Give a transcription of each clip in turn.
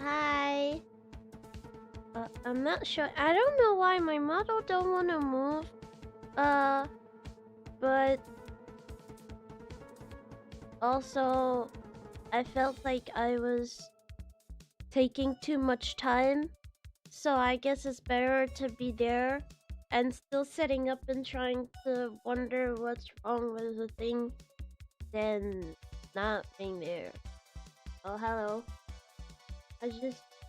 Hi. I'm not sure. I don't know why my model don't want to move. But also I felt like I was taking too much time. So I guess it's better to be there and still setting up and trying to wonder what's wrong with the thing than not being there. Oh, hello.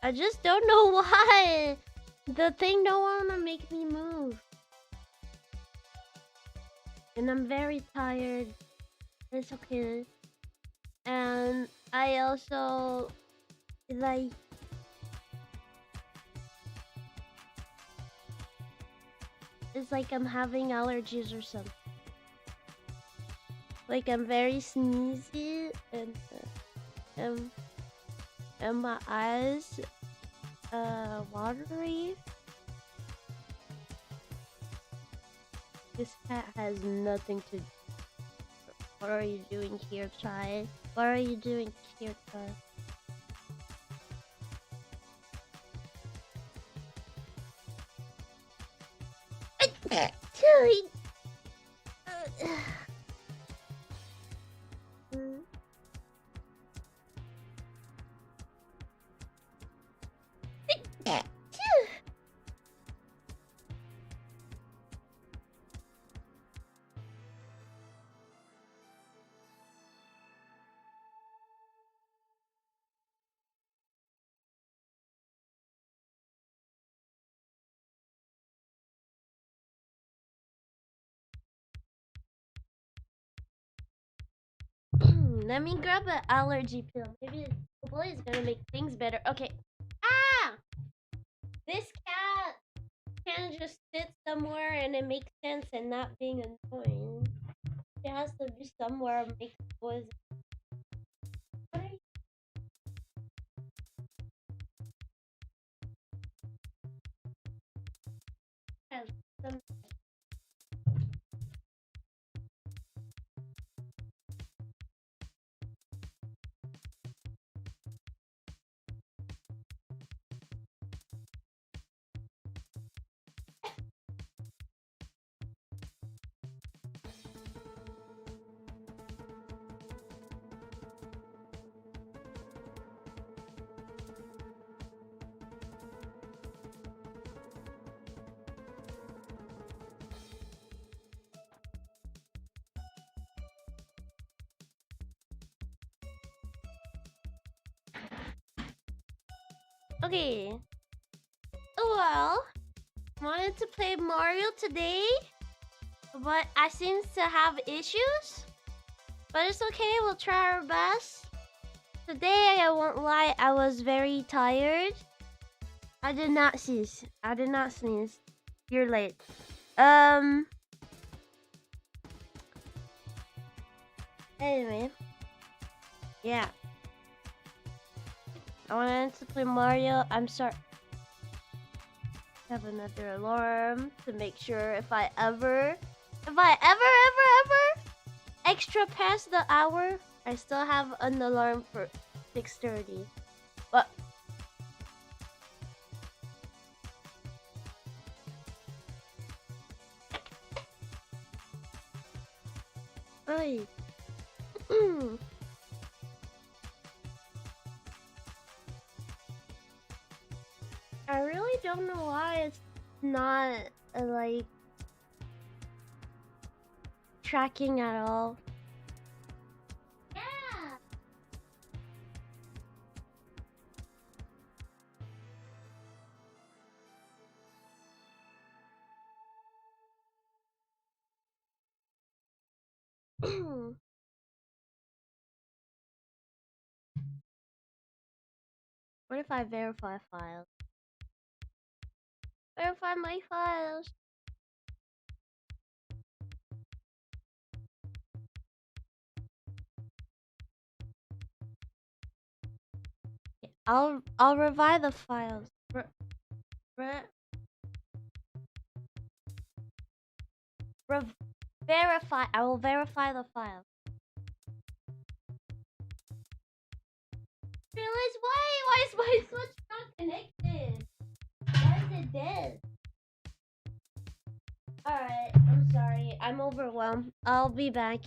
I just don't know why. The thing don't want to make me move. And I'm very tired. It's okay. And I also like it's like I'm having allergies or something. Like I'm very sneezy and my eyes watery. This cat has nothing to do. What are you doing here, Chai? What are you doing here, Chai? Let me grab an allergy pill. Maybe hopefully it's gonna make things better. Okay. Ah! This cat can just sit somewhere and it makes sense and not being annoying. It has to be somewhere and make noise. What are you some Okay. Well, wanted to play Mario today, but I seem to have issues. But it's okay, we'll try our best. Today, I won't lie, I was very tired. I did not sneeze. You're late. Anyway. Yeah. I wanted to play Mario. I'm sorry. Have another alarm to make sure if I ever extra past the hour, I still have an alarm for 6:30. But Oi. I really don't know why it's not like tracking at all. Yeah. What if I verify files? Verify my files. I'll revive the files. Verify. I will verify the file. realize why is my switch not connected? Why is it dead? Alright, I'm sorry. I'm overwhelmed. I'll be back.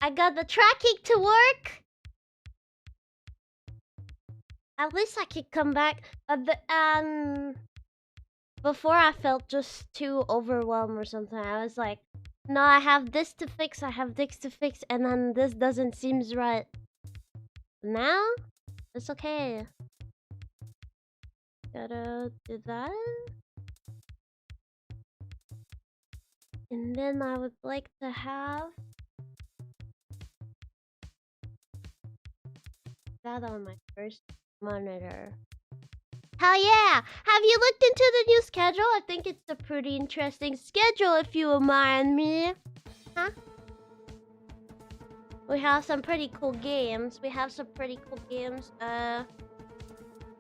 I got the tracking to work. At least I could come back. Before I felt just too overwhelmed or something. I was like, no, I have this to fix, I have this to fix, and then this doesn't seem right. Now? It's okay. Gotta do that. And then I would like to have that on my first monitor. Hell yeah! Have you looked into the new schedule? I think it's a pretty interesting schedule if you remind me. Huh? We have some pretty cool games.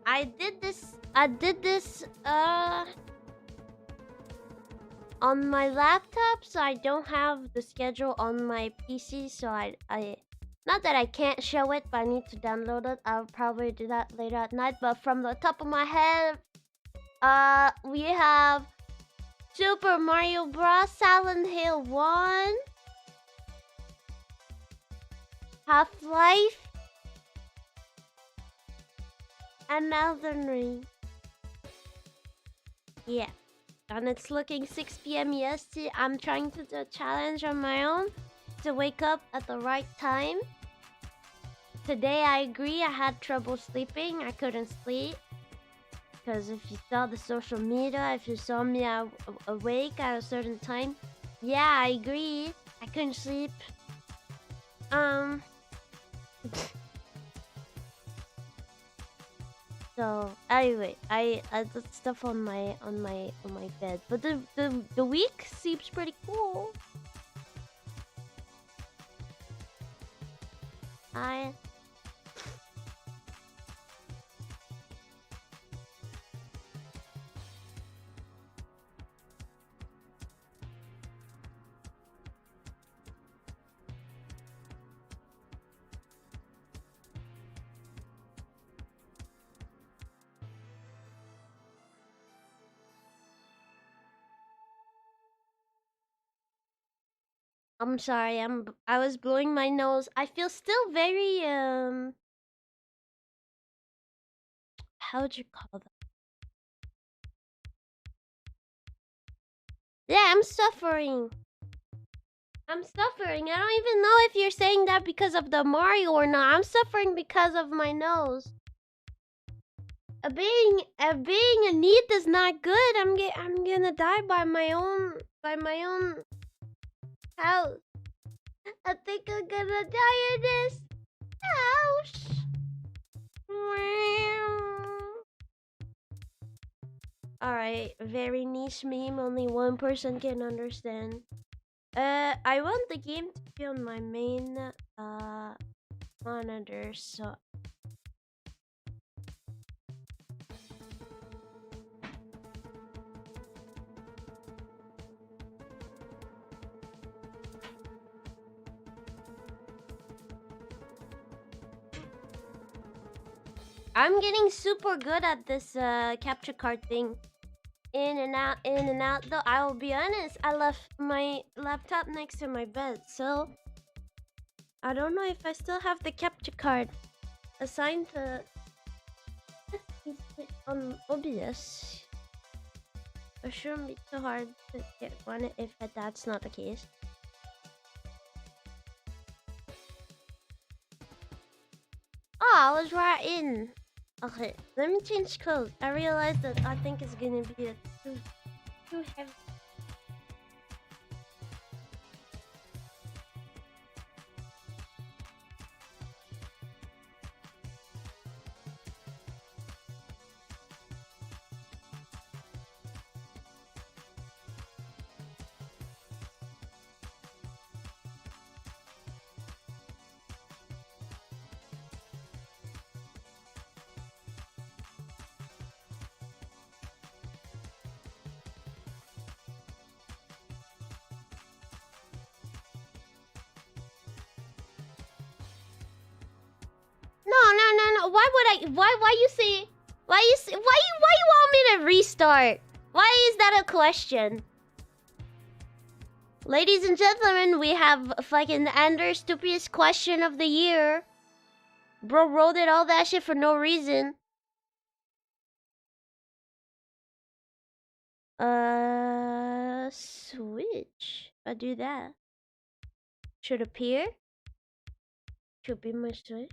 I did this on my laptop, so I don't have the schedule on my PC, so I not that I can't show it, but I need to download it. I'll probably do that later at night, but from the top of my head, we have Super Mario Bros. Silent Hill 1, Half-Life, and Elden Ring. Yeah. And it's looking 6 p.m. EST. I'm trying to do a challenge on my own to wake up at the right time. Today, I agree, I had trouble sleeping. I couldn't sleep. Because if you saw the social media, if you saw me awake at a certain time, yeah, I agree. I couldn't sleep. So anyway, I did stuff on my bed, but the week seems pretty cool. I'm sorry, I was blowing my nose. I feel still very how would you call that? Yeah, I'm suffering. I don't even know if you're saying that because of the Mario or not. I'm suffering because of my nose. Being a neat is not good. I'm gonna die by my own house. I think I'm gonna die in this house. Alright, very niche meme, only one person can understand. I want the game to be on my main monitor, so I'm getting super good at this capture card thing. In and out. Though I will be honest, I left my laptop next to my bed, so I don't know if I still have the capture card assigned to on OBS. It shouldn't be too hard to get one if that's not the case. Oh, I was right in. Okay, let me change clothes. I realized that I think it's gonna be too heavy. No. Why would I? Why you say? Why you want me to restart? Why is that a question? Ladies and gentlemen, we have fucking Anders' stupidest question of the year. Bro wrote it all that shit for no reason. Switch. I do that. Should appear. Should be my switch.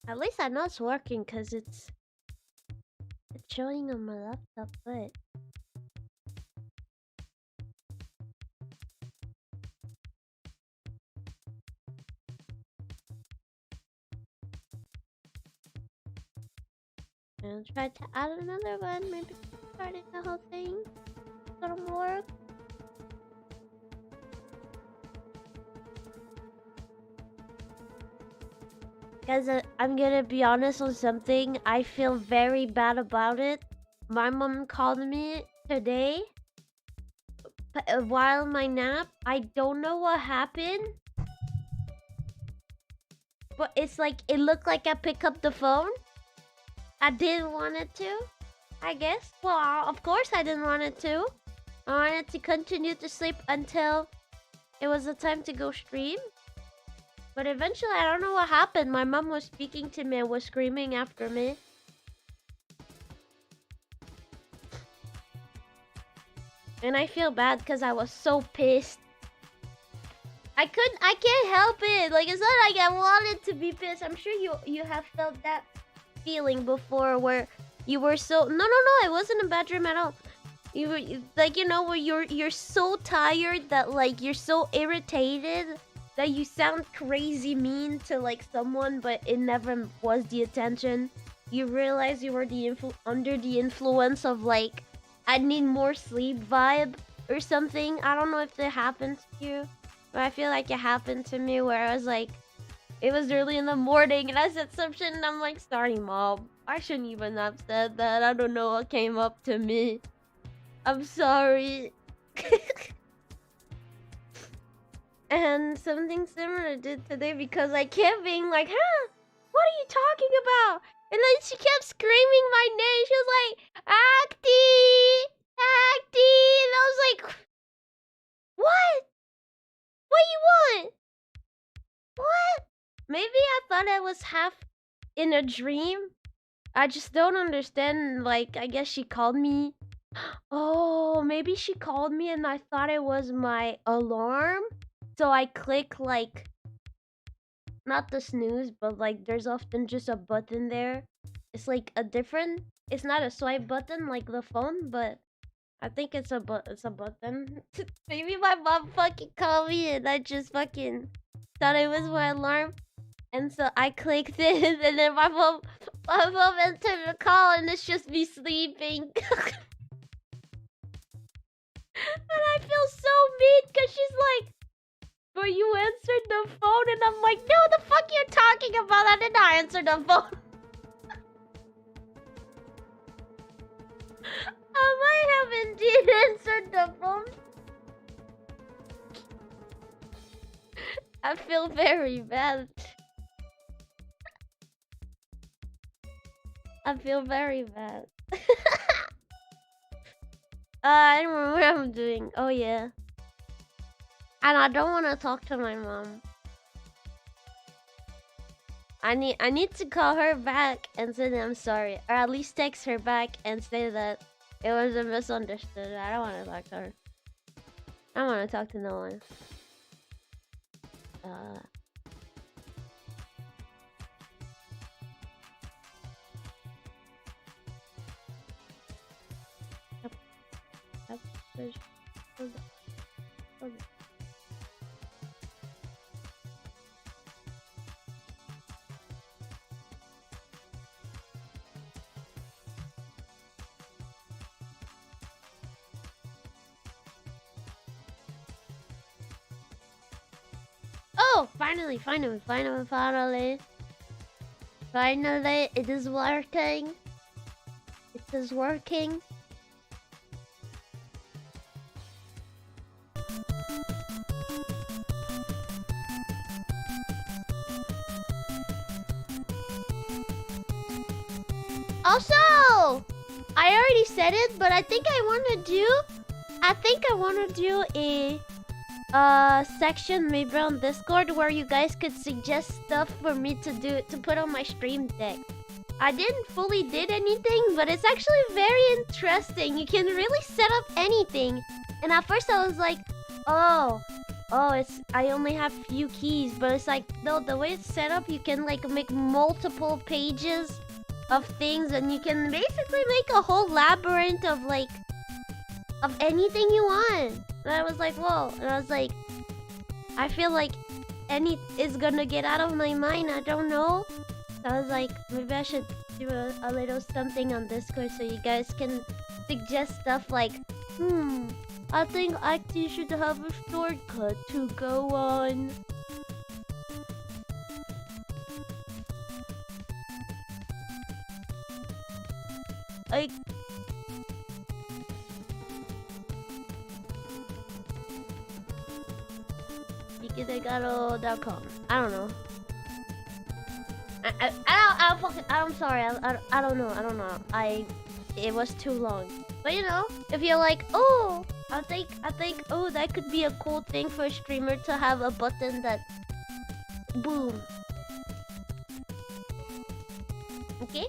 At least I know it's working because it's showing on my laptop, but I'll try to add another one, maybe starting the whole thing. It's gonna work. Guys, I'm gonna be honest on something. I feel very bad about it. My mom called me today while my nap. I don't know what happened, but it's like it looked like I picked up the phone. I didn't want it to, I guess. Well, of course I didn't want it to. I wanted to continue to sleep until it was the time to go stream. But eventually, I don't know what happened. My mom was speaking to me and was screaming after me. And I feel bad because I was so pissed. I can't help it. Like, it's not like I wanted to be pissed. I'm sure you have felt that feeling before where you were so... No, it wasn't a bad dream at all. You were, like, you know, where you're so tired that, like, you're so irritated that you sound crazy mean to, like, someone, but it never was the intention. You realize you were under the influence of, like, I need more sleep vibe or something. I don't know if that happened to you, but I feel like it happened to me where I was like, it was early in the morning and I said some shit and I'm like, sorry mom, I shouldn't even have said that. I don't know what came up to me. I'm sorry. And something similar did today because I kept being like, huh? What are you talking about? And then she kept screaming my name. She was like, Acti! Acti! And I was like, what? What do you want? What? Maybe I thought I was half in a dream. I just don't understand. Like, I guess she called me. Oh, maybe she called me and I thought it was my alarm. So I click, like, not the snooze, but like there's often just a button there. It's like a different, it's not a swipe button like the phone, but I think it's a button. Maybe my mom fucking called me and I just fucking thought it was my alarm. And so I clicked it and then my mom entered the call and it's just me sleeping. And I feel so mean because she's like, but you answered the phone, and I'm like, no, the fuck you're talking about? I did not answer the phone. I might have indeed answered the phone. I feel very bad. I feel very bad. I don't know what I'm doing. Oh, yeah. And I don't want to talk to my mom. I need to call her back and say that I'm sorry. Or at least text her back and say that it was a misunderstood. I don't want to talk to her. I don't want to talk to no one. Oh, finally, it is working. It is working. Also, I already said it, but I think I want to do a section maybe on Discord where you guys could suggest stuff for me to put on my stream deck. I didn't fully did anything, but it's actually very interesting. You can really set up anything. And at first I was like, oh, I only have few keys, but it's like, no, the way it's set up, you can like make multiple pages of things, and you can basically make a whole labyrinth of like, of anything you want. And I was like, whoa. And I was like, I feel like any is gonna get out of my mind. I don't know. So I was like, maybe I should do a little something on Discord so you guys can suggest stuff like, I think Acti should have a shortcut to go on. Like, Ikidegaro.com. I don't know. I'm sorry. I don't know. It was too long. But you know, if you're like, oh, I think, oh, that could be a cool thing for a streamer to have a button that, boom. Okay.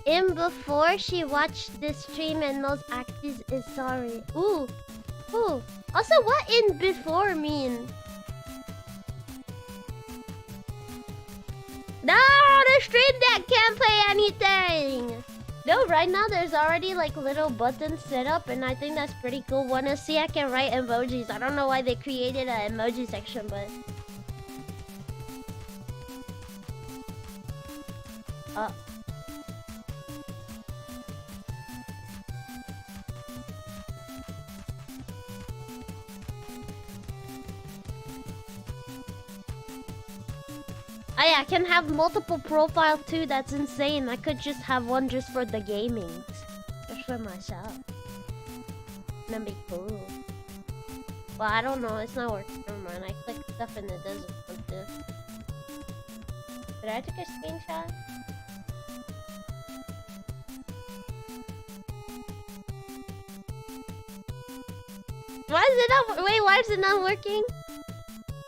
In before she watched this stream and knows Actis is sorry. Ooh. Also, what in before mean? No, the stream deck can't play anything. No, right now there's already like little buttons set up, and I think that's pretty cool. Wanna see? I can write emojis. I don't know why they created an emoji section, but oh yeah, I can have multiple profiles too. That's insane. I could just have one just for the gaming, just for myself. That'd be cool. Well, I don't know. It's not working. Never mind. I clicked stuff and it doesn't want to. Did I take a screenshot? Why is it not? Wait, why is it not working?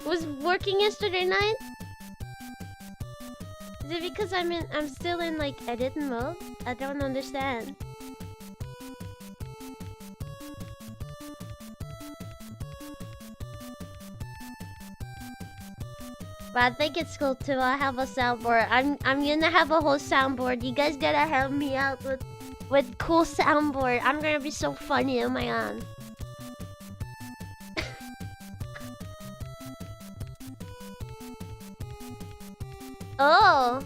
It was working yesterday night. Is it because I'm still in like edit mode? I don't understand. But I think it's cool too. I have a soundboard. I'm gonna have a whole soundboard. You guys gotta help me out with cool soundboard. I'm gonna be so funny. Oh my god. Oh.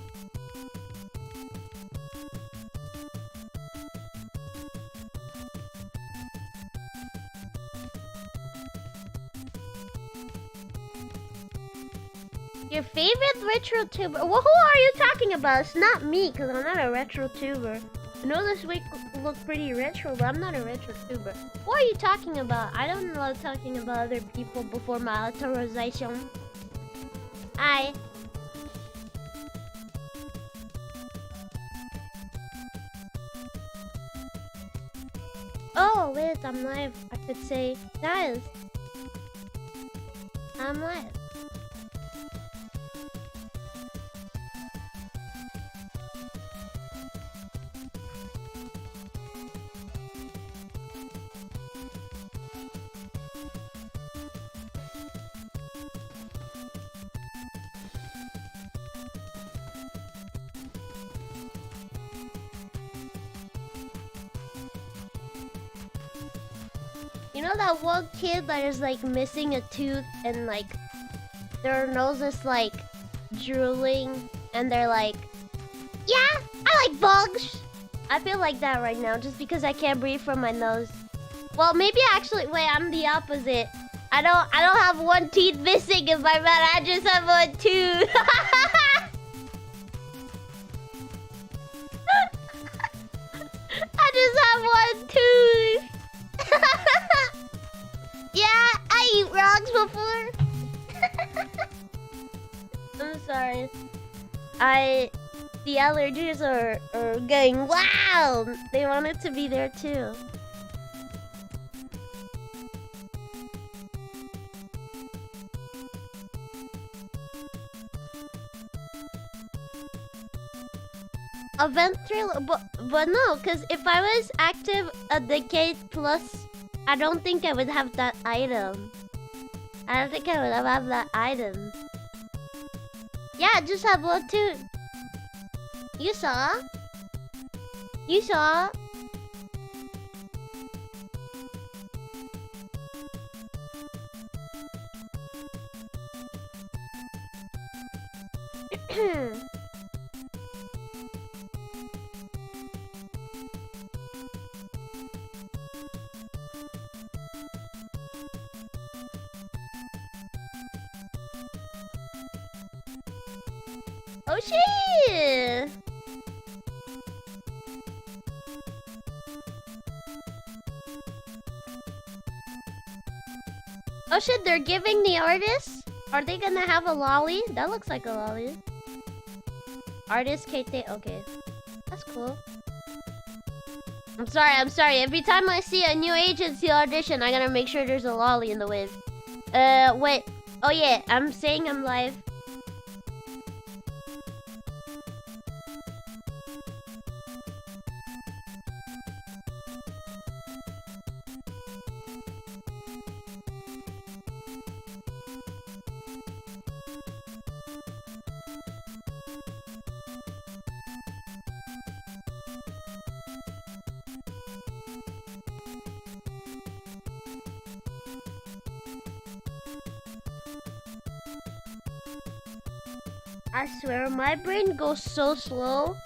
Your favorite retro tuber? Well, who are you talking about? It's not me, because I'm not a retro tuber. I know this week look pretty retro, but I'm not a retro tuber. What are you talking about? I don't love talking about other people before my authorization. Hi. Oh, wait, I'm live. I could say, guys, I'm live. You know that one kid that is like missing a tooth and like their nose is like drooling and they're like, yeah, I like bugs. I feel like that right now just because I can't breathe from my nose. Well, maybe actually, wait, I'm the opposite. I don't have one teeth missing in my mouth. I just have one tooth. I just have one tooth. Yeah, I eat rocks before. I'm sorry. The allergies are going wild. They want it to be there too. A ventriloquist, but no, because if I was active a decade plus, I don't think I would have that item. I don't think I would have that item. Yeah, just have one too. You saw? You saw? Oshi! Oh shit, they're giving the artists? Are they gonna have a lolly? That looks like a lolly. Artist Kate, okay. That's cool. I'm sorry. Every time I see a new agency audition, I gotta make sure there's a lolly in the wave. Wait. Oh yeah, I'm saying I'm live. I swear, my brain goes so slow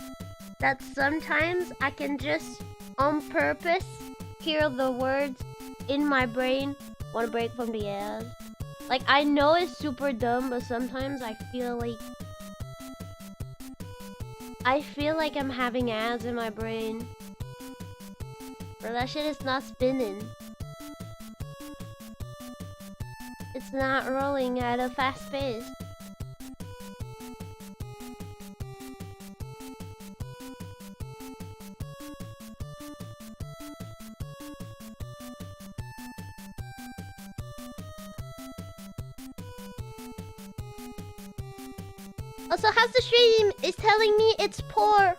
that sometimes I can just, on purpose, hear the words in my brain, "Wanna break from the ass." Like, I know it's super dumb, but sometimes I feel like I'm having ads in my brain. But that shit is not spinning. It's not rolling at a fast pace. Also, how's the stream? It's telling me it's poor.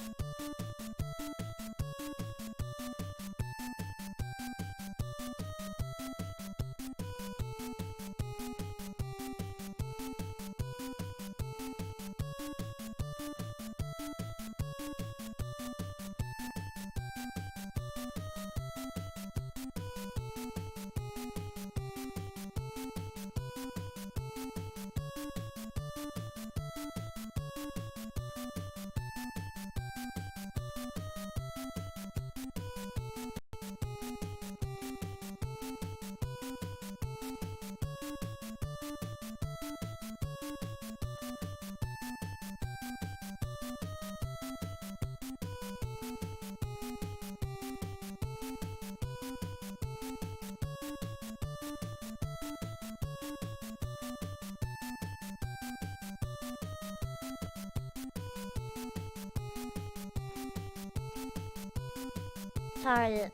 Sorry.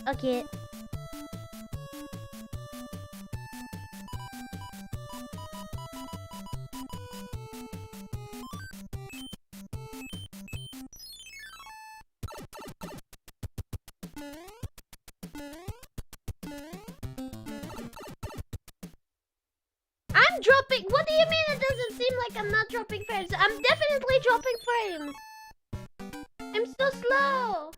Okay. I'm dropping. What do you mean it doesn't seem like I'm not dropping frames? I'm definitely dropping frames. I'm so slow.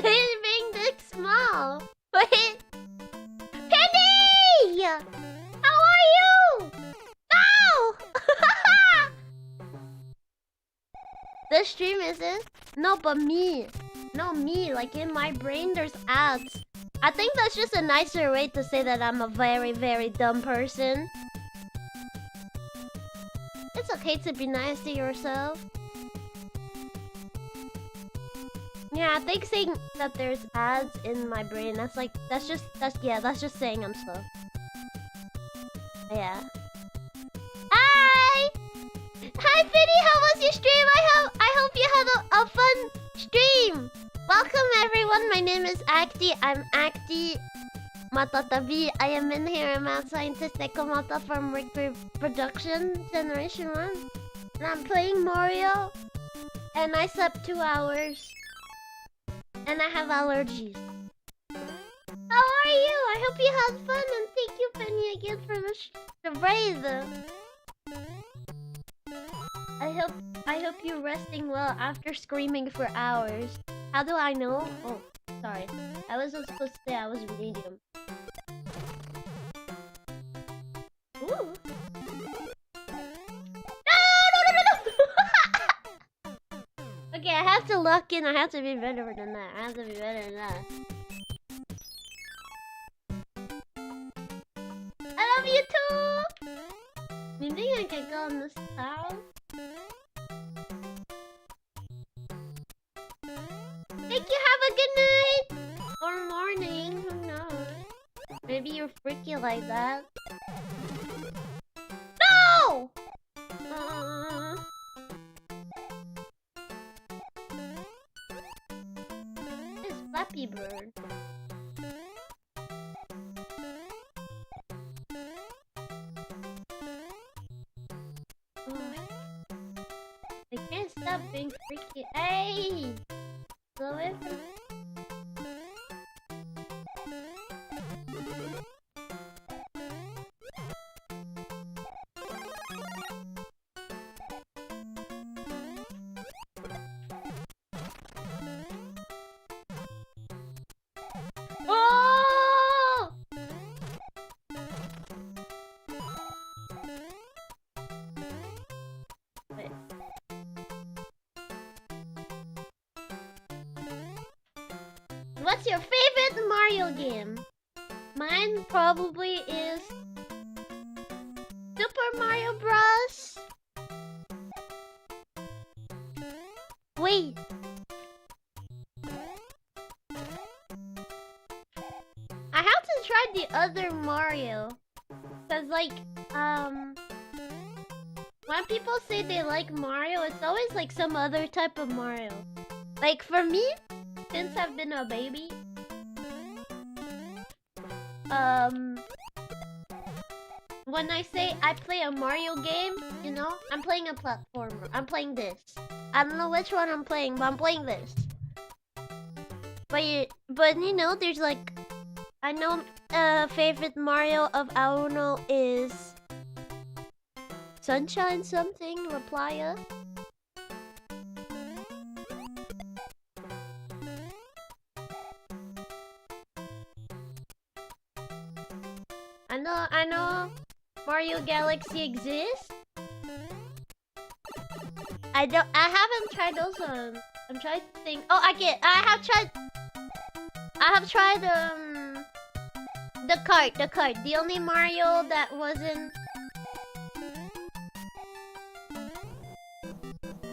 Being this small. Wait. Penny! How are you? No! The stream isn't? No, but me. No, me. Like in my brain, there's ads. I think that's just a nicer way to say that I'm a very, very dumb person. okay to be nice to yourself. Yeah, I think saying that there's ads in my brain, that's just saying I'm slow. Yeah. Hi! Hi, Finny, how was your stream? I hope you had a fun stream. Welcome, everyone. My name is Acti. I'm Acti Matatabi. I am in here. I'm mad scientist Ekomata from Richter Production, Generation 1. And I'm playing Mario. And I slept 2 hours. And I have allergies. How are you? I hope you had fun. And thank you, Penny, again for the raid. I hope you're resting well after screaming for hours. How do I know? Oh, sorry. I wasn't supposed to say I was medium. Ooh. No! Okay, I have to lock in. I have to be better than that. I love you too! Maybe I can go on this tower? Thank you, have a good night! Or morning, who knows? Maybe you're freaky like that. No! This Flappy Bird. I can't stop being freaky. Hey! Go away from me. Oh! Wait. What's your favorite Mario game? Mine probably is Super Mario Bros. Wait. I have to try the other Mario. Cause like, when people say they like Mario, it's always like some other type of Mario. Like for me, since I've been a baby, when I say I play a Mario game, you know, I'm playing a platformer. I'm playing this. I don't know which one I'm playing, but I'm playing this. But you know, there's like, I know favorite Mario of Aono is Sunshine something, Replya. I know Mario Galaxy exists. I haven't tried those ones. I'm trying to think. Oh, I have tried the cart. The only Mario that wasn't.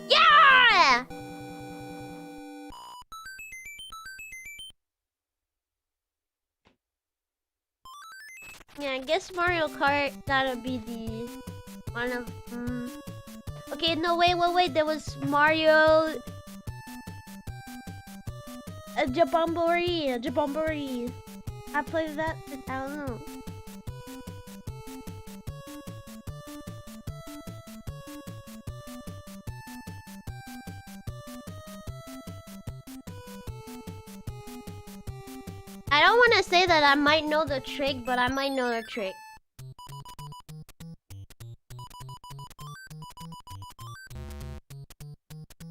Yeah! Yeah, I guess Mario Kart gotta be the one of. Okay, no, wait. There was Mario. Jabomboree. I played that. I don't know. I don't want to say that I might know the trick, but I might know the trick.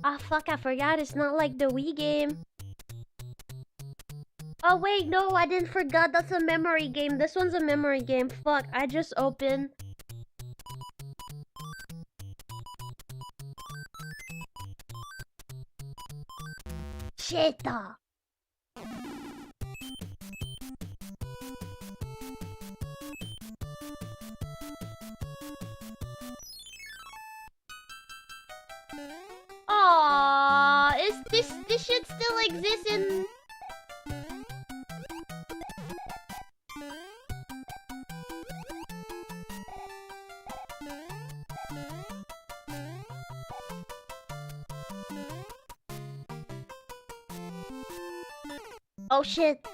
Ah, fuck, I forgot. It's not like the Wii game. Oh, wait, no, I didn't forget. That's a memory game. This one's a memory game. Fuck, I just opened. Shit. this shit still exists in... Oh shit.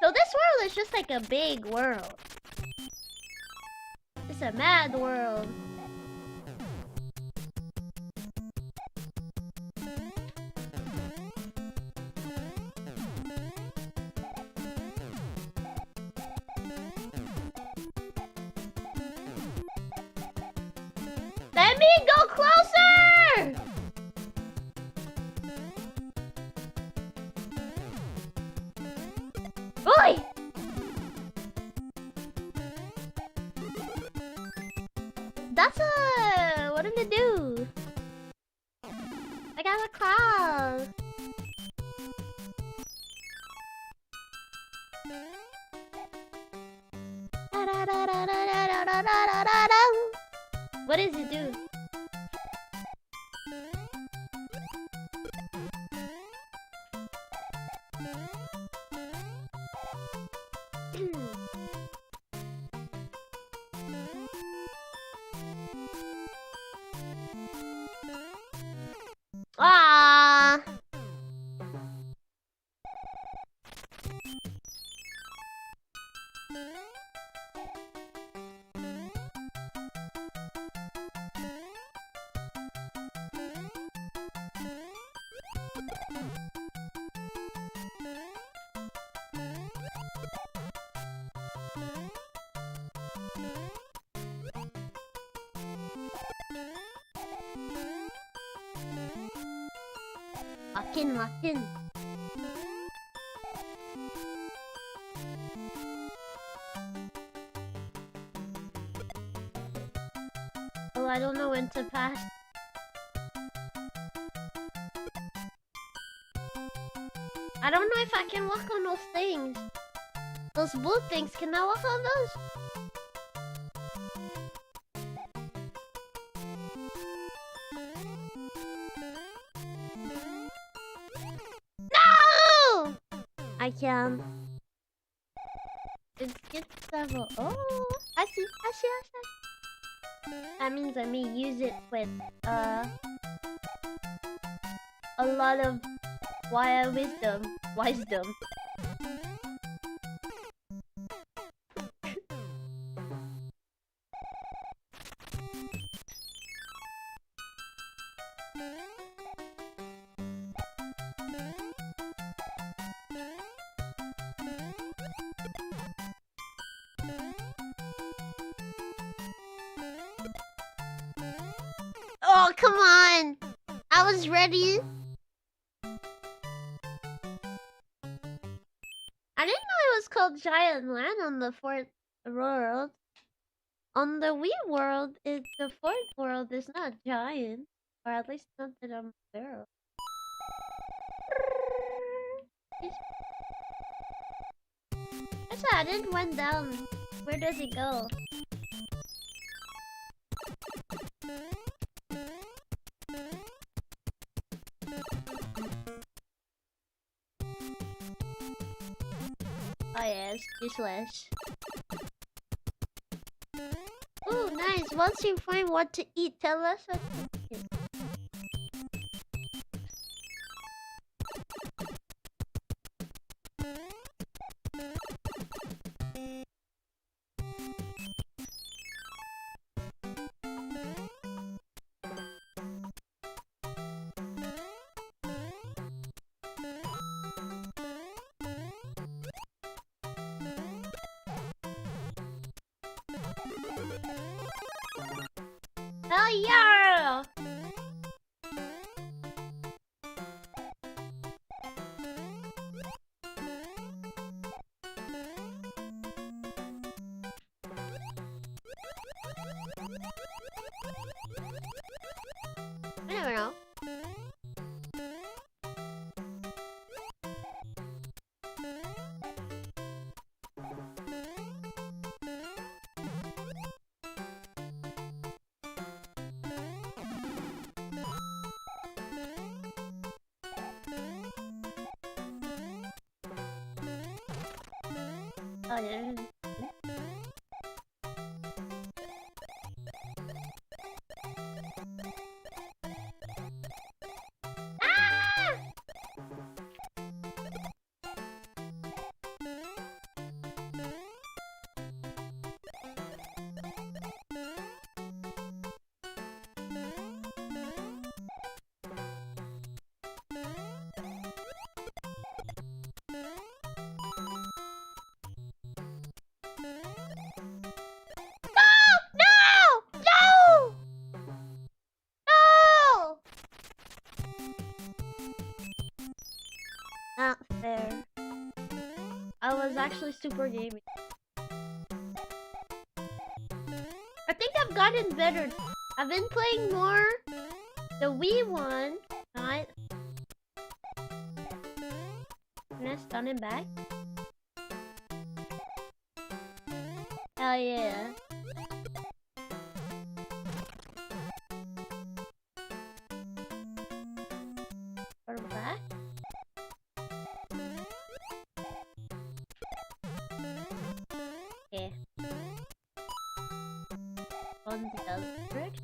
So this world is just like a big world. It's a mad world. Let me go closer! Oi! That's a... What did it do? I got a cloud. What does it do? Ah! Lock in. Oh, I don't know when to pass. I don't know if I can walk on those things. Those blue things, can I walk on those? I can. It's good level. Oh, I see. That means I may use it with a lot of wisdom. Oh, come on! I was ready. I didn't know it was called Giant Land on the 4th world. On the Wii world, the 4th world is not giant. Or at least not that I'm aware of. I didn't went down. Where does it go? Oh yes, useless. Ooh, nice. Once you find what to eat, tell us what to eat. Hell yeah! I never know. Oh yeah. Ah! No! No! No! Not fair. I was actually super gaming. I think I've gotten better. I've been playing more the Wii one. Not. Can I stun him back? Hell yeah. Put him back. Yeah. On the other bridge.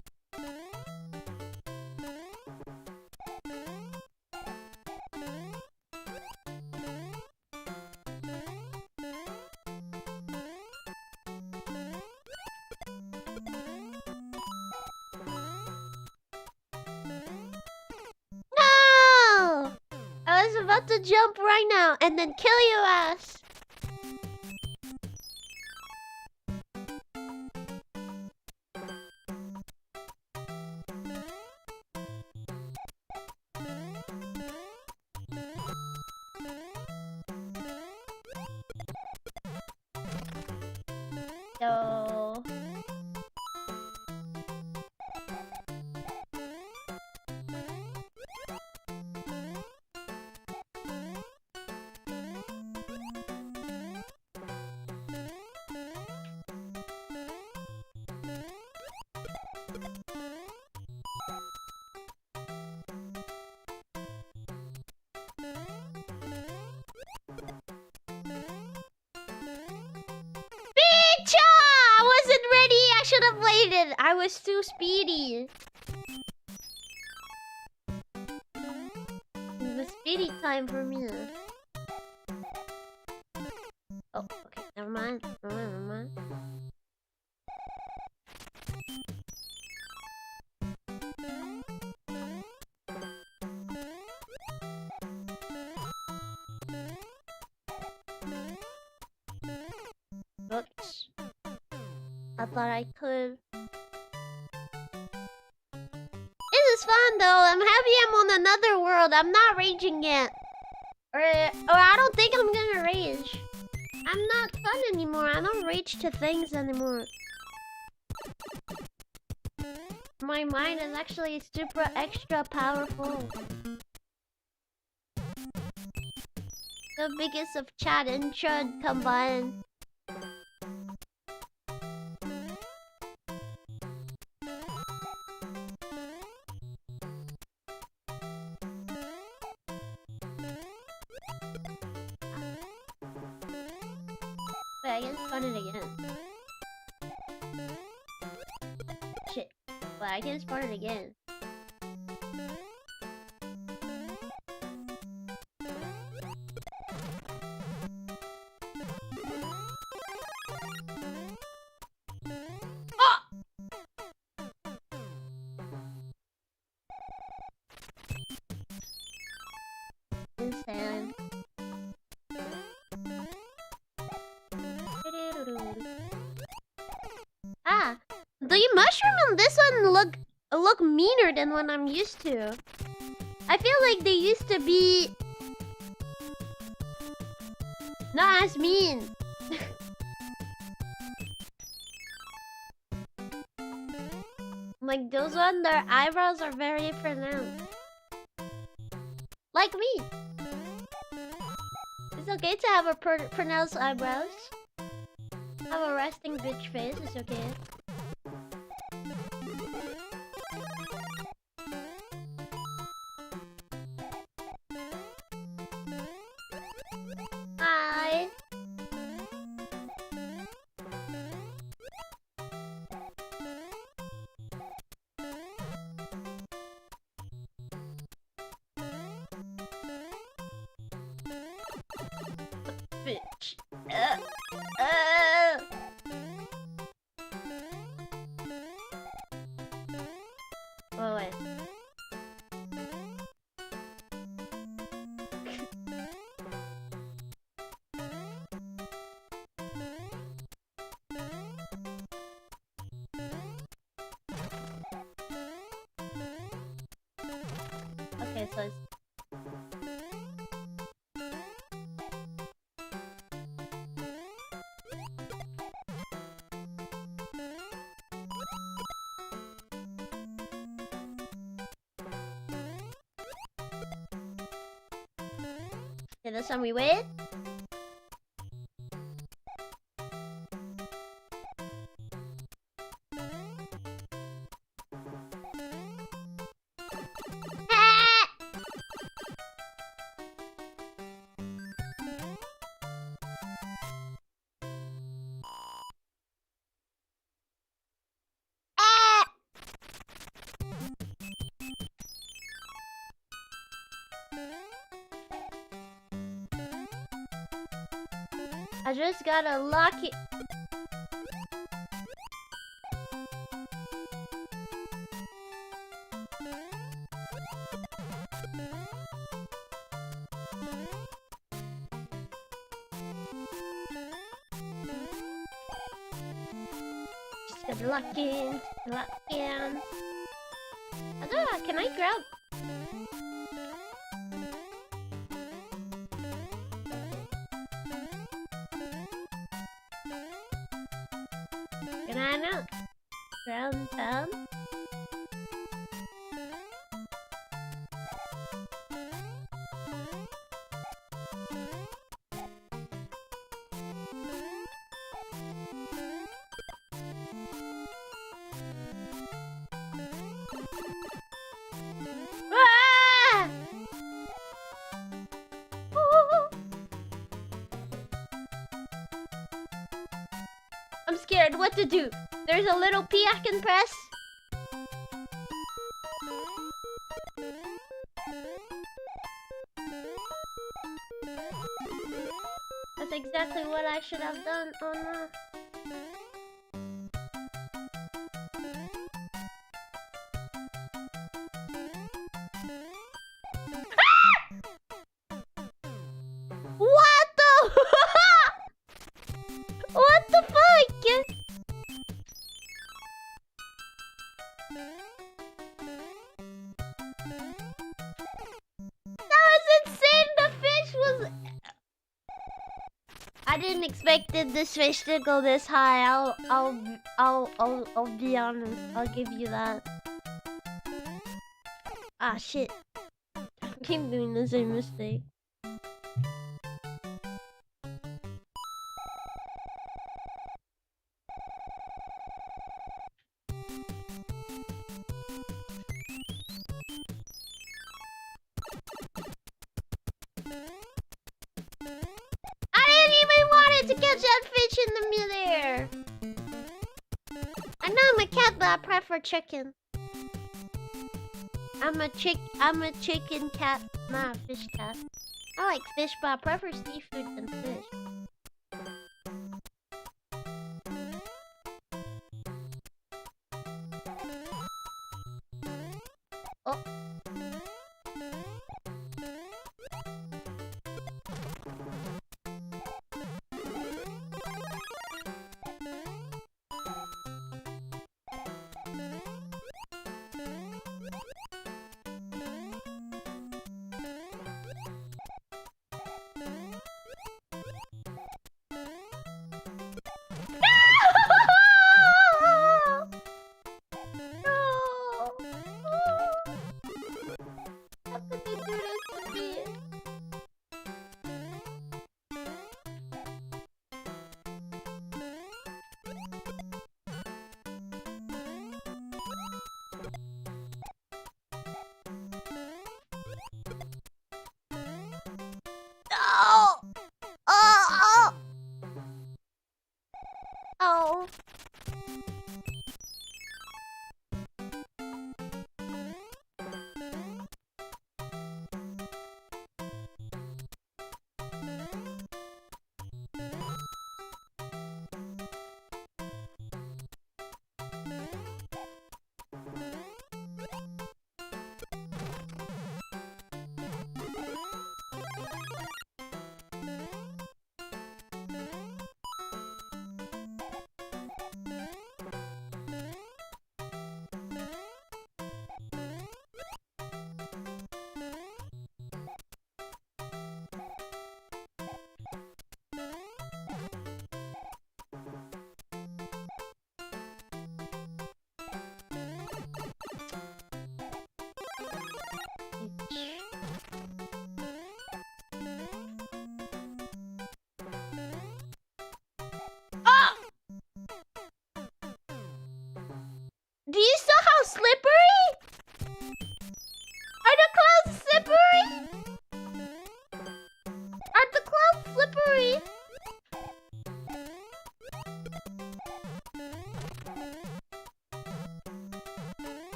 No! I was about to jump right now and then kill your ass. So... I wasn't ready. I should have waited. I was too speedy. It was speedy time for me. Oh, okay. Never mind. Never mind. Oops. I thought I could. This is fun though. I'm happy I'm on another world. I'm not raging yet. Or I don't think I'm gonna rage. I'm not fun anymore. I don't rage to things anymore. My mind is actually super extra powerful. The biggest of Chad and Chud combined. Wait, I can spawn it again. Shit. But I can spawn it again. Insane. Ah, the mushroom on this one look meaner than what I'm used to. I feel like they used to be not as mean. Like those ones, their eyebrows are very pronounced. Like me. It's okay to have a pronounced eyebrows. Have a resting bitch face, it's okay. Hi. fish. Wait. Okay, so it's... Okay, this time we wait. I just gotta lock it. Just gotta lock in, lock in. I don't know, can I grab? Can I not? Ground down? Ah! Ooh. I'm scared. What to do? There's a little P I can press. That's exactly what I should have done. Oh no. What the? What the fuck? That was insane. The fish was... I didn't expect this fish to go this high. I'll be honest. I'll give you that. Ah shit. I keep doing the same mistake. To catch that fish in the midair. I know I'm a cat, but I prefer chicken. I'm a chicken cat, not a fish cat. I like fish, but I prefer seafood than fish. Oh.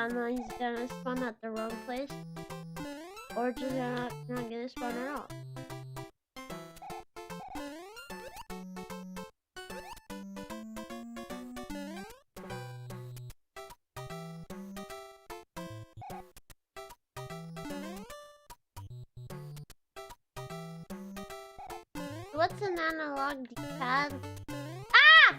and he's gonna spawn at the wrong place, or just not gonna spawn at all. What's an analog D-pad? Ah!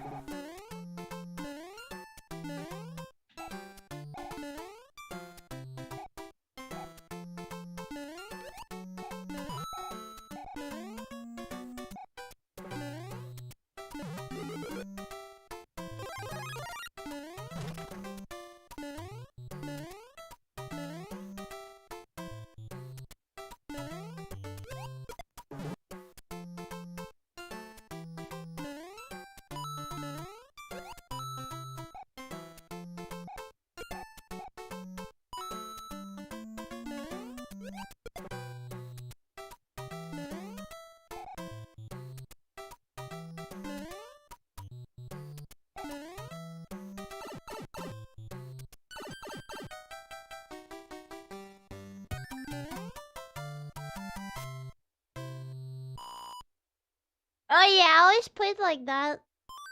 Oh yeah, I always played like that.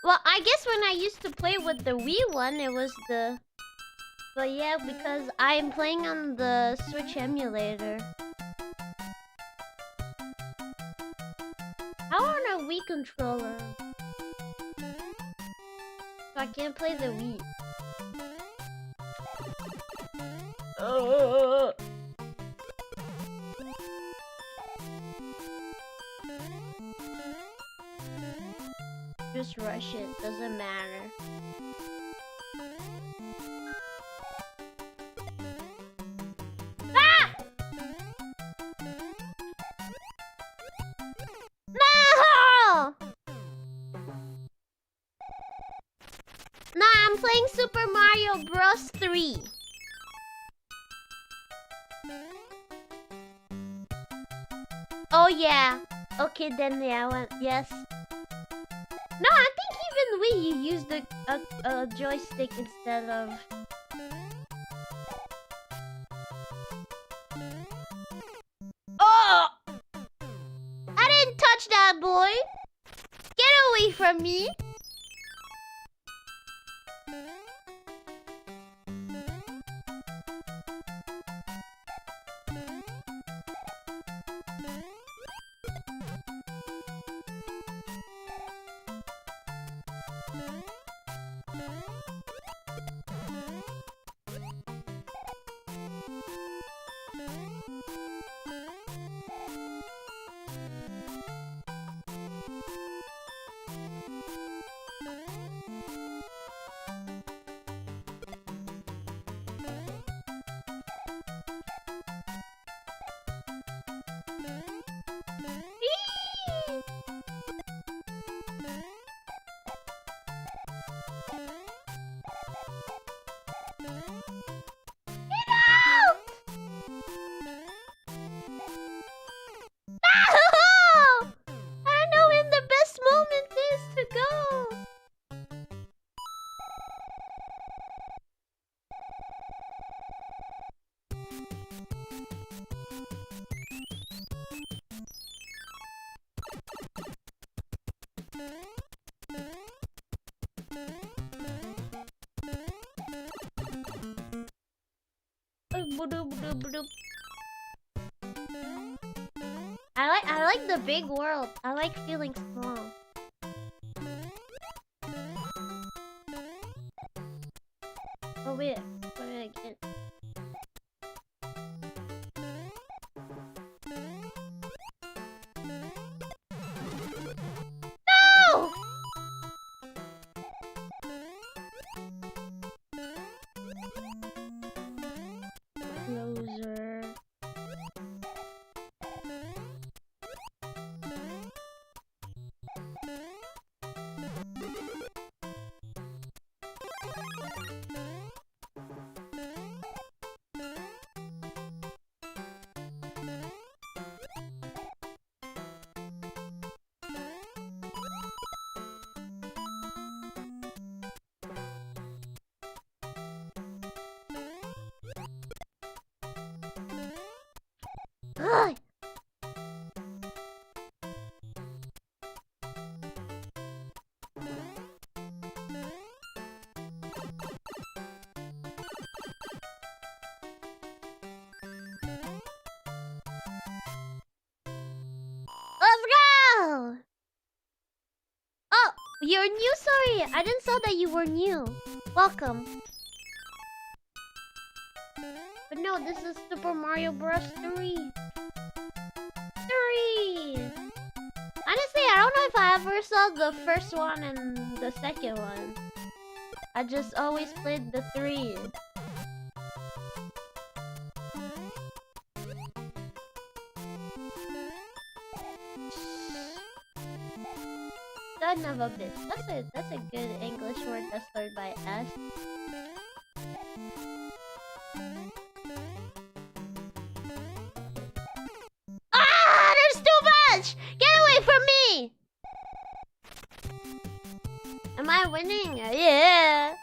Well, I guess when I used to play with the Wii one, it was the... But yeah, because I'm playing on the Switch emulator. How on a Wii controller? So I can't play the Wii. Just rush it, doesn't matter. Ah! No! No, I'm playing Super Mario Bros. 3. Oh yeah. Okay then, yeah, yes. No, I think even Wii you used a joystick instead of... Oh! I didn't touch that, boy! Get away from me! I like the big world. I like feeling small. Oh wait again. No! Closer. Ugh. Let's go! Oh, you're new? Sorry, I didn't saw that you were new. Welcome. But no, this is Super Mario Bros. 3. Honestly, I don't know if I ever saw the first one and the second one. I just always played the 3. Son of a bitch. That's a good English word that started by S. Ah, there's too much! Get away from me! Am I winning? Yeah.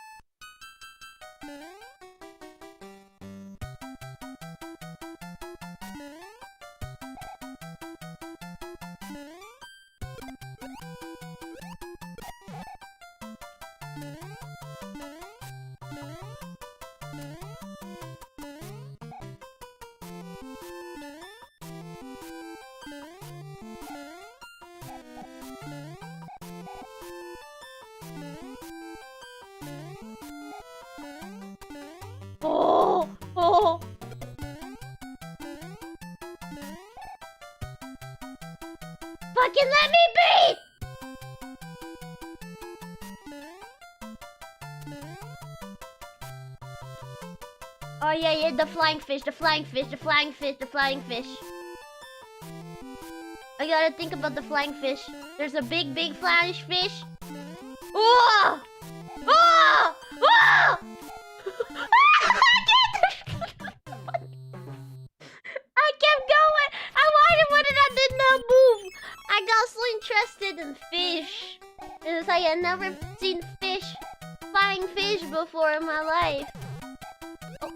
Oh. Fucking let me be! Oh yeah, the flying fish. I gotta think about the flying fish. There's a big flying fish. Oh! Oh! Oh! I kept going. I wanted one and I did not move. I got so interested in fish. It was like I never seen flying fish before in my life. Oh.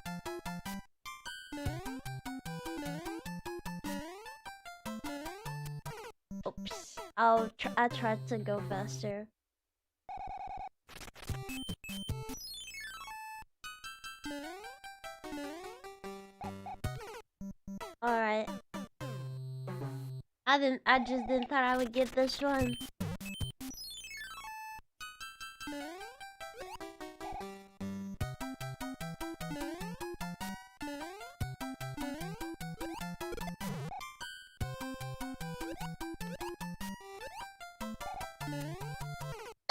Oops. I tried to go faster. Alright. I just didn't thought I would get this one.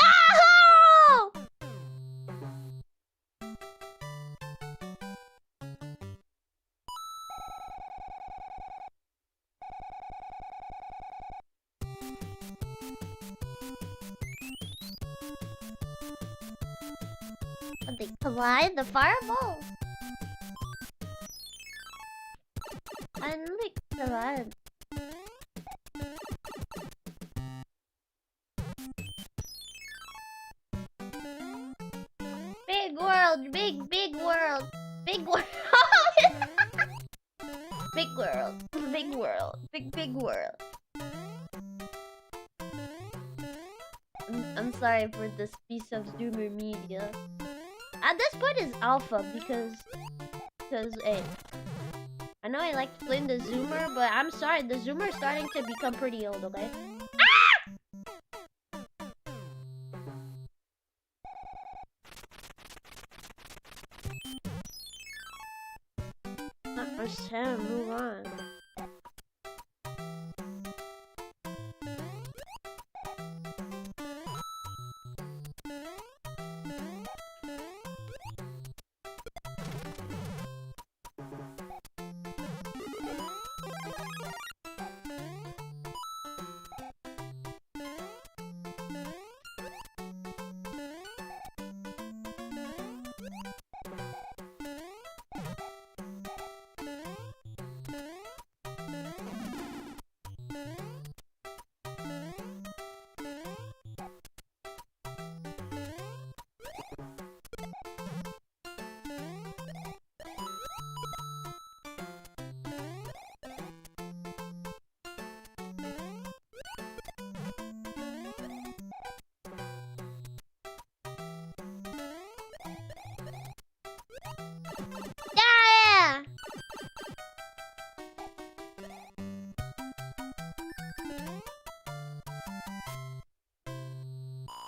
Oh! They collide the fireball. And they collide. Big world, big world, big world. Big world, big world. I'm sorry for this piece of Zoomer media. At this point is alpha because hey, I know I like playing the Zoomer, but I'm sorry, the Zoomer is starting to become pretty old, okay? Sam, move on.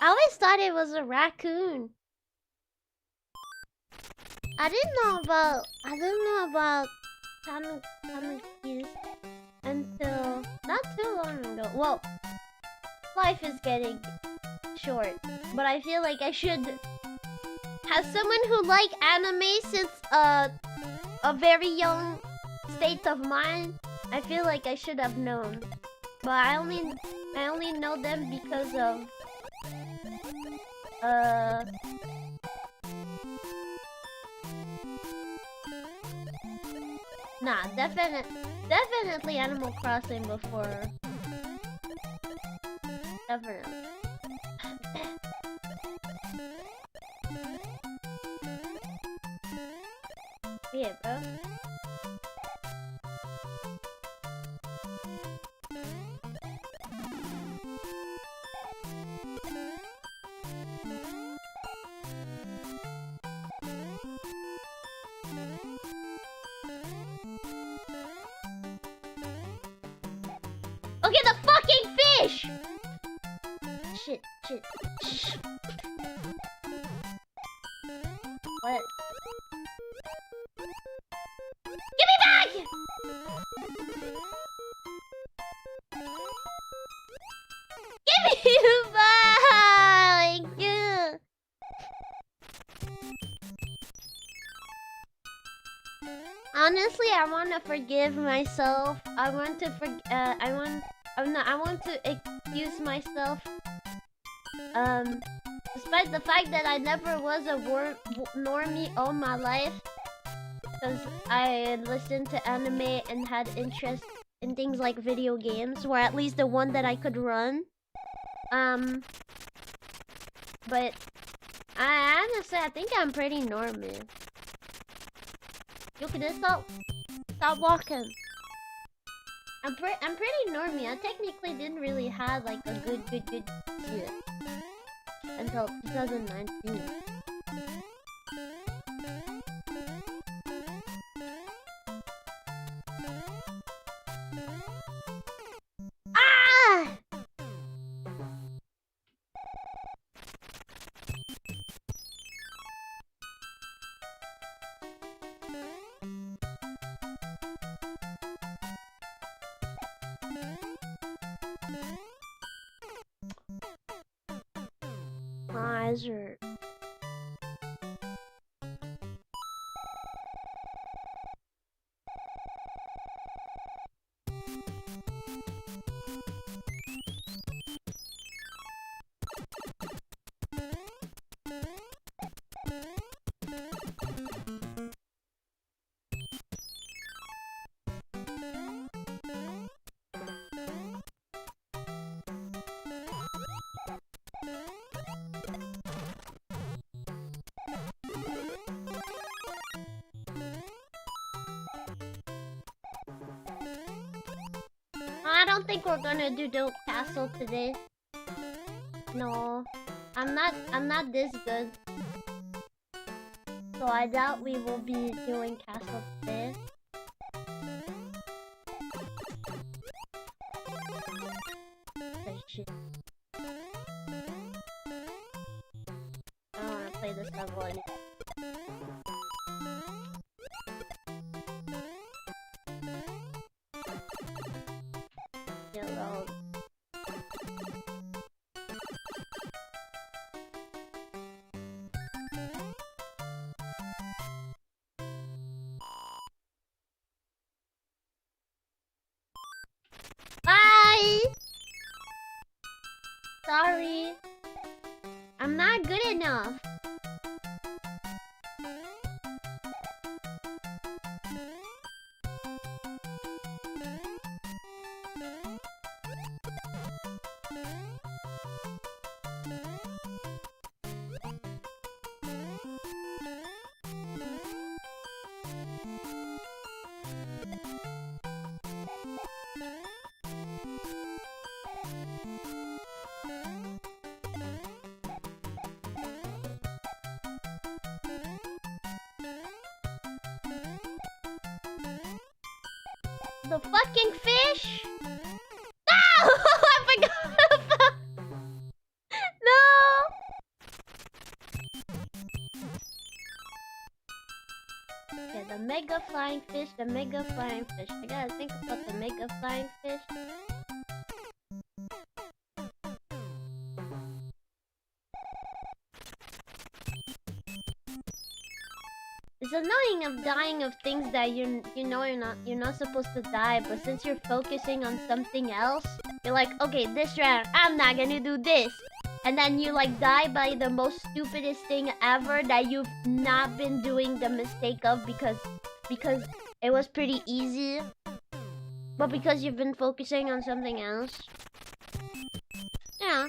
I always thought it was a raccoon. I didn't know about tanuki's until not too long ago. Well, life is getting short, but I feel like I should have someone who like anime since a very young state of mind. I feel like I should have known, but I only know them because of nah, definitely Animal Crossing before. Definitely. Yeah, bro. Okay, the fucking fish! Shit. What? Give me back! Give me back! Yeah. Honestly, I want to forgive myself. I want to excuse myself. Despite the fact that I never was a normie all my life, because I listened to anime and had interest in things like video games, or at least the one that I could run. But honestly, I think I'm pretty normie. You can stop walking. I'm pretty normie. I technically didn't really have like a good year until 2019. Ah! My eyes hurt. I don't think we're gonna do the castle today. No, I'm not this good. So I doubt we will be doing castle today. Oh, shit. I don't wanna play this level anymore. Bye! Sorry. I'm not good enough. The fucking fish? No! I forgot about... No! mega flying fish, the mega flying fish. I gotta think about the mega flying fish. It's annoying of dying of things that you know you're not supposed to die, but since you're focusing on something else, you're like, okay, this round I'm not gonna do this, and then you like die by the most stupidest thing ever that you've not been doing the mistake of because it was pretty easy, but because you've been focusing on something else. Yeah.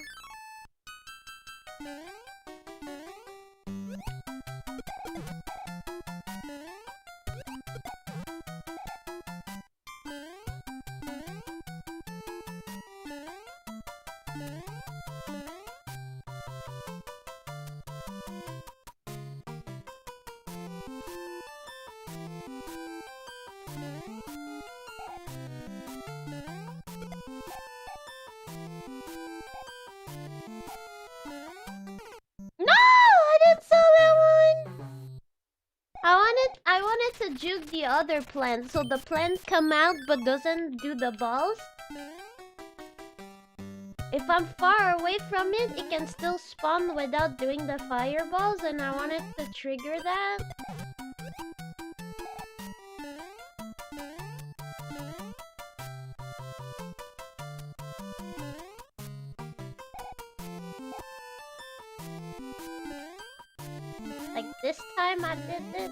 I wanted to juke the other plant, so the plants come out but doesn't do the balls. If I'm far away from it, it can still spawn without doing the fireballs, and I wanted to trigger that. Like this time I did it.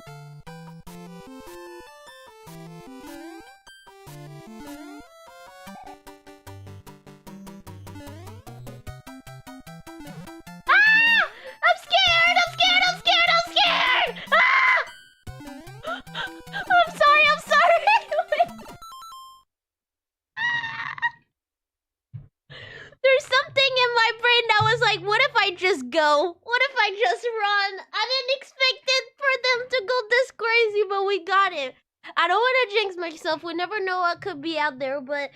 Go. What if I just run? I didn't expect it for them to go this crazy, but we got it. I don't want to jinx myself. We never know what could be out there, but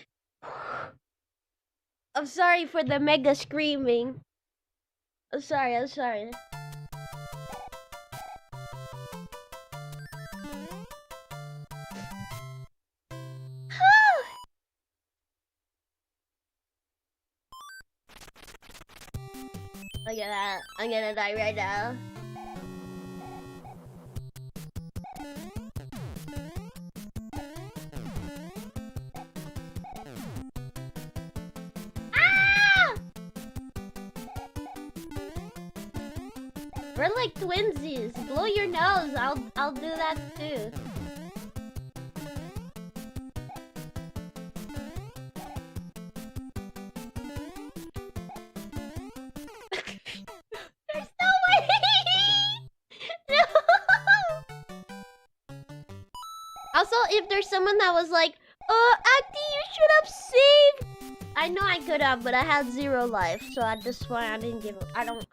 I'm sorry for the mega screaming. I'm sorry. Look at that. I'm gonna die right now. Ah! We're like twinsies. Blow your nose. I'll do that too. Also, if there's someone that was like, Acti, you should have saved. I know I could have, but I had 0 life, so at this point I didn't give up. I don't.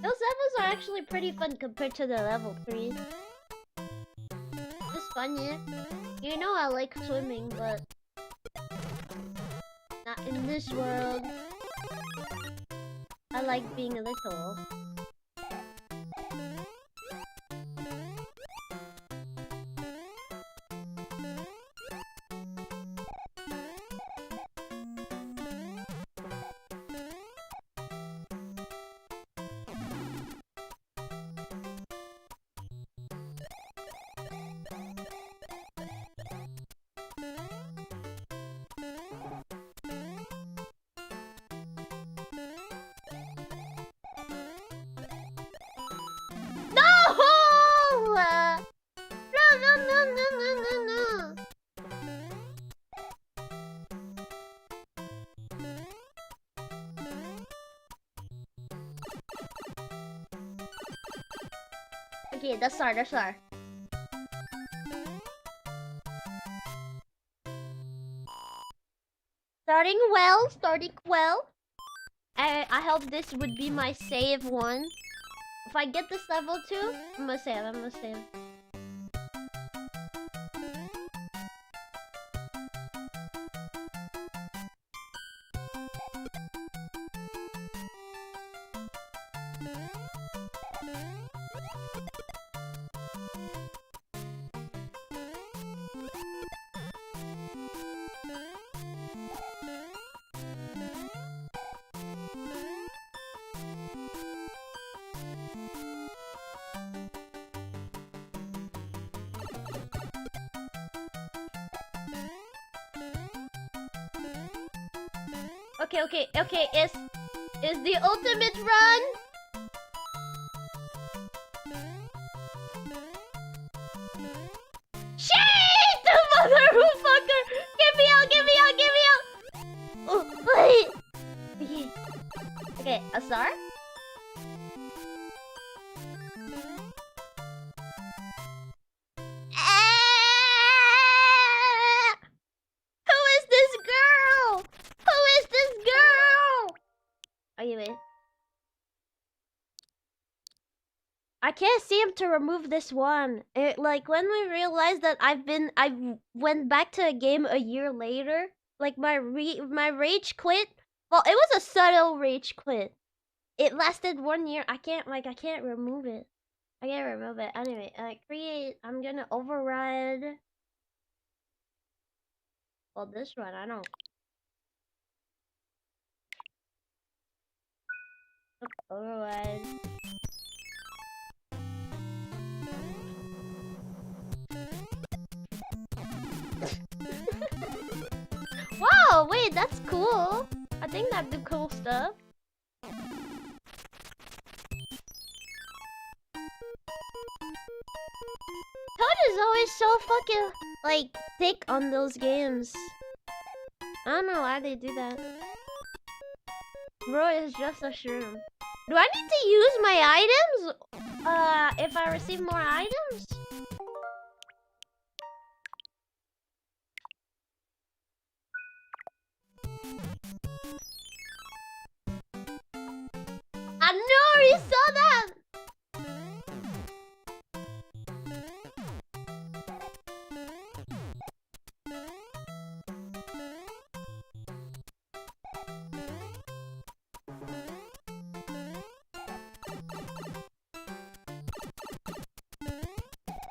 Those levels are actually pretty fun compared to the level 3. It's fun, yeah. You know I like swimming, but not in this world. I like being little. No. Okay, that's start. Starting well. I hope this would be my save one. If I get this level 2, I'm gonna save. Okay, is the ultimate run? Shit! The motherfucker! Get me out! Oh, wait! Okay, a star? Who is this girl? Are you in? I can't see him to remove this one. Like when we realized that I went back to a game a year later. Like my rage quit. Well, it was a subtle rage quit. It lasted 1 year. I can't remove it. Anyway, create. I'm gonna override. Well, this one I don't. Override. Wow, wait, that's cool. I think that do cool stuff. Toad is always so fucking, like, thick on those games. I don't know why they do that. Bro is just a shroom. Do I need to use my items? If I receive more items? I know you saw that!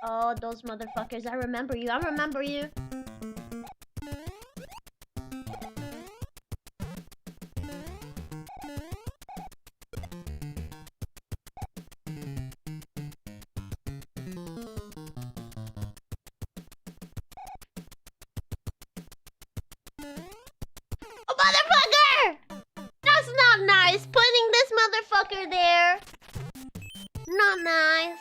Oh, those motherfuckers. I remember you. Oh, motherfucker! That's not nice. Putting this motherfucker there. Not nice.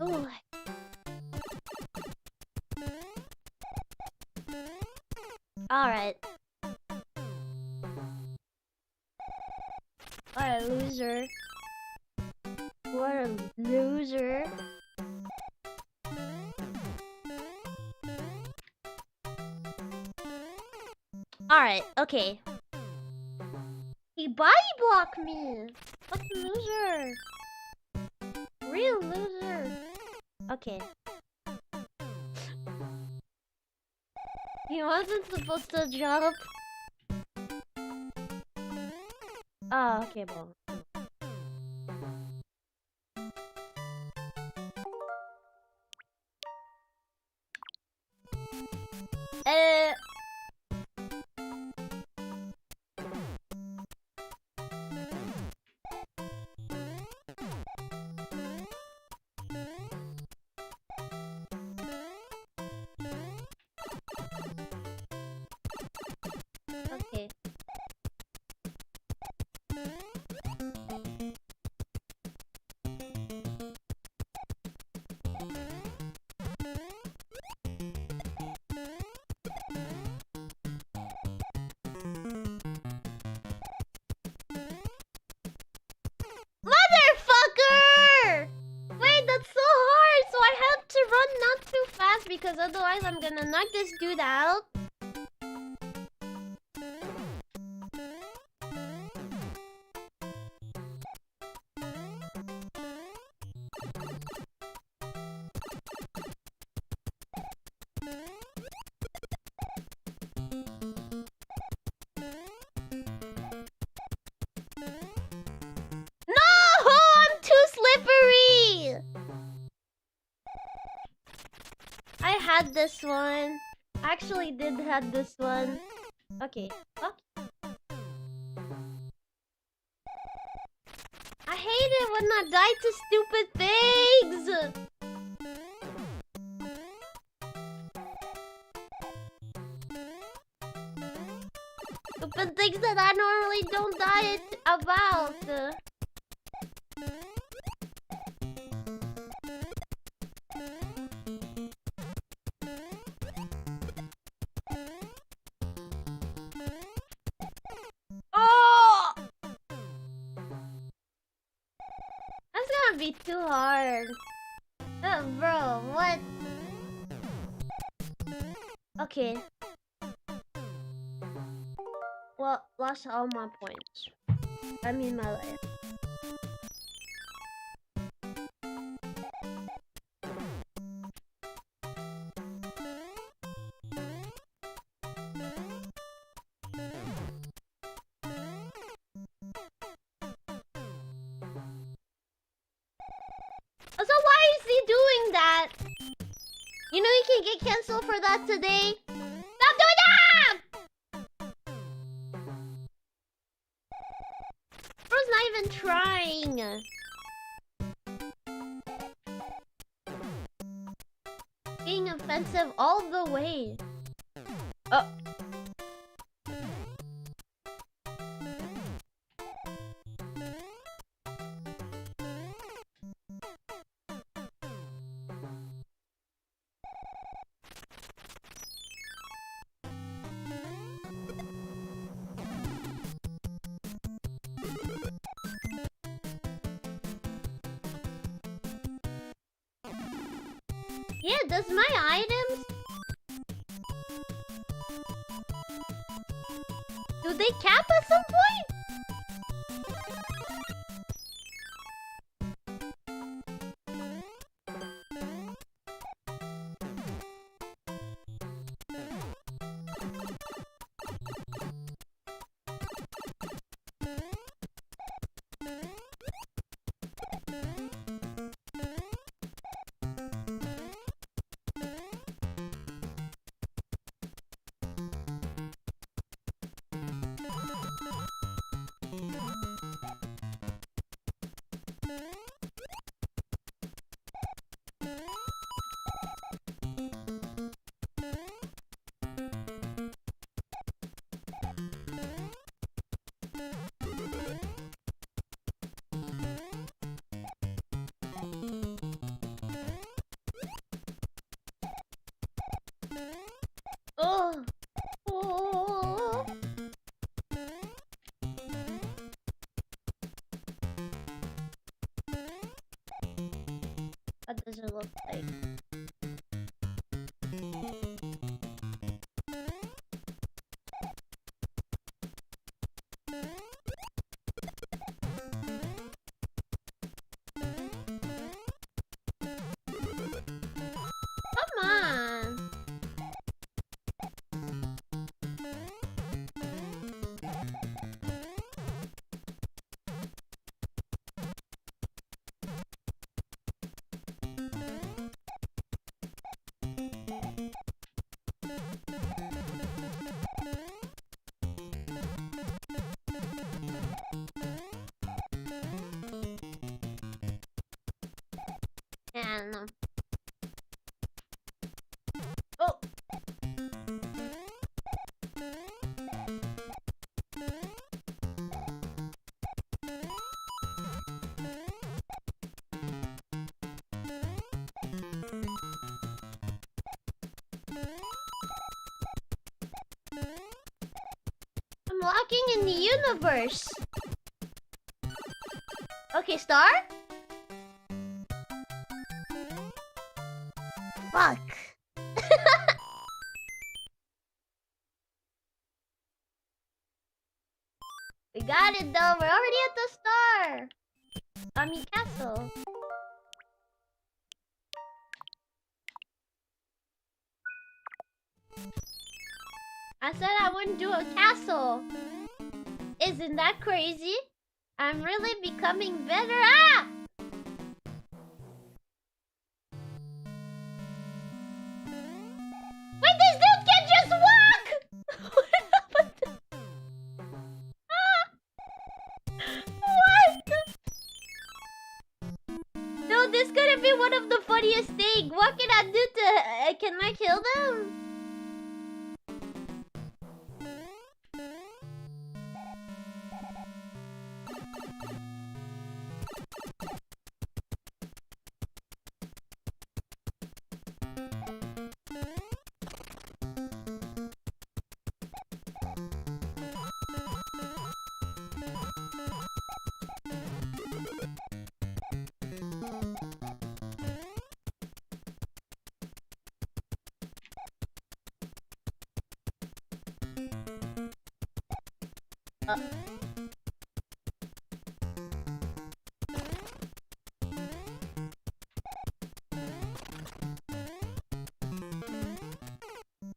Ooh. Alright. What a loser. What a loser. Alright, okay. He body blocked me. Fucking loser. Real loser. Okay. He wasn't supposed to jump. Oh, okay, bro. Okay. Motherfucker! Wait, that's so hard. So I have to run not too fast because otherwise I'm gonna knock this dude out. had this one. I actually did had this one. Okay. Okay. I hate it when I die to stupid things. Stupid things that I normally don't die about. Oh! That's gonna be too hard. Bro, what? Okay. Well, lost all my points. I mean my life. So why is he doing that? You know he can get canceled for that today. Stop doing that! Bro's not even trying. Being offensive all the way. Oh. Yeah, does my items... do they cap at some point? Oh. Oh. What does it look like? Come on. And oh. I'm locking in the universe. Okay, start. Fuck. We got it though. We're already at the star. I mean castle. I said I wouldn't do a castle. Isn't that crazy? I'm really becoming better. Ah! what do you think? What can I do to... can I kill them?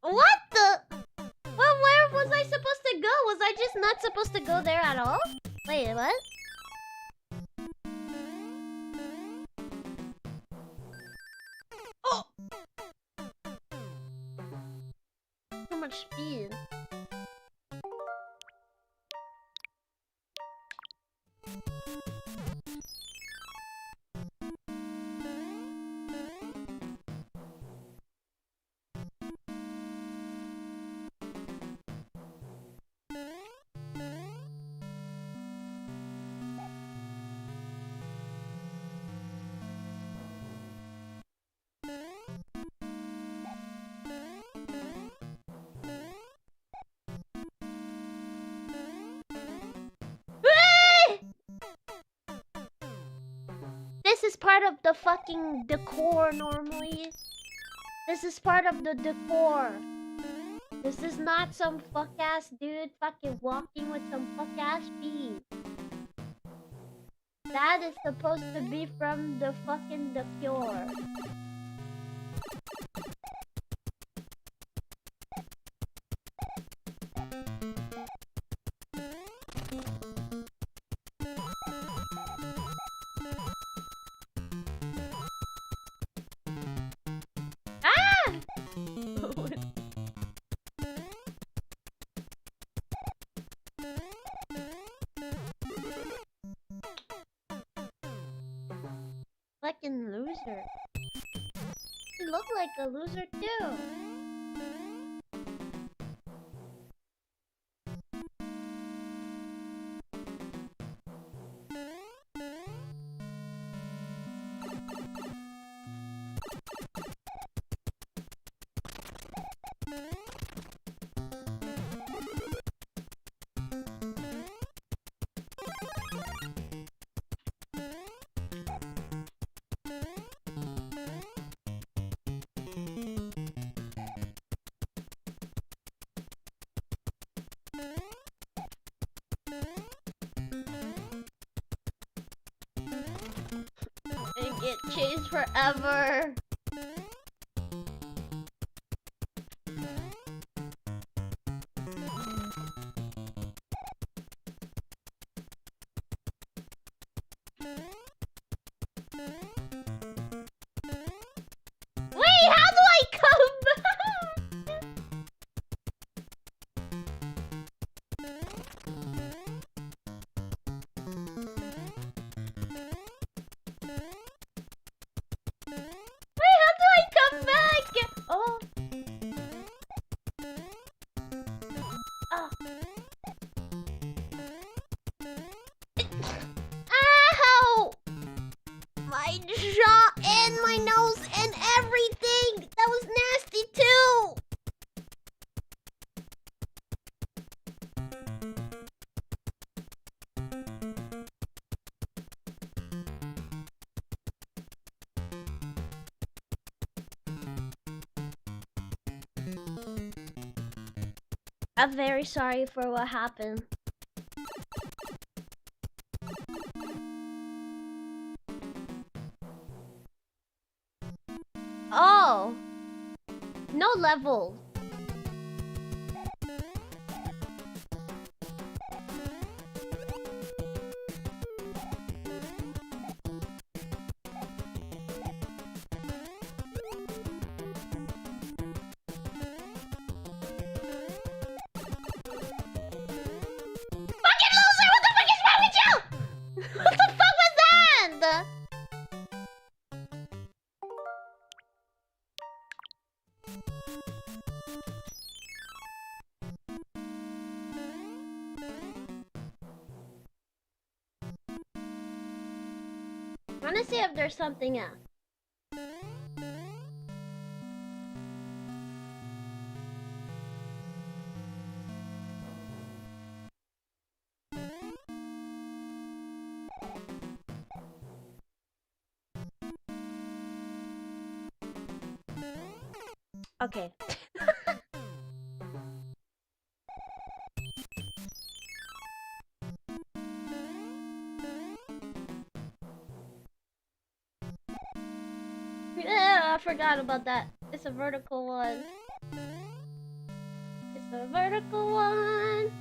What the? Well, where was I supposed to go? Was I just not supposed to go there at all? Wait, what? Oh! So much speed. This is part of the fucking decor normally. This is part of the decor. This is not some fuck-ass dude fucking walking with some fuck-ass feet. That is supposed to be from the fucking decor. Fucking loser. You look like a loser too. And get chased forever. Wait, how do I come back? Wait, how do I come back? Oh. Oh. Ow! My jaw and my nose and everything! That was nasty too! I'm very sorry for what happened. Oh! No level. What the fuck was that? Wanna see if there's something else. Okay. Yeah, I forgot about that. It's a vertical one. It's a vertical one.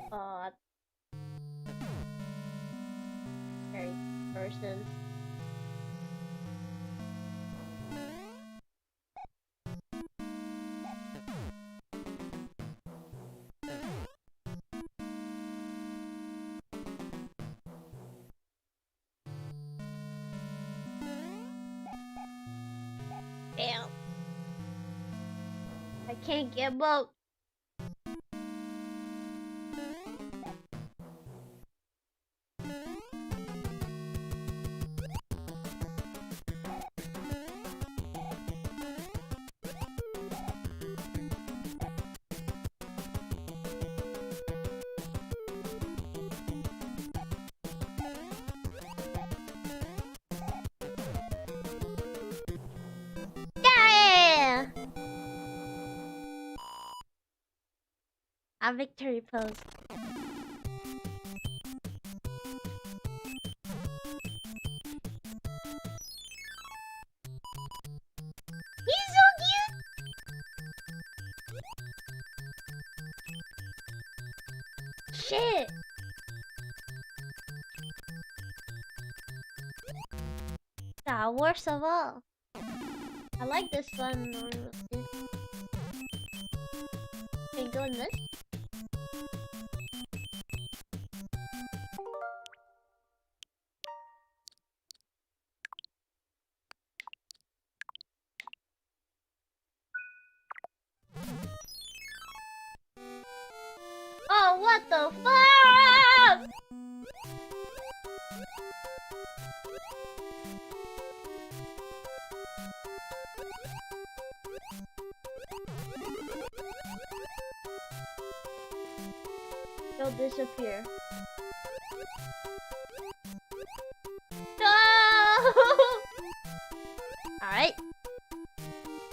Oh, very person. Damn. I can't get both. Yeah! A victory pose. He's so cute! Shit! The worst of all. I like this one. Can you go in this? Oh, what the fuck? They'll disappear. No! Alright.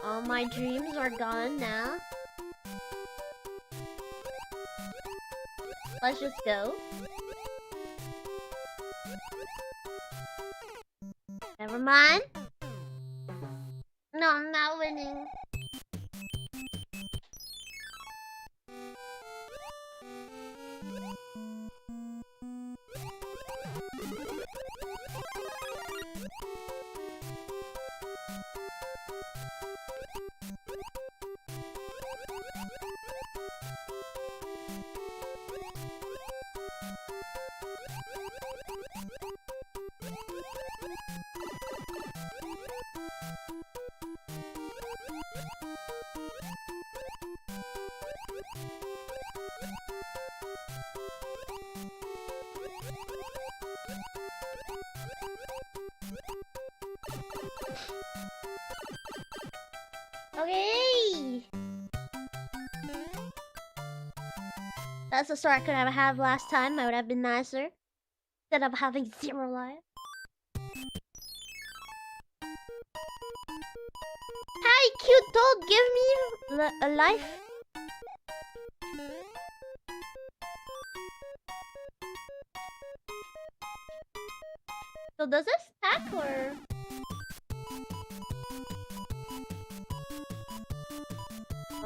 All my dreams are gone now. Let's just go. Never mind. No, I'm not winning. Okay. That's the start I could have had last time. I would have been nicer. Instead of having 0 life. Hi, cute dog. Give me a life. So does this stack or?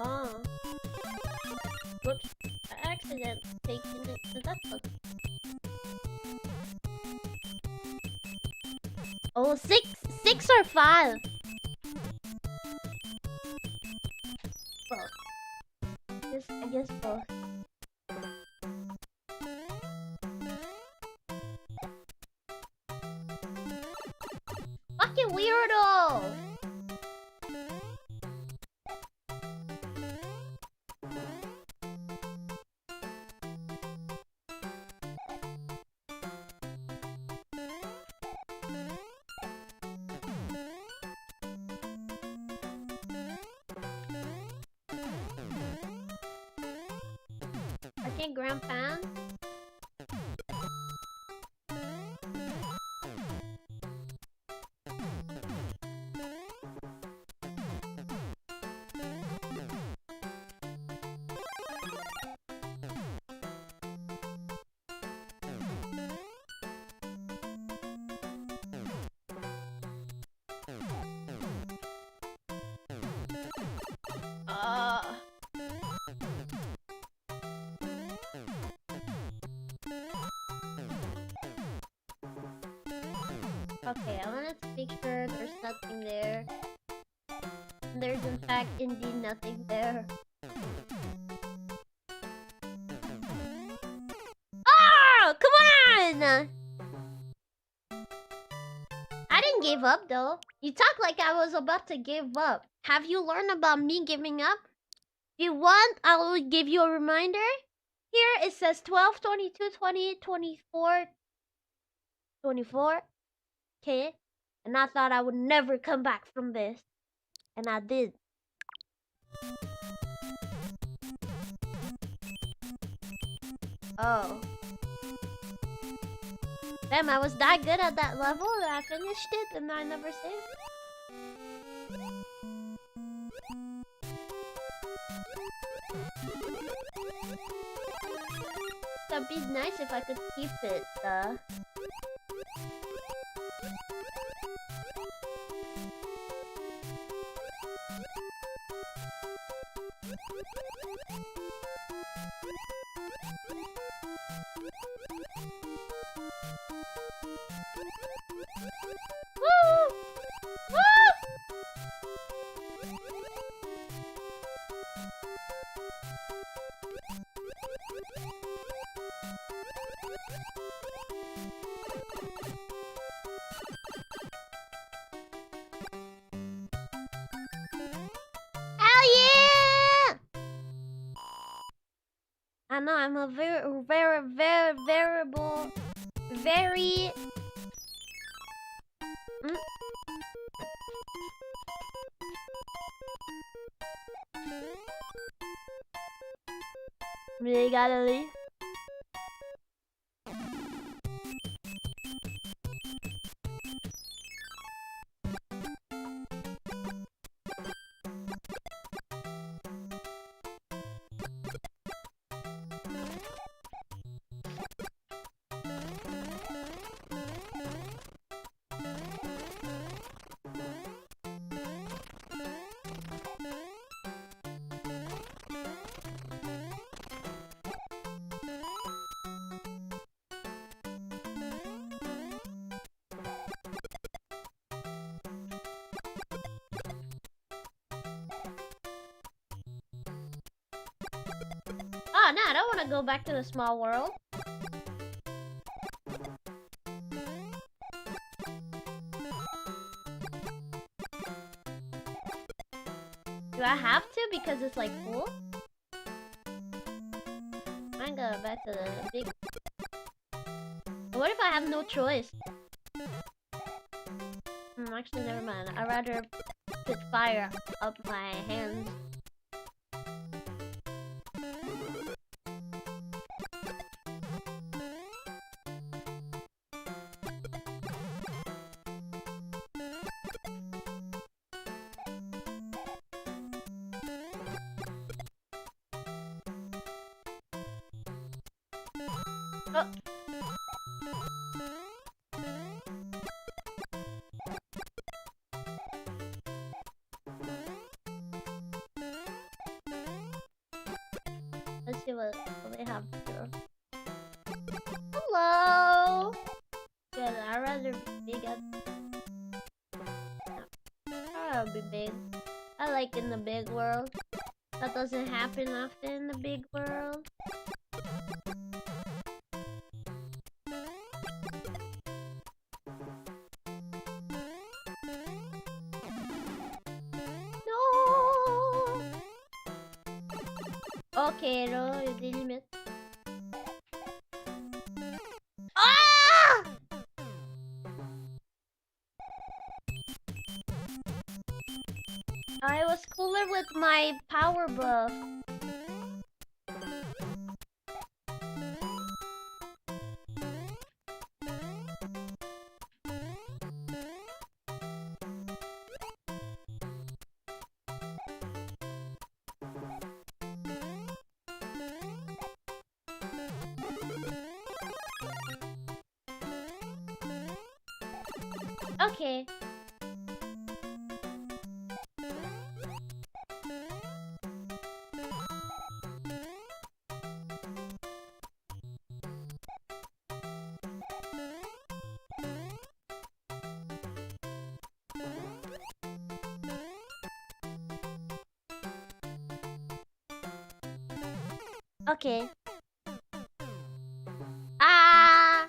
Oh. Whoops. I accident taking it to that one. Oh, six or five? Both. I guess both. Fucking weirdo! Okay, Grandpa. Okay, I wanted to make sure there's nothing there. There's in fact indeed nothing there. Oh, come on! I didn't give up though. You talk like I was about to give up. Have you learned about me giving up? If you want, I will give you a reminder. Here it says 12, 22, 20, 24, 24. Okay. And I thought I would never come back from this. And I did. Oh. Damn, I was that good at that level that I finished it and I never saved. That'd be nice if I could keep it. Woo! Woo! Hell yeah! I know I'm a very Really gotta leave. Oh, no, I don't want to go back to the small world. Do I have to because it's like cool? I'm going back to the big... What if I have no choice? Actually, never mind. I'd rather put fire up my hands. Oh. Let's see what they have here. Hello! Good, I'd rather be big at be big. I like in the big world. That doesn't happen often in the big world. No! Okay, no, il y a des limites. Ah! I was cooler with my power buff. Okay. Okay. Ah!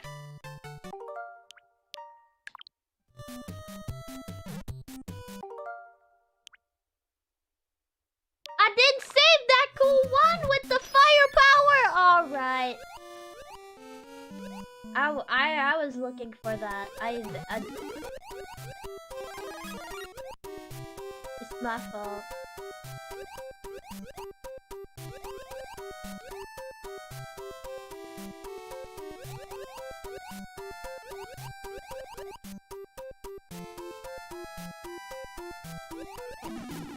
I didn't save that cool one with the firepower! Alright. I was looking for that. It's my fault.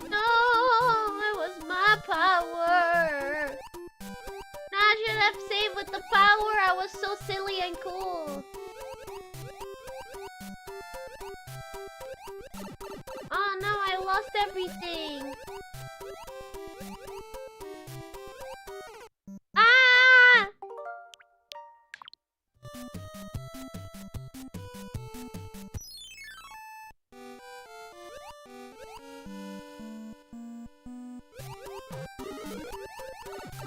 No, it was my power. I should have saved with the power. I was so silly and cool. Oh no, I lost everything. Ah!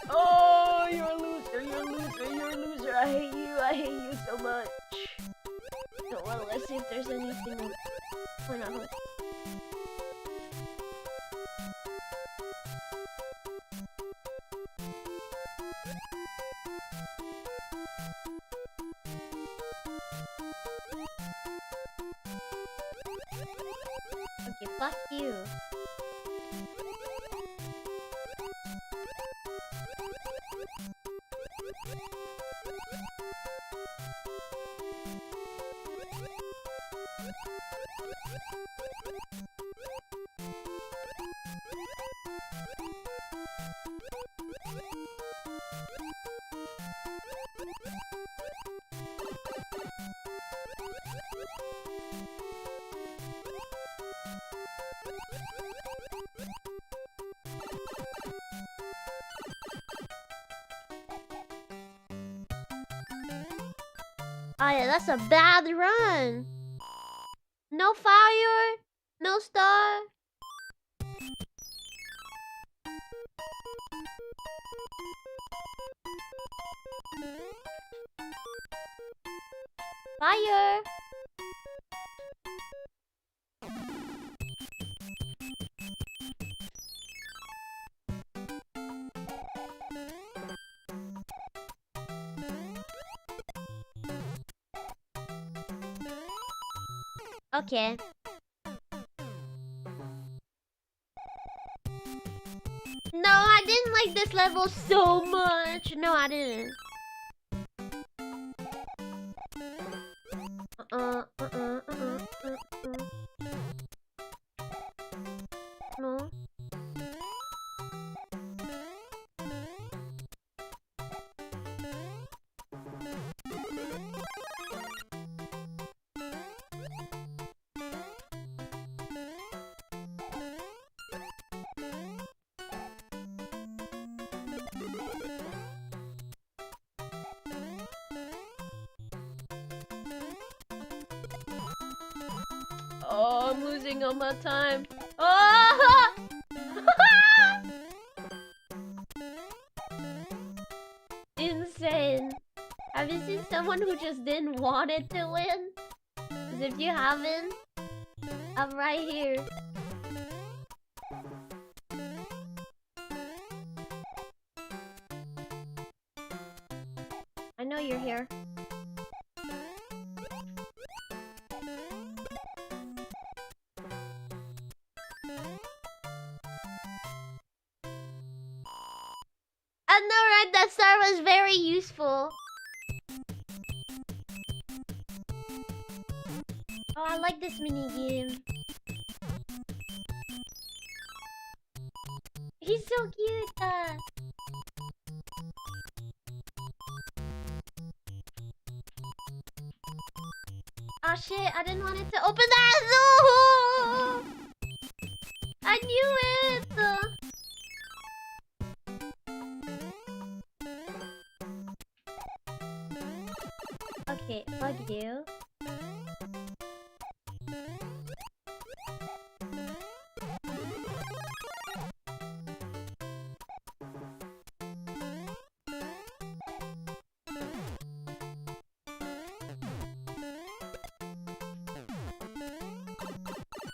Oh, you're a loser, you're a loser, you're a loser. I hate you so much. So, well, let's see if there's anything. Why not? Okay, fuck you. Oh yeah, that's a bad run. No fire, no star. Fire. Okay. No, I didn't like this level so much. No, I didn't. No. Oh, I'm losing all my time. Oh! Insane. Have you seen someone who just didn't want it to win? Because if you haven't, I'm right here. I know you're here. I know, right? That star was very useful. Oh, I like this mini game. He's so cute. Oh shit! I didn't want it to open that. No! I knew it. Okay, fuck you.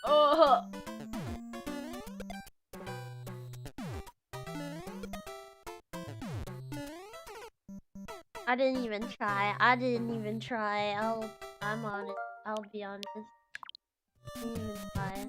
Oh. I didn't even try. I'm on it. I'll be honest. Didn't even try.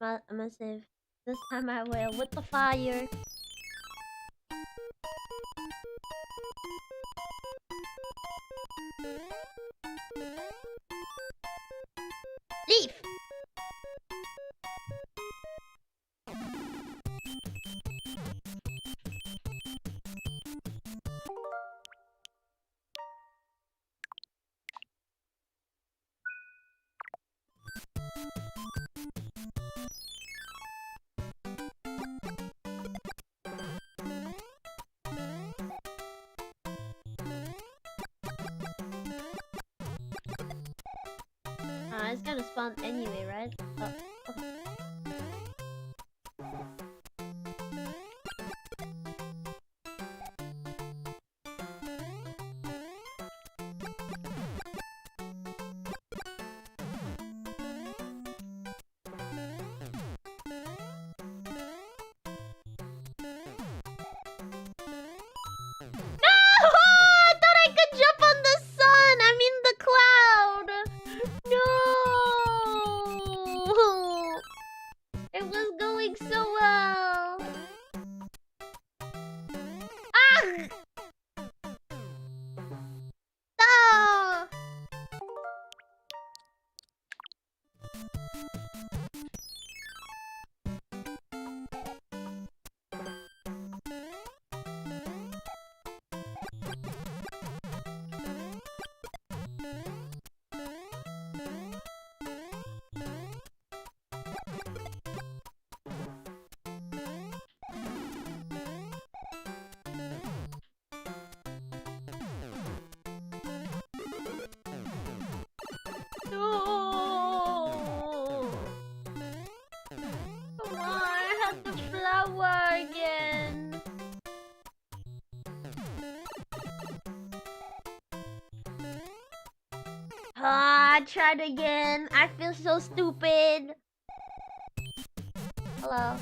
I'm gonna save. This time I will with the fire. Leaf! It's gonna spawn anyway, right? Oh, okay. I tried again. I feel so stupid. Hello.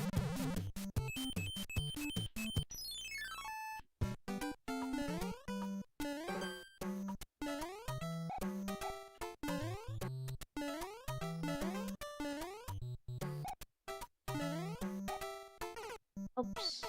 Oops.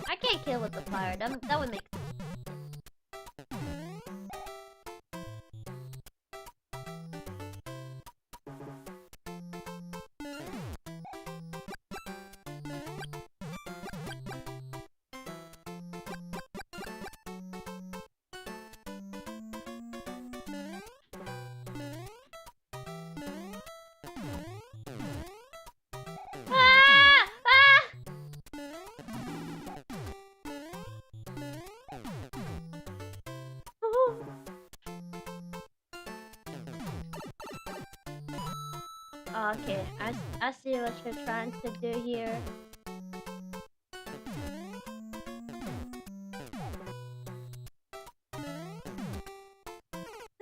I can't kill with the fire. That would make sense. Ah! Ah! Okay, I see what you're trying to do here.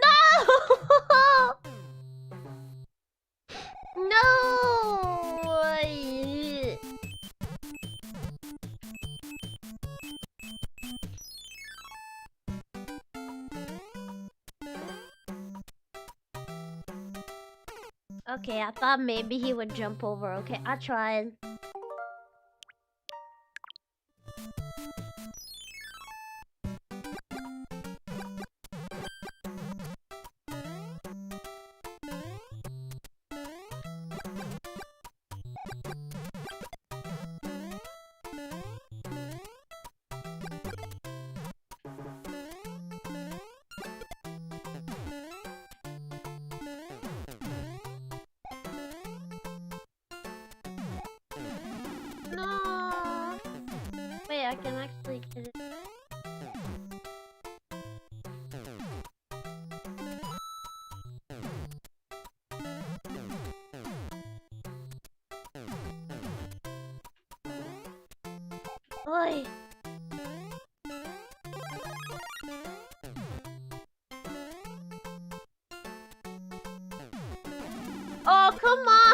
No! No! Okay, I thought maybe he would jump over. Okay, I tried. No! Wait, I can actually get it. Oi! Oh, come on!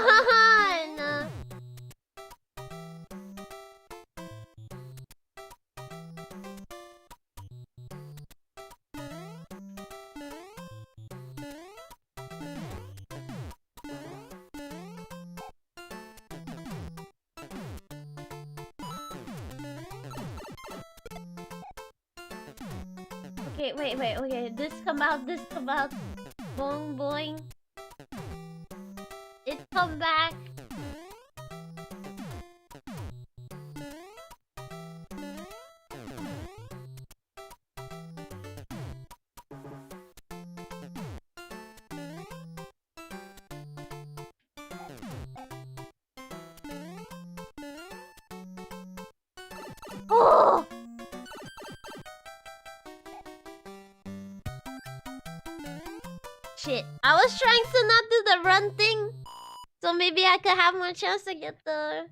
Okay, wait, okay. This come out. Boing, boing. It come back. Oh! Shit. I was trying to not do the run thing. So maybe I could have more chance to get the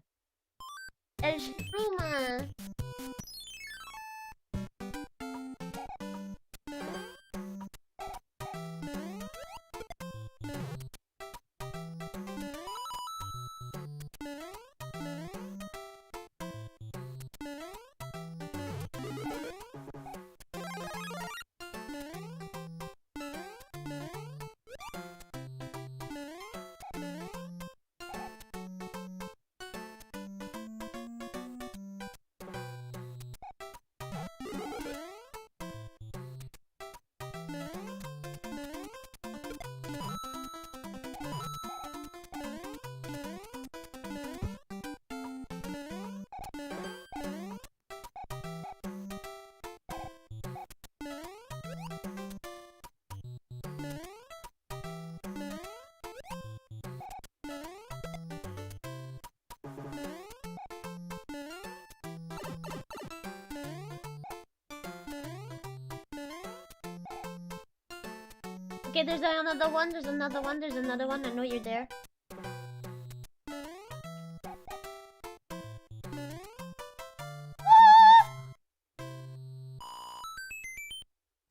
edge Ruma. Okay, there's another one, there's another one, there's another one. I know you're there.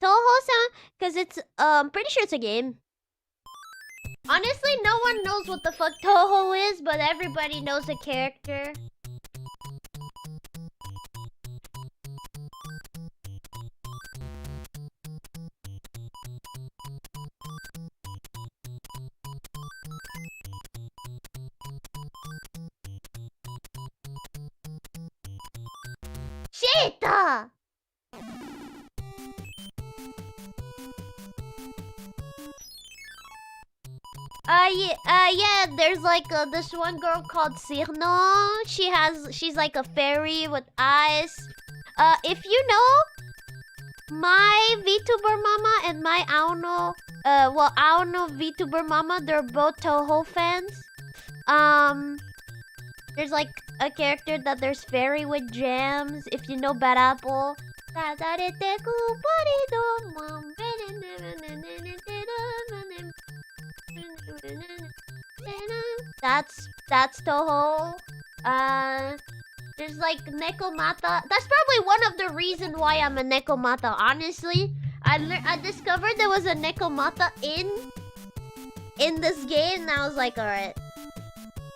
Toho-san, because it's pretty sure it's a game. Honestly, no one knows what the fuck Toho is, but everybody knows the character. Shit! Yeah, there's like this one girl called Cyrno. She's like a fairy with eyes. If you know, my VTuber mama and my Aono, Aono VTuber mama, they're both Toho fans. There's like a character that there's fairy with gems. If you know Bad Apple. That's Toho. There's like Nekomata. That's probably one of the reasons why I'm a Nekomata. Honestly, I discovered there was a Nekomata in this game, and I was like, all right.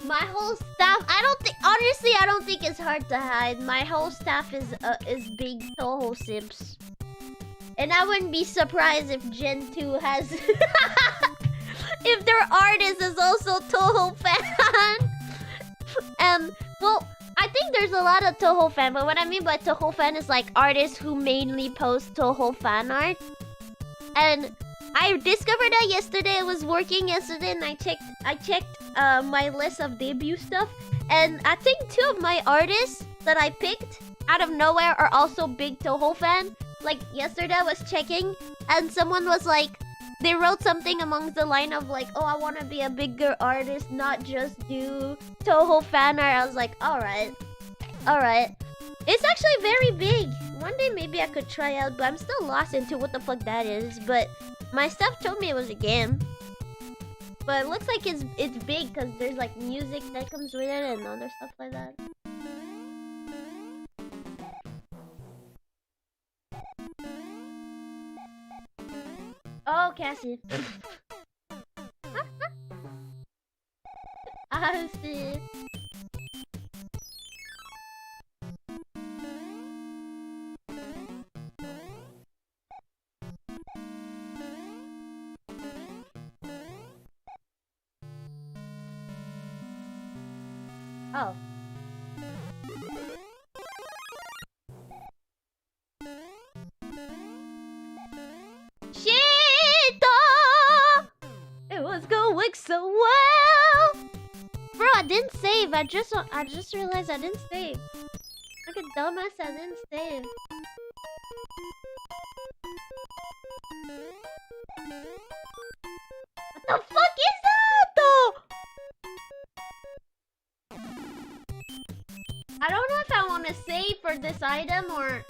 My whole staff. Honestly, I don't think it's hard to hide. My whole staff is big Toho simps, and I wouldn't be surprised if Gen 2 has. If their artist is also Toho fan. Well, I think there's a lot of Toho fan, but what I mean by Toho fan is like artists who mainly post Toho fan art. And I discovered that yesterday. I was working yesterday, and I checked my list of debut stuff, and I think 2 of my artists that I picked out of nowhere are also big Toho fan. Like yesterday I was checking, and someone was like, they wrote something amongst the line of like, oh, I want to be a bigger artist, not just do Toho fan art. I was like, alright. It's actually very big. One day maybe I could try out, but I'm still lost into what the fuck that is. But my stuff told me it was a game. But it looks like it's big because there's like music that comes with it and other stuff like that. Oh, Cassie. I see. Oh. It was going so well. Bro, I didn't save. I just realized I didn't save. Like a dumbass, I didn't save. What the fuck is that though? I don't know if I want to save for this item or...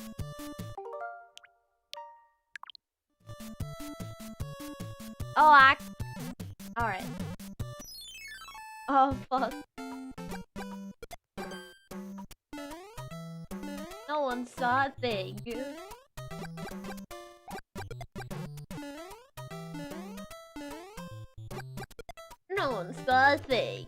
Oh, alright. Oh, fuck. No one saw a thing. No one saw a thing.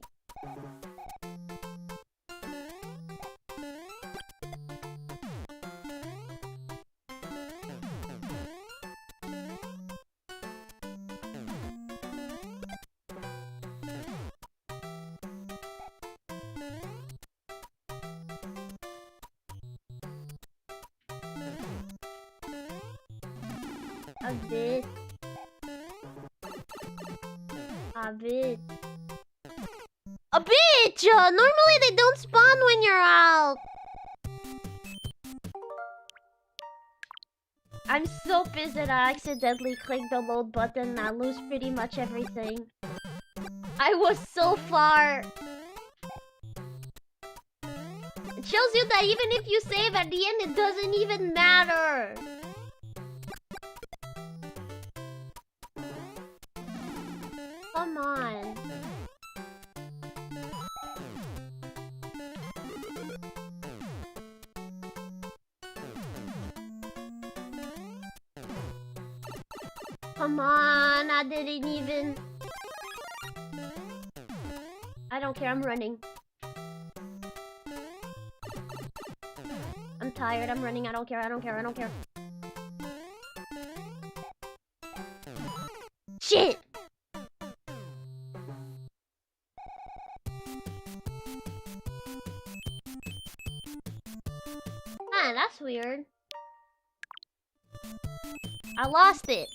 A bit. A bitch! Normally they don't spawn when you're out. I'm so pissed that I accidentally clicked the load button and I lose pretty much everything. I was so far. It shows you that even if you save at the end, it doesn't even matter. Come on. Come on, I didn't even... I don't care, I'm running. I'm tired, I'm running, I don't care, I don't care, I don't care. Shit! Ah, that's weird. I lost it.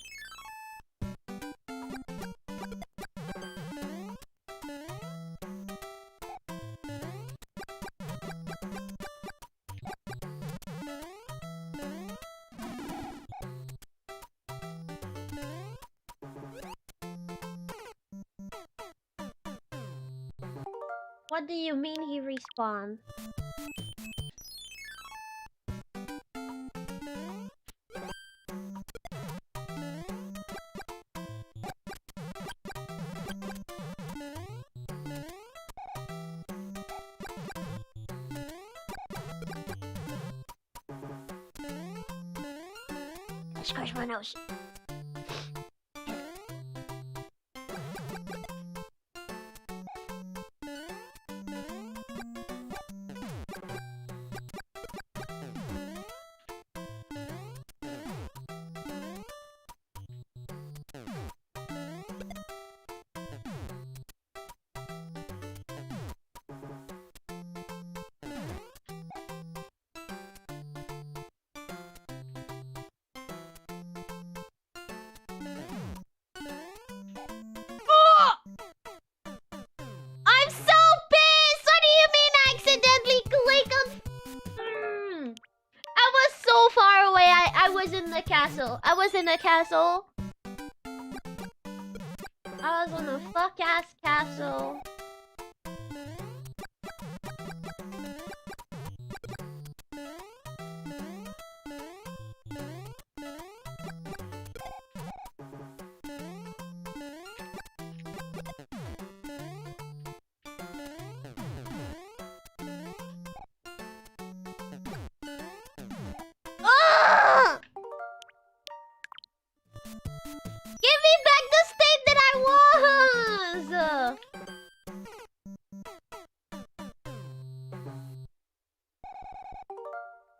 What do you mean he respawned? Scratch my nose. I'm so pissed! What do you mean I accidentally click on... I was so far away. I was in the castle. I was in the castle. I was on a fuck-ass castle. Ugh! Give me back the state that I was!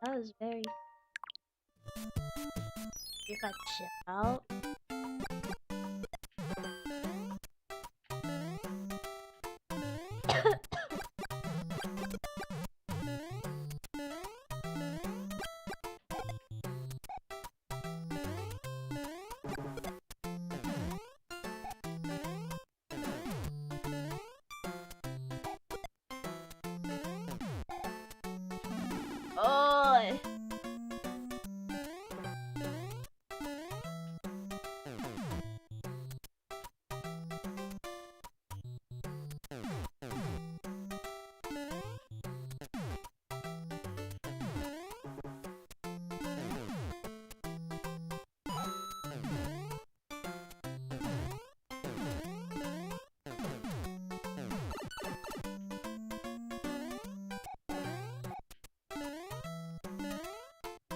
That was very... If I chill out... Oh.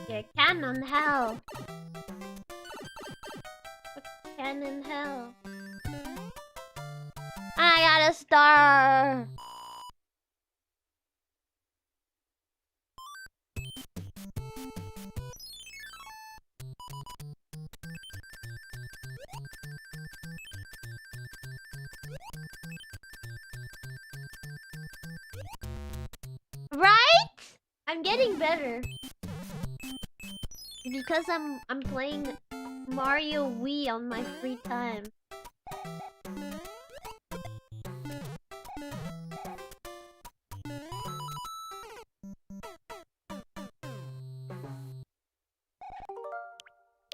You cannon hell. Cannon hell. I got a star. Right? I'm getting better. Because I'm playing Mario Wii on my free time.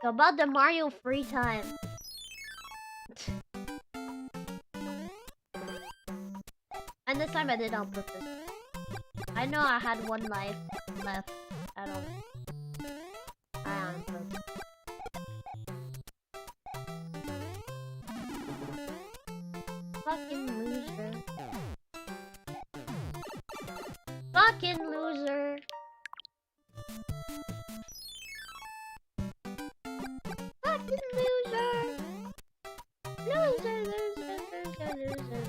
So about the Mario free time. And this time I did it on purpose. I know I had one life left at all. Fucking loser. Fucking loser. Fucking loser. Loser, loser, loser, loser.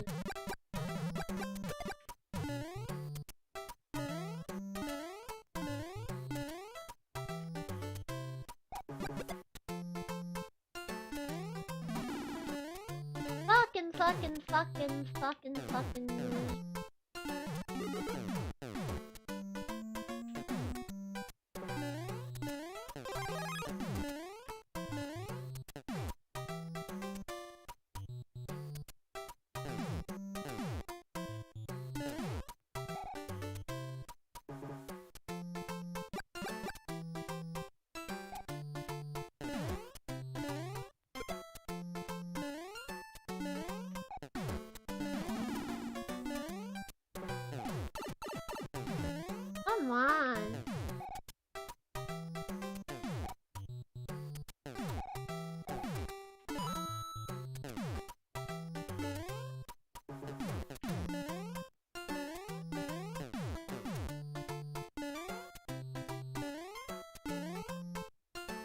Fucking loser. Come on.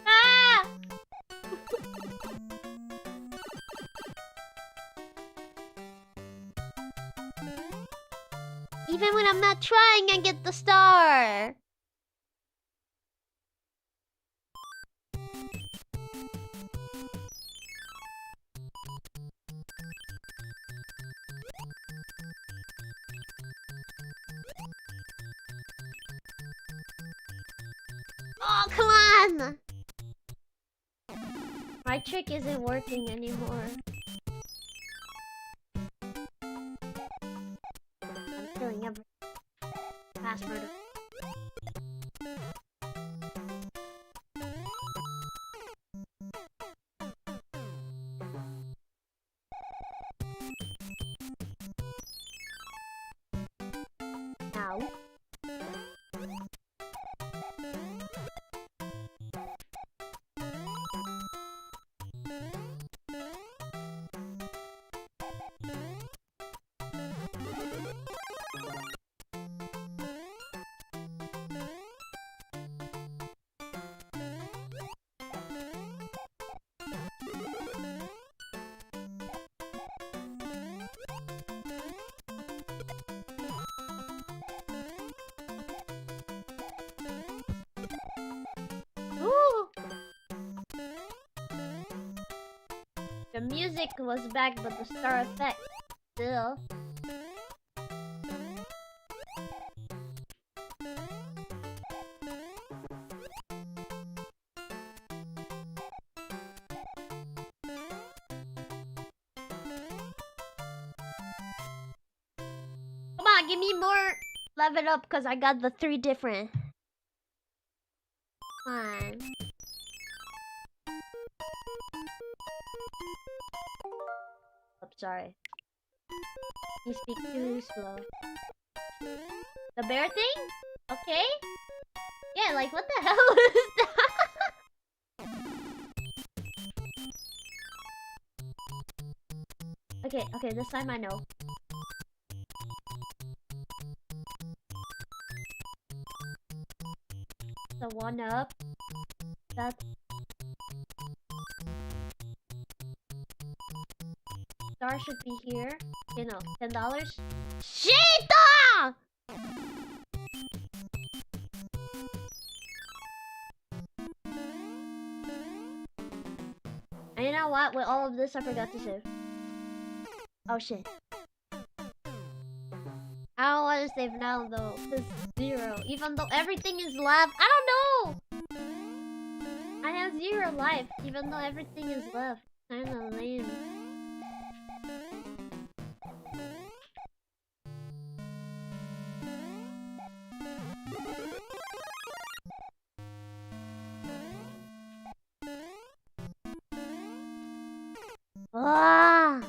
Ah! Even when I'm not trying, I get the star. Oh, come on! My trick isn't working anymore. I'm killing every password. Now. Ooh! The music was back, but the star effect still. Come on, give me more level up, cause I got the 3 different. Come on. I'm sorry. You speak too slow. The bear thing? Okay. Yeah, like what the hell is that? Okay, this time I know. The 1-up. That star should be here. Okay, no, $10. Shit! And you know what? With all of this, I forgot to save. Oh shit. I don't want to save now though. Cause 0. Even though everything is left. I don't know! I have 0 life. Even though everything is left. Kinda lame. Ah!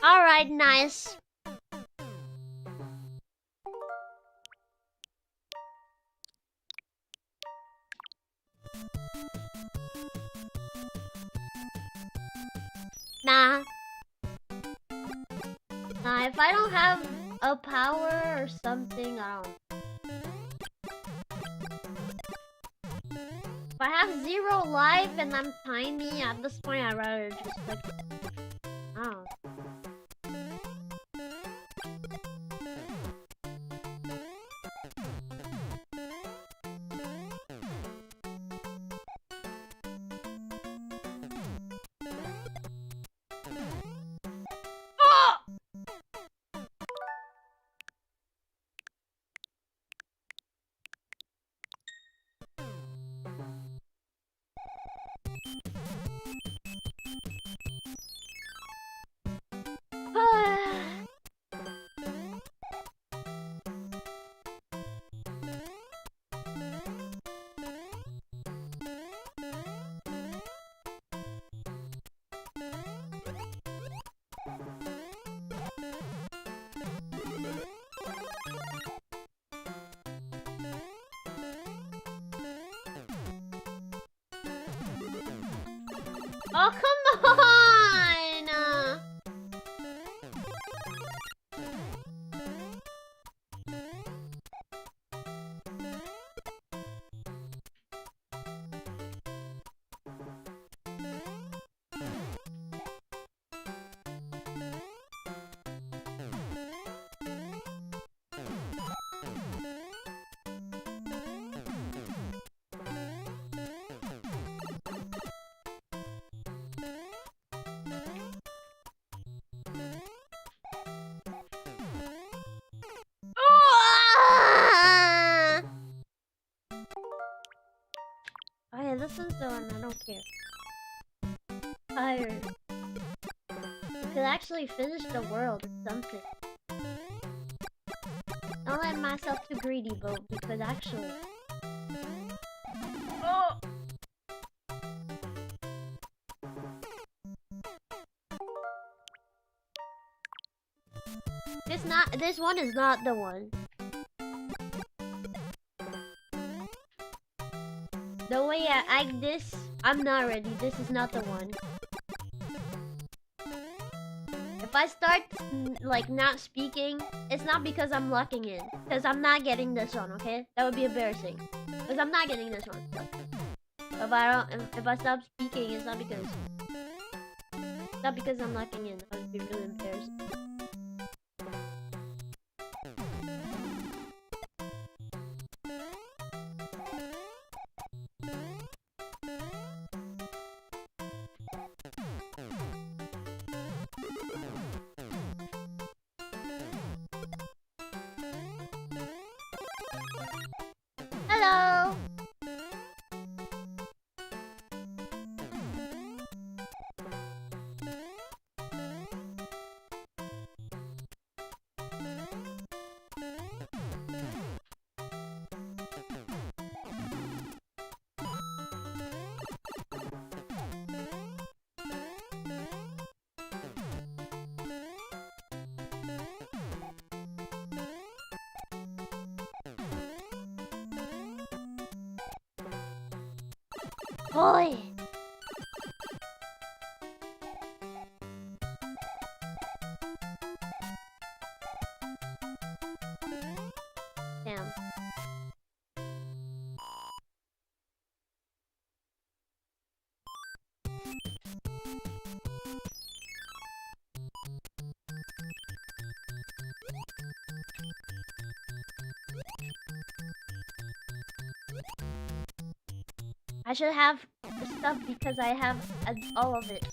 Alright, nice. Nah. Nah, if I don't have a power or something, I don't. If I have 0 life and I'm tiny, at this point I'd rather just like, I don't know. Oh, come on! Oh yeah, this one's the one, I don't care. Tired. I could actually finish the world or something. Don't let myself too greedy, but we could actually. Oh! This one is not the one. The way I act this, I'm not ready. This is not the one. If I start like not speaking, it's not because I'm lucking in. Because I'm not getting this one, okay? That would be embarrassing. Because I'm not getting this one. If I stop speaking, it's not because I'm lucking in. That would be really embarrassing. Hello. Boy. Damn. I should have the stuff because I have all of it.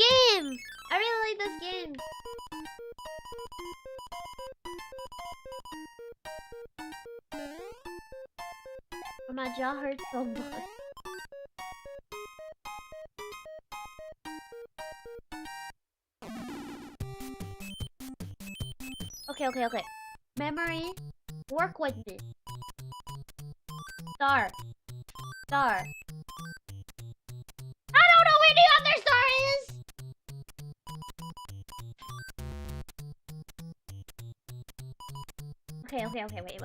game! I really like this game. My jaw hurts so much. Okay. Memory, work with me. Star. I don't know where the other star is! Okay, wait.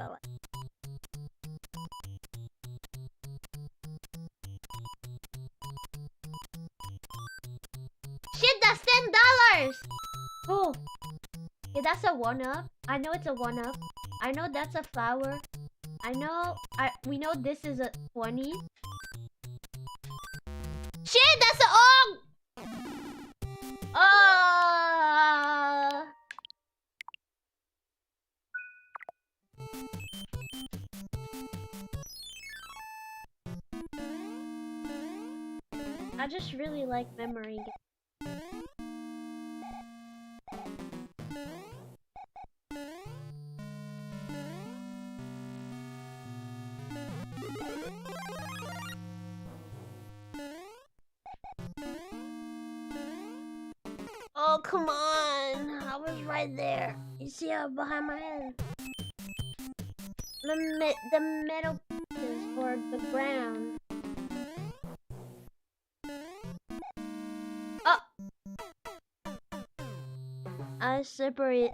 Shit, that's $10! Oh. Yeah, that's a 1-up. I know it's a 1-up. I know that's a flower. We know this is a 20. Shit, that's a I just really like memory games. Oh, come on. I was right there. You see how behind my head? The metal pieces for the ground. Oh! I separate.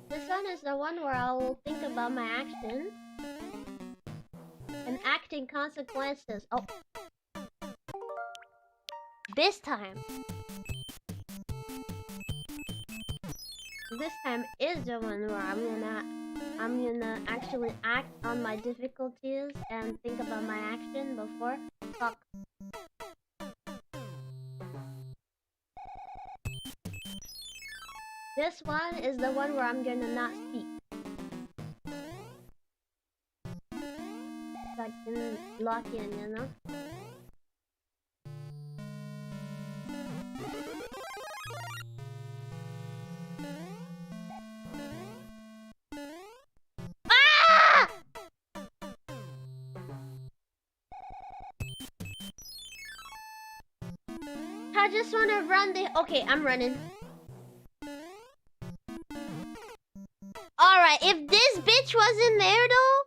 This one is the one where I will think about my actions and acting consequences. Oh, this time is the one where I'm gonna actually act on my difficulties and think about my action before. Fuck. This one is the one where I'm gonna not speak. So I can lock in, you know? Ah! I just wanna run the... Okay, I'm running. Alright, if this bitch wasn't there though,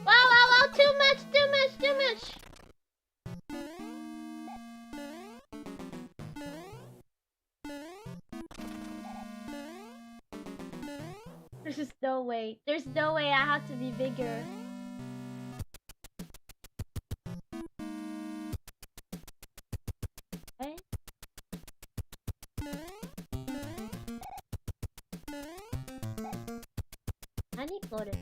Wow, too much. There's no way I have to be bigger. Okay. I need floated.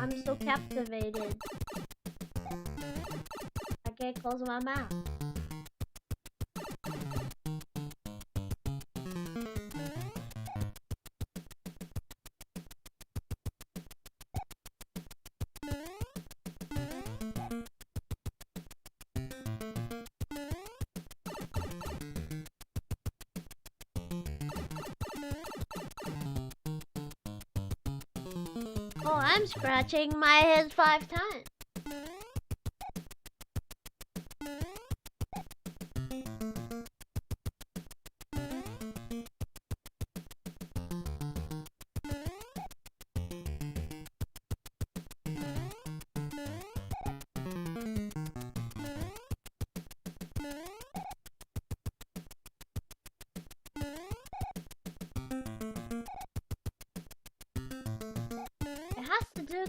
I'm so captivated. I can't close my mouth. Oh, I'm scratching my head 5 times. It has to do...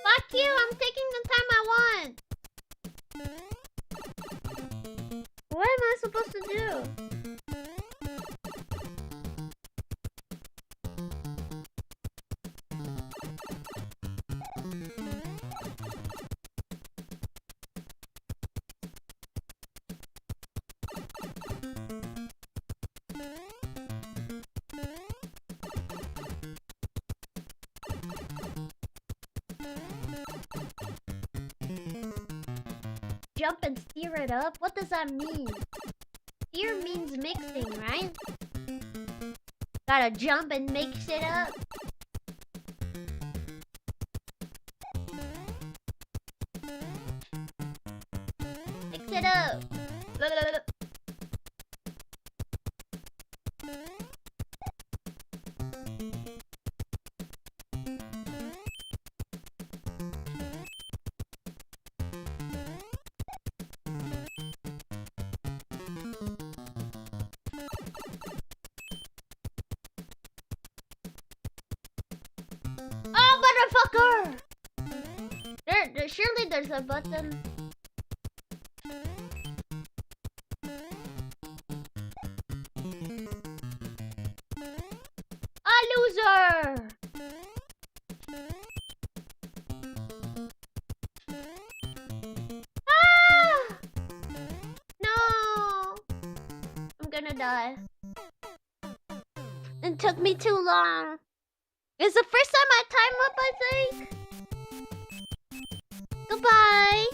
Fuck you, I'm taking the time I want. What am I supposed to do? Jump and steer it up? What does that mean? Steer means mixing, right? Gotta jump and mix it up. Mix it up. Oh, motherfucker! Surely there's a button. A loser! Ah! No! I'm gonna die. It took me too long. It's the first time I time up, I think. Goodbye.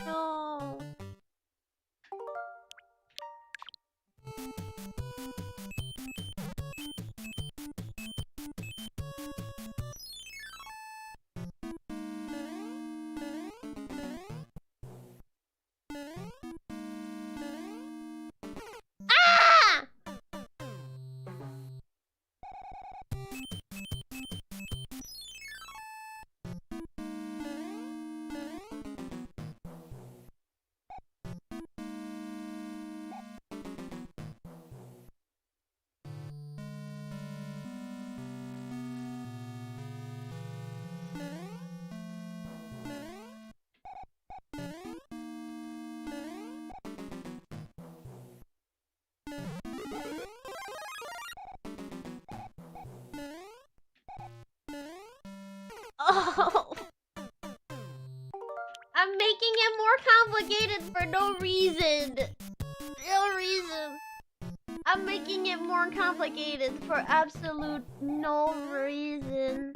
No. Ah! Oh. I'm making it more complicated for no reason. No reason. I'm making it more complicated for absolute no reason.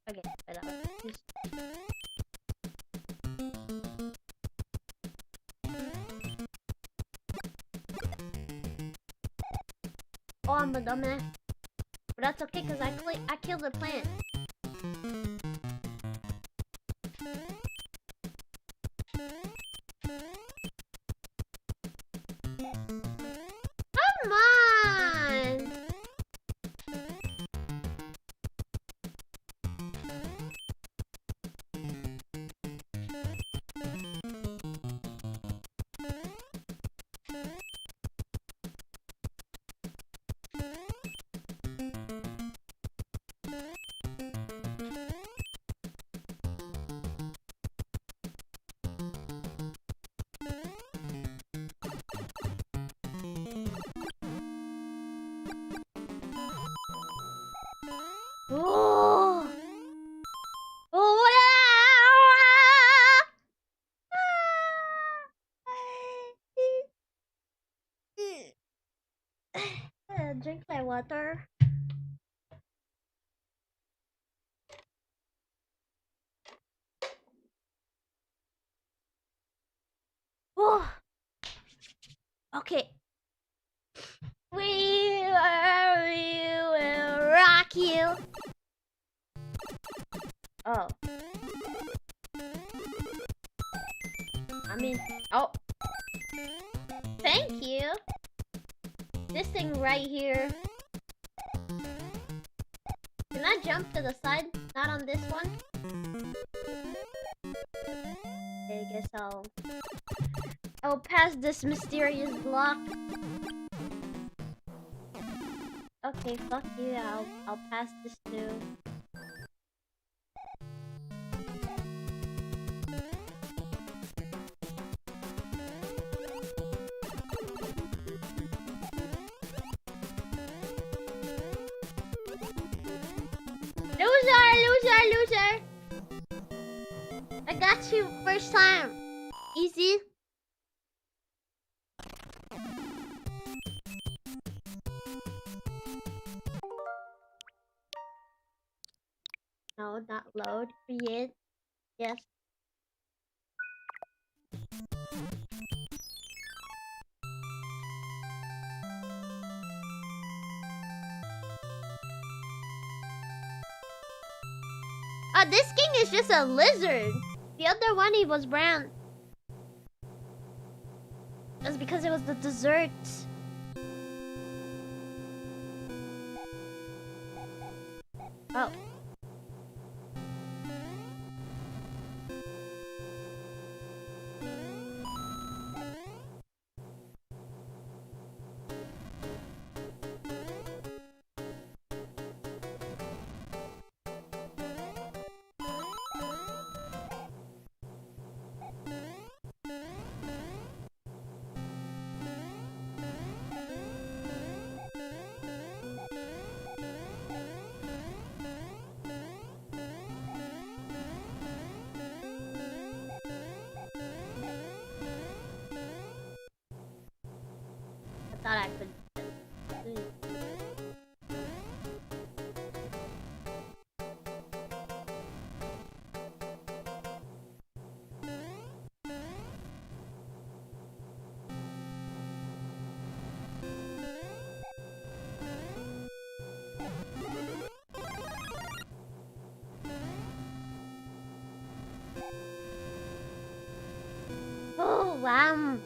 Okay, wait up. Oh, I'm a dumbass. But that's okay, because I killed the plant. Come on! Oh! Oh! Drink my water. Oh! Okay. We will rock you. Oh. I mean, oh. Thank you. This thing right here. Can I jump to the side? Not on this one? Okay, I guess I'll pass this mysterious block. Okay, fuck you. I'll pass this too. Loser! I got you first time. Easy. No, not load. Create. Yes. Oh, this king is just a lizard. The other one, he was brown. That's because it was the dessert. Oh. Thought I could. Oh, wow.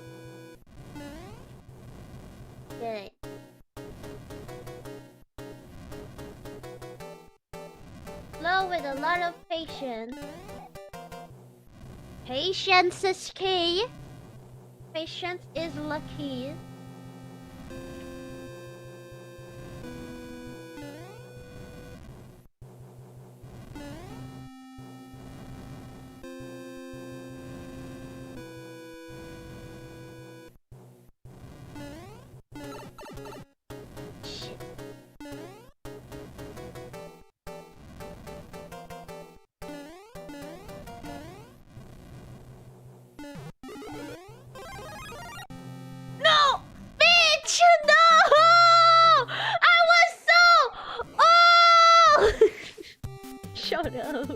Okay. Slow with a lot of patience. Patience is key. Patience is lucky. Shut up.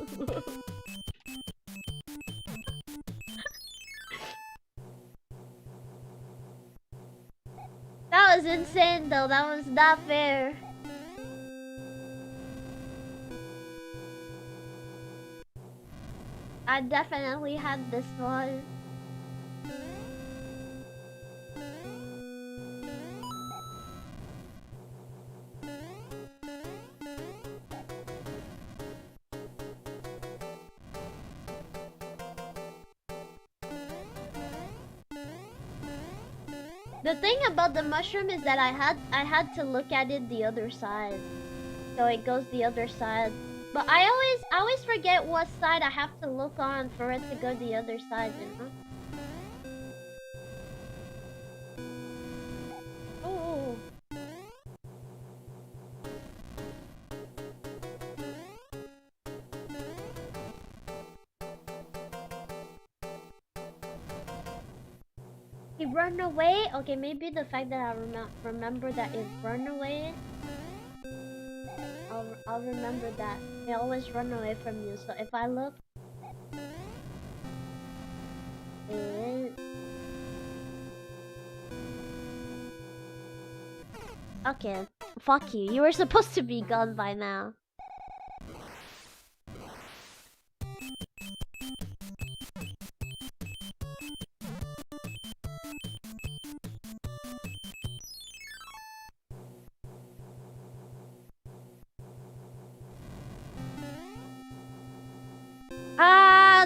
That was insane though, that was not fair. I definitely had this one. The thing about the mushroom is that I had to look at it the other side. So it goes the other side. But I always forget what side I have to look on for it to go the other side, you know? Oh. He run away? Okay, maybe the fact that I remember that it run away. I'll remember that. They always run away from you. So if I look, okay, fuck you. You were supposed to be gone by now.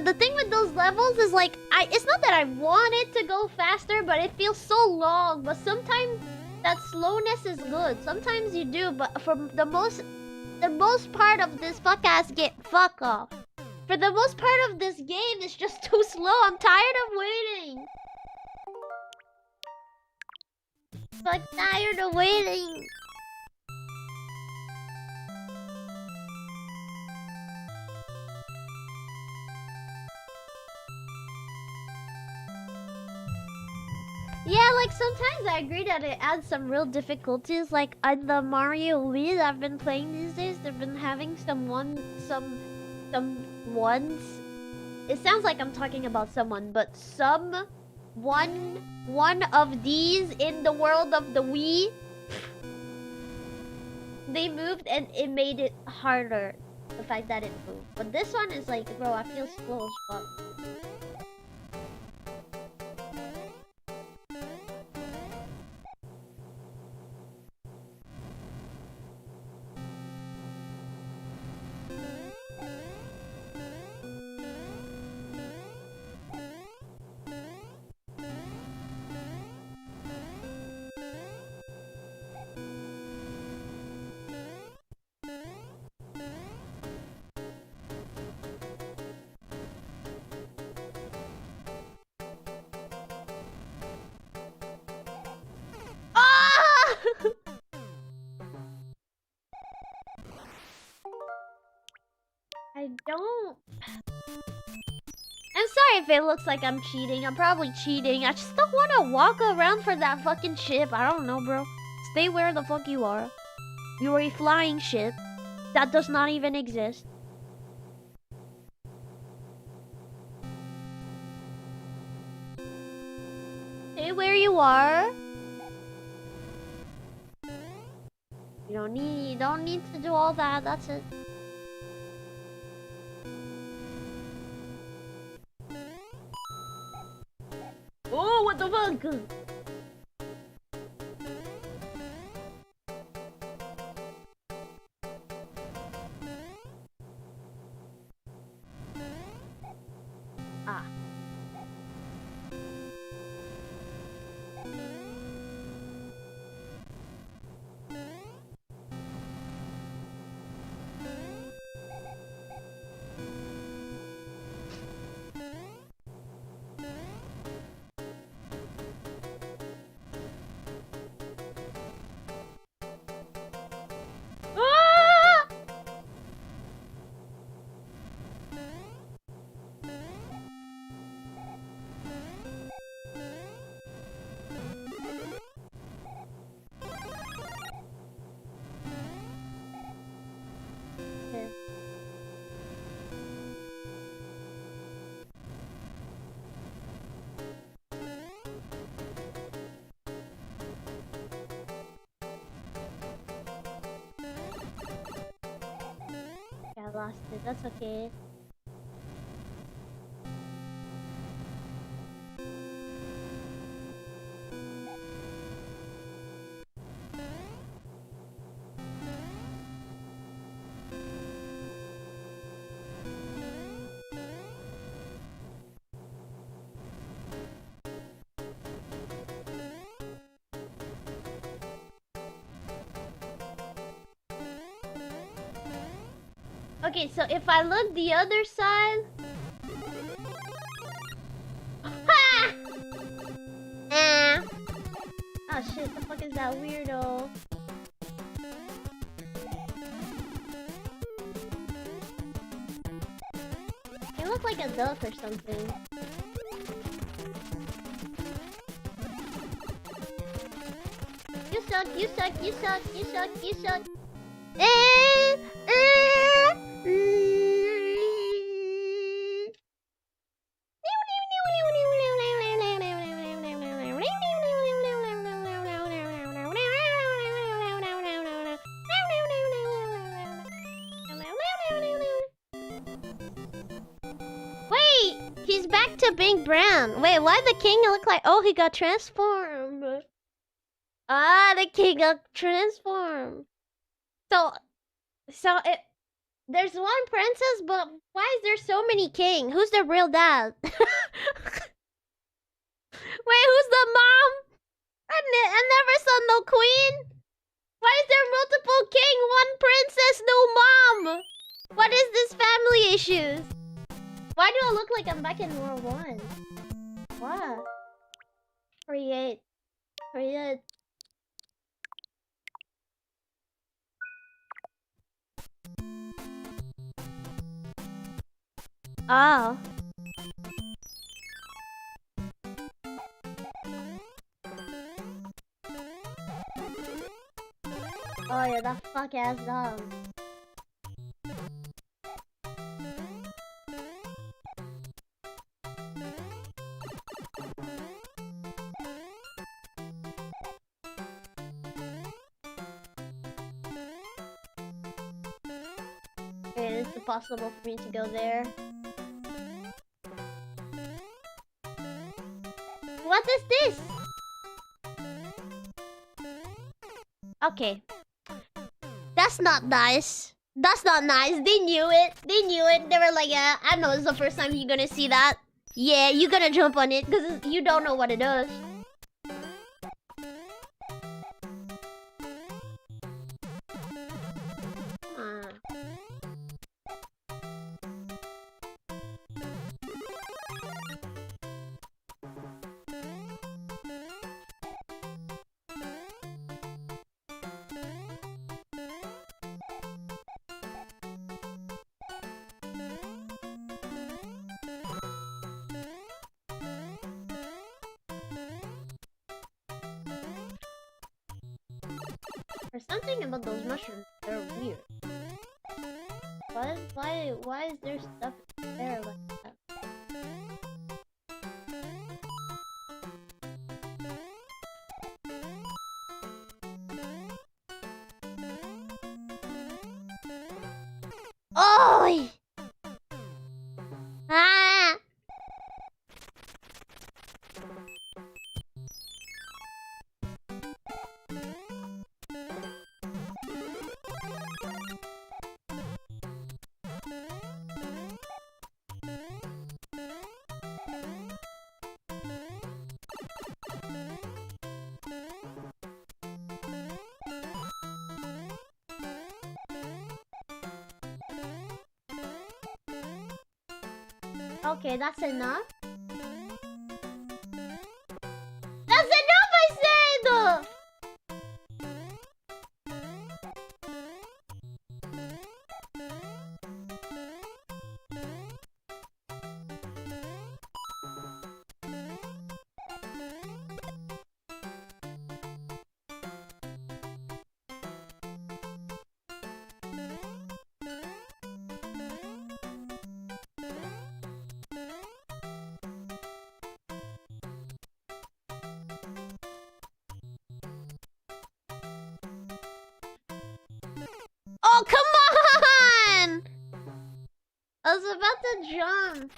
The thing with those levels is like, it's not that I want it to go faster, but it feels so long. But sometimes that slowness is good. Sometimes you do, but for the most part of this fuck off. For the most part of this game, it's just too slow. I'm tired of waiting. I'm tired of waiting. Yeah, like sometimes I agree that it adds some real difficulties. Like on the Mario Wii that I've been playing these days, they've been having some ones. It sounds like I'm talking about someone, but one of these in the world of the Wii, they moved and it made it harder. The fact that it moved, but this one is like, bro, I feel slow as fuck. I don't... I'm sorry if it looks like I'm cheating. I'm probably cheating. I just don't want to walk around for that fucking ship. I don't know, bro. Stay where the fuck you are. You are a flying ship that does not even exist. Stay where you are. You don't need to do all that. That's it. Oh, what the fuck? Ah. lost it. That's okay. Okay, so if I look the other side... Ha! Oh shit, the fuck is that weirdo? He looked like a duck or something. You suck, you suck, you suck, you suck, you suck. Wait, he's back to being brown. Wait, why the king look like... Oh, he got transformed. Ah, the king got transformed. So there's one princess, but why is there so many king? Who's the real dad? Wait, who's the mom? I never saw no queen. Why is there multiple king, one princess, no mom? What is this family issues? Why do I look like I'm back in World War One? What? Create. Oh. Oh yeah, that fuck ass dog. Is it possible for me to go there? What is this? Okay. That's not nice. That's not nice. They knew it. They knew it. They were like, yeah, I know it's the first time you're gonna see that. Yeah, you're gonna jump on it because you don't know what it does. There's something about those mushrooms. They're weird. Why is there stuff there like that? Oh! Ah! Okay, that's enough. That's enough, I said! Oh, come on! was about to jump.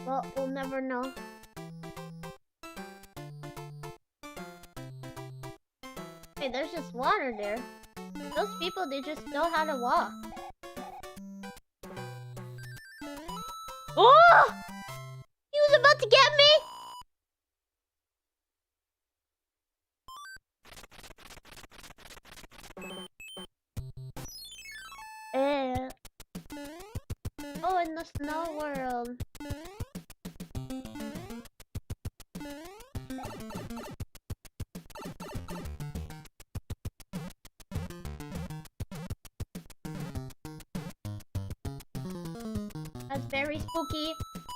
Well, we'll never know. Hey, there's just water there. Those people, they just know how to walk. Oh! He was about to get me! Oh, in the snow world. That's very spooky.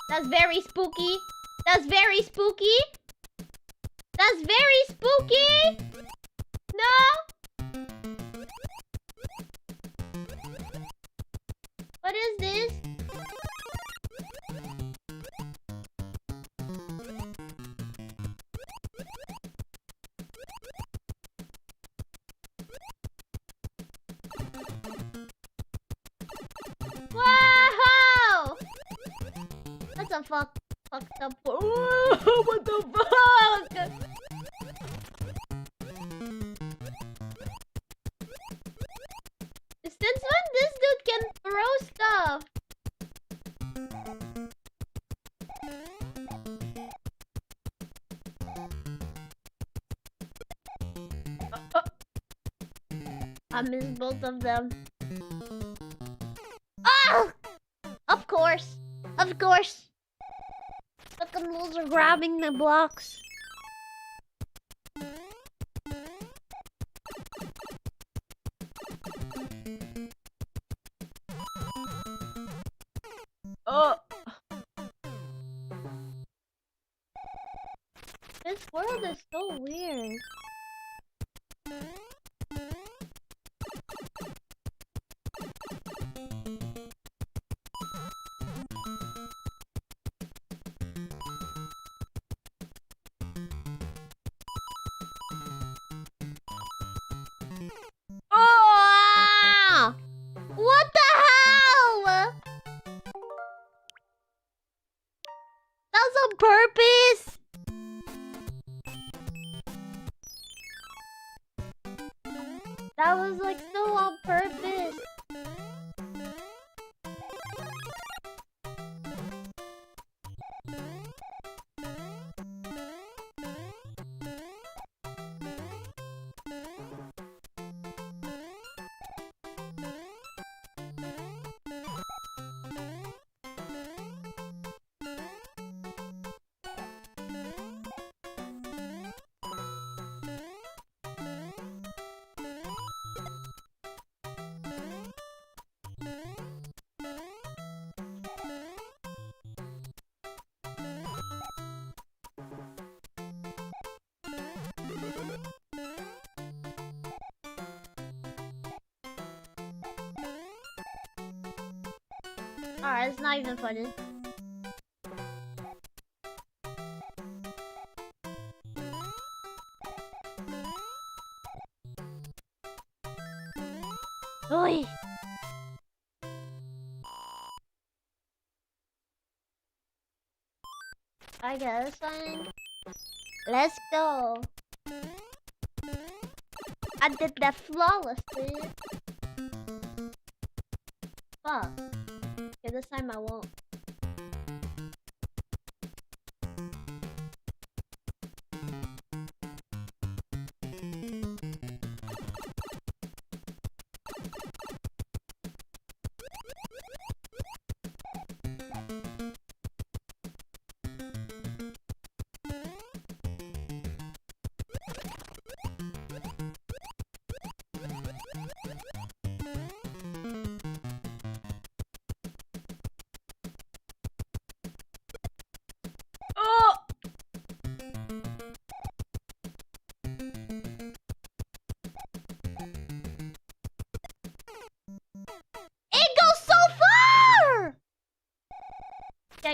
That's very spooky. That's very spooky. That's very spooky. No. What is this? Wow! That's a fucked up. Ooh, what the fuck? Since when this dude can throw stuff? I missed both of them. Ah! Of course. Of course. Fucking wolves are grabbing the blocks. Oh. This world is so weird. Oh! What the hell? That was on purpose? That was like so on purpose. Alright, it's not even funny. Oi! I guess fine. Let's go. I did that flawlessly. Fuck. Okay, this time I won't.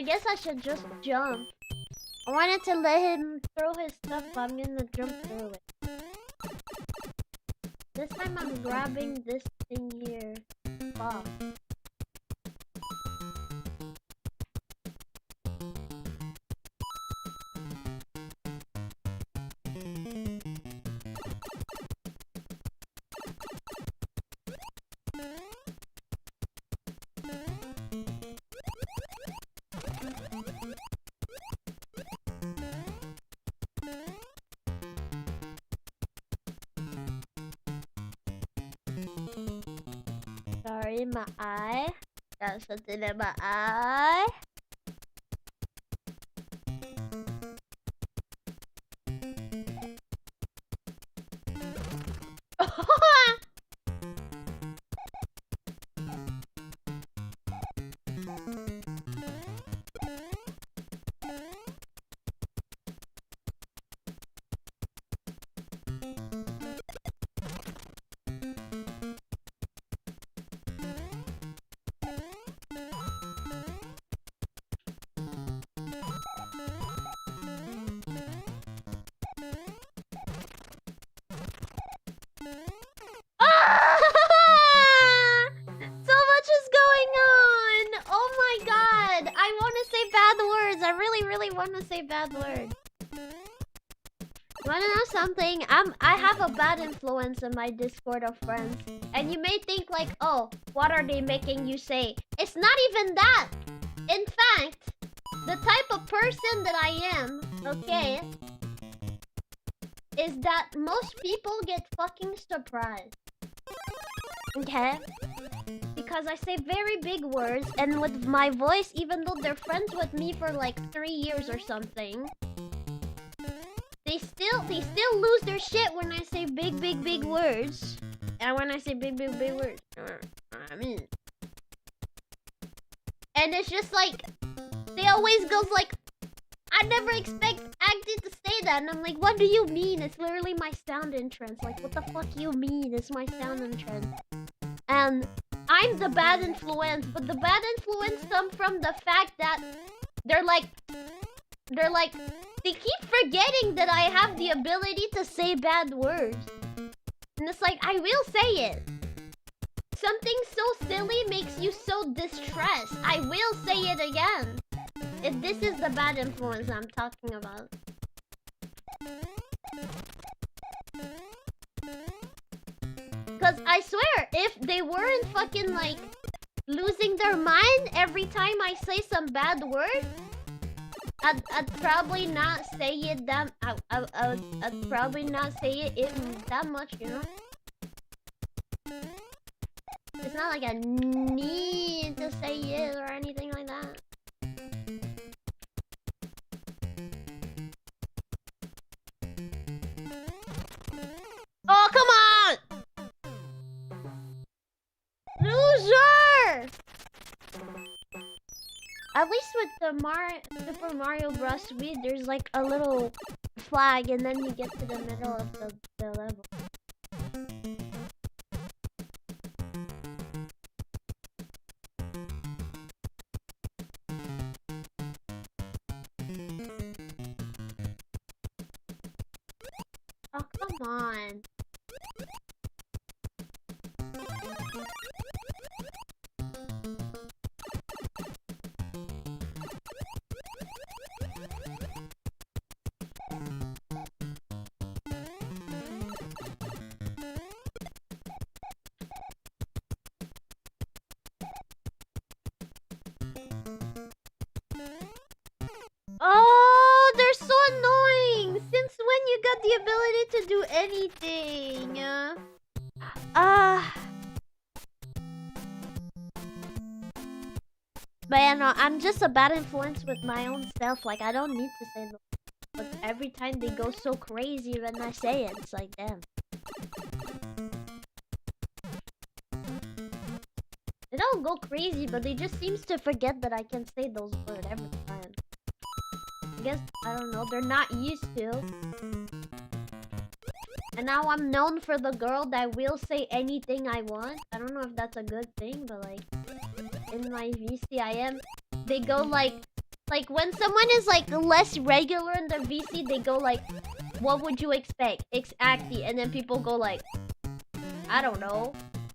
guess I should just jump. I wanted to let him throw his stuff, but I'm gonna jump through it. This time I'm grabbing this thing here. Wow. Sorry, my eye. Got something in my eye. Want to say bad words. Wanna know something? I have a bad influence in my Discord of friends, and you may think like, oh, what are they making you say? It's not even that. In fact, the type of person that I am, okay, is that most people get fucking surprised. Okay? Because I say very big words, and with my voice, even though they're friends with me for like 3 years or something, they still lose their shit when I say big words. And when I say big words, I mean, and it's just like they always goes like, I never expect Agdi to say that, and I'm like, what do you mean? It's literally my sound entrance. Like, what the fuck you mean? It's my sound entrance. And I'm the bad influence, but the bad influence comes from the fact that they keep forgetting that I have the ability to say bad words. And it's like, I will say it. Something so silly makes you so distressed. I will say it again. If this is the bad influence I'm talking about. Because I swear, if they weren't fucking like losing their mind every time I say some bad word, I'd probably not say it that I'd probably not say it that much, you know? It's not like I need to say it or anything like that. Oh, come on! Loser! At least with the Super Mario Bros. Wii, there's like a little flag, and then you get to the middle of the level. Oh, come on. Oh, they're so annoying! Since when you got the ability to do anything? But yeah, no, I'm just a bad influence with my own self. Like, I don't need to say them. But every time they go so crazy when I say it, it's like, damn. They don't go crazy, but they just seems to forget that I can say those words every time. I guess, I don't know, they're not used to. And now I'm known for the girl that will say anything I want. I don't know if that's a good thing, but like, in my VCIM, they go like, Like when someone is like less regular in their VC, they go like, "What would you expect? Acti," and then people go like, "I don't know,"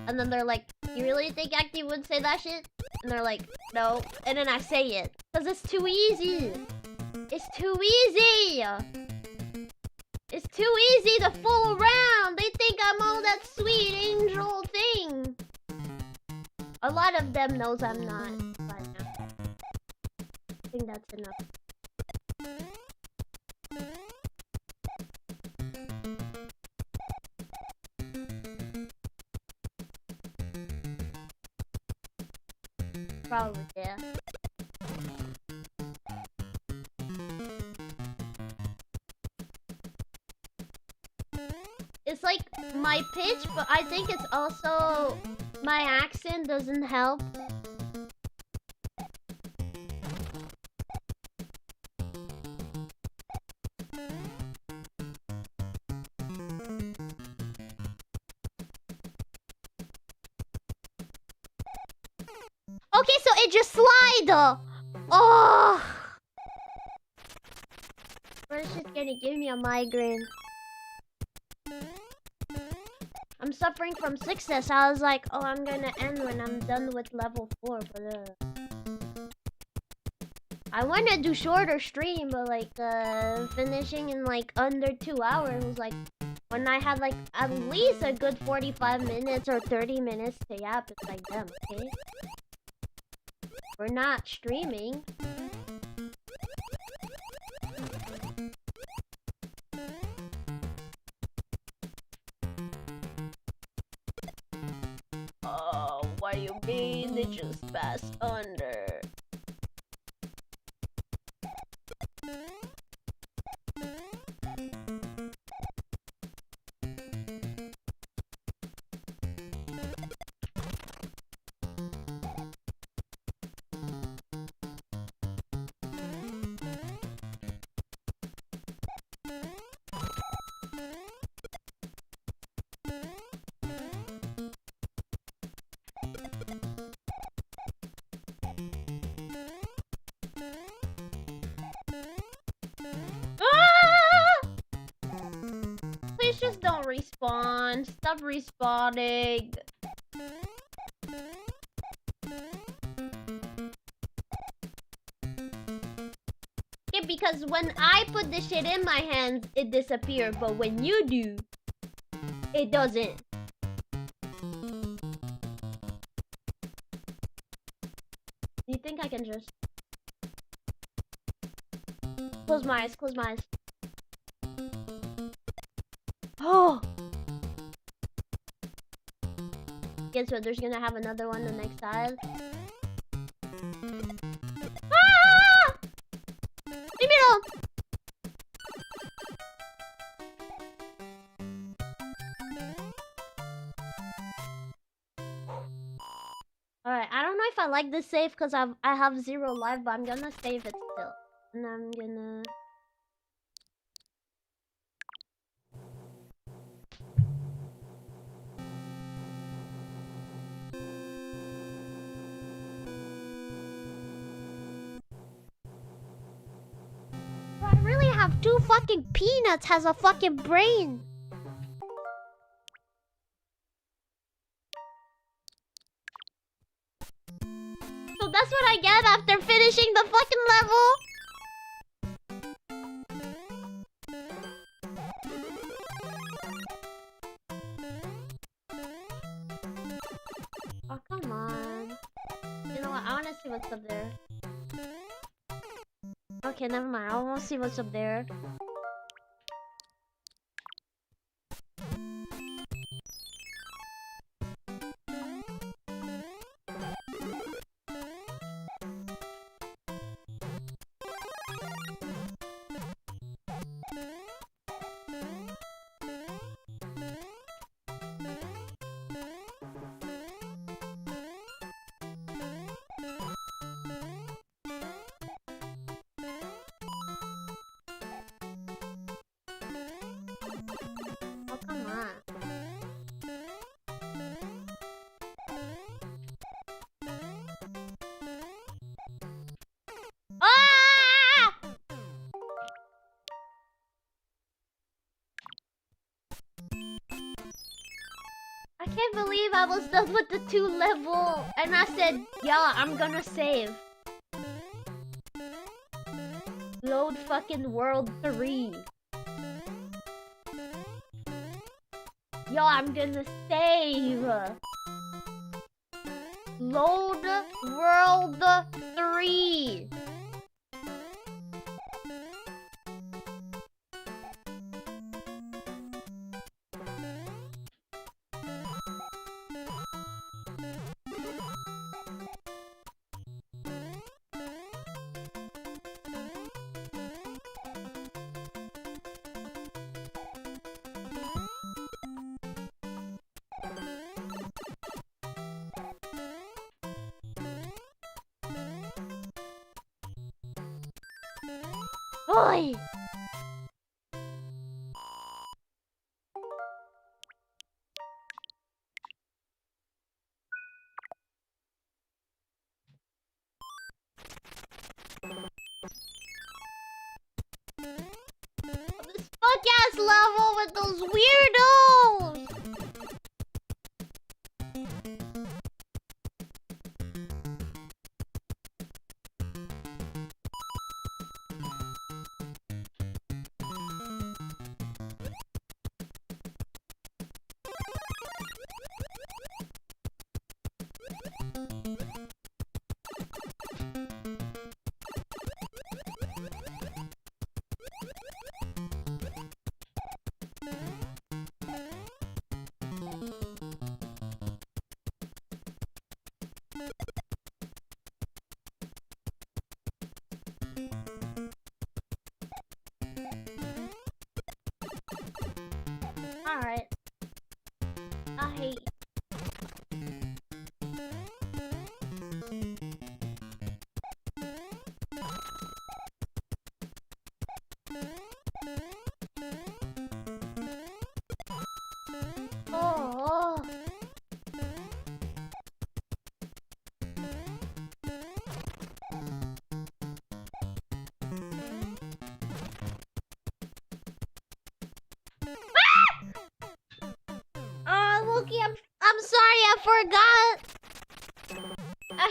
and then they're like, "You really think Acti would say that shit?" And they're like, "No," and then I say it because it's too easy. It's too easy. It's too easy to fool around. They think I'm all that sweet angel thing. A lot of them knows I'm not. But no. I think that's enough. Probably, yeah. It's like my pitch, but I think it's also my accent doesn't help. Okay, so it just slide. Oh, it's just gonna give me a migraine. I'm suffering from success. I was like, oh, I'm gonna end when I'm done with level 4, but I wanna do shorter stream, but like finishing in like under 2 hours was like when I had like at least a good 45 minutes or 30 minutes to yap. It's like them, okay? We're not streaming. Oh, what do you mean? They just passed under. Please just don't respawn. Stop respawning. Yeah, because when I put the shit in my hands, it disappears. But when you do, it doesn't. Do you think I can just... Close my eyes, close my eyes. Oh! Guess what? There's gonna have another one the next side. Ah! Leave me alone! Alright, I don't know if I like this save because I have 0 life, but I'm gonna save it still. And I'm gonna... Bro, I really have 2 fucking peanuts has a fucking brain. So that's what I get after finishing the fucking level. Oh, come on. You know what? I wanna see what's up there. Okay, never mind. I wanna see what's up there. Oh, come on. Ah! Can't believe I was done with the 2 level and I said, yeah, I'm gonna save. Load fucking world 3. Yo, I'm gonna save. Load world 3. Oi! This fuck-ass level with those weirdos! Alright. I hate oh. Loki, I'm sorry, I forgot. I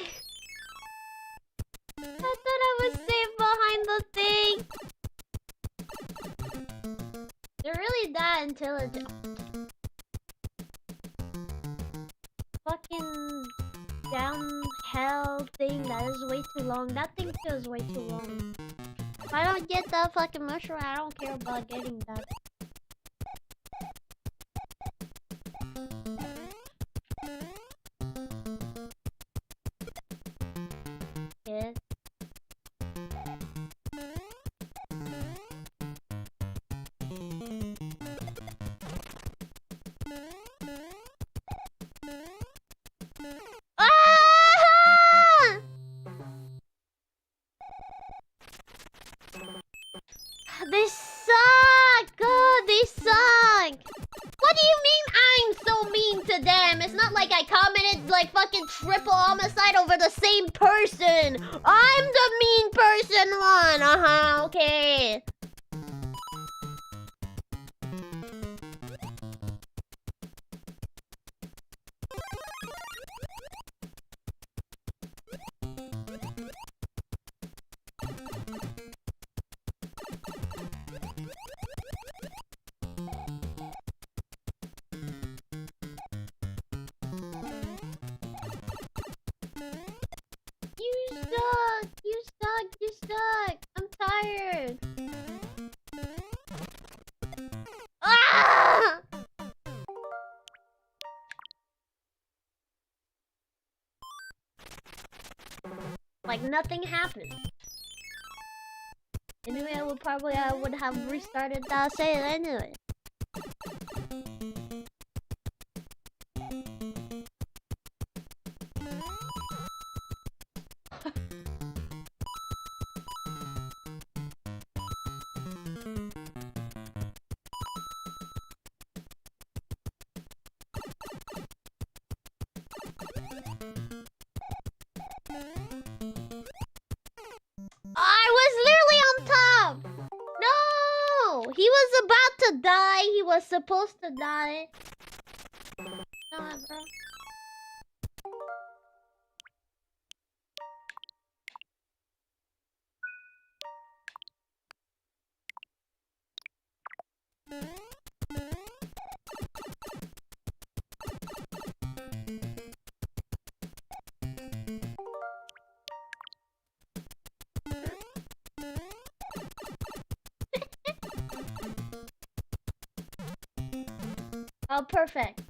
thought I was safe behind the thing. They're really that intelligent. Fucking downhill thing that is way too long. That thing feels way too long. If I don't get that fucking mushroom, I don't care about getting that. Yeah. Ah! They suck! Oh, they suck! What do you mean I'm so mean to them? It's not like I commented like fucking triple homicide over the same person. I'm the mean person one. Uh-huh, okay. You suck. I'm tired. Ah! Like nothing happened. Anyway, I would have restarted that save anyway. I was literally on top! No! He was about to die. He was supposed to die. No, bro. Oh, perfect.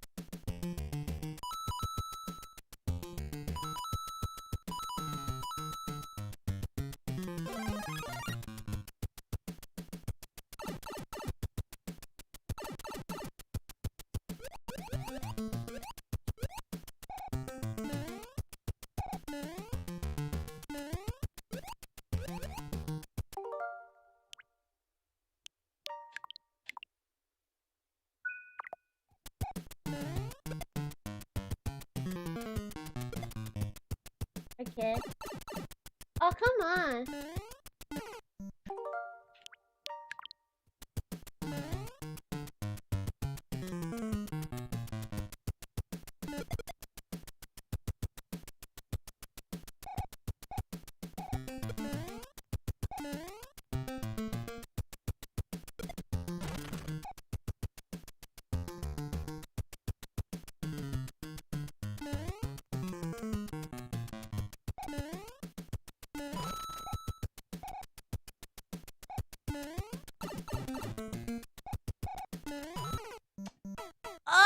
Okay. Oh, come on. Ah!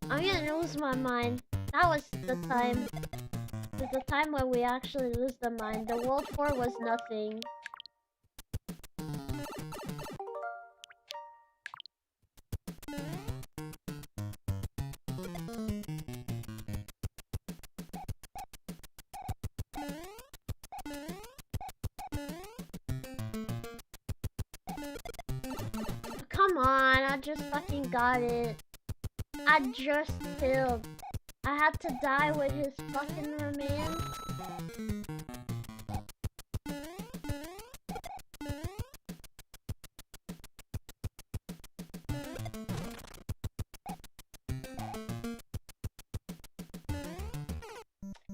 I'm gonna lose my mind. That was the time. It was the time when we actually lose the mind. The World 4 was nothing. Come on, I just fucking got it. I just killed. I had to die with his fucking remains.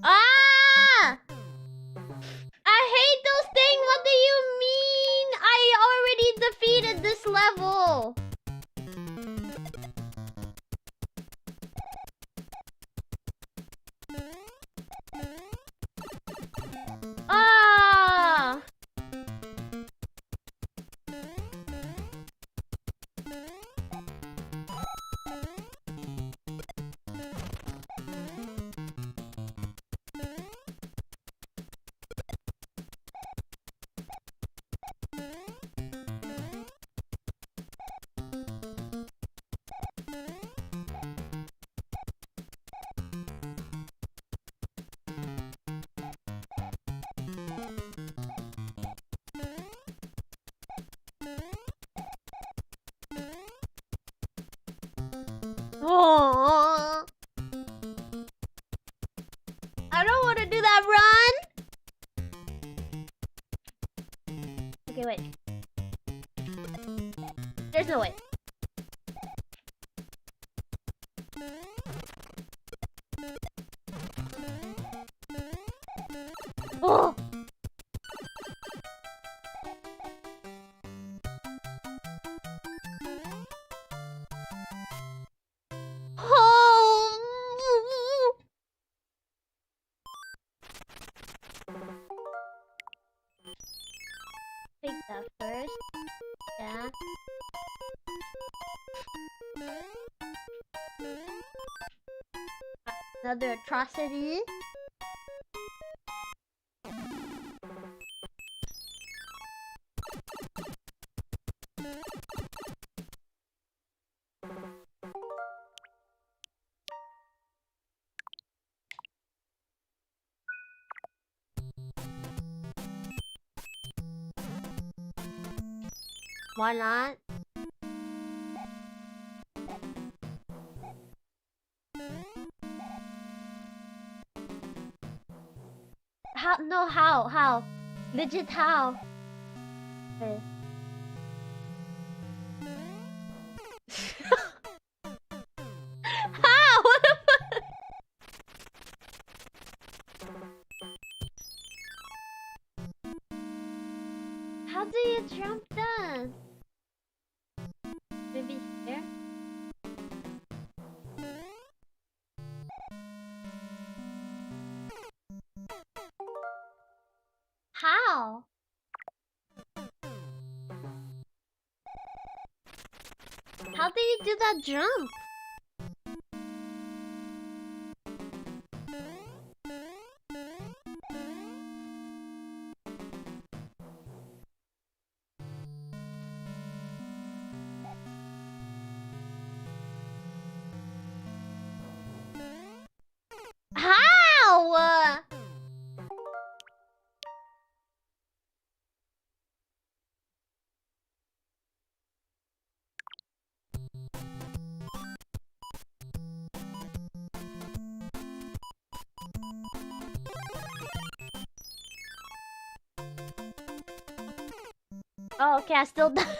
Ah! I hate those things. What do you mean? I already defeated this level. Ah! Oh, I don't want to do that run. Okay, wait. There's no way. Oh! Oh! Take that first. Yeah. Another atrocity. Why not? How? No, how? How? Legit how? Okay. How? What the fuck? How do you jump down? Maybe here? How? How do you do that jump? How? Oh, okay, I still So that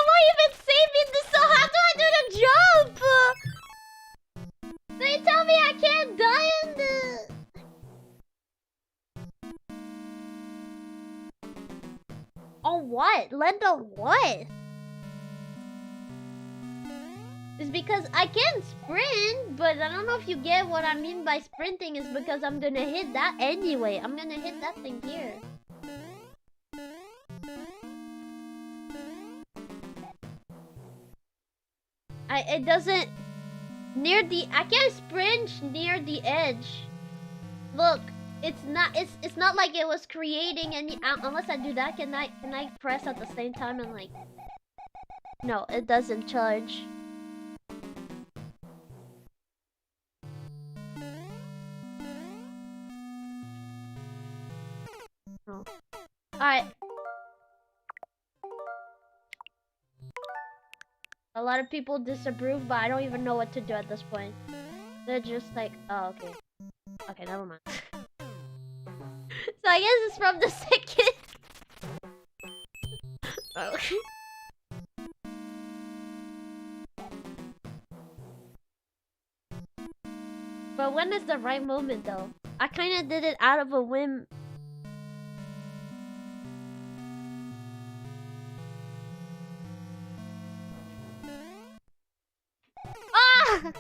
won't even save me. So how do I do the jump? They tell me I can't die in the... On what? Land on what? It's because I can sprint, but I don't know if you get what I mean by sprinting. Is because I'm gonna hit that anyway. I'm gonna hit that thing here. It doesn't... Near the... I can't sprint near the edge. Look, it's not like it was creating any... unless I do that, can I press at the same time and like... No, it doesn't charge. No. Alright. A lot of people disapprove, but I don't even know what to do at this point. They're just like, oh, okay. Okay, never mind. So I guess it's from the second. Okay. But when is the right moment, though? I kind of did it out of a whim. Ah!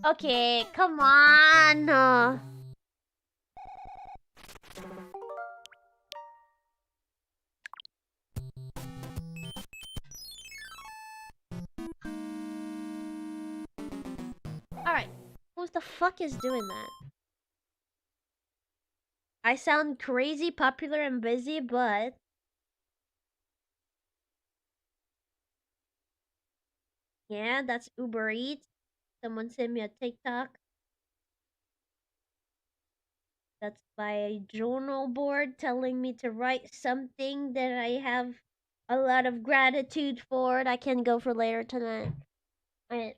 Okay, come on. Alright, who the fuck is doing that? I sound crazy, popular, and busy, but... Yeah, that's Uber Eats. Someone sent me a TikTok. That's my journal board telling me to write something that I have a lot of gratitude for. I can go for later tonight. Alright.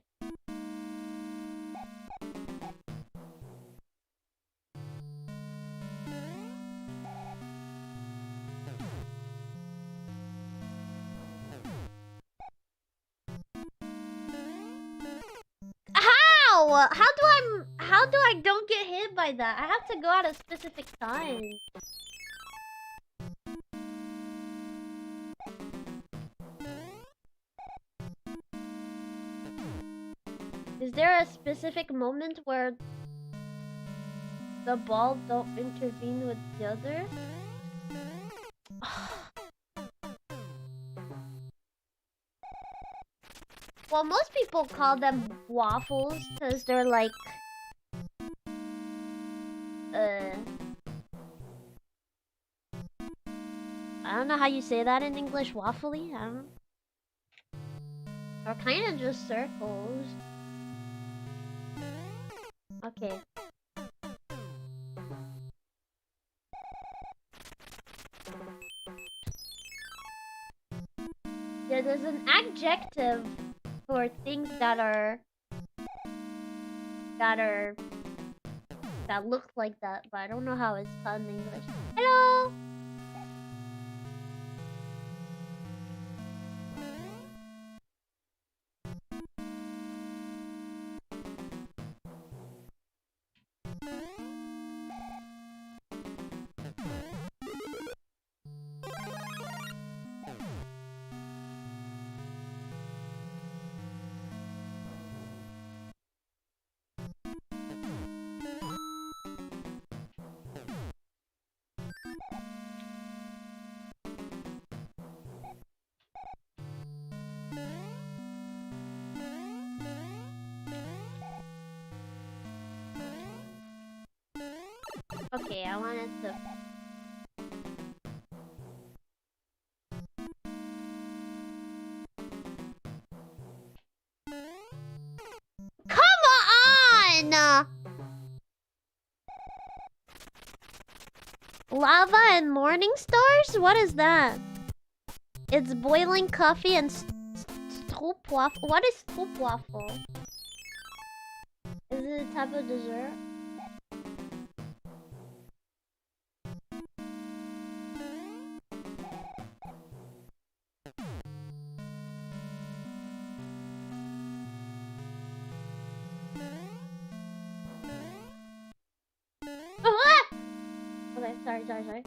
How? How do I don't get hit by that? I have to go at a specific time. Is there a specific moment where the ball don't intervene with the other? Well, most people call them waffles because they're like I don't know know how you say that in English. Waffly? I don't know. Or kind of just circles. Okay. Yeah, there's an adjective for things that look like that, but I don't know how it's called in English. Hello. Okay, I wanted to. Come on! Lava and morning stars? What is that? It's boiling coffee and stroopwafel. What is stroopwafel? Is it a type of dessert? Okay, sorry.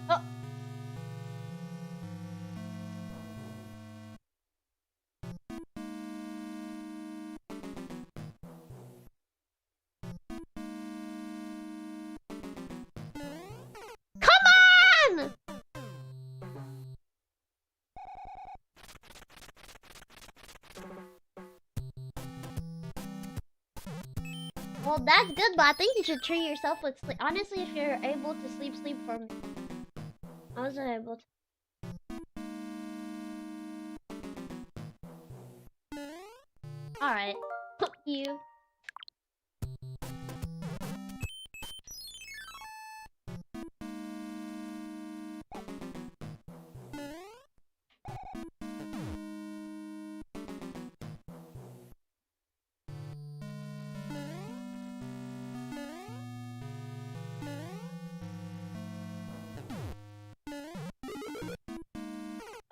Oh. Come on! Well, that's good, but I think you should treat yourself with sleep. Honestly, if you're able to sleep for me. I wasn't able to. Alright. You.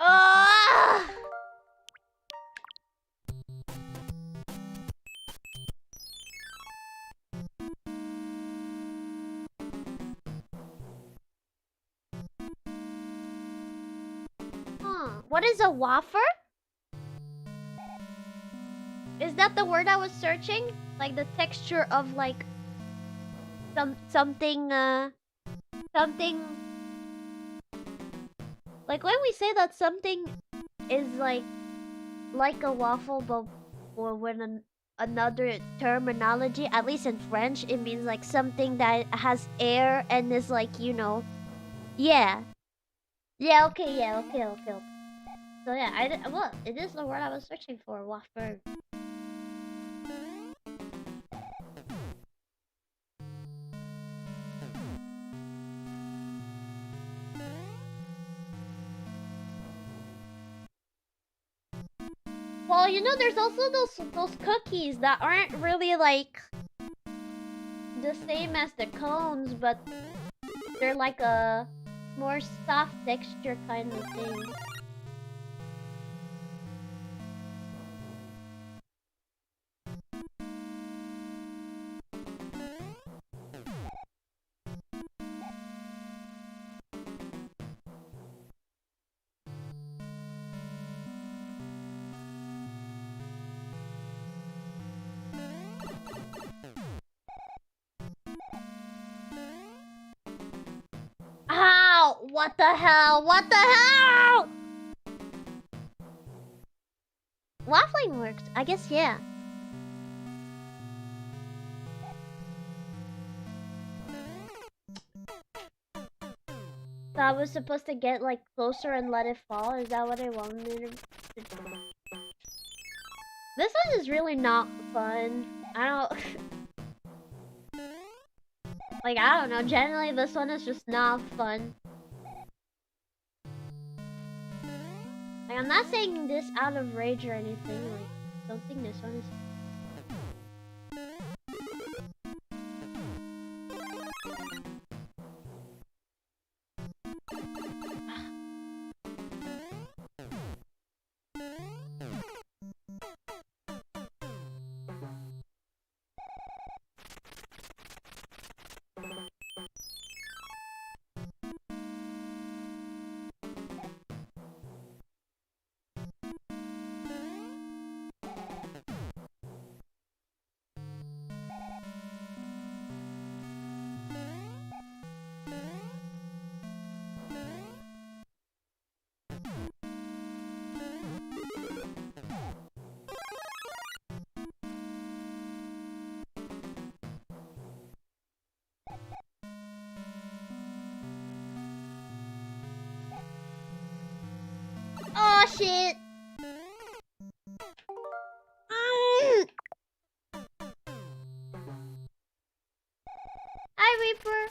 Oh! What is a wafer? Is that the word I was searching? Like the texture of like something like when we say that something is like a waffle, but or when another terminology, at least in French, it means like something that has air and is like, you know, yeah. Yeah, okay. So yeah, well, it is the word I was searching for, wafer. Well, you know, there's also those cookies that aren't really like the same as the cones, but they're like a more soft texture kind of thing. What the hell? What the hell? Waffling works. I guess, yeah. So I was supposed to get like closer and let it fall. Is that what I wanted to do? This one is really not fun. I don't like, I don't know. Generally, this one is just not fun. Like, I'm not saying this out of rage or anything. Like, I don't think this one is. Oh shit! Hi, Reaper.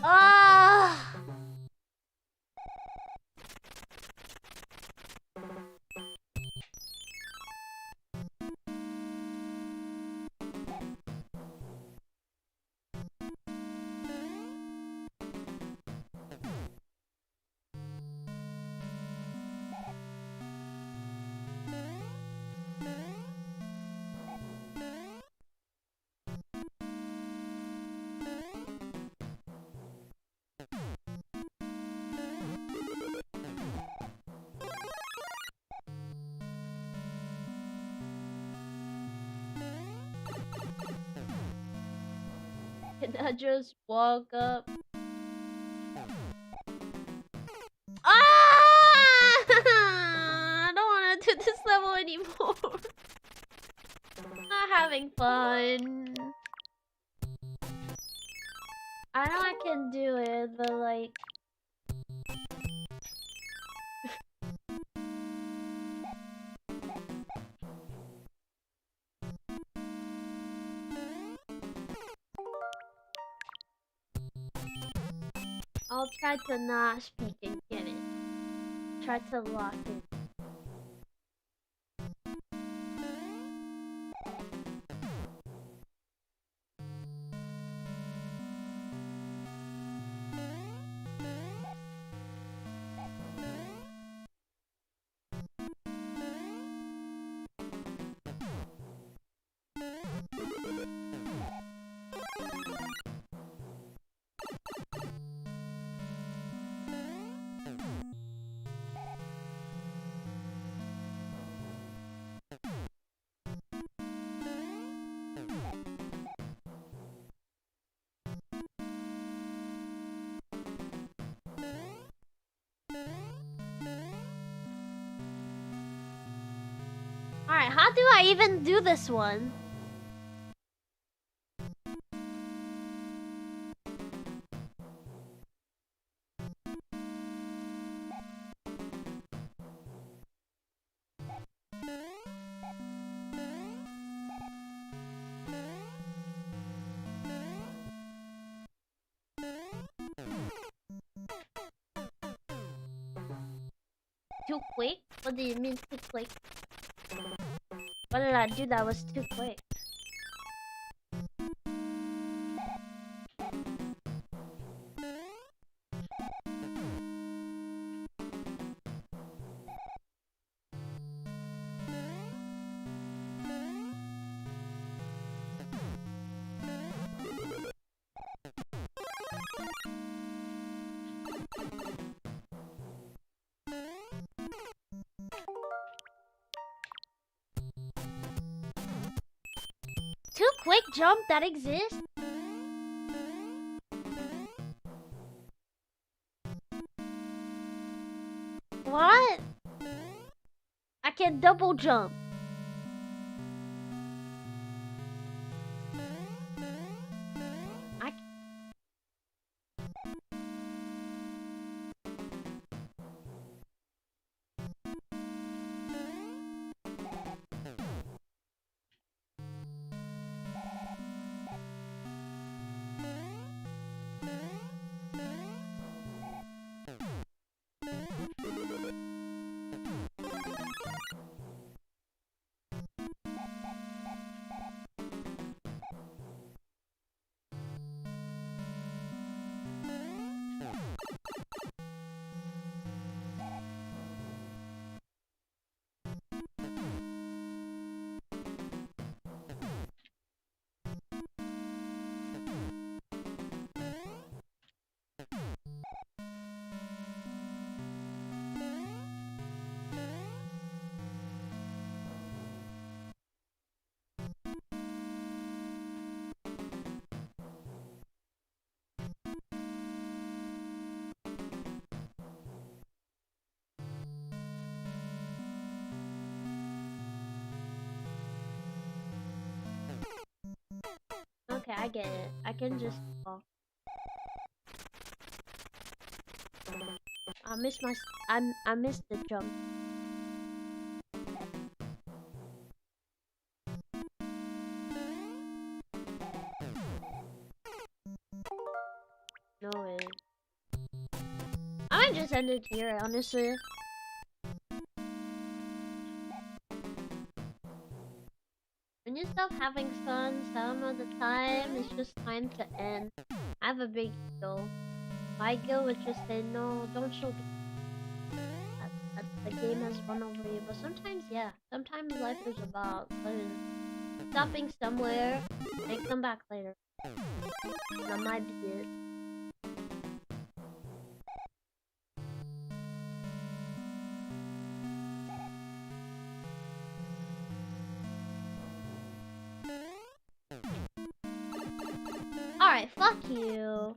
Ah! Can I just walk up? Ah! I don't want to do this level anymore. Not having fun. I know I can do it, but like... I'll try to not speak and get it. Try to lock it. Alright, how do I even do this one? too quick? What do you mean too quick? What did I do that was too quick? Too quick jump that exists? What? I can double jump. Okay, I get it. I can just fall. I missed my. I missed the jump. No way. I might just end it here, honestly. When you stop having fun, some of the time it's just time to end. I have a big ego. My ego would just say, no, don't show the game has run over you. But sometimes, yeah. Sometimes life is about stopping somewhere and come back later. That might be it. Alright, fuck you.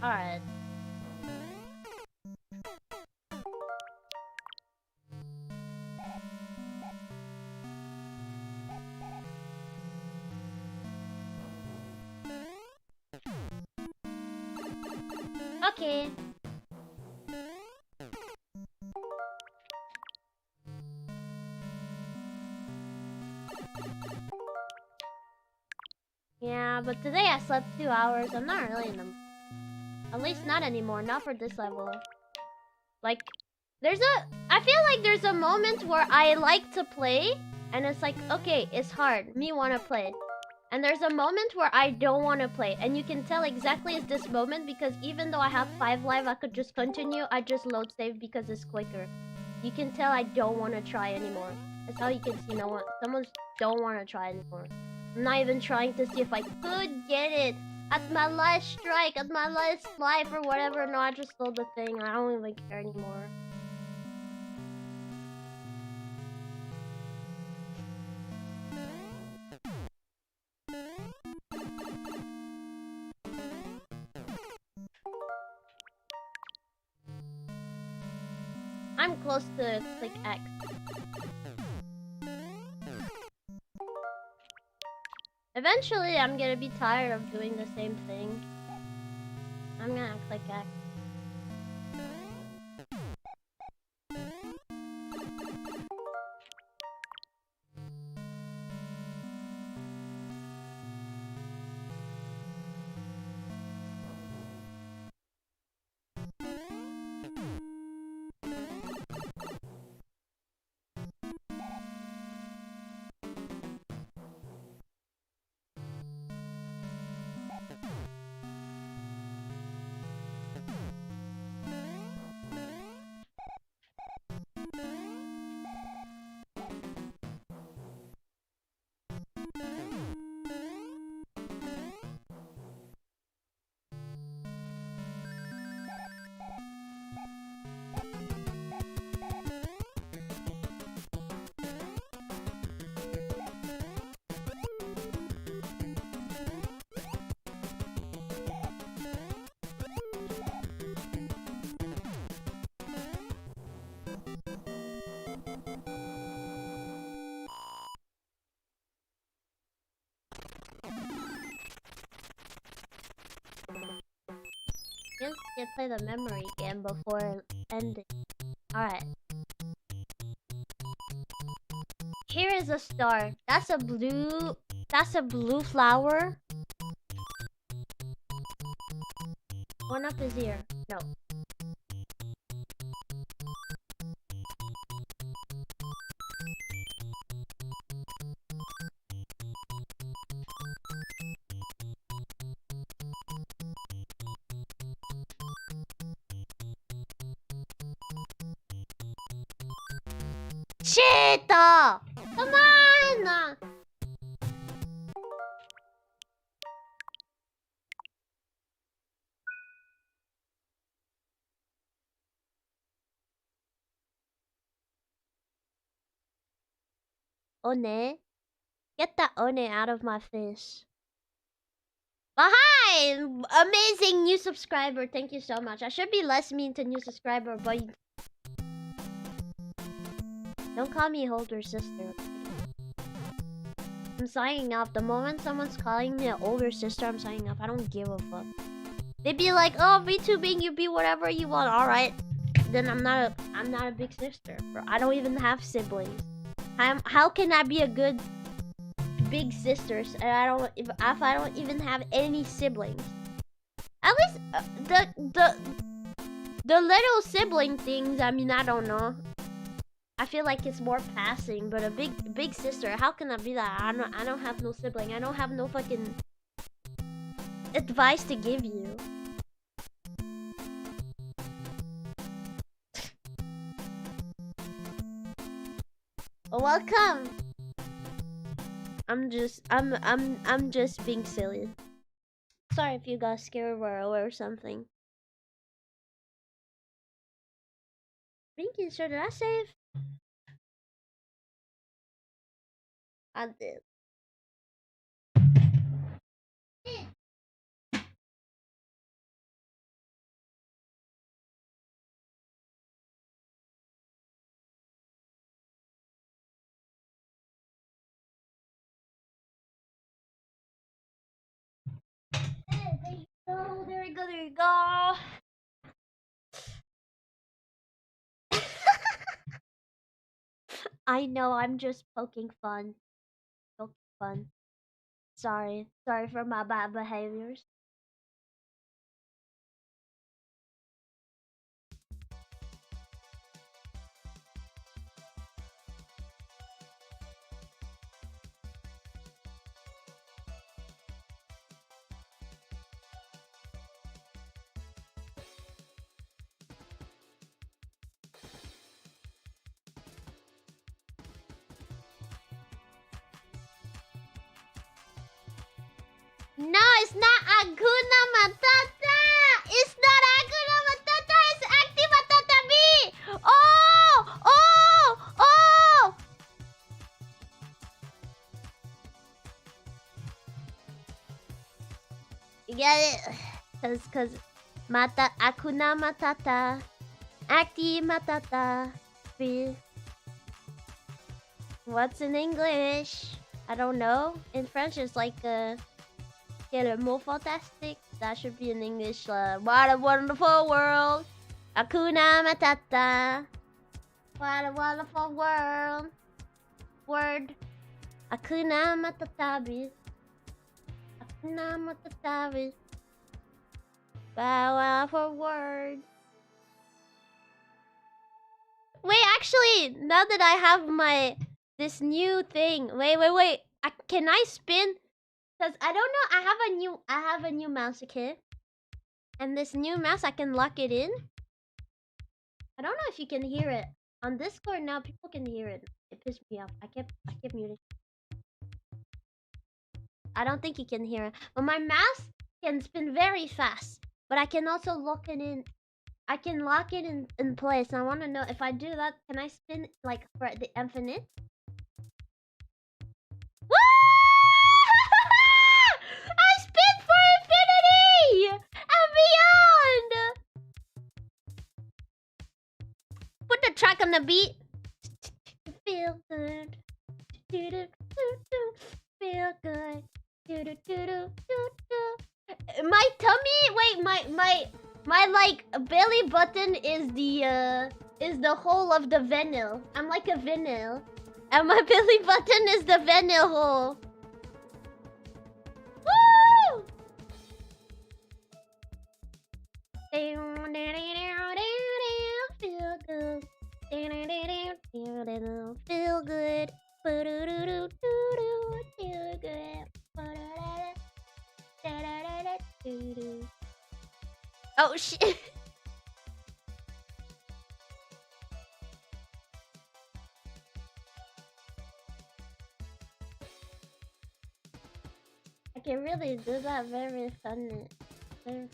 Alright. Okay. Yeah, but today I slept 2 hours. I'm not really in the... At least not anymore. Not for this level. Like, I feel like there's a moment where I like to play, and it's like, okay, it's hard. Me wanna play. And there's a moment where I don't want to play, and you can tell exactly it's this moment because even though I have 5 life, I could just continue. I just load save because it's quicker. You can tell I don't want to try anymore. That's how you can see someone don't want to try anymore. I'm not even trying to see if I could get it. At my last strike, at my last life or whatever. No, I just stole the thing. I don't even care anymore. I'm close to click X. Eventually, I'm gonna be tired of doing the same thing. I'm gonna click X. Just get play the memory game before ending. Alright. Here is a star. That's a blue flower. One up his ear. No. Shit! Come on! One. Get that one out of my face. But hi! Amazing new subscriber. Thank you so much. I should be less mean to new subscriber, but don't call me older sister. I'm signing up. The moment someone's calling me an older sister, I'm signing up. I don't give a fuck. They'd be like, oh, VTubing, you be whatever you want. Alright. Then I'm not a big sister, bro. I don't even have siblings. How can I be a good big sister and if I don't even have any siblings? At least the little sibling things, I mean, I don't know. I feel like it's more passing, but a big sister, how can I be that? I don't have no sibling. I don't have no fucking advice to give you. Welcome. I'm just being silly. Sorry if you got scared or something. Making sure, did I save? I did. There you go, there you go, there you go. I know, I'm just poking fun. Poking fun. Sorry for my bad behaviors. No, it's not Hakuna Matata! It's not Hakuna Matata! It's Active Matatabi! Oh! Oh! Oh! You get it? Cause Hakuna Matata. Active Matata. What's in English? I don't know. In French, it's like quel mot fantastique. That should be in English. What a wonderful world. Hakuna Matata. What a wonderful world. Word. Hakuna Matatabi. Hakuna Matatabi. Wow, for word. Wait, actually, now that I have this new thing. Wait. Can I spin? Cause I don't know. I have a new mouse, okay? And this new mouse, I can lock it in. I don't know if you can hear it on Discord now. People can hear it. It pissed me off. I kept muted. I don't think you can hear it. But my mouse can spin very fast. But I can also lock it in. I can lock it in place. I want to know if I do that, can I spin like for the infinite? Woo! I spin for infinity and beyond. Put the track on the beat. Feel good. Feel good. My tummy. Wait, my like belly button is the hole of the vinyl. I'm like a vinyl, and my belly button is the vinyl hole. Woo! Feel good. Feel good. Feel good. Oh shit. I can really do that very funny. Woo!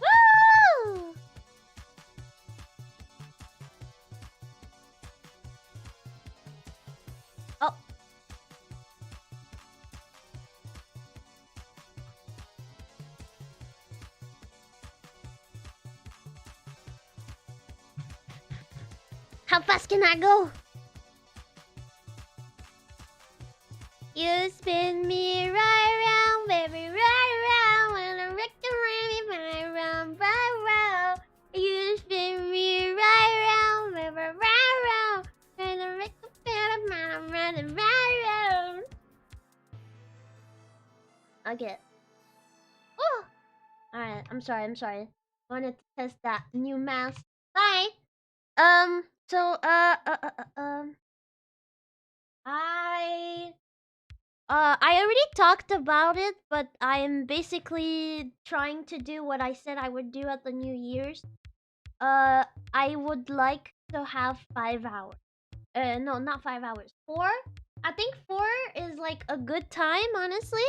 Woo! Oh. How fast can I go? You spin me right round, baby, right round. When I wreck the rain, right round, right round. You spin me right round, baby, right round. When I wreck the rain, I'm running right round. Okay. Oh! Alright, I'm sorry. Wanted to test that new mouse. Bye! So, I already talked about it, but I'm basically trying to do what I said I would do at the New Year's. I would like to have 5 hours. No, not 5 hours. 4? I think 4 is like a good time, honestly.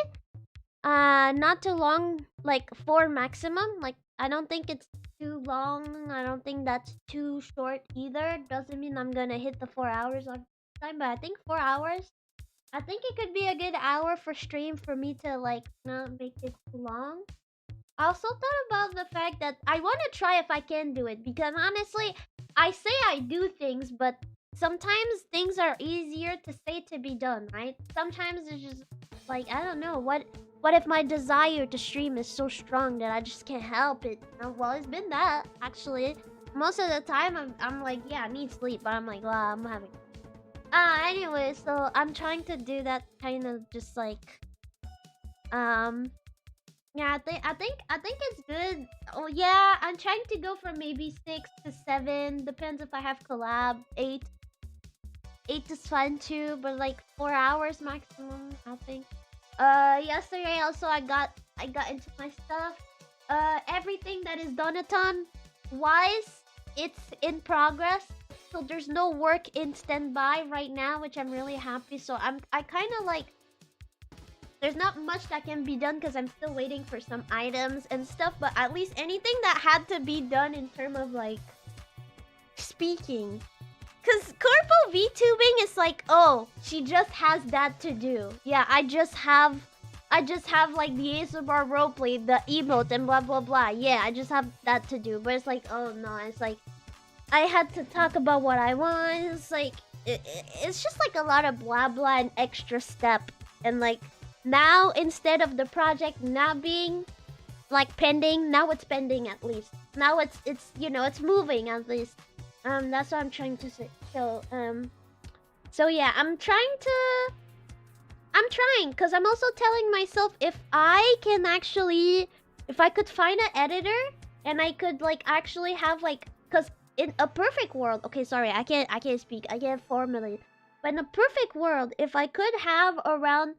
Not too long, like 4 maximum. Like, I don't think it's too long. I don't think that's too short either. Doesn't mean I'm gonna hit the 4 hours on time, but I think 4 hours. I think it could be a good hour for stream for me to like not make it too long. I also thought about the fact that I want to try if I can do it, because honestly, I say I do things, but sometimes things are easier to say to be done, right? Sometimes it's just like, I don't know, what if my desire to stream is so strong that I just can't help it? Well, it's been that, actually. Most of the time, I'm like, yeah, I need sleep, but I'm like, well, I'm having... anyway, so I'm trying to do that kind of just like... Yeah, I think it's good. Oh, yeah, I'm trying to go for maybe 6 to 7. Depends if I have collab. 8 is fine too, but like 4 hours maximum, I think. Yesterday also I got into my stuff. everything that is Donaton wise, it's in progress. So there's no work in standby right now, which I'm really happy. So I kind of like, there's not much that can be done because I'm still waiting for some items and stuff. But at least anything that had to be done in terms of like speaking, because corpo VTubing is like, oh, she just has that to do. Yeah, I just have like the ASMR roleplay, the emote, and blah blah blah. Yeah, I just have that to do. But it's like, oh no, it's like I had to talk about what I want. It's like it's just like a lot of blah blah and extra step. And like now, instead of the project not being like pending, now it's pending at least. Now it's you know, it's moving at least. That's what I'm trying to say. So yeah, I'm trying, because I'm also telling myself if I could find an editor and I could like actually have like, because in a perfect world, okay, sorry, I can't speak, I can't formulate, but in a perfect world, if I could have around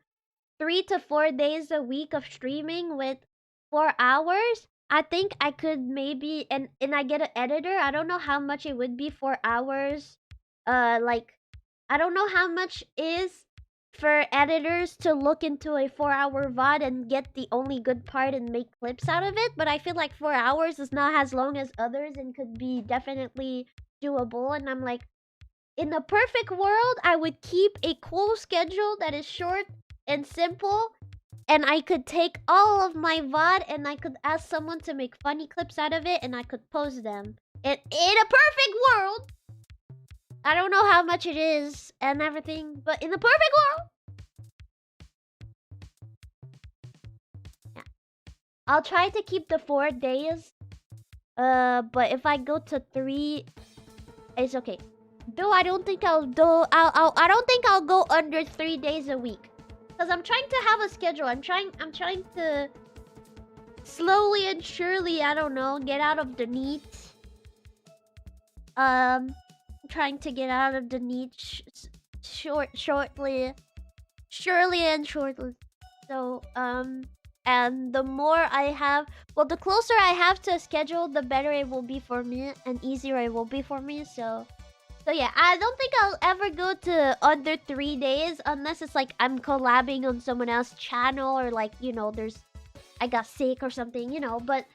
3 to 4 days a week of streaming with 4 hours, I think I could maybe, and I get an editor. I don't know how much it would be 4 hours. Like, I don't know how much is for editors to look into a 4-hour VOD and get the only good part and make clips out of it. But I feel like 4 hours is not as long as others and could be definitely doable. And I'm like, in a perfect world, I would keep a cool schedule that is short and simple. And I could take all of my VOD and I could ask someone to make funny clips out of it and I could post them. In a perfect world, I don't know how much it is and everything, but in the perfect world, yeah, I'll try to keep the 4 days. But if I go to 3, it's okay. Though I don't think I don't think I'll go under 3 days a week. Because I'm trying to have a schedule. I'm trying to slowly and surely, I don't know, get out of the niche. Trying to get out of the niche surely and shortly. So, and the more I have, well, the closer I have to a schedule, the better it will be for me and easier it will be for me. So yeah, I don't think I'll ever go to under 3 days unless it's like I'm collabing on someone else's channel or like, you know, I got sick or something, you know. But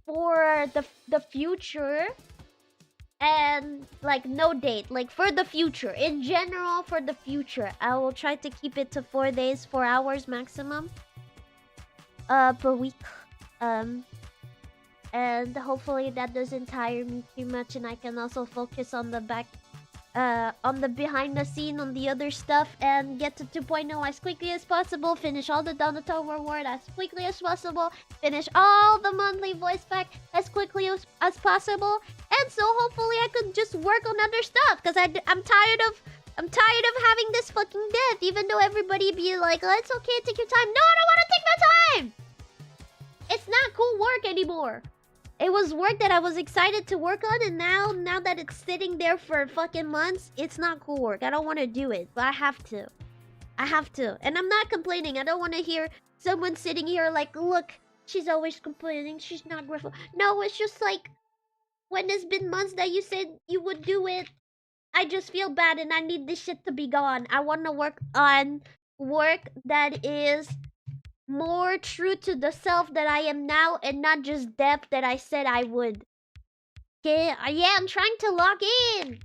for the future and like no date, like for the future, in general, for the future, I will try to keep it to 4 days, 4 hours maximum per week. And hopefully that doesn't tire me too much and I can also focus on the behind the scene, on the other stuff, and get to 2.0 as quickly as possible, finish all the Donato reward as quickly as possible, finish all the monthly voice pack as quickly as possible, and so hopefully I could just work on other stuff, because I'm tired of having this fucking death, even though everybody be like, oh, it's okay, take your time. No, I don't want to take my time! It's not cool work anymore. It was work that I was excited to work on, and now that it's sitting there for fucking months, it's not cool work. I don't want to do it, but I have to. And I'm not complaining. I don't want to hear someone sitting here like, look, she's always complaining. She's not grateful. No, it's just like, when it's been months that you said you would do it, I just feel bad and I need this shit to be gone. I want to work on work that is more true to the self that I am now and not just depth that I said I would. Okay, yeah, I'm trying to lock in.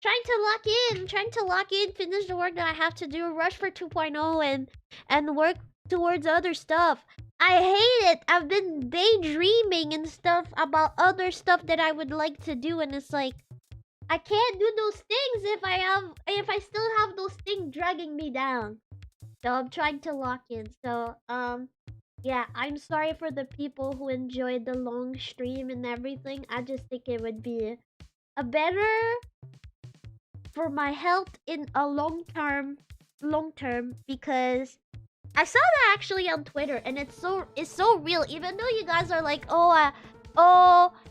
Trying to lock in, finish the work that I have to do, rush for 2.0 and work towards other stuff. I hate it. I've been daydreaming and stuff about other stuff that I would like to do, and it's like I can't do those things if I still have those things dragging me down. So I'm trying to lock in. So yeah, I'm sorry for the people who enjoyed the long stream and everything. I just think it would be a better for my health in a long term, because I saw that actually on Twitter, and it's so real. Even though you guys are like, oh,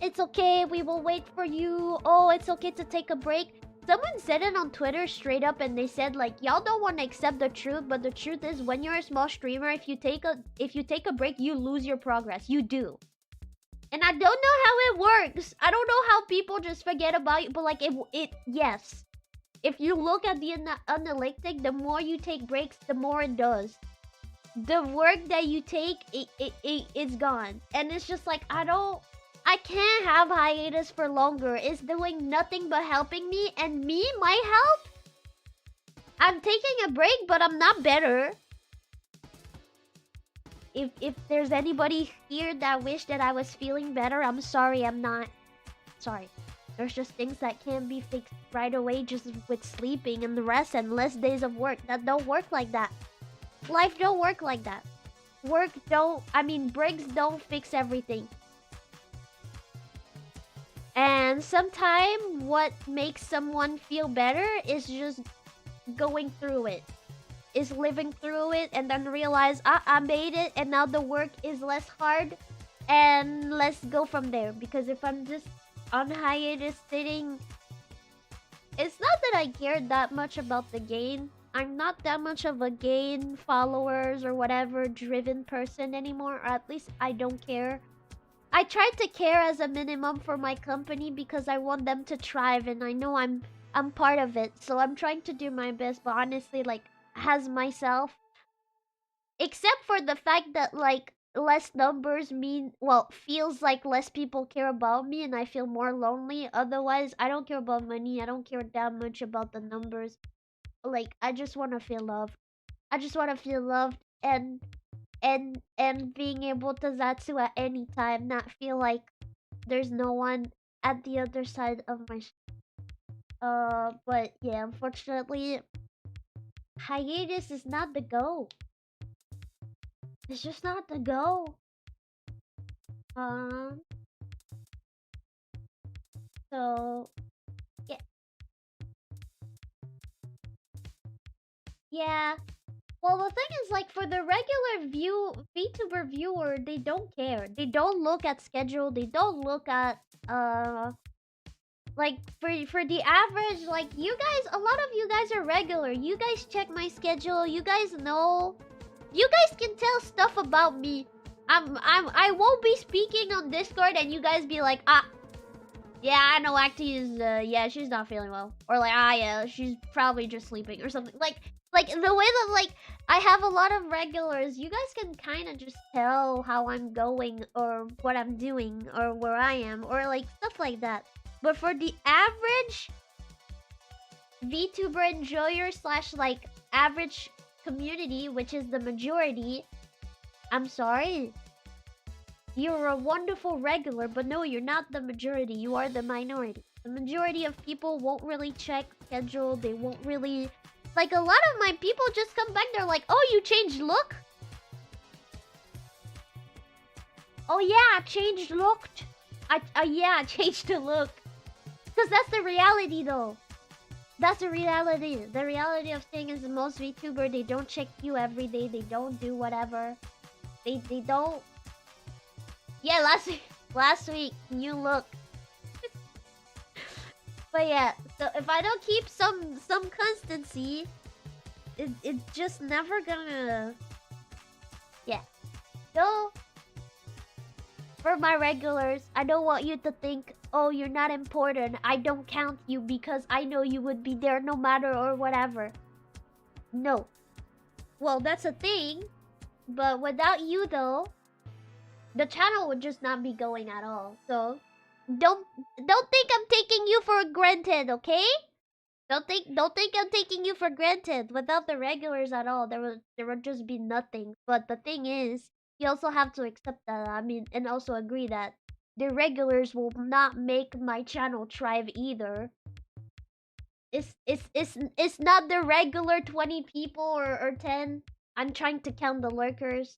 it's okay, we will wait for you. Oh, it's okay to take a break. Someone said it on Twitter straight up, and they said like, y'all don't want to accept the truth, but the truth is, when you're a small streamer, if you take a break, you lose your progress. You do. And I don't know how it works. I don't know how people just forget about you, but like yes. If you look at the analytic, the more you take breaks, the more it does. The work that you take, it's gone. And it's just like, I can't have hiatus for longer. It's doing nothing but helping me, and my health? I'm taking a break, but I'm not better. If there's anybody here that wish that I was feeling better, I'm sorry, I'm not. Sorry. There's just things that can't be fixed right away just with sleeping and the rest and less days of work. That don't work like that. Life don't work like that. Breaks don't fix everything. And sometimes what makes someone feel better is just going through it. Is living through it and then realize, I made it and now the work is less hard and let's go from there. Because if I'm just on hiatus sitting, it's not that I care that much about the gain. I'm not that much of a gain, followers or whatever driven person anymore, or at least I don't care. I try to care as a minimum for my company because I want them to thrive, and I know I'm part of it, so I'm trying to do my best. But honestly, like, as myself, except for the fact that like less numbers feels like less people care about me and I feel more lonely. Otherwise, I don't care about money. I don't care that much about the numbers. Like, I just want to feel loved. I just want to feel loved and being able to Zatsu at any time, not feel like there's no one at the other side of my but yeah, unfortunately, hiatus is not the go. It's just not the go. So yeah. Yeah. Well, the thing is, like, for the regular VTuber viewer, they don't care. They don't look at schedule. They don't look at like for the average, like, you guys, a lot of you guys are regular. You guys check my schedule. You guys know. You guys can tell stuff about me. I won't be speaking on Discord and you guys be like, yeah, I know Acti is yeah, she's not feeling well. Or like, yeah, she's probably just sleeping or something. Like the way that, like, I have a lot of regulars, you guys can kind of just tell how I'm going or what I'm doing or where I am or like stuff like that. But for the average VTuber enjoyer / like average community, which is the majority, I'm sorry. You're a wonderful regular, but no, you're not the majority. You are the minority. The majority of people won't really check schedule. They won't really... Like, a lot of my people just come back, they're like, oh, you changed look? Oh yeah, I changed look. Yeah, I changed the look. Because that's the reality, though. That's the reality. The reality of thing is most VTuber, they don't check you every day. They don't do whatever. They don't... Yeah, last week, new look. But yeah, so if I don't keep some constancy, it's just never gonna... Yeah. So, for my regulars, I don't want you to think, oh, you're not important. I don't count you because I know you would be there no matter or whatever. No. Well, that's a thing. But without you, though, the channel would just not be going at all. So, don't think I'm taking you for granted, okay? Don't think I'm taking you for granted. Without the regulars at all, there would just be nothing. But the thing is, you also have to accept that. I mean, and also agree that the regulars will not make my channel thrive either. It's not the regular 20 people or 10. I'm trying to count the lurkers.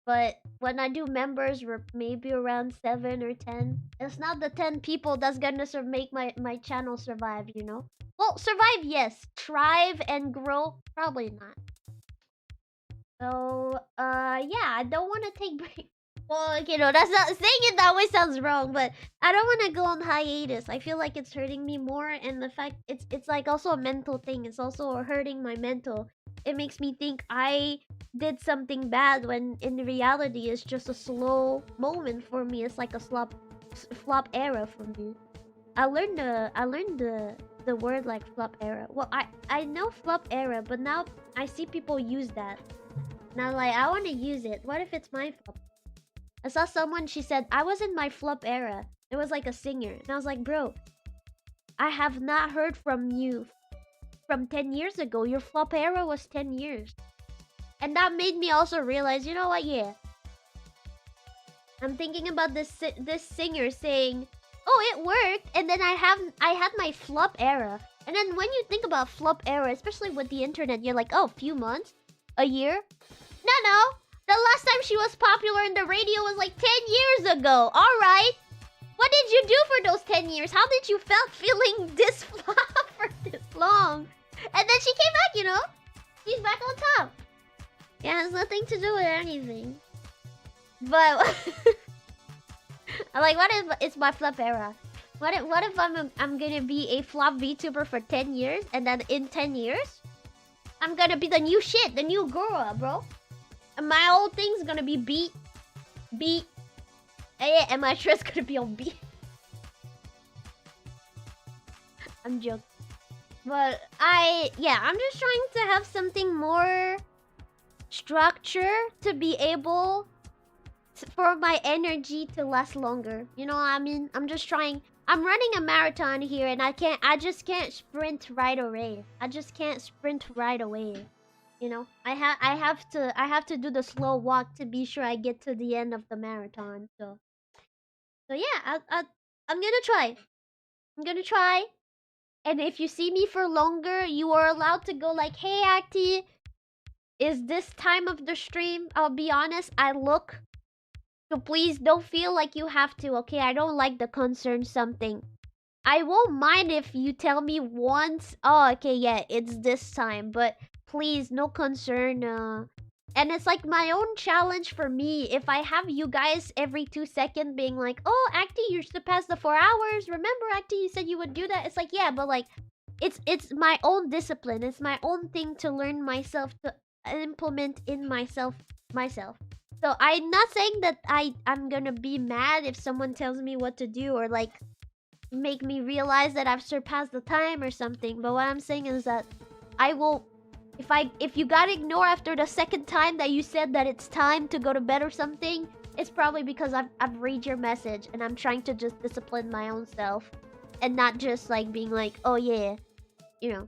But when I do members, we're maybe around 7 or 10. It's not the 10 people that's gonna make my channel survive, you know? Well, survive, yes. Thrive and grow, probably not. So, yeah, I don't want to take break. Well, you know, that's not... Saying it that way sounds wrong, but I don't want to go on hiatus. I feel like it's hurting me more, and the fact... It's like also a mental thing. It's also hurting my mental. it makes me think I did something bad when in reality it's just a slow moment for me. It's like a flop era for me. I learned the word like flop era. Well, I know flop era, but now I see people use that. Now like I want to use it. What if it's my flop? I saw someone, she said I was in my flop era. It was like a singer, and I was like, bro, I have not heard from you from 10 years ago. Your flop era was 10 years. And that made me also realize, you know what? Yeah. I'm thinking about this singer saying, "Oh, it worked." And then I had my flop era. And then when you think about flop era, especially with the internet, you're like, "Oh, few months? A year?" No. The last time she was popular in the radio was like 10 years ago. All right. What did you do for those 10 years? How did you felt feeling this flop for this long? And then she came back, you know? She's back on top. Yeah, it has nothing to do with anything. But like, what if it's my flop era? What if I'm gonna be a flop VTuber for 10 years, and then in 10 years, I'm gonna be the new shit, the new girl, bro. And my old thing's gonna be beat. And my shirt's gonna be on beat. I'm joking. But I'm just trying to have something more structure to be able for my energy to last longer. You know what I mean? I'm just trying. I'm running a marathon here, and I just can't sprint right away. You know, I have to do the slow walk to be sure I get to the end of the marathon. So yeah, I'm gonna try. And if you see me for longer, you are allowed to go like, "Hey, Acti, is this time of the stream?" I'll be honest, I look. So please don't feel like you have to, okay? I don't like the concern something. I won't mind if you tell me once, "Oh, okay, yeah, it's this time." But please, no concern. And it's like my own challenge for me. If I have you guys every 2 seconds being like, "Oh, Acti, you surpassed the 4 hours. Remember, Acti, you said you would do that." It's like, yeah, but like, it's my own discipline. It's my own thing to learn myself, to implement in myself. So I'm not saying that I'm gonna be mad if someone tells me what to do, or like make me realize that I've surpassed the time or something. But what I'm saying is that I will, if you got ignore after the second time that you said that it's time to go to bed or something, it's probably because I've read your message, and I'm trying to just discipline my own self, and not just like being like, "Oh yeah," you know.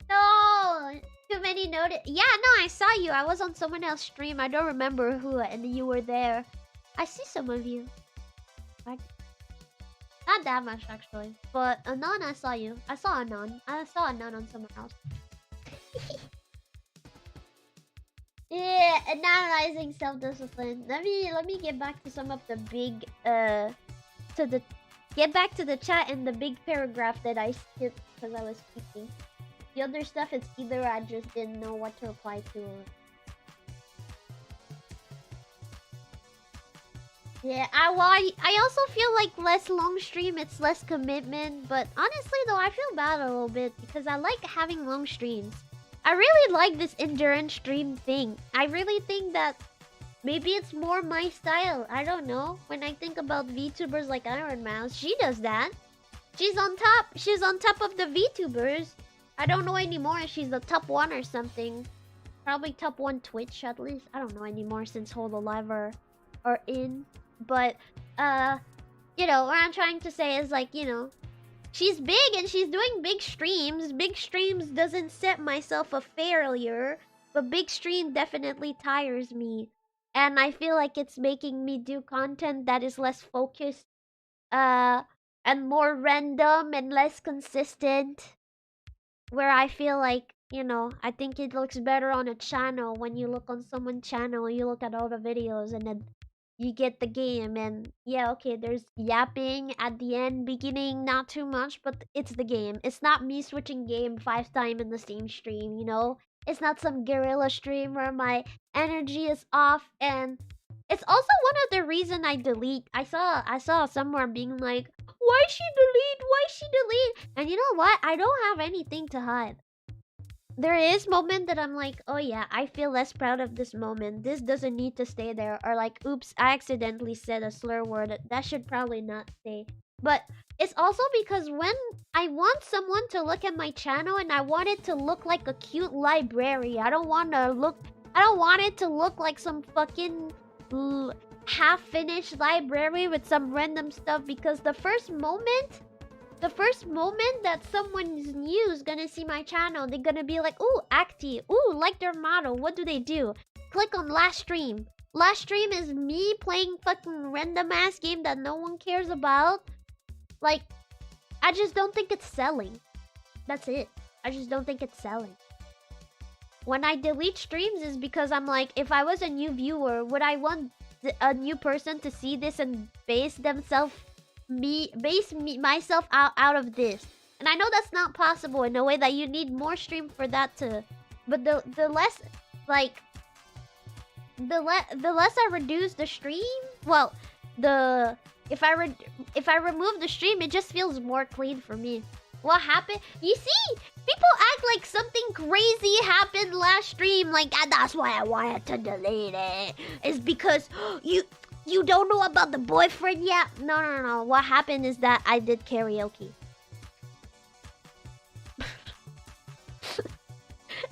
No, too many noted. Yeah, no, I saw you. I was on someone else's stream. I don't remember who, and you were there. I see some of you. What? Not that much actually, but Anon, I saw you. I saw Anon. I saw Anon on someone else. Yeah, and analyzing self-discipline. Let me get back to some of the big get back to the chat and the big paragraph that I skipped because I was speaking. The other stuff, it's either I just didn't know what to reply to, or... Yeah, I also feel like less long stream, it's less commitment. But honestly though, I feel bad a little bit because I like having long streams. I really like this endurance stream thing. I really think that maybe it's more my style. I don't know. When I think about VTubers like Iron Mouse, she does that. She's on top. She's on top of the VTubers. I don't know anymore if she's the top one or something. Probably top one Twitch at least. I don't know anymore since Hololive are in. But you know, what I'm trying to say is like, you know, she's big and she's doing big streams. Big streams doesn't set myself a failure, but big stream definitely tires me. And I feel like it's making me do content that is less focused and more random and less consistent. Where I feel like, you know, I think it looks better on a channel. When you look on someone's channel, you look at all the videos and then you get the game, and yeah, okay, there's yapping at the end, beginning, not too much, but it's the game. It's not me switching game 5 times in the same stream, you know? It's not some guerrilla stream where my energy is off and It's also one of the reason I delete. I saw somewhere being like, why she delete? Why she delete? And you know what? I don't have anything to hide. There is moment that I'm like, oh yeah, I feel less proud of this moment. This doesn't need to stay there. Or like, oops, I accidentally said a slur word. That should probably not stay. But it's also because when I want someone to look at my channel and I want it to look like a cute library. I don't want it to look like some fucking half-finished library with some random stuff, because the first moment that someone's new is gonna see my channel, they're gonna be like, ooh, Acti, ooh, like their model. What do they do? Click on last stream. Last stream is me playing fucking random ass game that no one cares about. Like, I just don't think it's selling. That's it. I just don't think it's selling. When I delete streams is because I'm like, if I was a new viewer, would I want a new person to see this and base myself out of this? And I know that's not possible in a way that you need more stream for that to, but the less like the less I reduce the stream, well, if I remove the stream, it just feels more clean for me. What happened? You see, people act like something crazy happened last stream, like, "Ah, that's why I wanted to delete it. It's because you don't know about the boyfriend yet." No. What happened is that I did karaoke.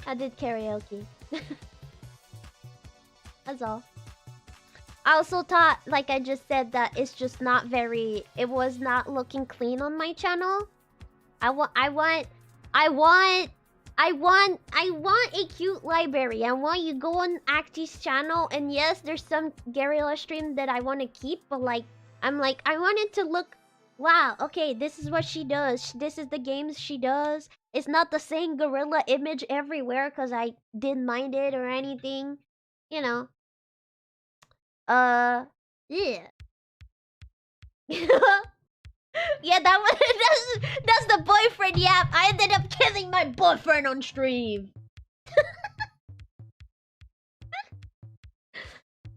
I did karaoke. That's all. I also thought, like I just said, that it's just not very. It was not looking clean on my channel. I want a cute library. I want you go on Acti's channel, and yes, there's some guerrilla stream that I want to keep, but like, I want it to look, wow, okay, this is what she does. This is the games she does. It's not the same gorilla image everywhere because I didn't mind it or anything. You know. Yeah. Yeah, that's the boyfriend. Yeah, I ended up killing my boyfriend on stream.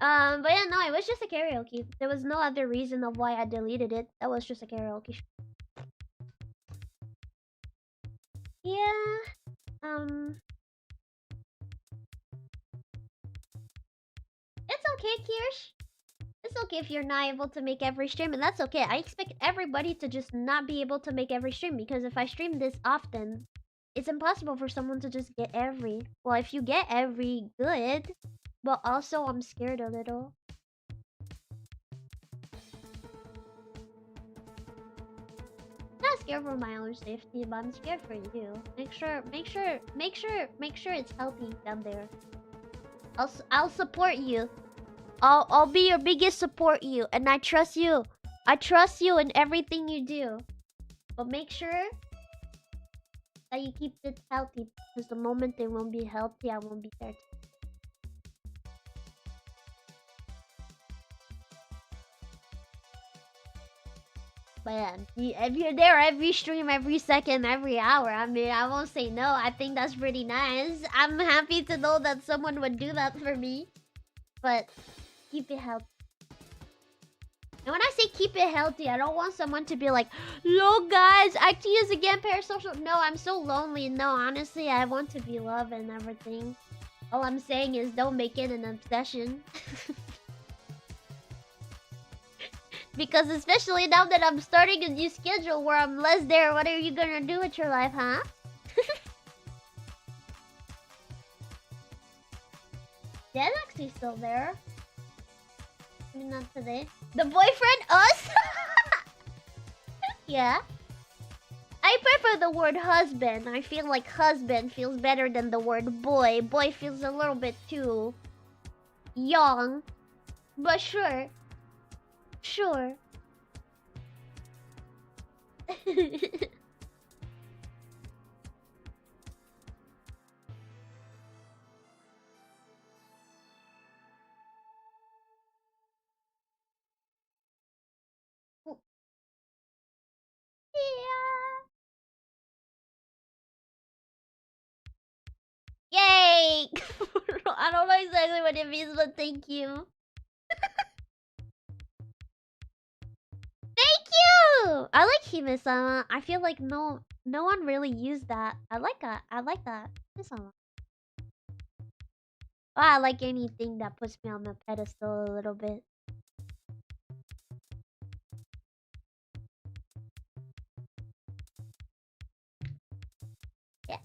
But yeah, no, it was just a karaoke. There was no other reason of why I deleted it. That was just a karaoke. Yeah. It's okay, Kirsch. It's okay if you're not able to make every stream, and that's okay. I expect everybody to just not be able to make every stream, because if I stream this often, it's impossible for someone to just get every. Well, if you get every, good. But also, I'm scared a little. Not scared for my own safety, but I'm scared for you. Make sure it's healthy down there. I'll support you. I'll be your biggest support you, and I trust you. I trust you in everything you do. But make sure that you keep it healthy, because the moment they won't be healthy, I won't be there. But yeah, if you're there every stream, every second, every hour, I mean, I won't say no. I think that's pretty nice. I'm happy to know that someone would do that for me. But keep it healthy. And when I say keep it healthy, I don't want someone to be like, "Yo guys, Acti is again parasocial." No, I'm so lonely. No, honestly, I want to be loved and everything. All I'm saying is don't make it an obsession. Because especially now that I'm starting a new schedule where I'm less there, what are you gonna do with your life, huh? Dead actually still there. I mean, not today. The boyfriend, us? Yeah. I prefer the word husband. I feel like husband feels better than the word boy. Boy feels a little bit too young. But sure. Sure. Yeah. Yay! I don't know exactly what it means, but thank you. I like Hime-sama. I feel like no one really used that. I like that. I like that. Hime-sama. Oh, I like anything that puts me on the pedestal a little bit. Yeah.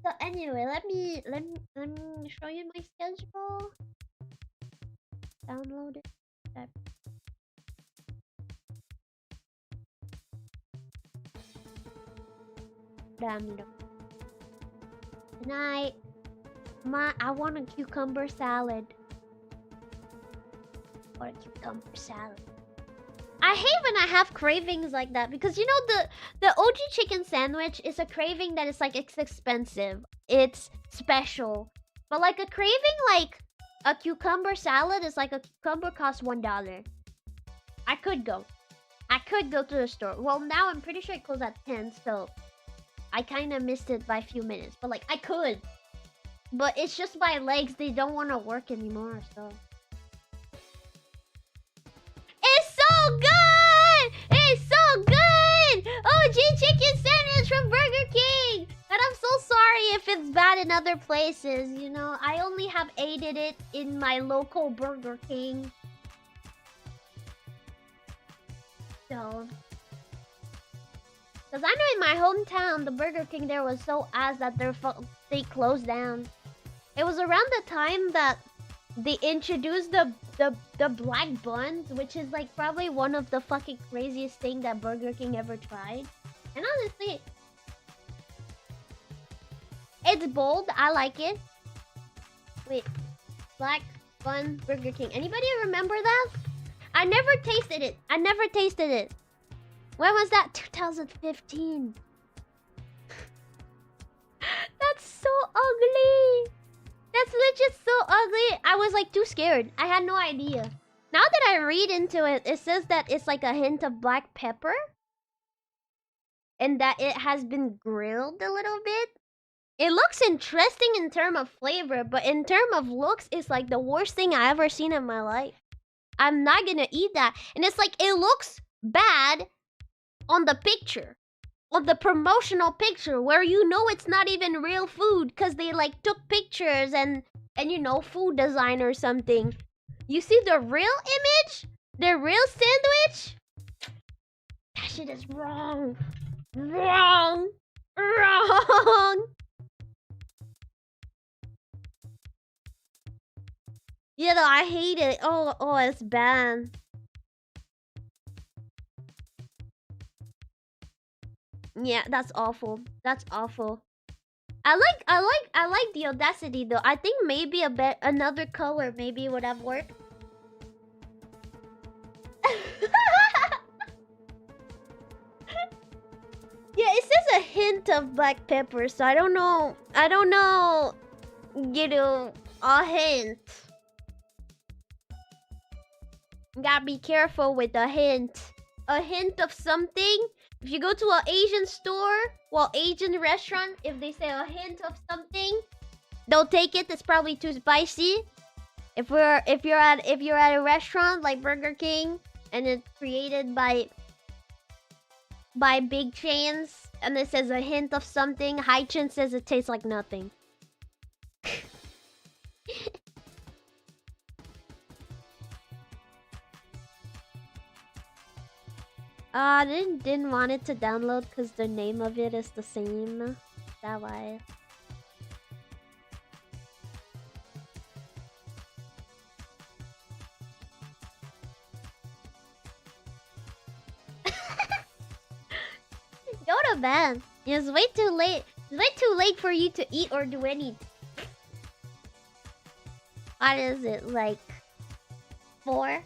So anyway, let me show you my schedule. Download it. Damn. Tonight, I want a cucumber salad. Or a cucumber salad. I hate when I have cravings like that because you know the OG chicken sandwich is a craving that is like it's expensive. It's special. But like a craving like a cucumber salad is like a cucumber costs $1. I could go. I could go to the store. Well, now I'm pretty sure it closed at 10, so I kind of missed it by a few minutes. But like I could. But it's just my legs, they don't want to work anymore, so it's so good! It's so good! OG chicken sandwich from Burger King! And I'm so sorry if it's bad in other places, you know? I only have ate it in my local Burger King. So... Because I know in my hometown, the Burger King there was so ass that they closed down. It was around the time that they introduced the black buns, which is like probably one of the fucking craziest thing that Burger King ever tried. And honestly, it's bold. I like it. Wait, black bun Burger King. Anybody remember that? I never tasted it. I never tasted it. When was that? 2015. That's so ugly. That's legit so ugly. I was like too scared. I had no idea. Now that I read into it, it says that it's like a hint of black pepper. And that it has been grilled a little bit. It looks interesting in terms of flavor, but in terms of looks, it's like the worst thing I ever seen in my life. I'm not gonna eat that. And it's like, it looks bad on the picture. On the promotional picture where you know it's not even real food because they like took pictures and you know food design or something. You see the real image? The real sandwich? That shit is wrong. Wrong. Wrong. Yeah, though, I hate it. Oh, it's bad. Yeah, that's awful. That's awful. I like the audacity though. I think maybe another color maybe would have worked. Yeah, it says a hint of black pepper, so I don't know. You know, a hint. Gotta be careful with a hint. A hint of something. If you go to an Asian store, well, Asian restaurant, if they say a hint of something, don't take it. It's probably too spicy. If you're at a restaurant like Burger King and it's created by big chains and it says a hint of something, Haichin says it tastes like nothing. I didn't want it to download because the name of it is the same. That why. Go to bed. It's way too late. It's way too late for you to eat or do anything. What is it, like 4?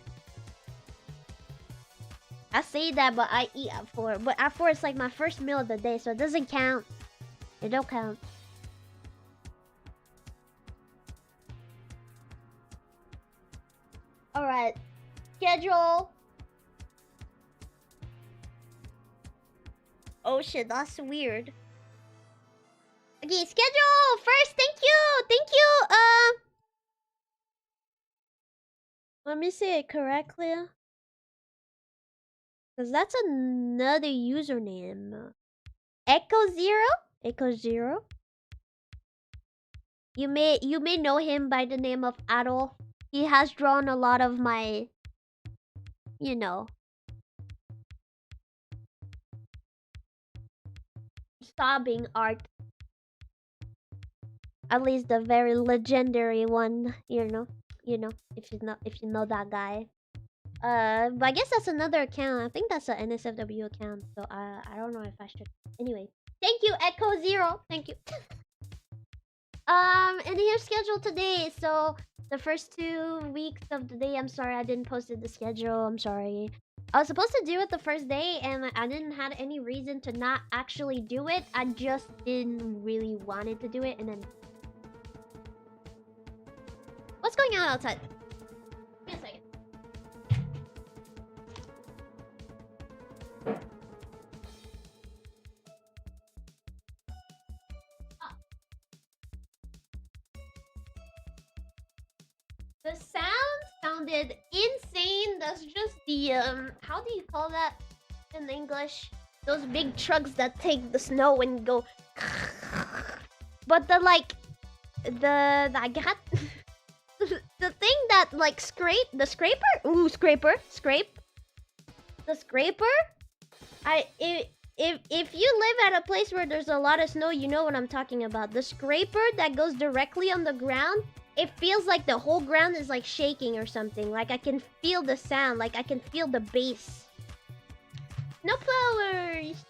I say that, but I eat at 4. But at 4, it's like my first meal of the day, so it doesn't count. It don't count. Alright. Schedule. Oh shit, that's weird. Okay, schedule! First, thank you! Thank you! Let me say it correctly. Cause that's another username. Echo Zero? Echo Zero? You may know him by the name of Adol. He has drawn a lot of my, you know, sobbing art. At least the very legendary one, if you know that guy. But I guess that's another account. I think that's an NSFW account. So I don't know if I should. Anyway, thank you, Echo Zero. Thank you. And here's schedule today. So the first 2 weeks of the day, I'm sorry I didn't post the schedule. I'm sorry. I was supposed to do it the first day, and I didn't have any reason to not actually do it. I just didn't really wanted to do it, and then what's going on outside? Give me a second. The sound sounded insane. That's just the how do you call that in English? Those big trucks that take the snow and go. But the I got the thing that like scrape the scraper. Ooh, scrape the scraper. If you live at a place where there's a lot of snow, you know what I'm talking about. The scraper that goes directly on the ground. It feels like the whole ground is like shaking or something. Like I can feel the sound. Like I can feel the bass. No flowers.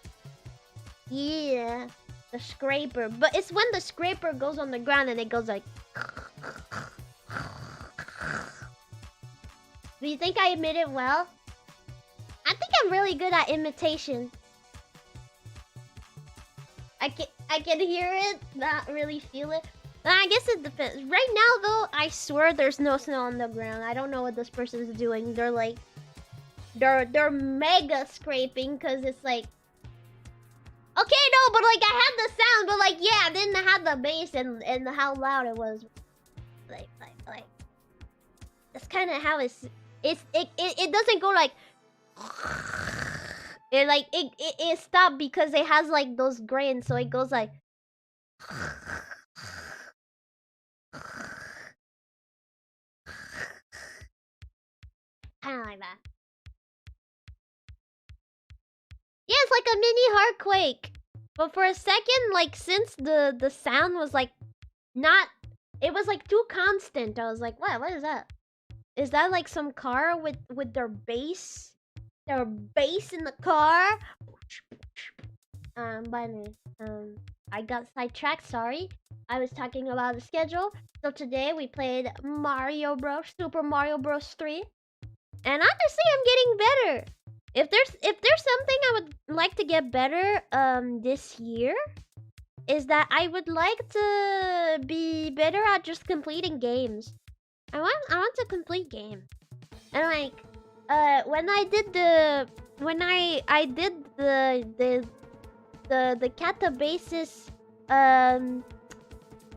Yeah, the scraper. But it's when the scraper goes on the ground and it goes like. Do you think I imit it well? I think I'm really good at imitation. I can hear it, not really feel it. I guess it depends. Right now, though, I swear there's no snow on the ground. I don't know what this person's doing. They're like, they're mega scraping because it's like, okay, no, but like I had the sound, but like yeah, I didn't have the bass and how loud it was. Like that's kind of how it doesn't go like. It stopped because it has like those grains, so it goes like. Kind of like that. Yeah, it's like a mini heartquake. But for a second, like since the sound was like not, it was like too constant. I was like, what is that? Is that like some car with their bass? Their bass in the car? By the way, I got sidetracked, sorry. I was talking about the schedule. So today we played Mario Bros. Super Mario Bros. 3. And honestly, I'm getting better. If there's something I would like to get better this year, is that I would like to be better at just completing games. I want to complete games. And like when I did the Catabasis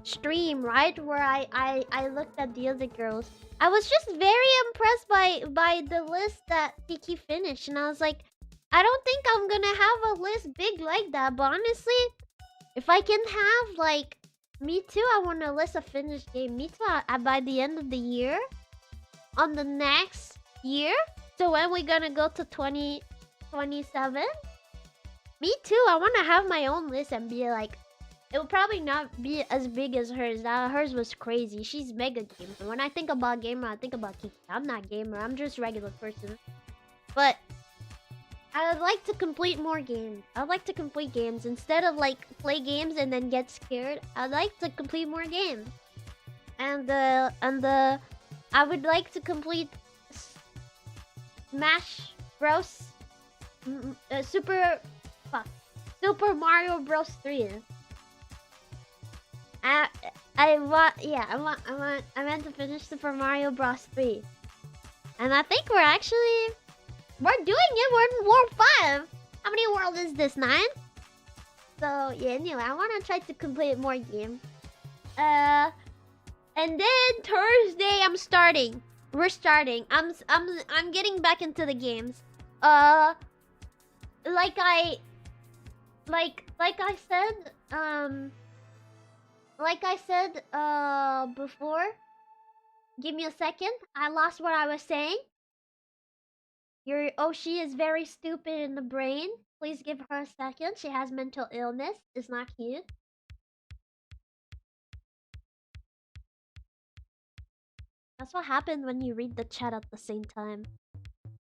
stream, right, where I looked at the other girls, I was just very impressed by the list that Tiki finished, and I was like, I don't think I'm gonna have a list big like that, but honestly, if I can have like, me too, I want a list of finished game. Me too, by the end of the year, on the next year, so when we're gonna go to 2027, me too, I want to have my own list and be like, it will probably not be as big as hers. Hers was crazy. She's mega gamer. When I think about gamer, I think about Kiki. I'm not gamer. I'm just a regular person. But I would like to complete more games. I'd like to complete games instead of like play games and then get scared. I'd like to complete more games. And I would like to complete Smash Bros. Super Mario Bros. 3. I meant to finish Super Mario Bros. 3. And I think we're doing it. We're in World 5. How many worlds is this? 9? So yeah, anyway, I want to try to complete more games. And then Thursday I'm starting We're starting. I'm getting back into the games. Like I said, before. Give me a second. I lost what I was saying. Your Oshi is very stupid in the brain. Please give her a second. She has mental illness. It's not cute. That's what happened when you read the chat at the same time.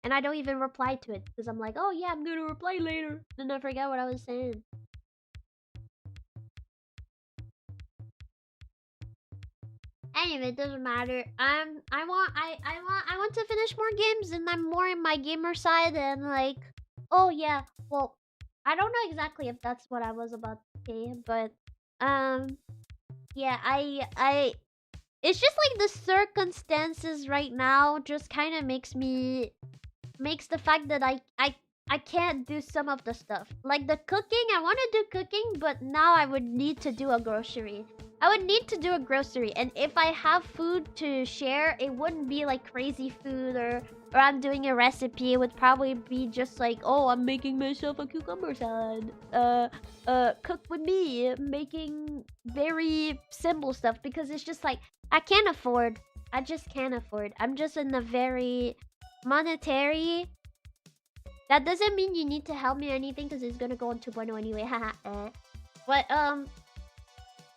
And I don't even reply to it because I'm like, oh yeah, I'm gonna reply later. Then I forget what I was saying. Anyway, it doesn't matter. I want to finish more games, and I'm more in my gamer side. And like, oh yeah, well, I don't know exactly if that's what I was about to say, but yeah, it's just like the circumstances right now just kind of makes the fact that I can't do some of the stuff. Like the cooking, I want to do cooking, but now I would need to do a grocery. And if I have food to share, it wouldn't be like crazy food or I'm doing a recipe. It would probably be just like, oh, I'm making myself a cucumber salad. Cook with me, making very simple stuff because it's just like I just can't afford. I'm just in a very monetary. That doesn't mean you need to help me or anything because it's gonna go on 2.0 anyway.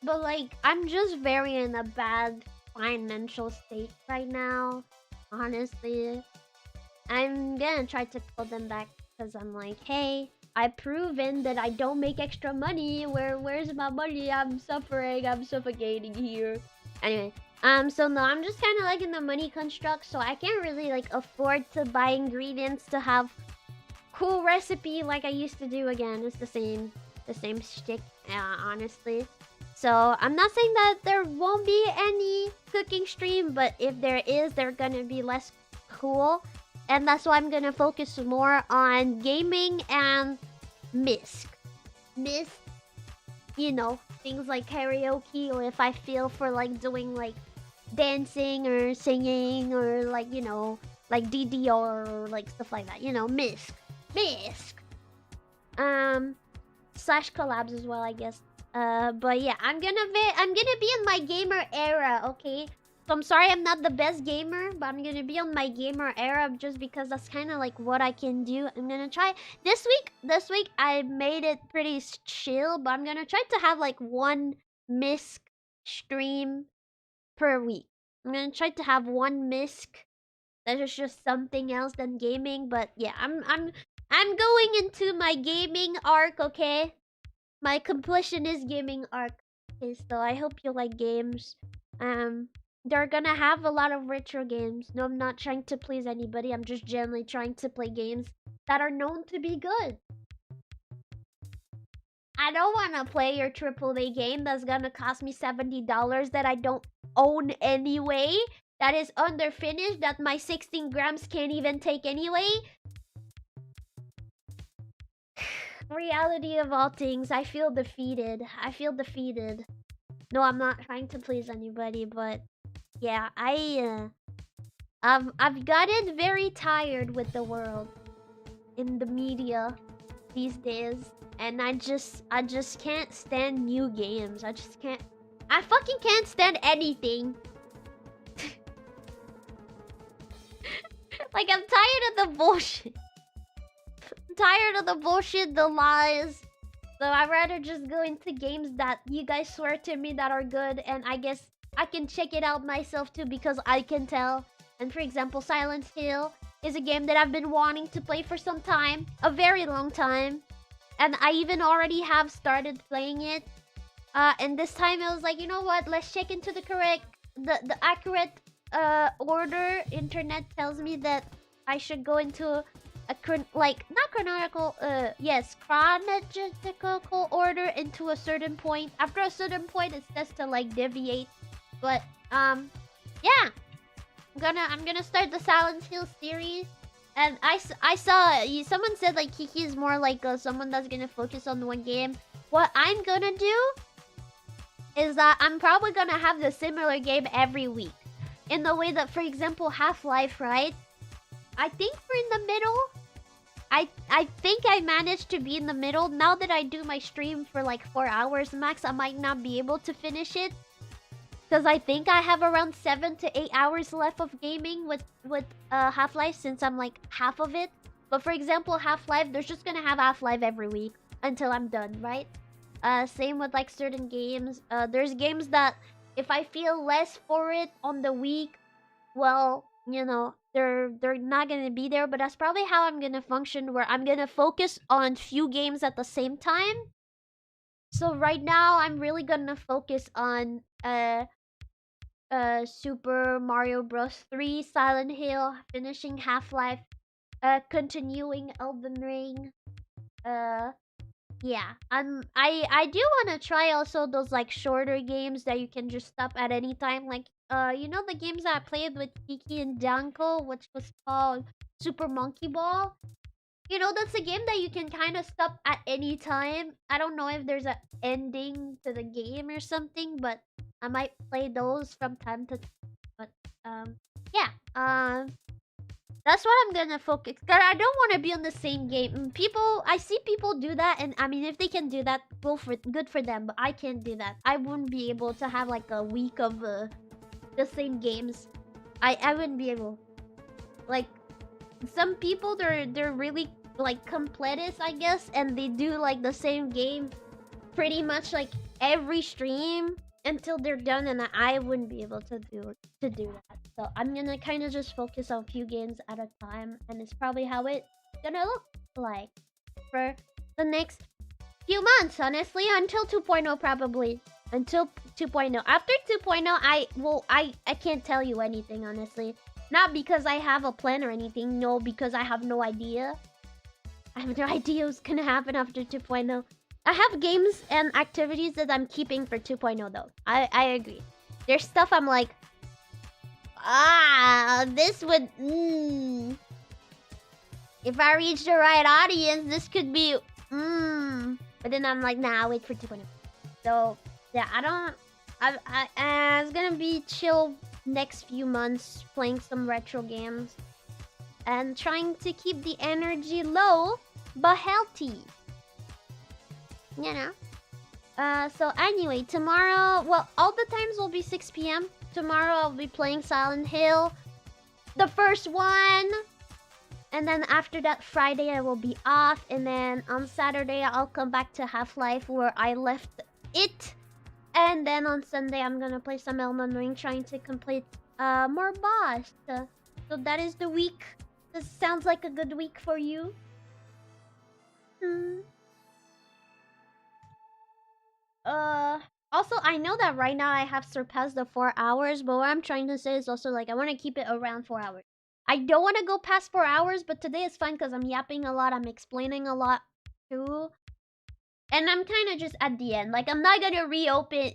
But like I'm just very in a bad financial state right now. Honestly, I'm gonna try to pull them back because I'm like, hey, I've proven that I don't make extra money. Where's my money? I'm suffering. I'm suffocating here. Anyway. So no, I'm just kind of like in the money construct, so I can't really like afford to buy ingredients to have cool recipe like I used to do again. It's the same shtick, honestly. So I'm not saying that there won't be any cooking stream, but if there is, they're gonna be less cool, and that's why I'm gonna focus more on gaming and misc, you know, things like karaoke, or if I feel for like doing like dancing or singing or like, you know, like DDR or like stuff like that, you know, misc slash collabs as well, I guess. But yeah, I'm gonna be in my gamer era, okay? So I'm sorry I'm not the best gamer, but I'm gonna be on my gamer era just because that's kind of like what I can do. I'm gonna try this week I made it pretty chill, but I'm gonna try to have like one misc stream per week. I'm gonna try to have one misc that is just something else than gaming. But yeah, I'm going into my gaming arc, okay? My completionist gaming arc. Okay, so I hope you like games. They're gonna have a lot of retro games. No, I'm not trying to please anybody. I'm just generally trying to play games that are known to be good. I don't want to play your AAA game that's gonna cost me $70 that I don't own anyway. That is underfinished, that my 16 grams can't even take anyway. Reality of all things, I feel defeated. No, I'm not trying to please anybody, but yeah, I've gotten very tired with the world in the media these days, and I just can't stand new games. I fucking can't stand anything. Like, I'm tired of the bullshit. The lies. So I'd rather just go into games that you guys swear to me that are good, and I guess I can check it out myself too because I can tell. And for example, Silent Hill is a game that I've been wanting to play for some time, a very long time. And I even already have started playing it. And this time I was like, you know what? Let's check into the accurate order. Internet tells me that I should go into chronological order into a certain point. After a certain point, it says to like deviate. But yeah, I'm gonna start the Silent Hill series. And I saw someone said like Kiki is more like someone that's gonna focus on one game. What I'm gonna do is that I'm probably gonna have the similar game every week. in the way that, for example, Half-Life, right? I think we're in the middle. I think I managed to be in the middle. Now that I do my stream for like 4 hours max, I might not be able to finish it. Because I think I have around 7 to 8 hours left of gaming with Half-Life, since I'm like half of it. But for example, Half-Life, there's just gonna have Half-Life every week until I'm done, right? Same with like certain games. There's games that if I feel less for it on the week, well, you know, they're not gonna be there. But that's probably how I'm gonna function, where I'm gonna focus on few games at the same time. So right now, I'm really gonna focus on Super Mario Bros. 3, Silent Hill, finishing Half-Life, continuing Elden Ring. Yeah, I do want to try also those like shorter games that you can just stop at any time, like you know, the games that I played with Kiki and Danko, which was called Super Monkey Ball. You know, that's a game that you can kind of stop at any time. I don't know if there's an ending to the game or something, but I might play those from time to time. But yeah, that's what I'm gonna focus. Cause I don't want to be on the same game. People, I see people do that, and I mean, if they can do that, good for them. But I can't do that. I wouldn't be able to have like a week of the same games. I wouldn't be able. Like, some people, they're really like completists, I guess, and they do like the same game pretty much like every stream until they're done, and I wouldn't be able to do that. So I'm gonna kind of just focus on a few games at a time, and it's probably how it's gonna look like for the next few months, honestly, until 2.0 probably. Until 2.0. After 2.0, I can't tell you anything, honestly. Not because I have a plan or anything, no, because I have no idea. I have no idea what's gonna happen after 2.0. I have games and activities that I'm keeping for 2.0 though. I agree. There's stuff I'm like, this would, if I reach the right audience, this could be, But then I'm like, nah, wait for 2.0. So, yeah, it's gonna be chill next few months, playing some retro games. And trying to keep the energy low, but healthy. You know? So anyway, tomorrow, well, all the times will be 6 p.m. Tomorrow I'll be playing Silent Hill, the first one. And then after that, Friday I will be off. And then on Saturday, I'll come back to Half-Life where I left it. And then on Sunday, I'm gonna play some Elden Ring, trying to complete more boss. So that is the week. This sounds like a good week for you. Also, I know that right now I have surpassed the 4 hours, but what I'm trying to say is also like I want to keep it around 4 hours. I don't want to go past 4 hours, but today is fine because I'm yapping a lot, I'm explaining a lot too. And I'm kind of just at the end. Like, I'm not gonna reopen.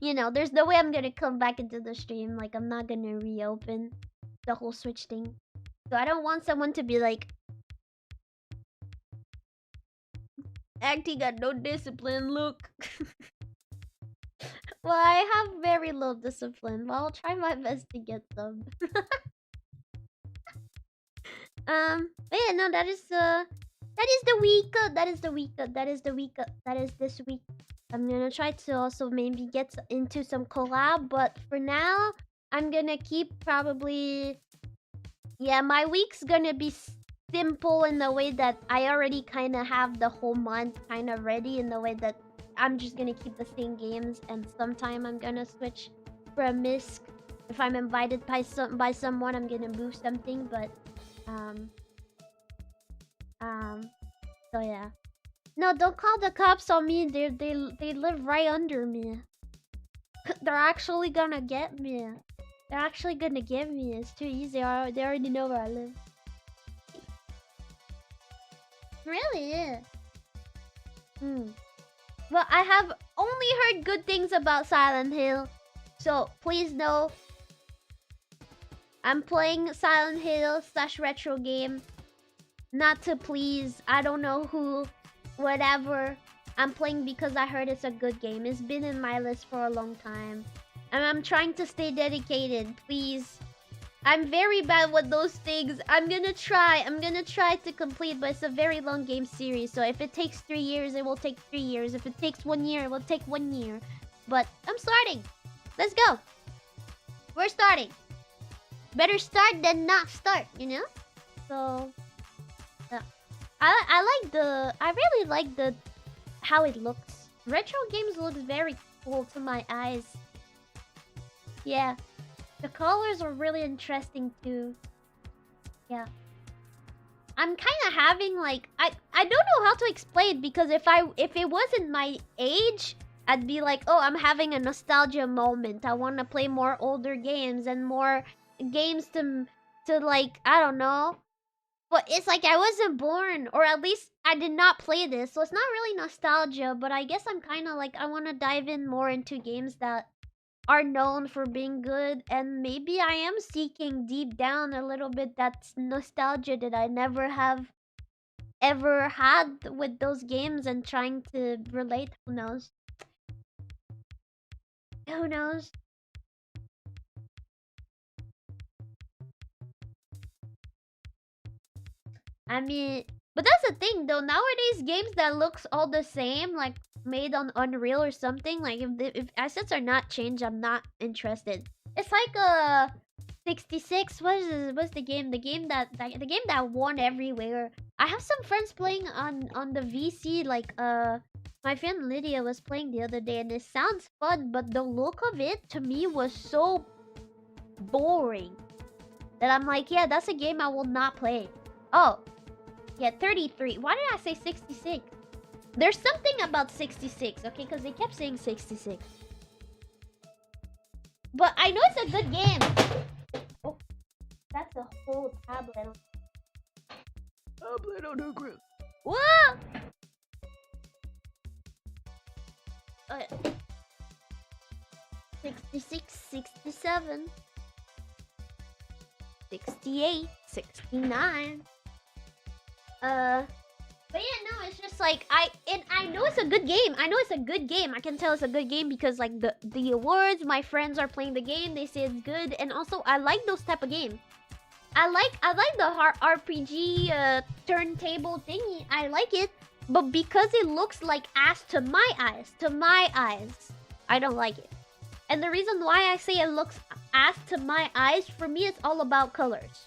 You know, there's no way I'm gonna come back into the stream. Like, I'm not gonna reopen the whole Switch thing. So I don't want someone to be like, acting got no discipline, look. Well, I have very low discipline, but I'll try my best to get some. But yeah, no, that is the week. That is this week. I'm gonna try to also maybe get into some collab, but for now, I'm gonna keep probably. Yeah, my week's gonna be simple in the way that I already kind of have the whole month kind of ready, in the way that I'm just gonna keep the same games, and sometime I'm gonna switch for a misc. If I'm invited by someone, I'm gonna move something, but so yeah. No, don't call the cops on me. They live right under me. They're actually gonna get me. They're actually gonna get me. It's too easy. They already know where I live. Really? Yeah. Well, I have only heard good things about Silent Hill, so please know I'm playing Silent Hill / retro game, not to please I don't know who, whatever. I'm playing because I heard it's a good game. It's been in my list for a long time. And I'm trying to stay dedicated, please. I'm very bad with those things. I'm gonna try to complete, but it's a very long game series. So if it takes 3 years, it will take 3 years. If it takes 1 year, it will take 1 year. But I'm starting. Let's go. We're starting. Better start than not start, you know? So I really like the how it looks. Retro games looks very cool to my eyes. Yeah. The colors are really interesting too. Yeah. I'm kind of having like I don't know how to explain, because if it wasn't my age, I'd be like, "Oh, I'm having a nostalgia moment. I want to play more older games and more games to like, I don't know." But it's like I wasn't born, or at least I did not play this. So it's not really nostalgia, but I guess I'm kind of like I want to dive in more into games that are known for being good, and maybe I am seeking deep down a little bit that nostalgia that I never have ever had with those games and trying to relate. Who knows? Who knows? I mean, but that's the thing though. Nowadays, games that looks all the same, like made on Unreal or something, like if assets are not changed, I'm not interested. It's like 66. What's the game? The game that won everywhere. I have some friends playing on the VC. Like my friend Lydia was playing the other day, and it sounds fun, but the look of it to me was so boring that I'm like, yeah, that's a game I will not play. Oh, yeah, 33. Why did I say 66? There's something about 66, okay? Because they kept saying 66. But I know it's a good game. Oh, that's a whole tablet. Tablet on the ground. Whoa! 66, 67, 68, 69. But yeah, no, it's just like I know it's a good game. I know it's a good game. I can tell it's a good game because like the awards, my friends are playing the game. They say it's good, and also I like those type of games. I like the RPG turntable thingy. I like it, but because it looks like ass to my eyes, I don't like it. And the reason why I say it looks ass to my eyes, for me, it's all about colors.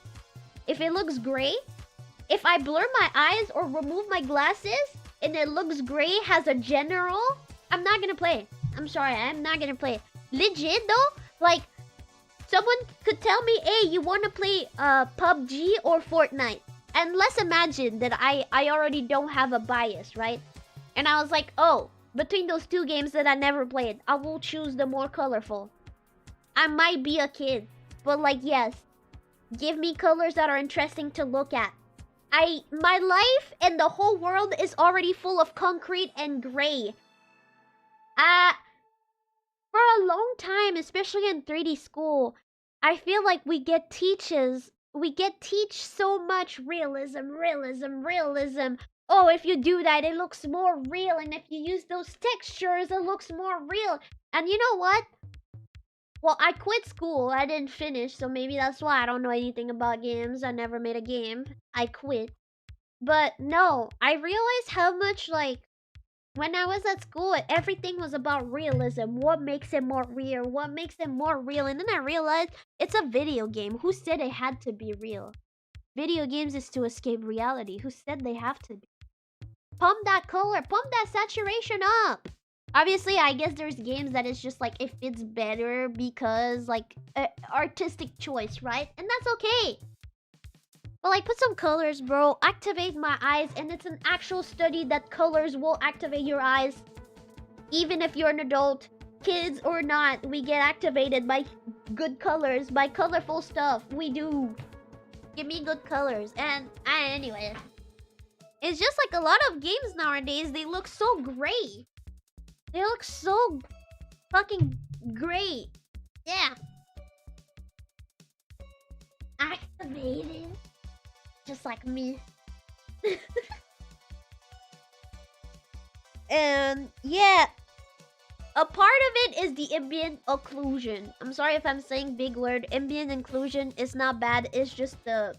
If it looks gray, if I blur my eyes or remove my glasses and it looks gray, has a general, I'm not gonna play. I'm sorry, I'm not gonna play. Legit though, like, someone could tell me, hey, you wanna play PUBG or Fortnite? And let's imagine that I already don't have a bias, right? And I was like, oh, between those two games that I never played, I will choose the more colorful. I might be a kid, but like, yes, give me colors that are interesting to look at. My life and the whole world is already full of concrete and gray. For a long time, especially in 3D school, I feel like we get teach so much realism. Oh, if you do that, it looks more real, and if you use those textures, it looks more real. And you know what? Well, I quit school. I didn't finish, so maybe that's why I don't know anything about games. I never made a game. I quit. But no, I realized how much, like, when I was at school, everything was about realism. What makes it more real? What makes it more real? And then I realized it's a video game. Who said it had to be real? Video games is to escape reality. Who said they have to be? Pump that color. Pump that saturation up. Obviously, I guess there's games that it's just like it fits better because like artistic choice, right? And that's okay. But like put some colors, bro. Activate my eyes, and it's an actual study that colors will activate your eyes. Even if you're an adult, kids or not, we get activated by good colors, by colorful stuff. We do. Give me good colors. And anyway, it's just like a lot of games nowadays, they look so gray. They look so fucking great. Yeah. Activated. Just like me. And yeah. a part of it is the ambient occlusion. I'm sorry if I'm saying big word. Ambient occlusion is not bad. It's just not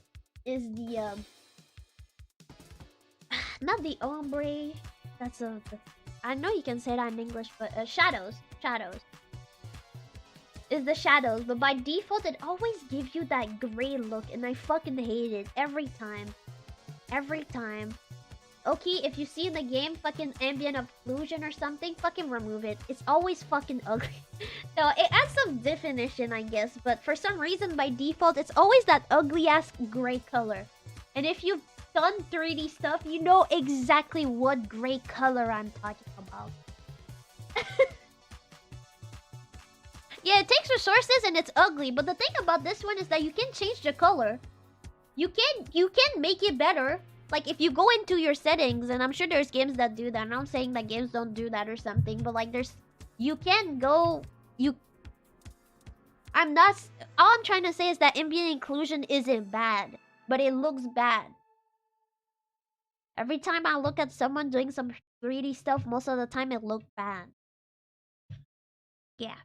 the ombre. That's I know you can say that in English, but shadows. Is the shadows, but by default it always gives you that gray look, and I fucking hate it every time. Okay, if you see in the game fucking ambient occlusion or something, fucking remove it. It's always fucking ugly. So it adds some definition, I guess, but for some reason by default it's always that ugly ass gray color. And if you've done 3D stuff, you know exactly what gray color I'm talking about. Yeah, it takes resources and it's ugly, but the thing about this one is that you can change the color. You can make it better. Like if you go into your settings, and I'm sure there's games that do that. I'm not saying that games don't do that or something, but like you can go all I'm trying to say is that ambient inclusion isn't bad, but it looks bad. Every time I look at someone doing some 3D stuff, most of the time it looked bad. Yeah.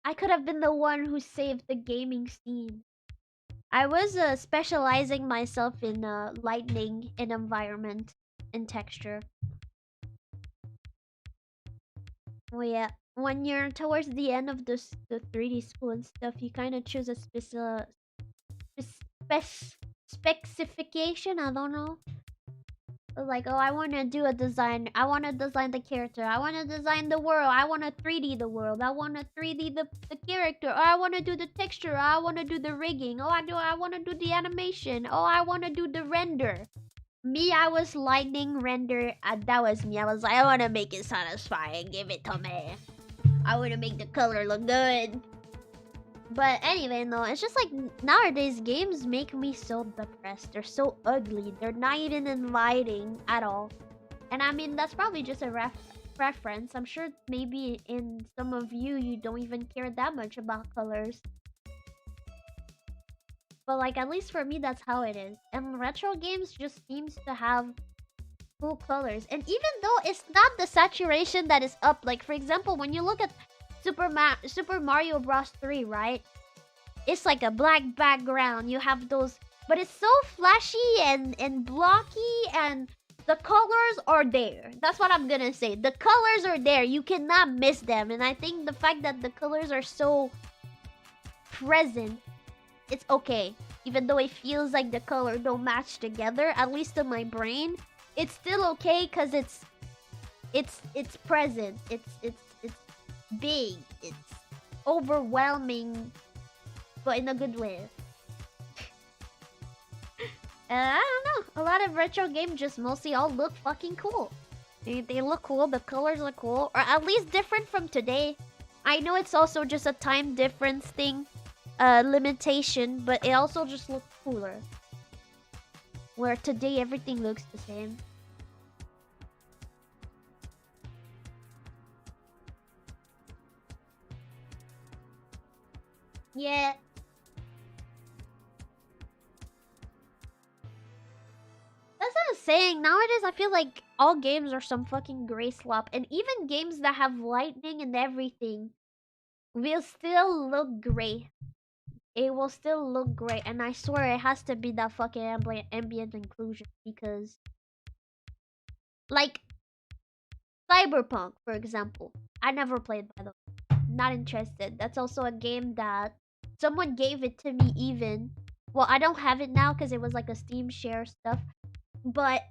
I could have been the one who saved the gaming scene. I was specializing myself in lighting and environment and texture. Oh yeah, when you're towards the end of the 3D school and stuff, you kind of choose a specification. I don't know. Like, oh, I want to do a design. I want to design the character. I want to design the world. I want to 3D the world. I want to 3D the character. Or I want to do the texture. I want to do the rigging. Oh, I want to do the animation. Oh, I want to do the render. Me, I was lightning render. That was me. I was like, I want to make it satisfying. Give it to me. I want to make the color look good. But anyway, no, it's just like nowadays games make me so depressed. They're so ugly. They're not even inviting at all. And I mean, that's probably just a preference. I'm sure maybe in some of you don't even care that much about colors. But like, at least for me, that's how it is. And retro games just seems to have cool colors. And even though it's not the saturation that is up, like for example, when you look at Super Mario Bros. 3, right? It's like a black background. You have those, but it's so flashy and blocky, and the colors are there. That's what I'm gonna say. The colors are there. You cannot miss them. And I think the fact that the colors are so present, it's okay. Even though it feels like the color don't match together, at least in my brain, it's still okay because it's present. It's big, it's overwhelming, but in a good way. I don't know, a lot of retro games just mostly all look fucking cool. They look cool, the colors look cool, or at least different from today. I know it's also just a time difference thing, limitation, but it also just looks cooler. Where today everything looks the same. Yeah. That's what I'm saying. Nowadays, I feel like all games are some fucking gray slop. And even games that have lightning and everything will still look gray. It will still look great. And I swear it has to be that fucking ambient inclusion. Because, like, Cyberpunk, for example. I never played, by the way. Not interested. That's also a game that someone gave it to me even. Well, I don't have it now because it was like a Steam share stuff. But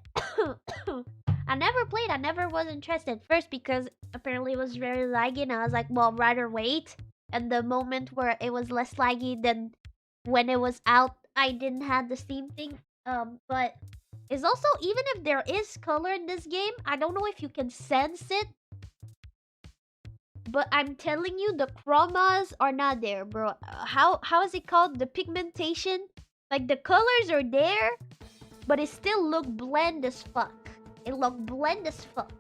I never played. I never was interested. First because apparently it was very laggy and I was like, well, rather wait. And the moment where it was less laggy than when it was out, I didn't have the Steam thing. But it's also, even if there is color in this game, I don't know if you can sense it. But I'm telling you, the chromas are not there, bro. How is it called? The pigmentation? Like, the colors are there, but it still look blend as fuck. It look blend as fuck.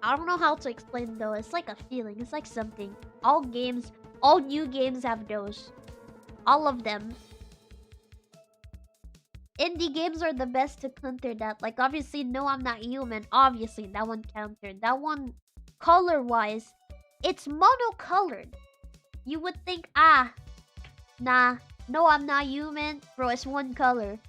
I don't know how to explain though. It's like a feeling. It's like something. All new games have those. All of them. indie games are the best to counter that. Like, obviously, No, I'm Not Human. Obviously, that one countered. That one, color-wise, it's monocolored. You would think, nah, No, I'm Not Human, bro, it's one color.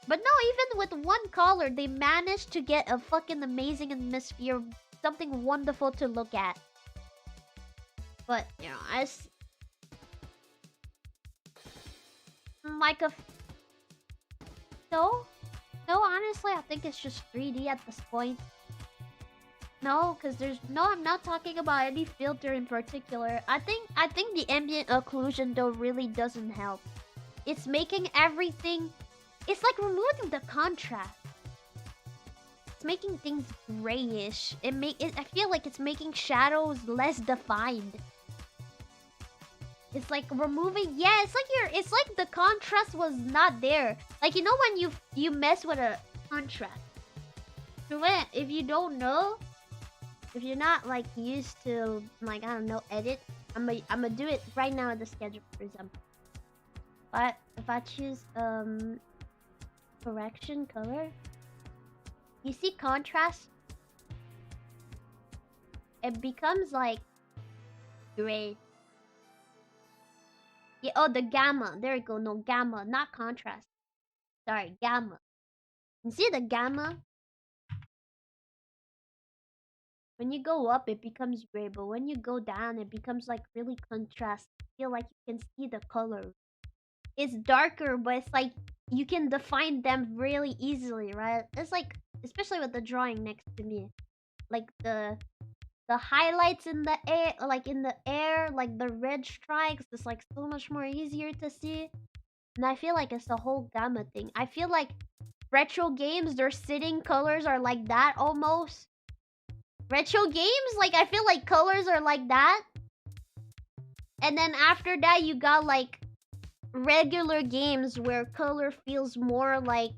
But no, even with one color, they managed to get a fucking amazing atmosphere, something wonderful to look at. But, you know, like a... No? No, honestly, I think it's just 3D at this point. No, because there's... No, I'm not talking about any filter in particular. I think the ambient occlusion, though, really doesn't help. It's making everything... It's like removing the contrast. It's making things grayish. I feel like it's making shadows less defined. It's like removing... Yeah, it's like the contrast was not there. Like, you know when you mess with a contrast. If you don't know... If you're not, like, used to, like, I don't know, edit. I'm gonna do it right now in the schedule, for example. But if I choose, correction color, you see contrast, it becomes like gray. Yeah, oh, the gamma, there you go. No, gamma, not contrast, sorry, gamma. You see the gamma, when you go up it becomes gray, but when you go down it becomes like really contrast. I feel like you can see the color. It's darker, but it's like you can define them really easily, right? It's like, especially with the drawing next to me, like the highlights in the air, like like the red strikes, it's like so much more easier to see. And I feel like it's the whole gamma thing. I feel like retro games, their sitting colors are like that almost. Retro games, like, I feel like colors are like that. And then after that you got like regular games where color feels more like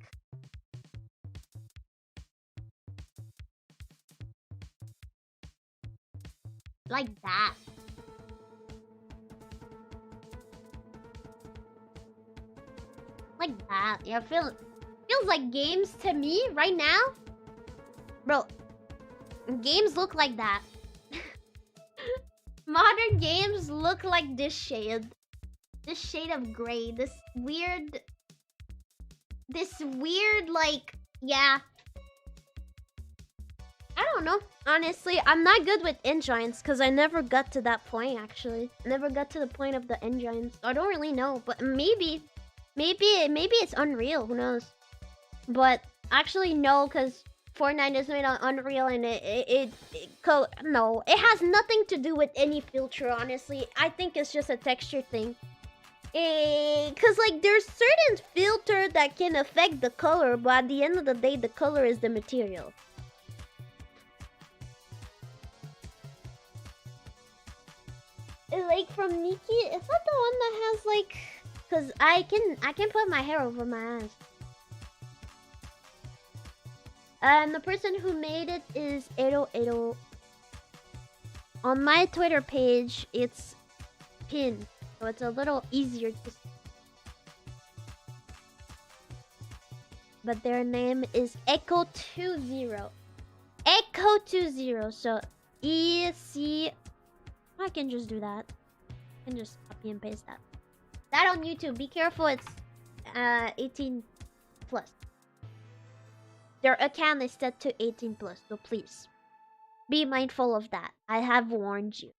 that. Like that. Yeah, feels like games to me right now. Bro, games look like that. Modern games look like this shade. This shade of gray. This weird, like, yeah. I don't know. Honestly, I'm not good with engines because I never got to that point, actually. Never got to the point of the engines. I don't really know, but maybe it's Unreal, who knows? But actually, no, because Fortnite is made on Unreal and no, it has nothing to do with any filter, honestly. I think it's just a texture thing. Cause like there's certain filter that can affect the color, but at the end of the day, the color is the material. Like from Nikki, is that the one that has like? Cause I can put my hair over my eyes. And the person who made it is Edo. On my Twitter page, it's pinned, so it's a little easier to see. But their name is Echo20. Echo20. So EC. I can just do that. I can just copy and paste that. That on YouTube. Be careful. It's 18 plus. Their account is set to 18 plus, so please be mindful of that. I have warned you.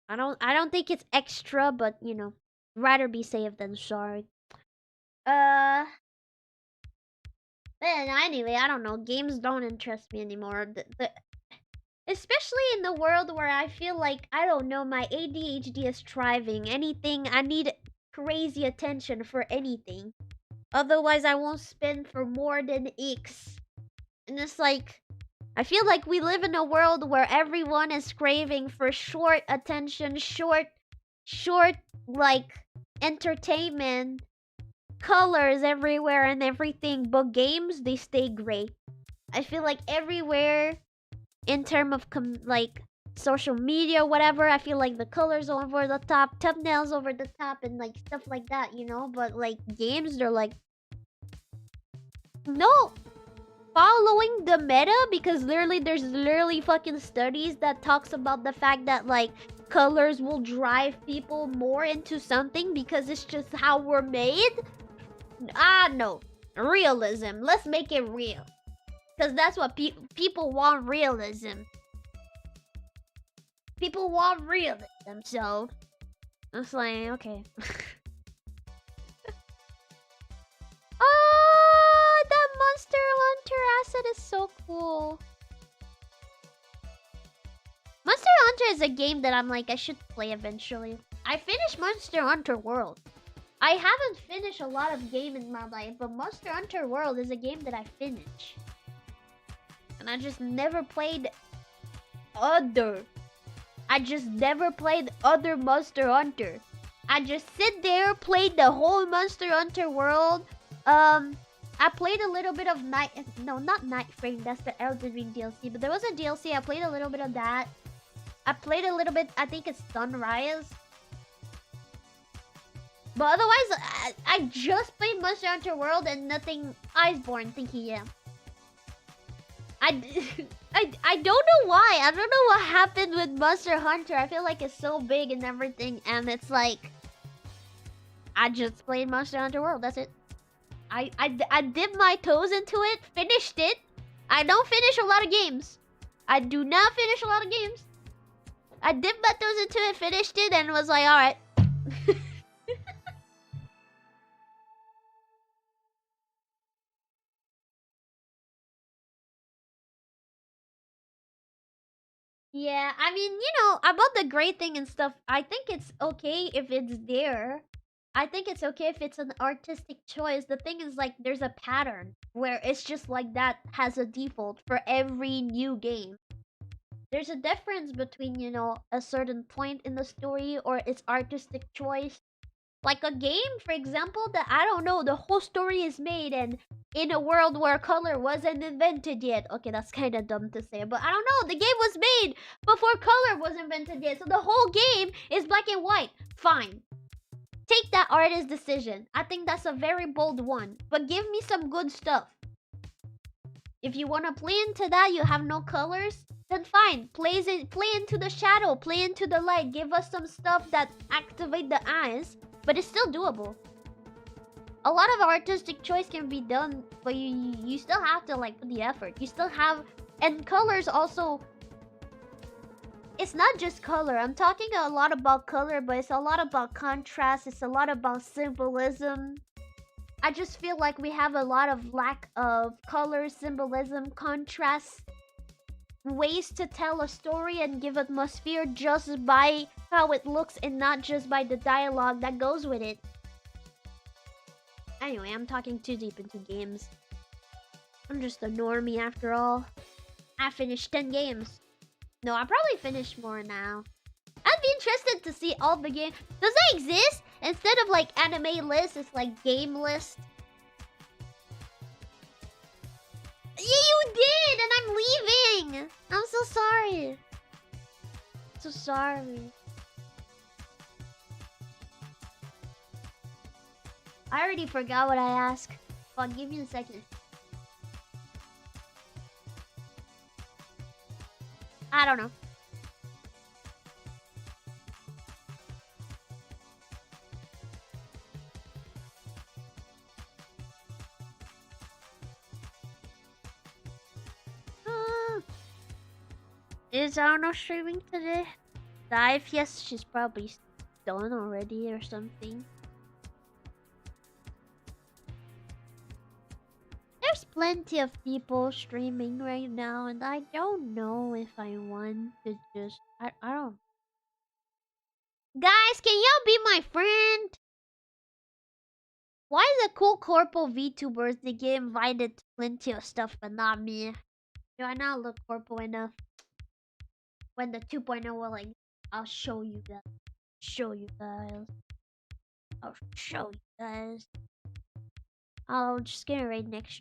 I don't think it's extra, but you know, rather be safe than sorry. But anyway, I don't know. Games don't interest me anymore. Especially in the world where I feel like, I don't know, my ADHD is thriving. Anything, I need crazy attention for anything. Otherwise, I won't spend for more than X. And it's like, I feel like we live in a world where everyone is craving for short attention, short, like, entertainment, colors everywhere and everything. But games, they stay gray. I feel like everywhere, in terms of, like, social media, whatever, I feel like the colors over the top, thumbnails over the top, and, like, stuff like that, you know? But, like, games, they're like, No, following the meta, because literally there's literally fucking studies that talks about the fact that like colors will drive people more into something because it's just how we're made. No, realism, let's make it real, because that's what people want. People want realism, so it's like, okay. Oh, that Monster Hunter asset is so cool. Monster Hunter is a game that I'm like, I should play eventually. I finished Monster Hunter World. I haven't finished a lot of game in my life, but Monster Hunter World is a game that I finished. And I just never played other. I just never played other Monster Hunter. I just sit there, played the whole Monster Hunter World. I played a little bit of not Night Frame, that's the Elden Ring DLC, but there was a DLC, I played a little bit of that. I played a little bit, I think it's Sunrise. But otherwise, I just played Monster Hunter World and nothing Iceborne, thinking, yeah. I don't know why. I don't know what happened with Monster Hunter. I feel like it's so big and everything, and it's like, I just played Monster Hunter World, that's it. I dipped my toes into it, finished it. I don't finish a lot of games. I do not finish a lot of games. I dipped my toes into it, finished it, and was like, alright. Yeah, I mean, you know, about the great thing and stuff, I think it's okay if it's there. I think it's okay if it's an artistic choice. The thing is, like, there's a pattern where it's just like that has a default for every new game. There's a difference between, you know, a certain point in the story or its artistic choice. Like a game, for example, that I don't know, the whole story is made and in a world where color wasn't invented yet. Okay, that's kind of dumb to say, but I don't know. The game was made before color was invented yet, so the whole game is black and white. Fine. Take that artist's decision. I think that's a very bold one, but give me some good stuff. If you want to play into that, you have no colors, then fine. Play into the shadow, play into the light. Give us some stuff that activate the eyes, but it's still doable. A lot of artistic choice can be done, but you still have to like put the effort. You still have, and colors also. It's not just color. I'm talking a lot about color, but it's a lot about contrast. It's a lot about symbolism. I just feel like we have a lot of lack of color, symbolism, contrast, ways to tell a story and give atmosphere just by how it looks and not just by the dialogue that goes with it. Anyway, I'm talking too deep into games. I'm just a normie after all. I finished 10 games. No, I probably finished more now. I'd be interested to see all the games. Does that exist? Instead of like anime list, it's like game list. Yeah, you did, and I'm leaving. I'm so sorry. So sorry. I already forgot what I asked. But give me a second. I don't know. Is Aono streaming today? Live? Yes, she's probably done already or something. There's plenty of people streaming right now, and I don't know if I want to just... I don't... Guys, can y'all be my friend? Why the cool corpo VTubers, they get invited to plenty of stuff, but not me? Do I not look corpo enough? When the 2.0 will like, I'll show you guys. Show you guys. I'll show you guys. I'll just get it right next.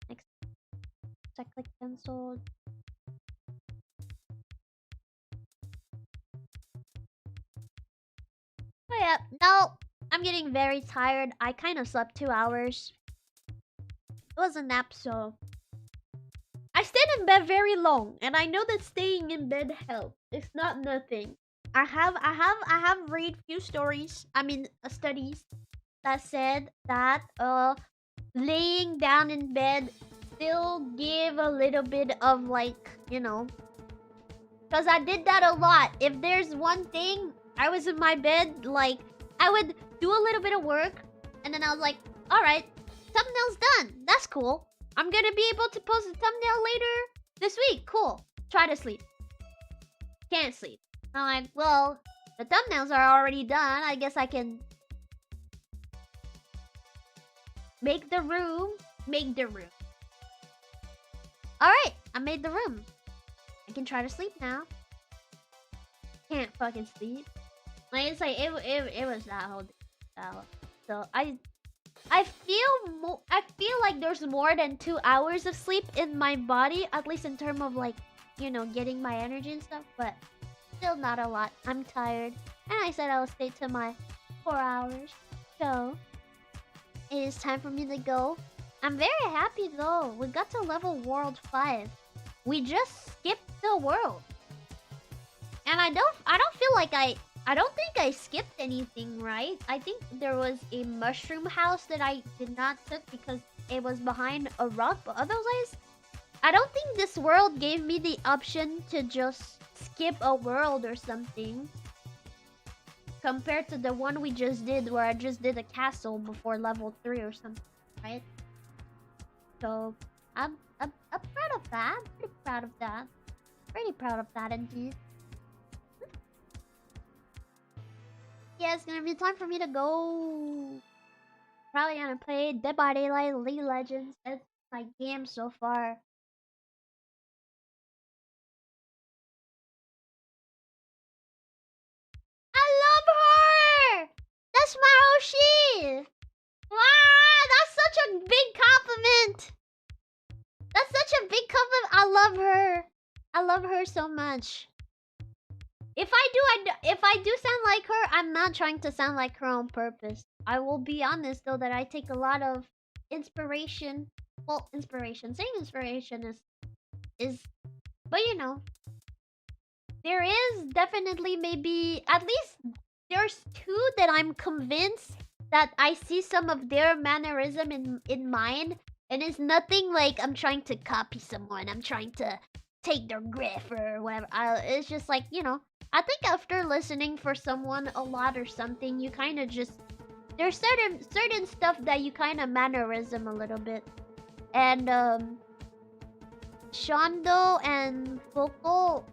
Next. Cyclic cancelled. Oh yeah, no. I'm getting very tired. I kind of slept 2 hours. It was a nap, so I stayed in bed very long, and I know that staying in bed helps. It's not nothing. I have read few stories. I mean, studies that said that laying down in bed still give a little bit of like, because I did that a lot. If there's one thing, I was in my bed, like, I would do a little bit of work, and then I was like, alright, thumbnail's done. That's cool. I'm gonna be able to post a thumbnail later this week. Cool. Try to sleep. Can't sleep. I'm like, well, the thumbnails are already done. I guess I can make the room. Make the room. Alright, I made the room. I can try to sleep now. Can't fucking sleep. Like, it's like, it was that whole day. So, I feel like there's more than 2 hours of sleep in my body, at least in terms of like, getting my energy and stuff, but still not a lot. I'm tired. And I said I'll stay to my 4 hours. So it is time for me to go. I'm very happy though. We got to level world 5. We just skipped the world. And I don't feel like I don't think I skipped anything, right? I think there was a mushroom house that I did not took because it was behind a rock, but otherwise, I don't think this world gave me the option to just skip a world or something. Compared to the one we just did where I just did a castle before level 3 or something, right? So, I'm proud of that. Pretty proud of that. Pretty proud of that indeed. Yeah, it's gonna be time for me to go. Probably gonna play Dead by Daylight, League of Legends. That's my game so far. I love her! That's my Oshi! Wow, that's such a big compliment! That's such a big compliment. I love her. I love her so much. If I do sound like her, I'm not trying to sound like her on purpose. I will be honest though that I take a lot of inspiration. Well, inspiration. Saying inspiration is, but there is definitely maybe at least there's two that I'm convinced that I see some of their mannerism in mine, and it's nothing like I'm trying to copy someone. I'm trying to take their griff or whatever. It's just like, I think after listening for someone a lot or something, you kind of just there's certain stuff that you kind of mannerism a little bit. And Shondo and Foko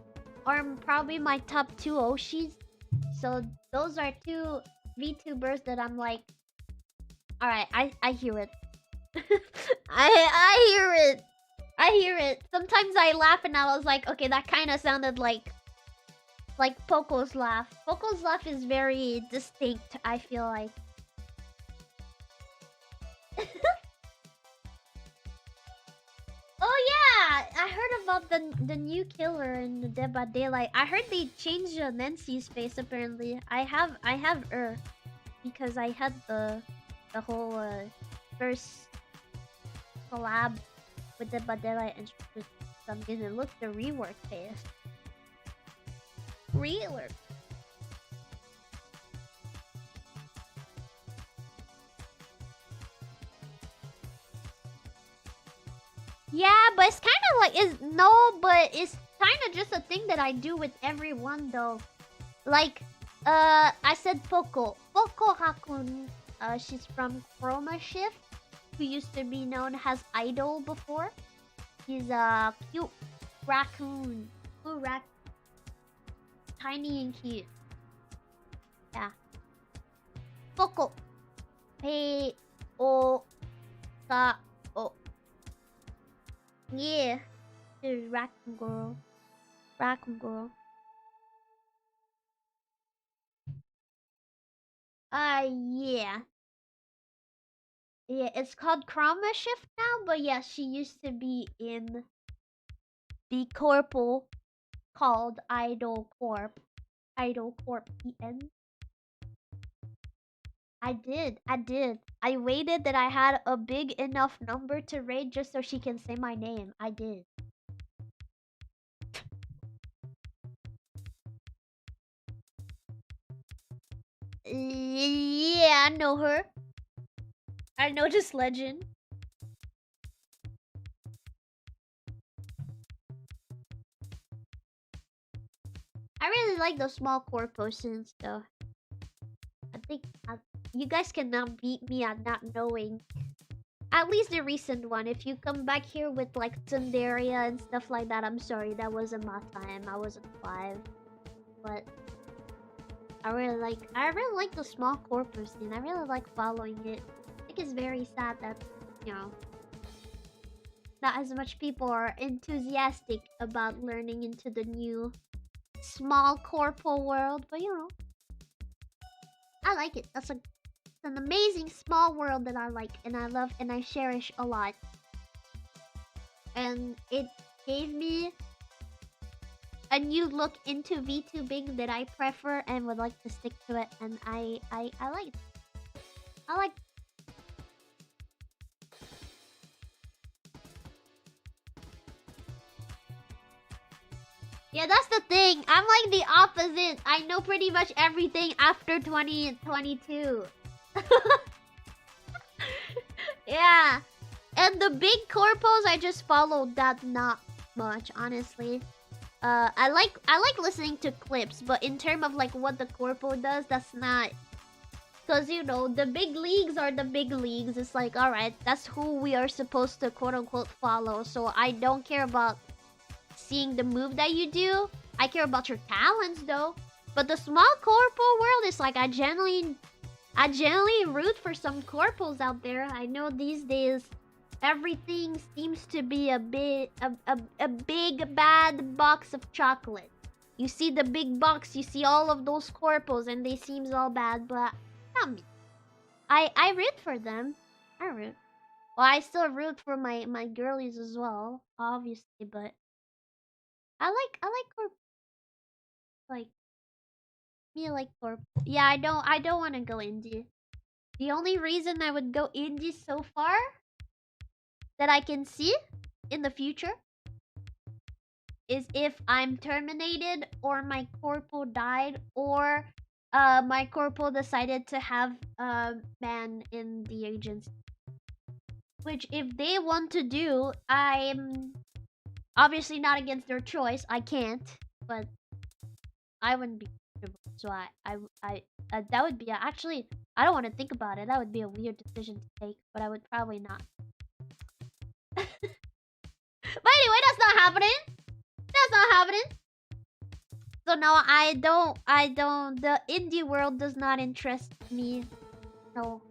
are probably my top 2 Oshis. So those are 2 VTubers that I'm like, all right, I hear it. I hear it. I hear it. Sometimes I laugh and I was like, okay, that kind of sounded like Poco's laugh. Poco's laugh is very distinct, I feel like. Oh yeah, I heard about the new killer in the Dead by Daylight. I heard they changed Nancy's face apparently. I have her because I had the whole first collab with Dead by Daylight and some reason look the rework face. Rework. Yeah, but it's kind of like but it's kind of just a thing that I do with everyone though. Like, I said Poco Hakun. She's from Chroma Shift, who used to be known as Idol before. He's a cute raccoon. Ooh, tiny and cute. Yeah. Poco. Hey. O. Ka. O. Yeah. There's Raccoon Girl. Raccoon Girl. Yeah. Yeah, it's called Chroma Shift now, but yeah, she used to be in the corpo called Idol Corp. Idol Corp EN. I did. I did. I waited that I had a big enough number to raid just so she can say my name. I did. Yeah, I know her. I know this legend. I really like those small core potions though. I think you guys cannot beat me at not knowing. At least the recent one. If you come back here with like Tsunderia and stuff like that, I'm sorry, that wasn't my time. I wasn't 5. But I really like the small corpus scene. I really like following it. I think it's very sad that, you know, not as much people are enthusiastic about learning into the new small corporal world, but you know, I like it. It's an amazing small world that I like and I love and I cherish a lot. And it gave me a new look into VTubing that I prefer and would like to stick to it, and I like it. I like. Yeah, that's the thing. I'm like the opposite. I know pretty much everything after 2022. Yeah. And the big corpos, I just followed that not much, honestly. I like listening to clips, but in terms of like what the corpo does, that's not. Cause you know the big leagues are the big leagues. It's like, all right, that's who we are supposed to quote unquote follow. So I don't care about seeing the move that you do. I care about your talents though. But the small corpo world is like I generally root for some corpos out there. I know these days everything seems to be a big bad box of chocolate. You see the big box, you see all of those corpos and they seems all bad, but not me. I root for them. I root. Well, I still root for my girlies as well, obviously, but I like corp like me like corp. Yeah, I don't want to go indie. The only reason I would go indie so far that I can see in the future is if I'm terminated or my corpo died or my corpo decided to have a man in the agency. Which if they want to do, I'm obviously not against their choice. I can't, but I wouldn't be comfortable. So that would be actually, I don't want to think about it. That would be a weird decision to take, but I would probably not. But anyway, that's not happening. That's not happening. So no, I don't. The indie world does not interest me. No.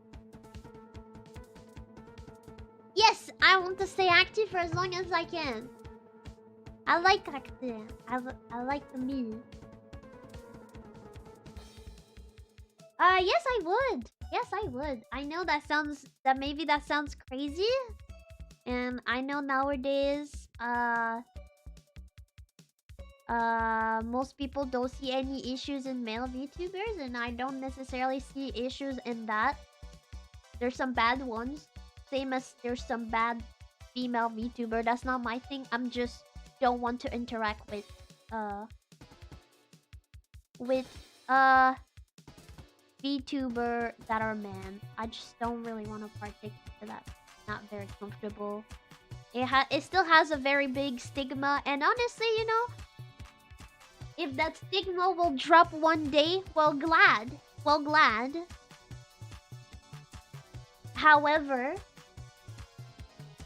Yes, I want to stay active for as long as I can. I like active. I like the me. Yes, I would. Yes, I would. I know maybe that sounds crazy. And I know nowadays, most people don't see any issues in male VTubers, and I don't necessarily see issues in that. There's some bad ones, same as there's some bad female VTuber. That's not my thing. I'm just don't want to interact with VTuber that are men. I just don't really want to partake in that. Not very comfortable. It still has a very big stigma, and honestly, you know, if that stigma will drop one day, well, glad. However,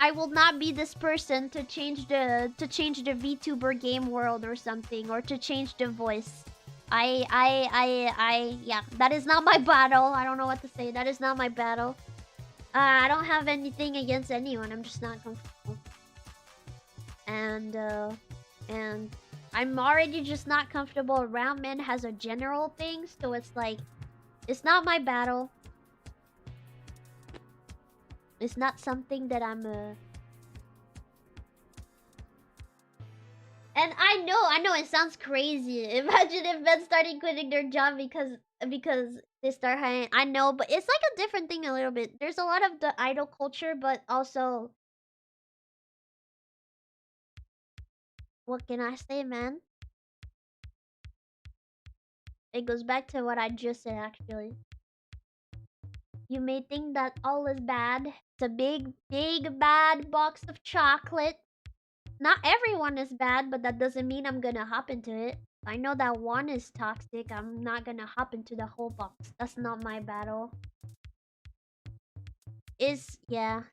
I will not be this person to change the VTuber game world or something, or to change the voice. Yeah, that is not my battle. I don't know what to say. That is not my battle. I don't have anything against anyone. I'm just not comfortable. And I'm already just not comfortable around men as a general thing. So it's like, it's not my battle. It's not something that I'm And I know it sounds crazy. Imagine if men started quitting their job because because they start hiding. I know, but it's like a different thing a little bit. There's a lot of the idol culture, but also, what can I say, man? It goes back to what I just said, actually. You may think that all is bad. It's a big, big, bad box of chocolate. Not everyone is bad, but that doesn't mean I'm gonna hop into it. I know that one is toxic. I'm not gonna hop into the whole box. That's not my battle. Yeah.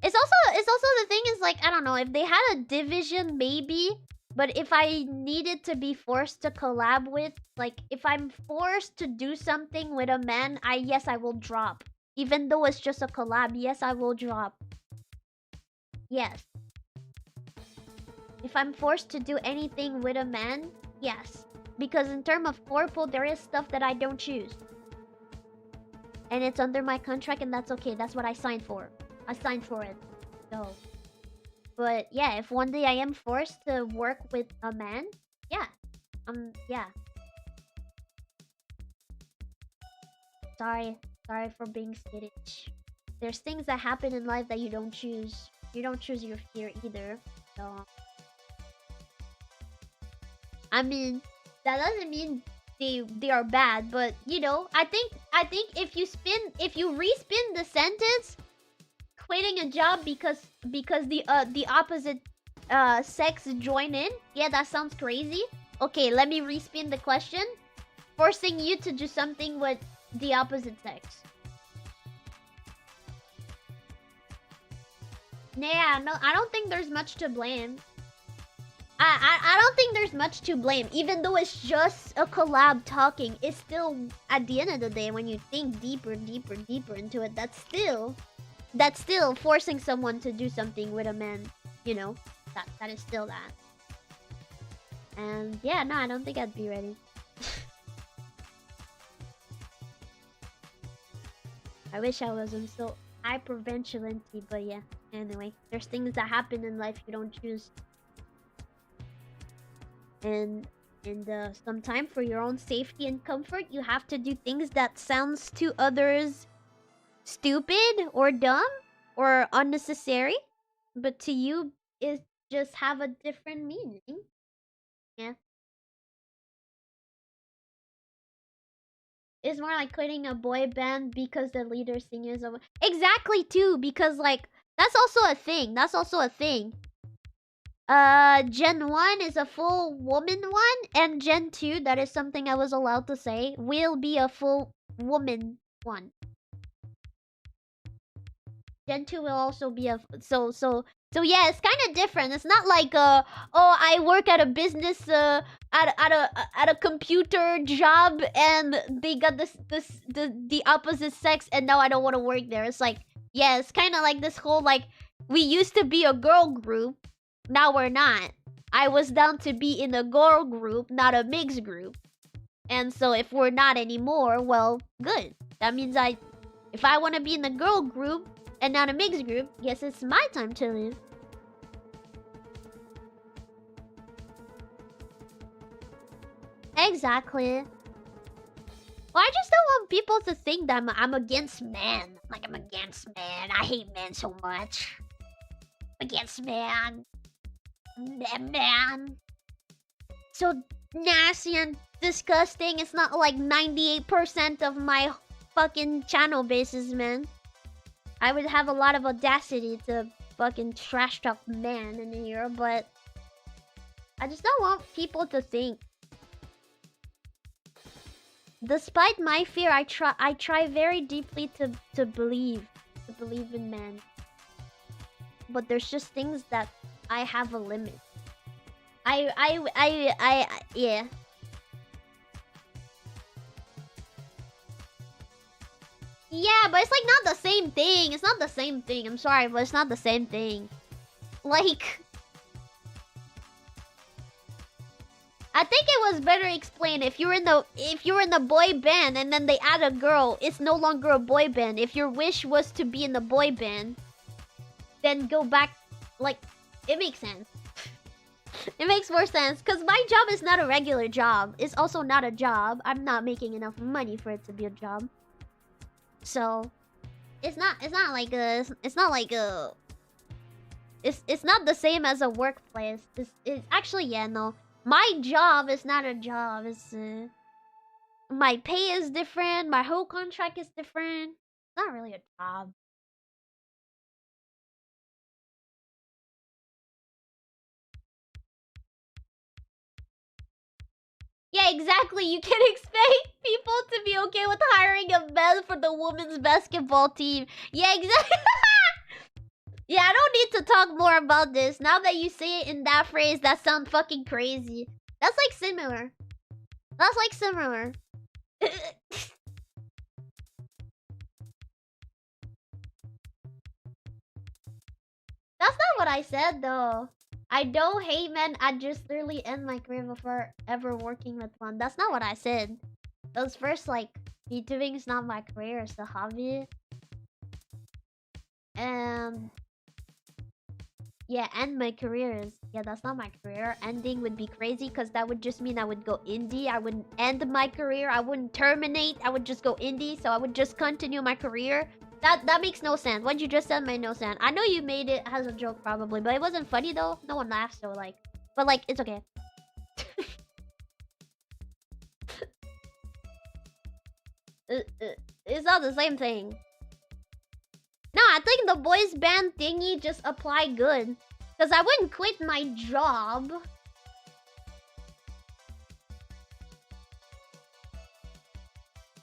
It's also the thing is like, I don't know, if they had a division maybe, but if I needed to be forced to collab with, like if I'm forced to do something with a man, yes, I will drop. Even though it's just a collab, yes, I will drop. Yes. If I'm forced to do anything with a man, yes. Because in terms of corpo, there is stuff that I don't choose. And it's under my contract, and that's okay. That's what I signed for. I signed for it. So. But yeah, if one day I am forced to work with a man, yeah. Yeah. Sorry for being skittish. There's things that happen in life that you don't choose. You don't choose your fear either. So. I mean, that doesn't mean they are bad, but you know, I think if you respin the sentence, quitting a job because the opposite sex join in, yeah, that sounds crazy. Okay, let me respin the question. Forcing you to do something with the opposite sex. Yeah, no, I don't think there's much to blame. I don't think there's much to blame. Even though it's just a collab talking, it's still, at the end of the day, when you think deeper into it, that's still forcing someone to do something with a man. You know, that is still that. And yeah, no, I don't think I'd be ready. I wish I wasn't so hyperventilanty, but yeah. Anyway, there's things that happen in life you don't choose. And sometime for your own safety and comfort, you have to do things that sounds to others stupid or dumb or unnecessary, but to you it just have a different meaning. Yeah. It's more like quitting a boy band because the leader singer is a... Exactly, too, because like that's also a thing. Gen 1 is a full woman one, and Gen 2, that is something I was allowed to say, will be a full woman one. Gen 2 will also be a... So yeah, it's kind of different. It's not like, oh, I work at a business, at a computer job, and they got the opposite sex, and now I don't want to work there. It's like, yeah, it's kind of like this whole, like, we used to be a girl group, now we're not. I was down to be in a girl group, not a mixed group. And so if we're not anymore, well, good. That means if I want to be in the girl group and not a mixed group, guess it's my time to leave. Exactly. Well, I just don't want people to think that I'm against men. Like, I'm against men. I hate men so much. Against men. Man. So nasty and disgusting. It's not like 98% of my fucking channel bases, man. I would have a lot of audacity to fucking trash talk man in here, but I just don't want people to think. Despite my fear, I try very deeply to believe in men. But there's just things that I have a limit. Yeah. Yeah, but it's like not the same thing. It's not the same thing. I'm sorry, but it's not the same thing. Like, I think it was better explained if you're in the boy band and then they add a girl, it's no longer a boy band. If your wish was to be in the boy band, then go back. Like, it makes sense. It makes more sense because my job is not a regular job. It's also not a job. I'm not making enough money for it to be a job. So it's not like a it's not the same as a workplace. It's actually, yeah, no. My job is not a job. It's my pay is different. My whole contract is different. It's not really a job. Yeah, exactly. You can expect people to be okay with hiring a man for the women's basketball team. Yeah, exactly. Yeah, I don't need to talk more about this. Now that you say it in that phrase, that sounds fucking crazy. That's like similar. That's like similar. That's not what I said though. I don't hate men. I just literally end my career before ever working with one. That's not what I said. It was first like VTubing is not my career, it's a hobby. And yeah, end my career is, yeah, that's not my career. Ending would be crazy because that would just mean I would go indie. I wouldn't end my career. I wouldn't terminate. I would just go indie. So I would just continue my career. That makes no sense. What you just said made no sense. I know you made it as a joke probably, but it wasn't funny though. No one laughed, so like, but like, it's okay. It's not the same thing. No, I think the boys band thingy just apply good. Because I wouldn't quit my job.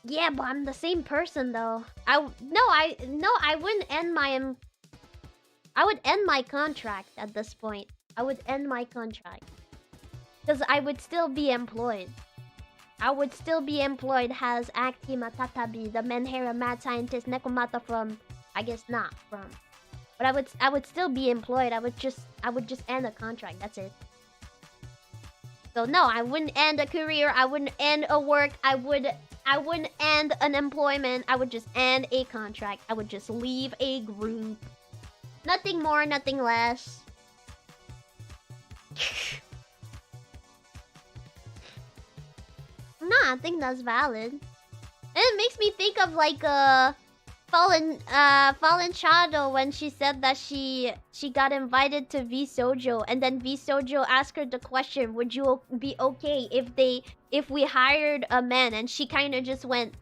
Yeah, but I'm the same person though. I wouldn't end my I would end my contract at this point. I would end my contract. Because I would still be employed. I would still be employed as Acti Matatabi, the Menhera mad scientist Nekomata from, I guess not from. But I would still be employed. I would just end a contract. That's it. So no, I wouldn't end a career. I wouldn't end a work. I wouldn't end an employment. I would just end a contract. I would just leave a group. Nothing more, nothing less. Nah, I think that's valid. And it makes me think of like Fallen Shadow when she said that she got invited to V Sojo, and then V Sojo asked her the question, would you be okay if we hired a man? And she kind of just went,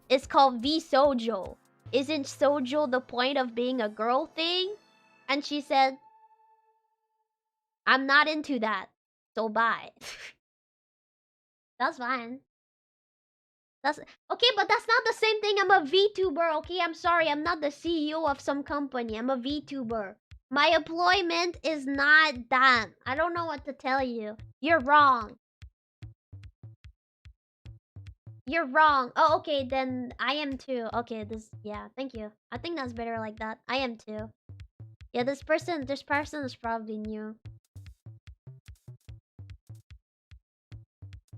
it's called V Sojo. Isn't Sojo the point of being a girl thing? And she said, I'm not into that, so bye. That's fine. That's okay, but that's not the same thing. I'm a VTuber, okay? I'm sorry, I'm not the CEO of some company. I'm a VTuber. My employment is not that. I don't know what to tell you. You're wrong. You're wrong. Oh, okay, then I am too. Okay, yeah, thank you. I think that's better like that. I am too. Yeah, this person is probably new.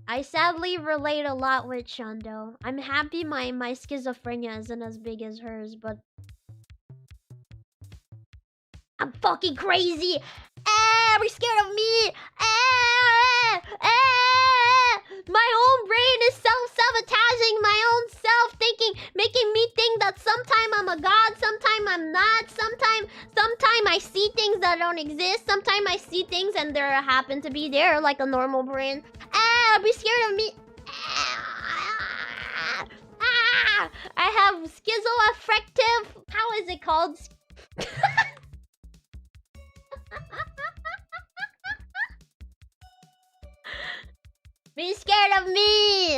I sadly relate a lot with Shondo. I'm happy my schizophrenia isn't as big as hers, but I'm fucking crazy. Are you scared of me? My own brain is self-sabotaging my own self, making me think that sometime I'm a god, sometime I'm not, sometime I see things that don't exist, sometime I see things and they happen to be there like a normal brain. Be scared of me. I have schizoaffective. How is it called? Be scared of me.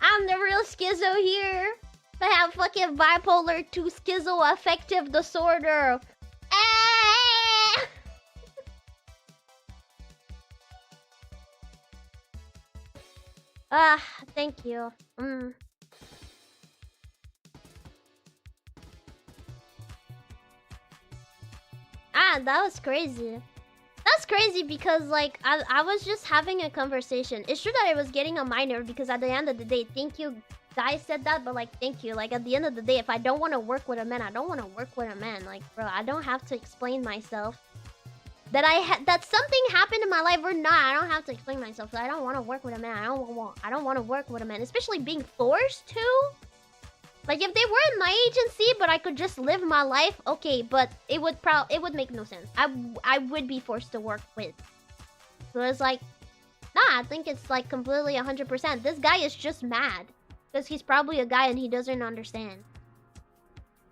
I'm the real schizo here. I have fucking bipolar 2 schizoaffective disorder. Thank you. That was crazy. That's crazy because, like, I was just having a conversation. It's true that I was getting a minor because at the end of the day, thank you guys said that, but, like, thank you. Like, at the end of the day, if I don't want to work with a man, I don't want to work with a man. Like, bro, I don't have to explain myself. That something happened in my my life or not. I don't have to explain myself. So I don't want to work with a man. I don't want to work with a man, especially being forced to. Like if they were in my agency, but I could just live my life, okay. But it would make no sense. I would be forced to work with. So it's like, nah. I think it's like completely 100%. This guy is just mad because he's probably a guy and he doesn't understand.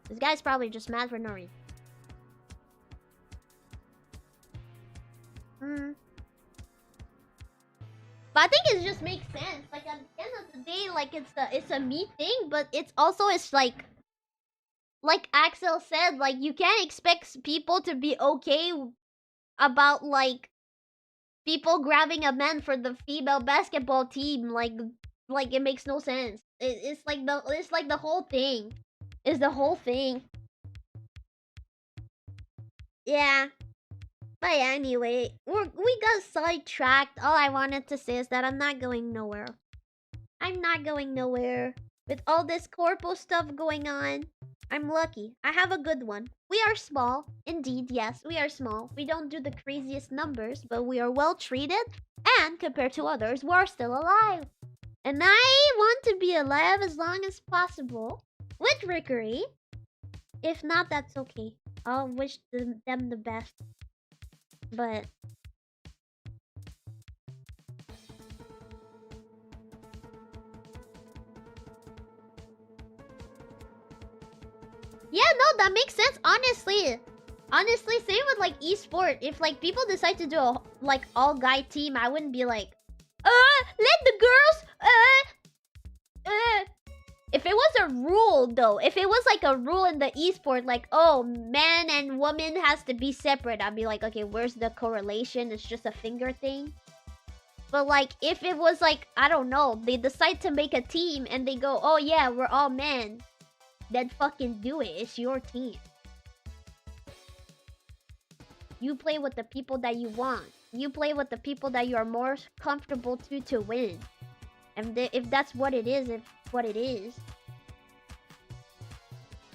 This guy's probably just mad for no reason. But I think it just makes sense. Like at the end of the day, like it's a me thing, but it's also like Axel said, like you can't expect people to be okay about like people grabbing a man for the female basketball team. Like it makes no sense. It's like the whole thing. It's the whole thing. Yeah. But anyway, we got sidetracked. All I wanted to say is that I'm not going nowhere. I'm not going nowhere. With all this corpo stuff going on, I'm lucky. I have a good one. We are small. Indeed, yes, we are small. We don't do the craziest numbers, but we are well treated. And compared to others, we're still alive. And I want to be alive as long as possible. With Rickery. If not, that's okay. I'll wish them the best. But yeah, no, that makes sense. Honestly, same with like esport. If like people decide to do a like all guy team, I wouldn't be like, let the girls, If it was a rule though, if it was like a rule in the esport, like, oh, man and woman has to be separate, I'd be like, okay, where's the correlation? It's just a finger thing. But like, if it was like, I don't know, they decide to make a team and they go, oh yeah, we're all men, then fucking do it. It's your team. You play with the people that you want. You play with the people that you are more comfortable to win. And if that's what it is, what it is.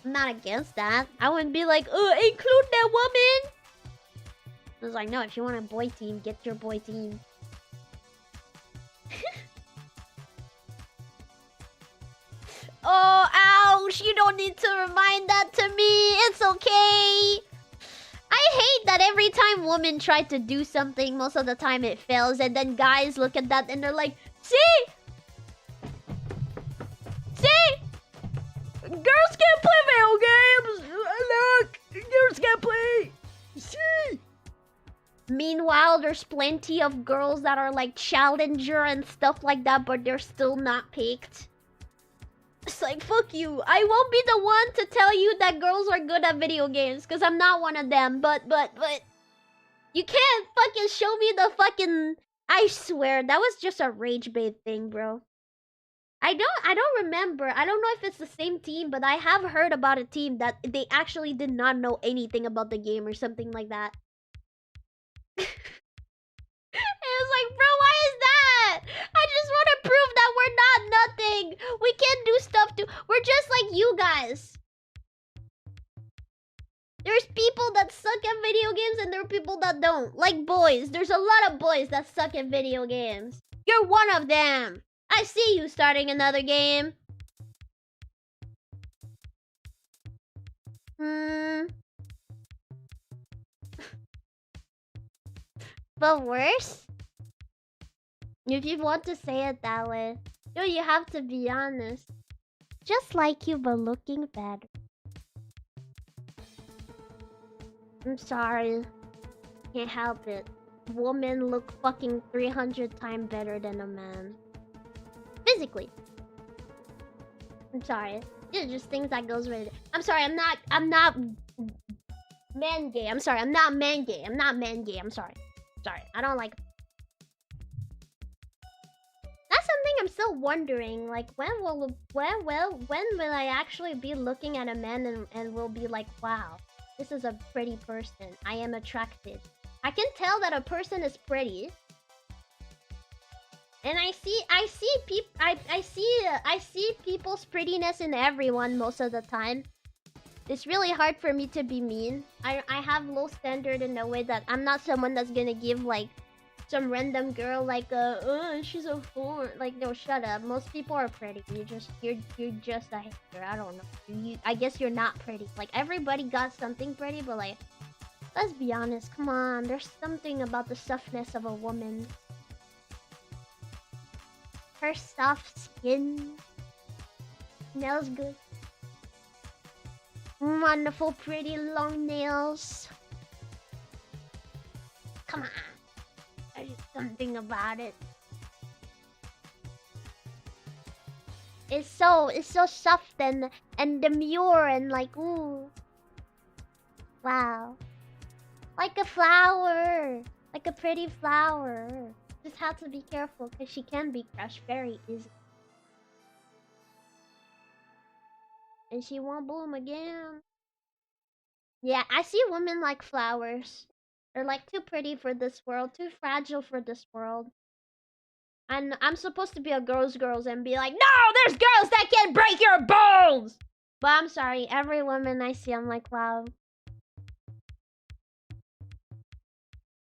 I'm not against that. I wouldn't be like, include that woman. I was like, no, if you want a boy team, get your boy team. Oh, ouch! You don't need to remind that to me. It's okay. I hate that every time women try to do something, most of the time it fails, and then guys look at that and they're like, see? Girls can't play video games! Look! Girls can't play! See? Meanwhile, there's plenty of girls that are like challenger and stuff like that, but they're still not picked. It's like, fuck you. I won't be the one to tell you that girls are good at video games, because I'm not one of them, but... You can't fucking show me the fucking... I swear, that was just a rage bait thing, bro. I don't remember. I don't know if it's the same team, but I have heard about a team that they actually did not know anything about the game or something like that. It was like, bro, why is that? I just want to prove that we're not nothing. We can't do stuff too. We're just like you guys. There's people that suck at video games and there are people that don't. Like boys. There's a lot of boys that suck at video games. You're one of them. I see you starting another game. But worse? If you want to say it that way. Yo, you have to be honest. Just like you, but looking better. I'm sorry. Can't help it. Women look fucking 300 times better than a man. Physically. I'm sorry. It's just things that goes with it. I'm sorry, I'm not man gay. I'm sorry, I'm not man gay. I'm not man gay. I'm sorry. Sorry, I don't like... That's something I'm still wondering. Like, when will I actually be looking at a man and will be like, wow, this is a pretty person. I am attracted. I can tell that a person is pretty. And I see people's prettiness in everyone most of the time. It's really hard for me to be mean. I have low standard in a way that I'm not someone that's gonna give like some random girl like she's a four. Like, no, shut up. Most people are pretty. You're just a hater. I don't know. I guess you're not pretty. Like, everybody got something pretty, but like, let's be honest. Come on, there's something about the softness of a woman. Her soft skin, nails good, wonderful, pretty long nails. Come on. There's something about it. It's so soft and demure and like, ooh, wow, like a flower, like a pretty flower. Just have to be careful because she can be crushed very easily, and she won't bloom again. Yeah, I see women like flowers. They're like too pretty for this world, too fragile for this world. And I'm supposed to be a girls and be like, no, there's girls that can break your bones. But I'm sorry, every woman I see, I'm like, wow.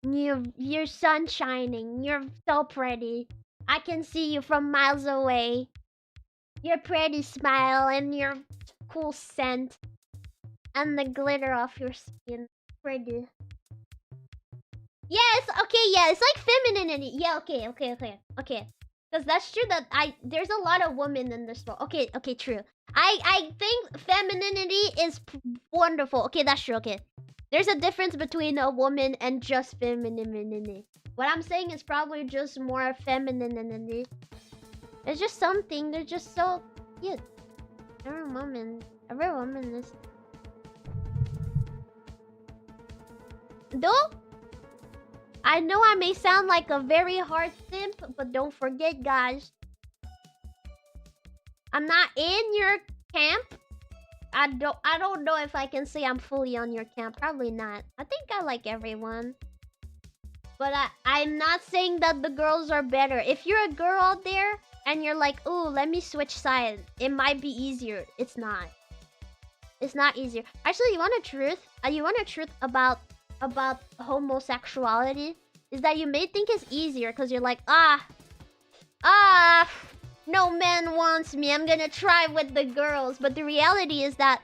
You're sun shining. You're so pretty. I can see you from miles away. Your pretty smile and your cool scent. And the glitter off your skin. Pretty. Yes, okay, yeah, it's like femininity. Yeah, okay. Because that's true that there's a lot of women in this world. Okay, true. I think femininity is wonderful. Okay, that's true, okay. There's a difference between a woman and just femininity. What I'm saying is probably just more femininity. It's just something, they're just so cute. Every woman is... Though, I know I may sound like a very hard simp, but don't forget, guys. I'm not in your camp. I don't know if I can say I'm fully on your camp. Probably not. I think I like everyone. But I'm not saying that the girls are better. If you're a girl out there and you're like, ooh, let me switch sides, it might be easier. It's not. It's not easier. Actually, you want a truth? About homosexuality? Is that you may think it's easier because you're like, no man wants me, I'm gonna try with the girls. But the reality is that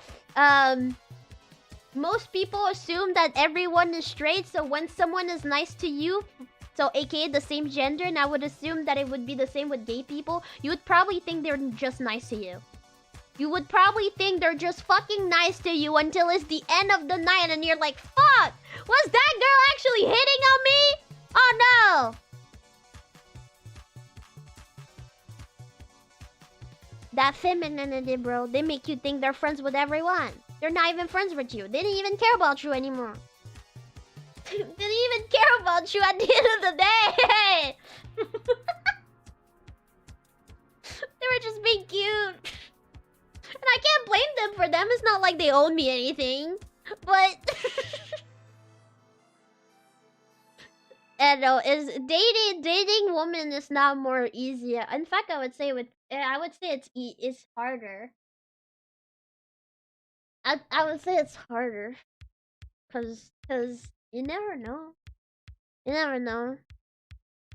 most people assume that everyone is straight, so when someone is nice to you, so aka the same gender, and I would assume that it would be the same with gay people, you would probably think they're just nice to you. You would probably think they're just fucking nice to you until it's the end of the night and you're like, fuck! Was that girl actually hitting on me? Oh no! That femininity, bro, they make you think they're friends with everyone. They're not even friends with you. They didn't even care about you anymore. They didn't even care about you at the end of the day. They were just being cute. And I can't blame them for them. It's not like they owe me anything. But... and no, is dating women is not more easier. In fact, I would say it's harder. I would say it's harder, cause you never know. You never know.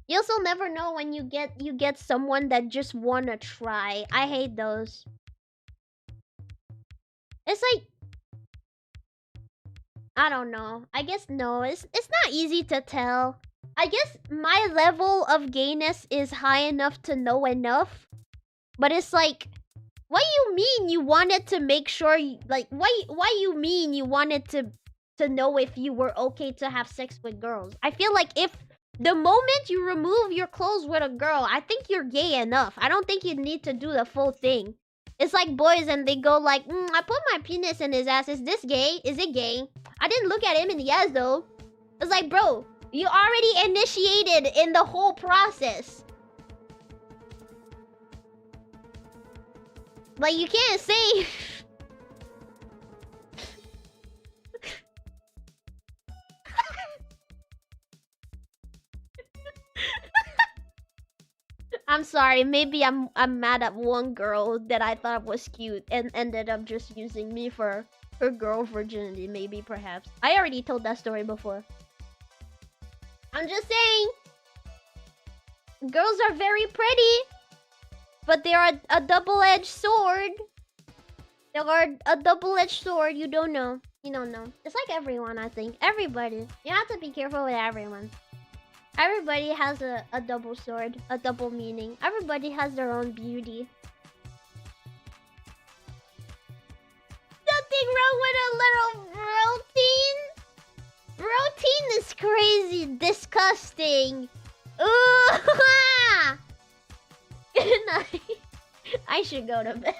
You also never know when you get someone that just wanna try. I hate those. It's like, I don't know. I guess no. It's not easy to tell. I guess my level of gayness is high enough to know enough. But it's like, what you mean you wanted to make sure like why you mean you wanted to know if you were okay to have sex with girls? I feel like if the moment you remove your clothes with a girl, I think you're gay enough. I don't think you need to do the full thing. It's like boys and they go like, I put my penis in his ass. Is this gay? Is it gay? I didn't look at him in the eyes though. It's like, bro, you already initiated in the whole process. Like, you can't say... I'm sorry, maybe I'm mad at one girl that I thought was cute and ended up just using me for her girl virginity, maybe, perhaps. I already told that story before. I'm just saying, Girls are very pretty, but they are a double-edged sword. They are a double-edged sword. You don't know. You don't know. It's like everyone, I think. Everybody. You have to be careful with everyone. Everybody has a double sword, a double meaning. Everybody has their own beauty. Nothing wrong with a little routine. Routine is crazy, disgusting. Ooh. Good night. I should go to bed.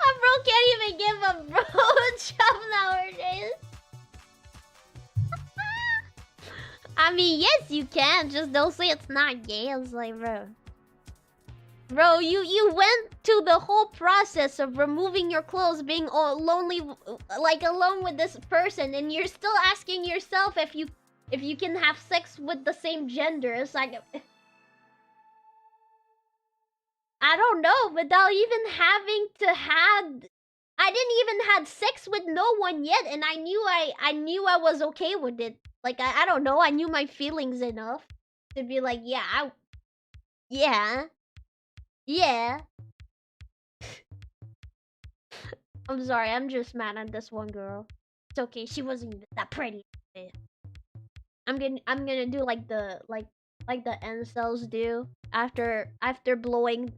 A bro can't even give a bro a job nowadays. I mean, yes, you can. Just don't say it's not gay. I was like, bro, you went to the whole process of removing your clothes, being all lonely, like alone with this person, and you're still asking yourself if you can have sex with the same gender. It's like, I don't know, without even having to had. I didn't even had sex with no one yet, and I knew I was okay with it. Like I don't know, I knew my feelings enough to be like, yeah, yeah. I'm sorry, I'm just mad at this one girl. It's okay, she wasn't even that pretty. I'm gonna do like the incels do after blowing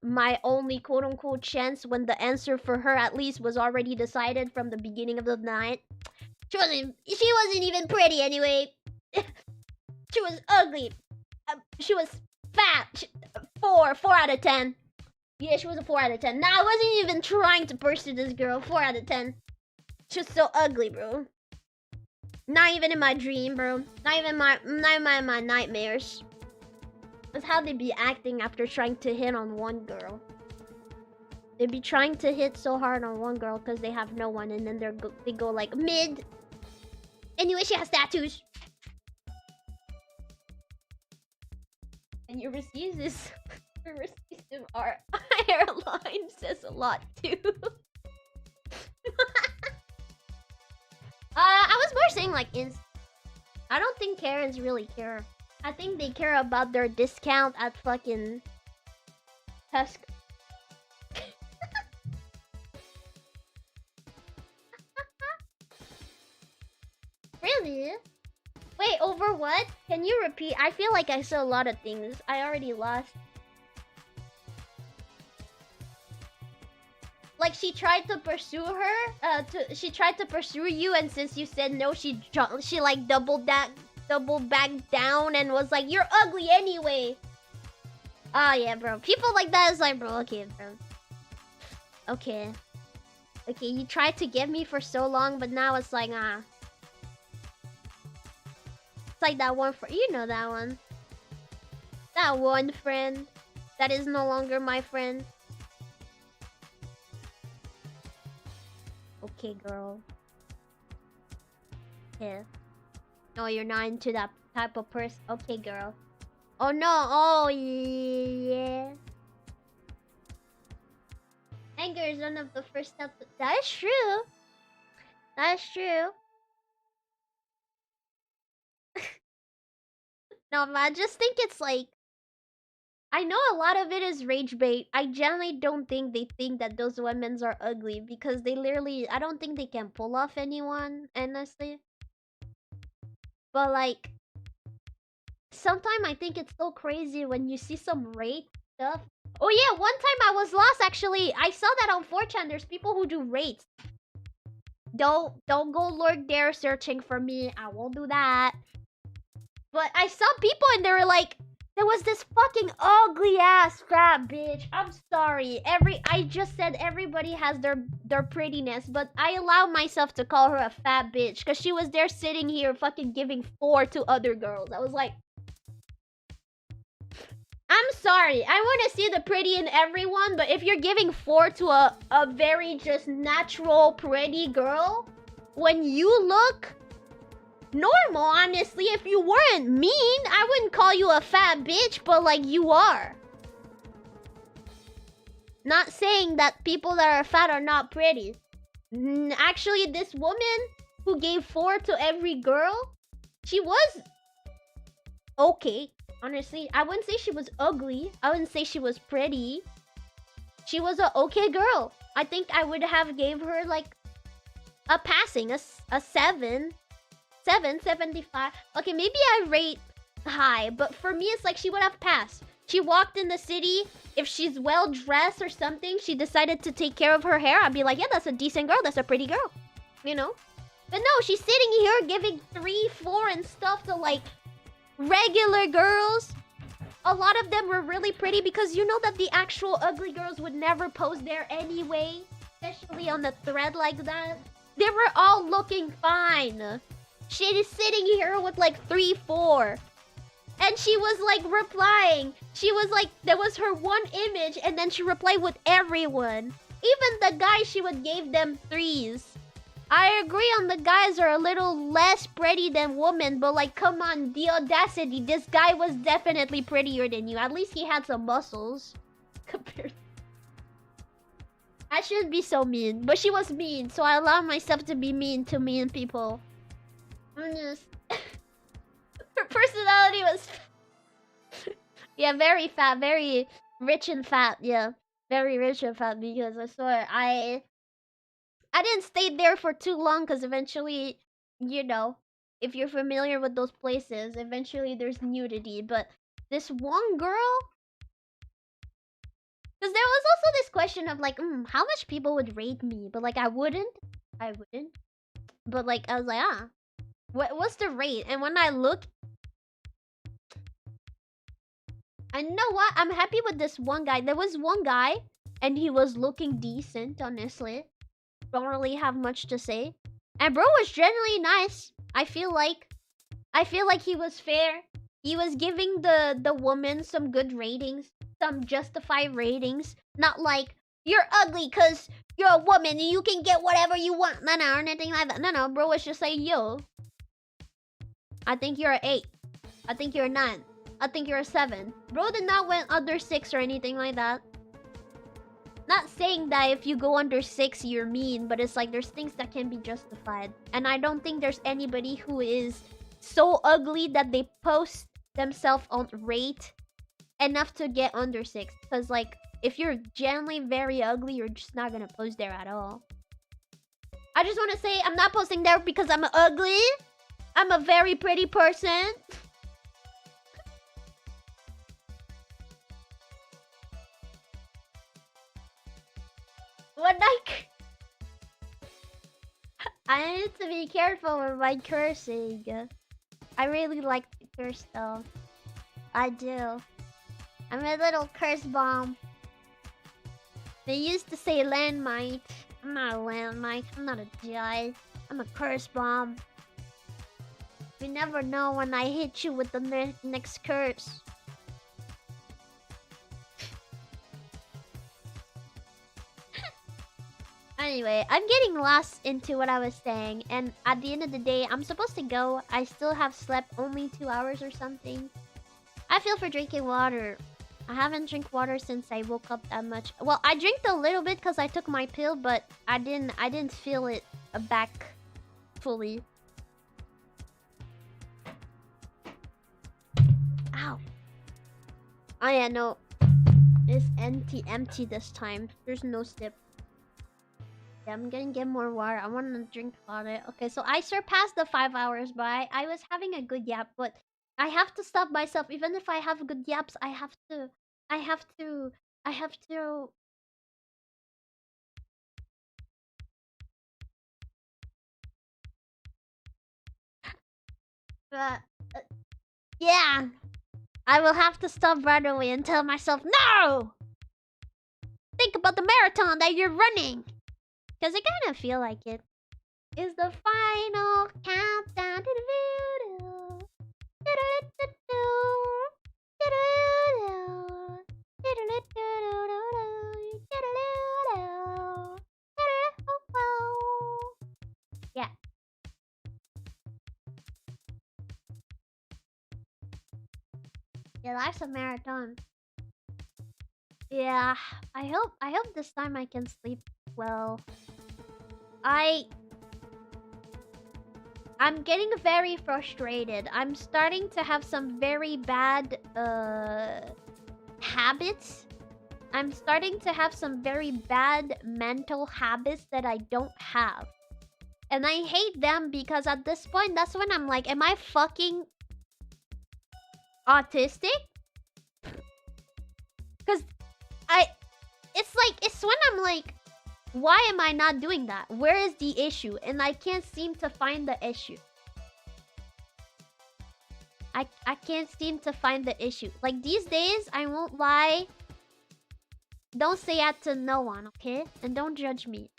my only quote unquote chance when the answer for her at least was already decided from the beginning of the night. She wasn't even pretty anyway. She was ugly. She was fat. 4 out of 10. Yeah, she was a 4 out of 10. Nah, I wasn't even trying to pursue this girl. 4 out of 10. She was so ugly, bro. Not even in my dream, bro. Not even my nightmares. That's how they be acting after trying to hit on one girl. They be trying to hit so hard on one girl because they have no one, and then they go like mid. Anyway, she has tattoos. And your racist art hairline says a lot too. I was more saying like I don't think Karens really care. I think they care about their discount at fucking Tusk. Really? Wait, over what? Can you repeat? I feel like I said a lot of things. I already lost. Like she tried to pursue her. She tried to pursue you, and since you said no, she like double back down and was like, "You're ugly anyway." Oh yeah, bro. People like that is like, bro. Okay, bro. Okay. You tried to get me for so long, but now it's like, ah. It's like that one friend. You know that one. That one friend that is no longer my friend. Okay, girl. Yeah. No, you're not into that type of person. Okay, girl. Oh no. Oh yeah. Anger is one of the first steps. That is true. That's true. No, but I just think it's like, I know a lot of it is rage bait. I generally don't think they think that those women are ugly because they literally, I don't think they can pull off anyone, honestly. But like, sometimes I think it's so crazy when you see some rape stuff. Oh yeah, one time I was lost actually. I saw that on 4chan. There's people who do rapes. Don't go lurk there searching for me. I won't do that. But I saw people and they were like, there was this fucking ugly ass fat bitch. I'm sorry. I just said everybody has their prettiness, but I allow myself to call her a fat bitch because she was there sitting here fucking giving 4 to other girls. I was like, I'm sorry. I want to see the pretty in everyone, but if you're giving 4 to a very just natural pretty girl, when you look normal, honestly, if you weren't mean, I wouldn't call you a fat bitch, but like you are. Not saying that people that are fat are not pretty. Actually, this woman who gave 4 to every girl. She was okay. Honestly, I wouldn't say she was ugly. I wouldn't say she was pretty. She was a okay girl. I think I would have gave her like a passing, a 7. 7.75. Okay, maybe I rate high, but for me it's like she would have passed. She walked in the city. If she's well dressed or something, she decided to take care of her hair, I'd be like, yeah, that's a decent girl. That's a pretty girl. You know? But no, she's sitting here giving 3, 4 and stuff to like regular girls. A lot of them were really pretty because you know that the actual ugly girls would never post there anyway. Especially on the thread like that. They were all looking fine. She is sitting here with like 3, 4. And she was like replying. She was like, there was her one image and then she replied with everyone. Even the guys, she would give them 3s. I agree on the guys are a little less pretty than women, but like, come on, the audacity. This guy was definitely prettier than you. At least he had some muscles. Compared. I shouldn't be so mean, but she was mean, so I allow myself to be mean to mean people. I'm just... Her personality was... yeah, very fat, very rich and fat, yeah. Very rich and fat because I swear, I didn't stay there for too long because eventually, you know, if you're familiar with those places, eventually there's nudity. But this one girl... Because there was also this question of like, how much people would rate me? But like, I wouldn't. But like, I was like, what's the rate? And when I look... I know what? I'm happy with this one guy. There was one guy, and he was looking decent, honestly. Don't really have much to say. And bro was generally nice. I feel like he was fair. He was giving the woman some good ratings, some justified ratings. Not like, you're ugly because you're a woman and you can get whatever you want. No, or anything like that. No, bro was just like, yo, I think you're an 8. I think you're a 9. I think you're a 7. Bro did not went under 6 or anything like that. Not saying that if you go under 6, you're mean, but it's like there's things that can be justified. And I don't think there's anybody who is so ugly that they post themselves on rate enough to get under 6. Because like, if you're generally very ugly, you're just not gonna post there at all. I just want to say, I'm not posting there because I'm ugly. I'm a very pretty person. What like... I need to be careful with my cursing. I really like to curse though. I do. I'm a little curse bomb. They used to say landmine. I'm not a landmine. I'm not a judge. I'm a curse bomb. You never know when I hit you with the next curse. Anyway, I'm getting lost into what I was saying, and at the end of the day, I'm supposed to go. I still have slept only 2 hours or something. I feel for drinking water. I haven't drank water since I woke up that much. Well, I drank a little bit because I took my pill, but I didn't feel it back fully. Ow. Oh yeah, no. It's empty this time. There's no sip. Yeah, I'm gonna get more water. I want to drink water. Okay, so I surpassed the 5 hours, but I was having a good yap, but I have to stop myself. Even if I have good yaps, I have to... Uh, yeah. I will have to stop right away and tell myself, no! Think about the marathon that you're running. Because I kind of feel like it is the final countdown to the video. Yeah. Yeah, life's a marathon. Yeah, I hope this time I can sleep well. I'm getting very frustrated. I'm starting to have some very bad habits. I'm starting to have some very bad mental habits that I don't have. And I hate them because at this point, that's when I'm like, am I fucking autistic? Because it's when I'm like, why am I not doing that? Where is the issue? And I can't seem to find the issue. I can't seem to find the issue. Like these days, I won't lie. Don't say that to no one, okay? And don't judge me.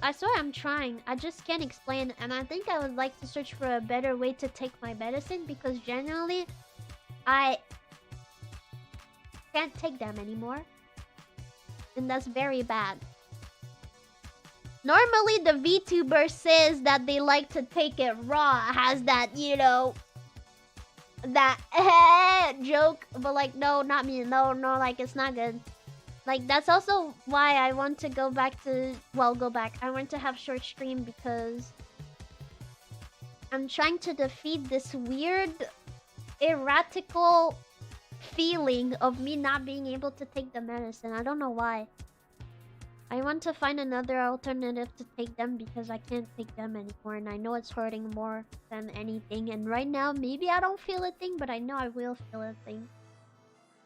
I swear I'm trying. I just can't explain, and I think I would like to search for a better way to take my medicine because generally I can't take them anymore. And that's very bad. Normally the VTuber says that they like to take it raw, has that, you know, that joke, but like no, not me. No, like it's not good. Like that's also why I want to go back to I want to have short stream because I'm trying to defeat this weird erratical feeling of me not being able to take the medicine. I don't know why. I want to find another alternative to take them because I can't take them anymore and I know it's hurting more than anything. And right now, maybe I don't feel a thing, but I know I will feel a thing.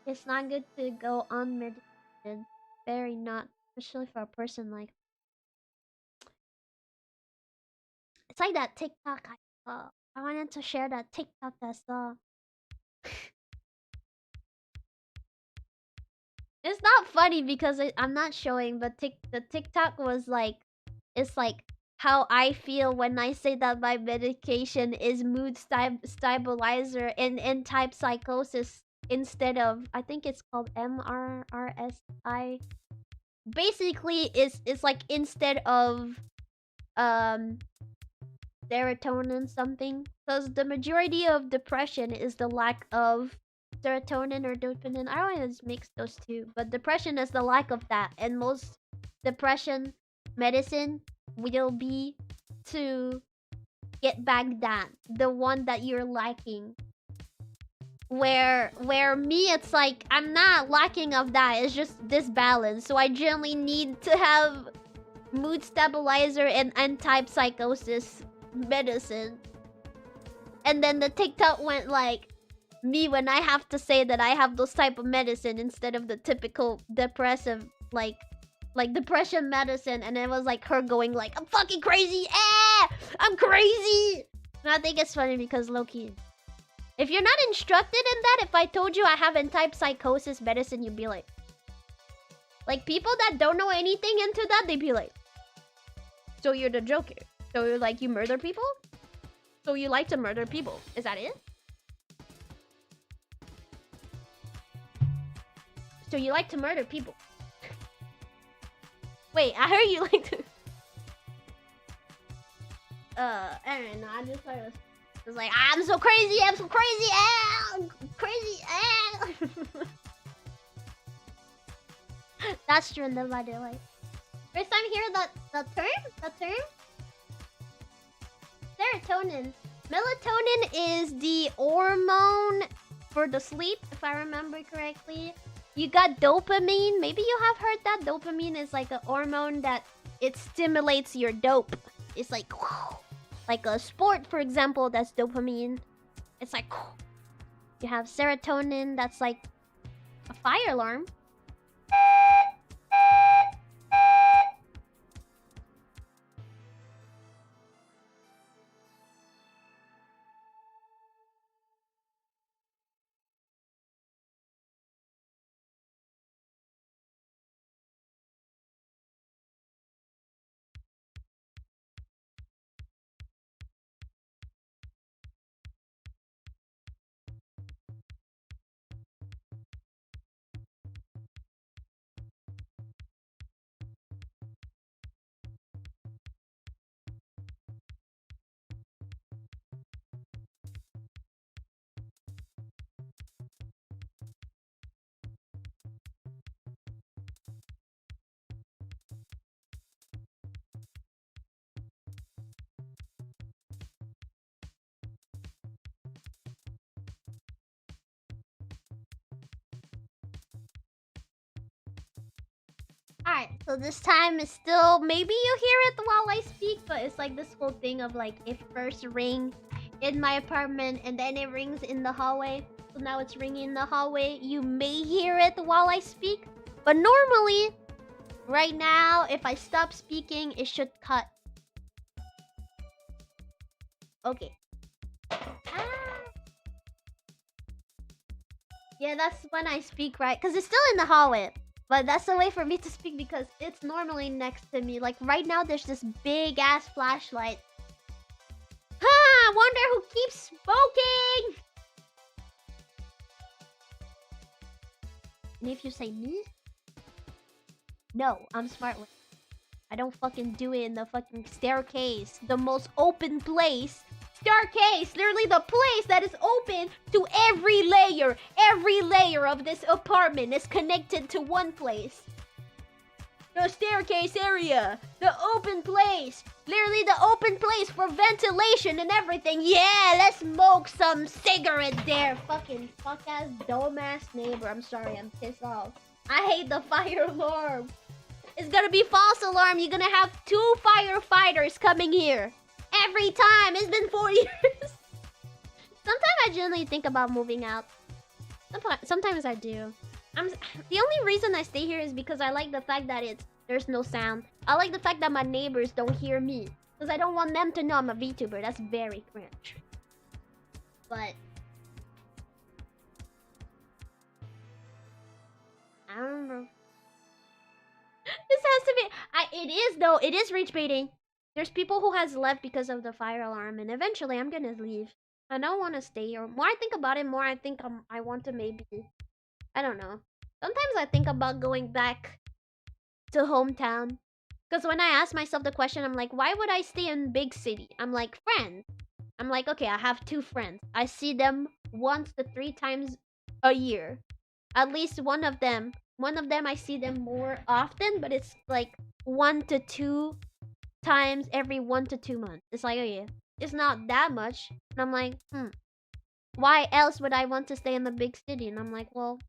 It's not good to go on medication. Very not, especially for a person like... It's like that TikTok I saw. I wanted to share that TikTok I saw. It's not funny because I'm not showing, but the TikTok was like, it's like how I feel when I say that my medication is mood stabilizer in N-type psychosis instead of, I think it's called MRRSI. Basically, it's like instead of serotonin something, because the majority of depression is the lack of serotonin or dopamine. I don't always mix those two, but depression is the lack of that, and most depression medicine will be to get back that, the one that you're lacking. Where me, it's like I'm not lacking of that, it's just disbalance, so I generally need to have mood stabilizer and anti-psychosis medicine. And then the TikTok went like me when I have to say that I have those type of medicine instead of the typical depressive like depression medicine, and it was like her going like, I'm fucking crazy, I'm crazy. And I think it's funny because low-key, if you're not instructed in that, if I told you I have anti-psychosis medicine, you'd be like people that don't know anything into that, they'd be like, so you're the Joker, so you're like, you murder people, so you like to murder people, is that it? So you like to murder people. Wait, I heard you like to... I don't know, I just thought it was like, I'm so crazy, I'm crazy, That's true, then by the way. First time hearing the term? Serotonin. Melatonin is the hormone for the sleep, if I remember correctly. You got dopamine. Maybe you have heard that. Dopamine is like a hormone that it stimulates your dope. It's like a sport, for example, that's dopamine. It's like you have serotonin, that's like a fire alarm. Alright, so this time is still, maybe you hear it while I speak, but it's like this whole thing of like, it first ring in my apartment and then it rings in the hallway. So now it's ringing in the hallway. You may hear it while I speak, but normally, right now, if I stop speaking, it should cut. Okay. Yeah, that's when I speak, right? Because it's still in the hallway. But that's the way for me to speak because it's normally next to me. Like right now, there's this big ass flashlight. I wonder who keeps smoking. And if you say me, no, I'm smart with it. I don't fucking do it in the fucking staircase, the most open place. Staircase, literally the place that is open to every layer. Every layer of this apartment is connected to one place. The staircase area, the open place, literally the open place for ventilation and everything. Yeah, let's smoke some cigarette there. Fucking fuck-ass, dumb-ass neighbor. I'm sorry, I'm pissed off. I hate the fire alarm. It's gonna be false alarm. You're gonna have 2 firefighters coming here. Every time. It's been 4 years. Sometimes I genuinely think about moving out. Sometimes I do. The only reason I stay here is because I like the fact that there's no sound. I like the fact that my neighbors don't hear me. Because I don't want them to know I'm a VTuber. That's very cringe. But I don't know. This has to be... It is though. It is rage baiting. There's people who has left because of the fire alarm, and eventually I'm gonna leave. I don't want to stay here. More I think about it, more I think I want to maybe... I don't know. Sometimes I think about going back to hometown. Because when I ask myself the question, I'm like, why would I stay in big city? I'm like, friends. I'm like, okay, I have 2 friends. I see them 1 to 3 times a year. At least one of them. One of them I see them more often, but it's like 1 to 2 times every 1 to 2 months. It's like, okay, it's not that much. And I'm like, why else would I want to stay in the big city? And I'm like, well,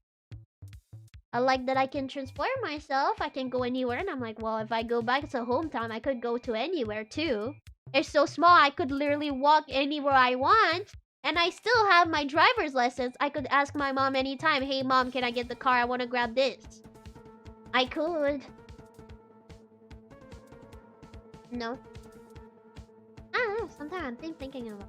I like that I can transport myself. I can go anywhere. And I'm like, well, if I go back to hometown, I could go to anywhere too. It's so small, I could literally walk anywhere I want. And I still have my driver's license. I could ask my mom anytime, hey mom, can I get the car? I want to grab this. I could. No. I don't know. Sometimes I'm thinking about.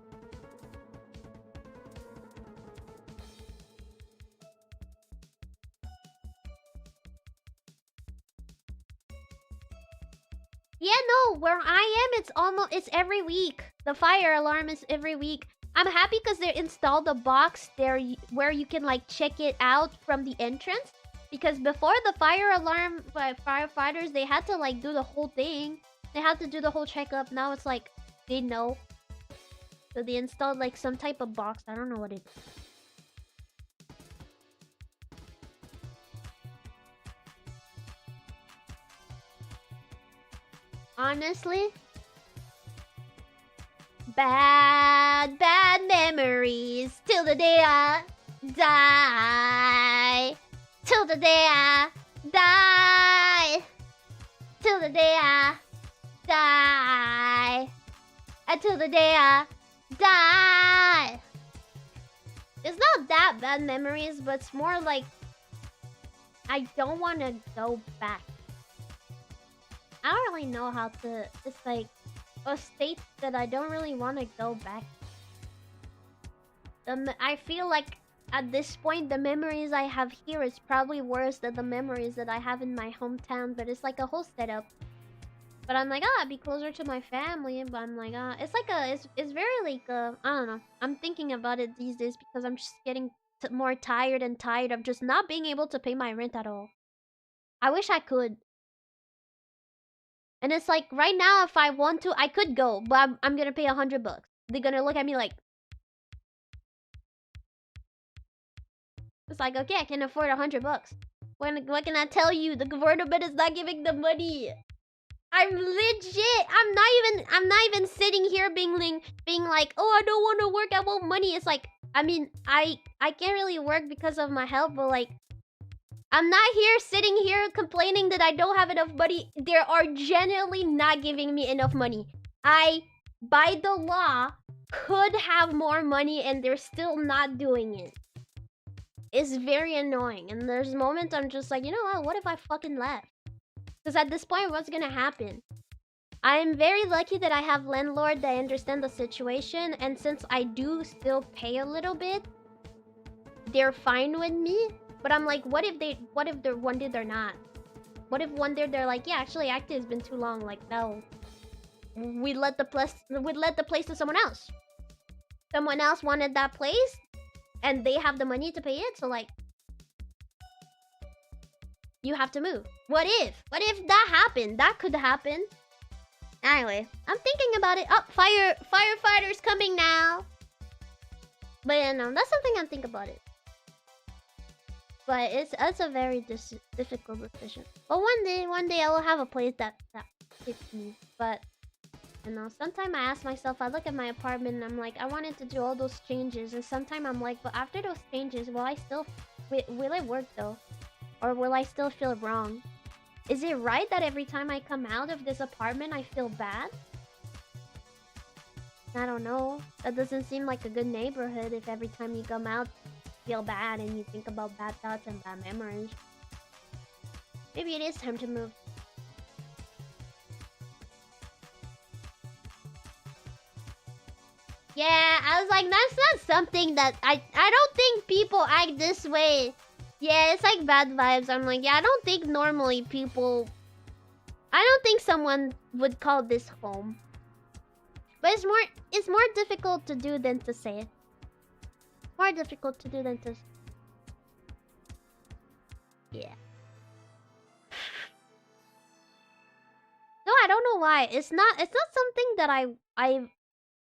Yeah, no. Where I am, it's every week. The fire alarm is every week. I'm happy because they installed a box there where you can like check it out from the entrance. Because before the fire alarm firefighters, they had to like do the whole thing. They had to do the whole checkup. Now it's like, they know. So they installed like some type of box. I don't know what it is. Honestly, bad memories till the day I die. Till the day I die. Till the day I die. Until the day I die. It's not that bad memories, but it's more like I don't want to go back. I don't really know how to... It's like a state that I don't really want to go back. I feel like at this point, the memories I have here is probably worse than the memories that I have in my hometown. But it's like a whole setup. But I'm like, I'd be closer to my family. But I'm like, it's like it's very like, I don't know. I'm thinking about it these days because I'm just getting more tired and tired of just not being able to pay my rent at all. I wish I could. And it's like, right now, if I want to, I could go, but I'm gonna pay $100. They're gonna look at me like... It's like, okay, I can afford $100. What can I tell you? The government is not giving the money. I'm legit. I'm not even sitting here being like, oh, I don't want to work. I want money. It's like, I mean, I can't really work because of my health, but like, I'm not here sitting here complaining that I don't have enough money. They are genuinely not giving me enough money. I, by the law, could have more money and they're still not doing it. It's very annoying. And there's moments I'm just like, you know what if I fucking left? Because at this point, what's gonna happen? I'm very lucky that I have landlord that understand the situation. And since I do still pay a little bit, they're fine with me. But I'm like, what if they're one day they're not? What if one day they're like, yeah, actually active has been too long. Like, no. We let the place to someone else. Someone else wanted that place and they have the money to pay it, so like you have to move. What if that happened? That could happen. Anyway, I'm thinking about it. Oh, firefighters coming now. But yeah, no, that's something I'm thinking about it. But it's a very difficult decision. But one day I will have a place that fits me. But you know, sometimes I ask myself, I look at my apartment and I'm like, I wanted to do all those changes. And sometimes I'm like, but after those changes, will it work though? Or will I still feel wrong? Is it right that every time I come out of this apartment, I feel bad? I don't know. That doesn't seem like a good neighborhood if every time you come out, you feel bad and you think about bad thoughts and bad memories. Maybe it is time to move. Yeah, I was like, that's not something that I don't think people act this way. Yeah, it's like bad vibes. I'm like, yeah, I don't think normally people... I don't think someone would call this home. But it's more difficult to do than to say it. More difficult to do than to... Yeah. No, I don't know why. It's not something that I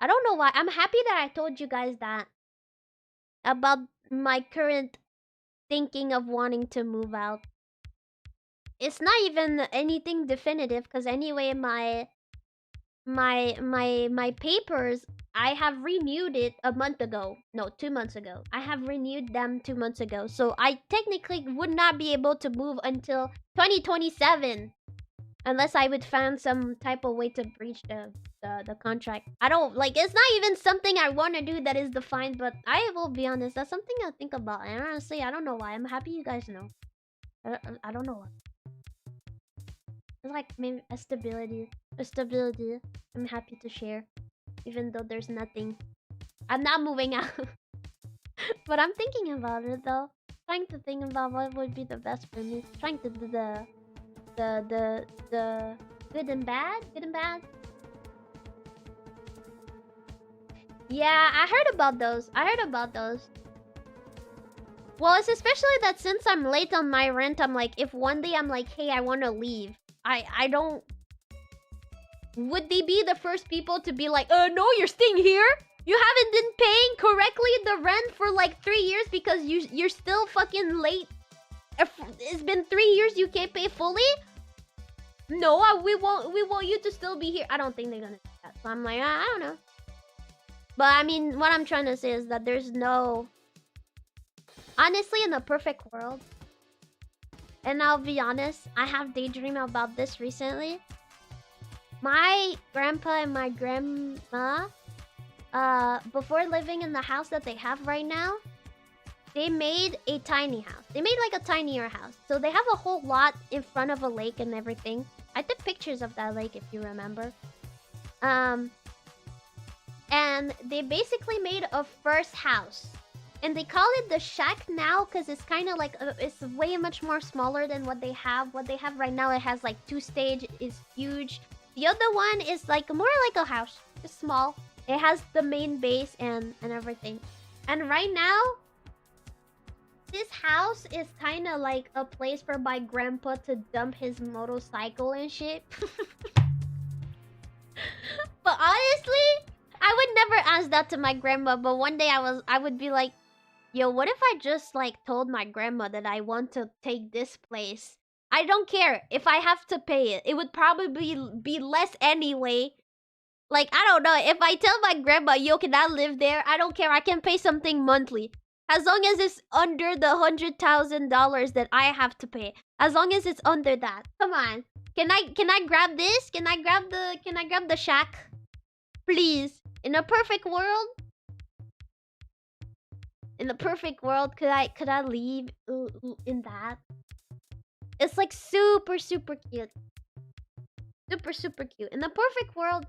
don't know why. I'm happy that I told you guys that about my current thinking of wanting to move out. It's not even anything definitive because anyway my papers, I have renewed it a month ago. No, 2 months ago. I have renewed them 2 months ago. So I technically would not be able to move until 2027. Unless I would find some type of way to breach the contract. I don't like. It's not even something I want to do that is defined. But I will be honest. That's something I think about. And honestly, I don't know why. I'm happy you guys know. I don't know why. It's like maybe a stability. I'm happy to share, even though there's nothing. I'm not moving out. But I'm thinking about it though. Trying to think about what would be the best for me. Trying to do the good and bad. Yeah, I heard about those. Well, it's especially that since I'm late on my rent, I'm like, if one day I'm like, hey, I want to leave, I don't... Would they be the first people to be like, no, you're staying here? You haven't been paying correctly the rent for like 3 years because you're still fucking late. It's been 3 years you can't pay fully? No, we want you to still be here. I don't think they're gonna do that. So I'm like, I don't know. But I mean, what I'm trying to say is that there's no... Honestly, in a perfect world, and I'll be honest, I have daydreamed about this recently. My grandpa and my grandma, before living in the house that they have right now, they made a tiny house. They made like a tinier house. So they have a whole lot in front of a lake and everything. I took pictures of that lake if you remember. And they basically made a first house. And they call it the shack now because it's kind of like, it's way much more smaller than what they have. What they have right now, it has like 2 stage, is huge. The other one is like more like a house, just small. It has the main base and everything. And right now, this house is kind of like a place for my grandpa to dump his motorcycle and shit. But honestly, I would never ask that to my grandma. But one day I would be like, yo, what if I just like told my grandma that I want to take this place? I don't care if I have to pay it. It would probably be less anyway. Like, I don't know. If I tell my grandma, yo, can I live there? I don't care. I can pay something monthly. As long as it's under the $100,000 that I have to pay. As long as it's under that. Come on. Can I grab this? Can I grab the shack? Please. In a perfect world? In the perfect world, could I leave in that? It's like super cute. Super cute. In the perfect world,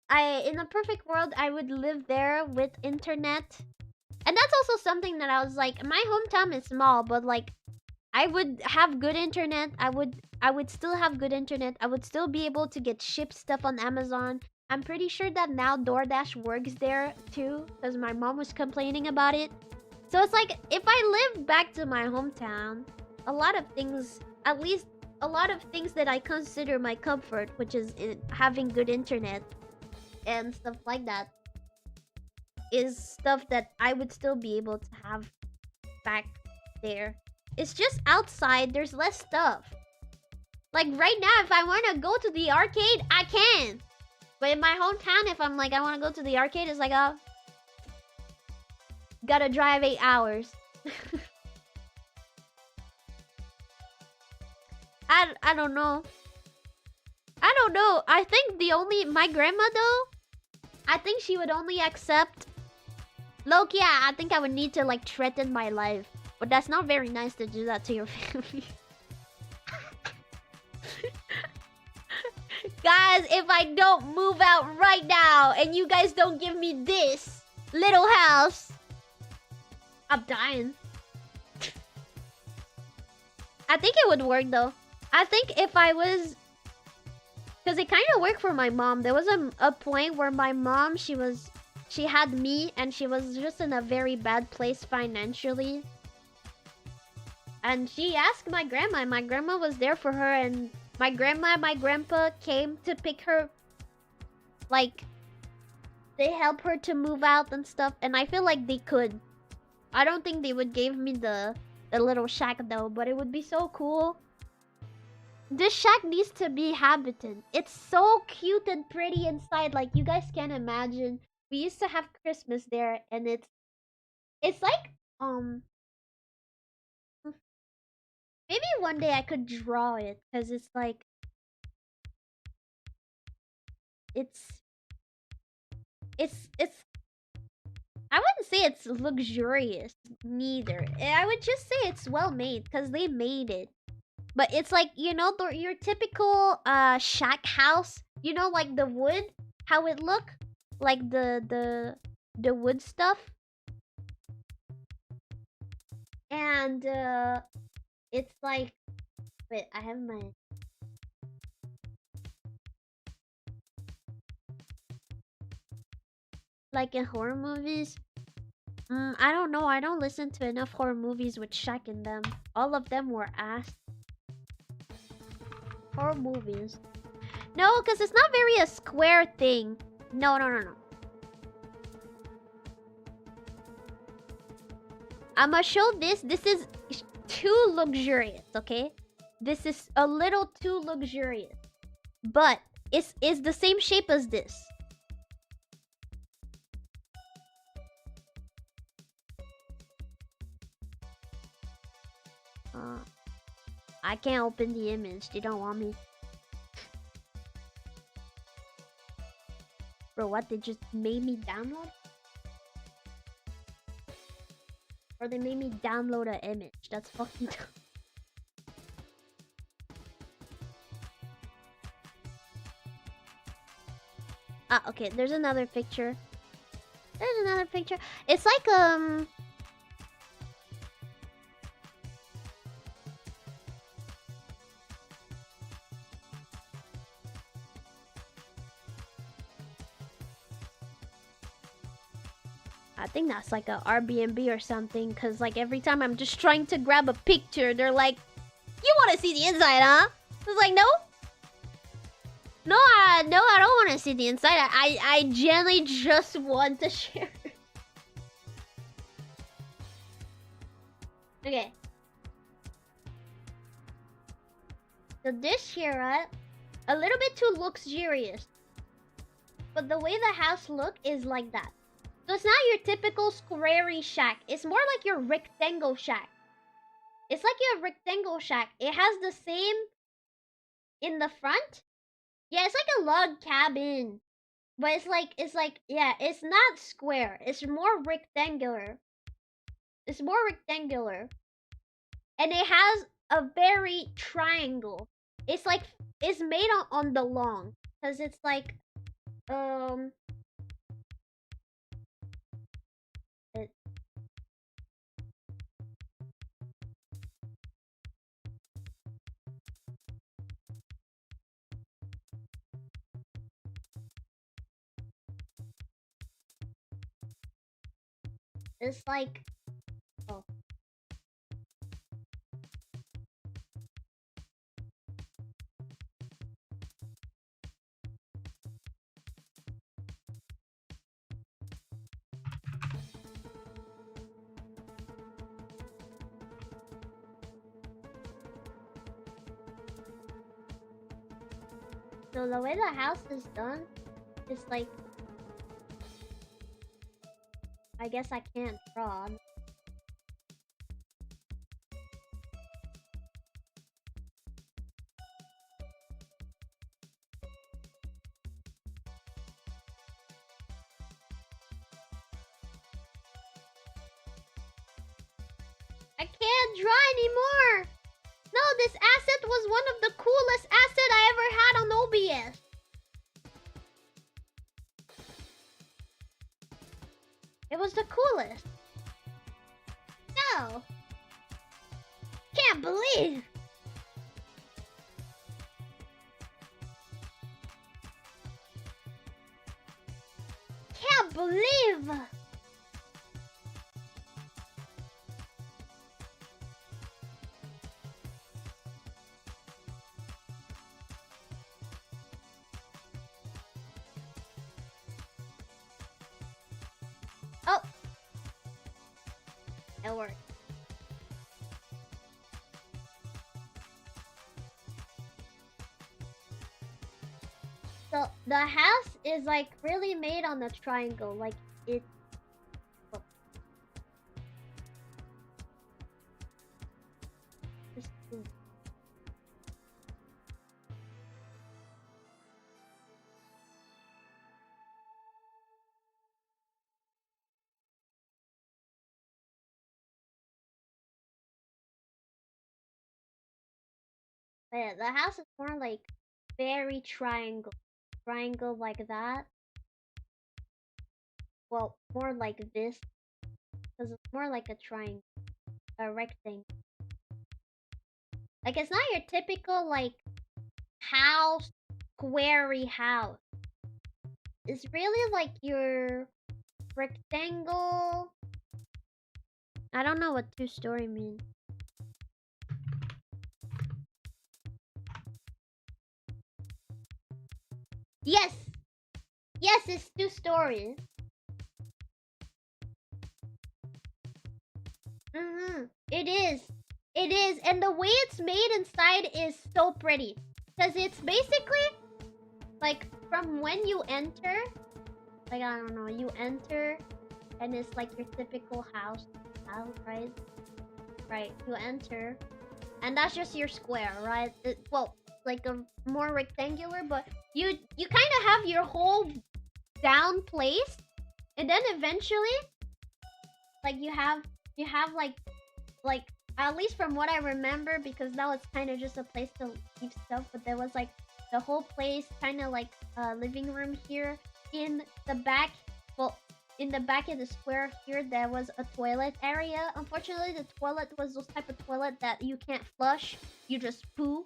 I would live there with internet. And that's also something that I was like, my hometown is small, but like I would have good internet. I would still have good internet. I would still be able to get shipped stuff on Amazon. I'm pretty sure that now DoorDash works there too, because my mom was complaining about it. So it's like, if I live back to my hometown, a lot of things, at least a lot of things that I consider my comfort, which is having good internet and stuff like that, is stuff that I would still be able to have back there. It's just outside, there's less stuff. Like right now, if I want to go to the arcade, I can. But in my hometown, if I'm like, I want to go to the arcade, it's like, oh, gotta drive 8 hours. I don't know. I don't know. I think my grandma though, I think she would only accept Loki. Yeah, I think I would need to like threaten my life. But that's not very nice to do that to your family. Guys, if I don't move out right now and you guys don't give me this little house, I'm dying. I think it would work though. I think if I was... Because it kind of worked for my mom. There was a point where my mom, she had me and she was just in a very bad place financially. And she asked my grandma, and my grandma was there for her, and my grandma and my grandpa came to pick her. Like, they helped her to move out and stuff, and I feel like they could. I don't think they would give me the little shack though, but it would be so cool. This shack needs to be habited. It's so cute and pretty inside, like you guys can't imagine. We used to have Christmas there, and it's like maybe one day I could draw it, because it's like it's I wouldn't say it's luxurious neither. I would just say it's well made because they made it. But it's like, you know, your typical shack house, you know, like the wood, how it look, like the wood stuff. And it's like, wait, I have my... Like in horror movies, I don't know. I don't listen to enough horror movies with shack in them. All of them were ass. Horror movies. No, because it's not very a square thing. No. I'ma show this. This is too luxurious, okay? This is a little too luxurious. But it's the same shape as this. I can't open the image. They don't want me. Bro, what? They just made me download? Or they made me download an image. That's fucking dumb. Ah, okay. There's another picture. It's like, I think that's like a Airbnb or something, because like every time I'm just trying to grab a picture, they're like, you want to see the inside, huh? I was like, no. No, I don't want to see the inside. I genuinely just want to share. Okay. So this here, right? A little bit too luxurious. But the way the house look is like that. So it's not your typical squarey shack. It's more like your rectangle shack. It's like your rectangle shack. It has the same in the front. Yeah, it's like a log cabin. But yeah, it's not square. It's more rectangular. It's more rectangular. And it has a very triangle. It's like, it's made on the long. Because it's like, it, it's like, oh. So the way the house is done, it's like, I guess I can't draw. I can't draw anymore! No, this asset was one of the coolest asset I ever had on OBS. It was the coolest. No. Can't believe. Can't believe. Oh. It worked. So the house is like really made on a triangle, like it. Oh. Yeah, the house is more like very triangle like that. Well, more like this, because it's more like a triangle, a rectangle. Like, it's not your typical like house, squarey house. It's really like your rectangle. I don't know what two-story means. Yes! Yes, it's two-story. It is. It is. And the way it's made inside is so pretty. Because it's basically, like, from when you enter, like, I don't know, you enter, and it's like your typical house, right? Right, you enter, and that's just your square, right? Well, like a more rectangular, but you kind of have your whole down place, and then eventually, like you have like at least from what I remember, because now it's kind of just a place to keep stuff, but there was like the whole place kind of like a living room here in the back. Well, in the back of the square here, there was a toilet area. Unfortunately, the toilet was those type of toilet that you can't flush, you just poo.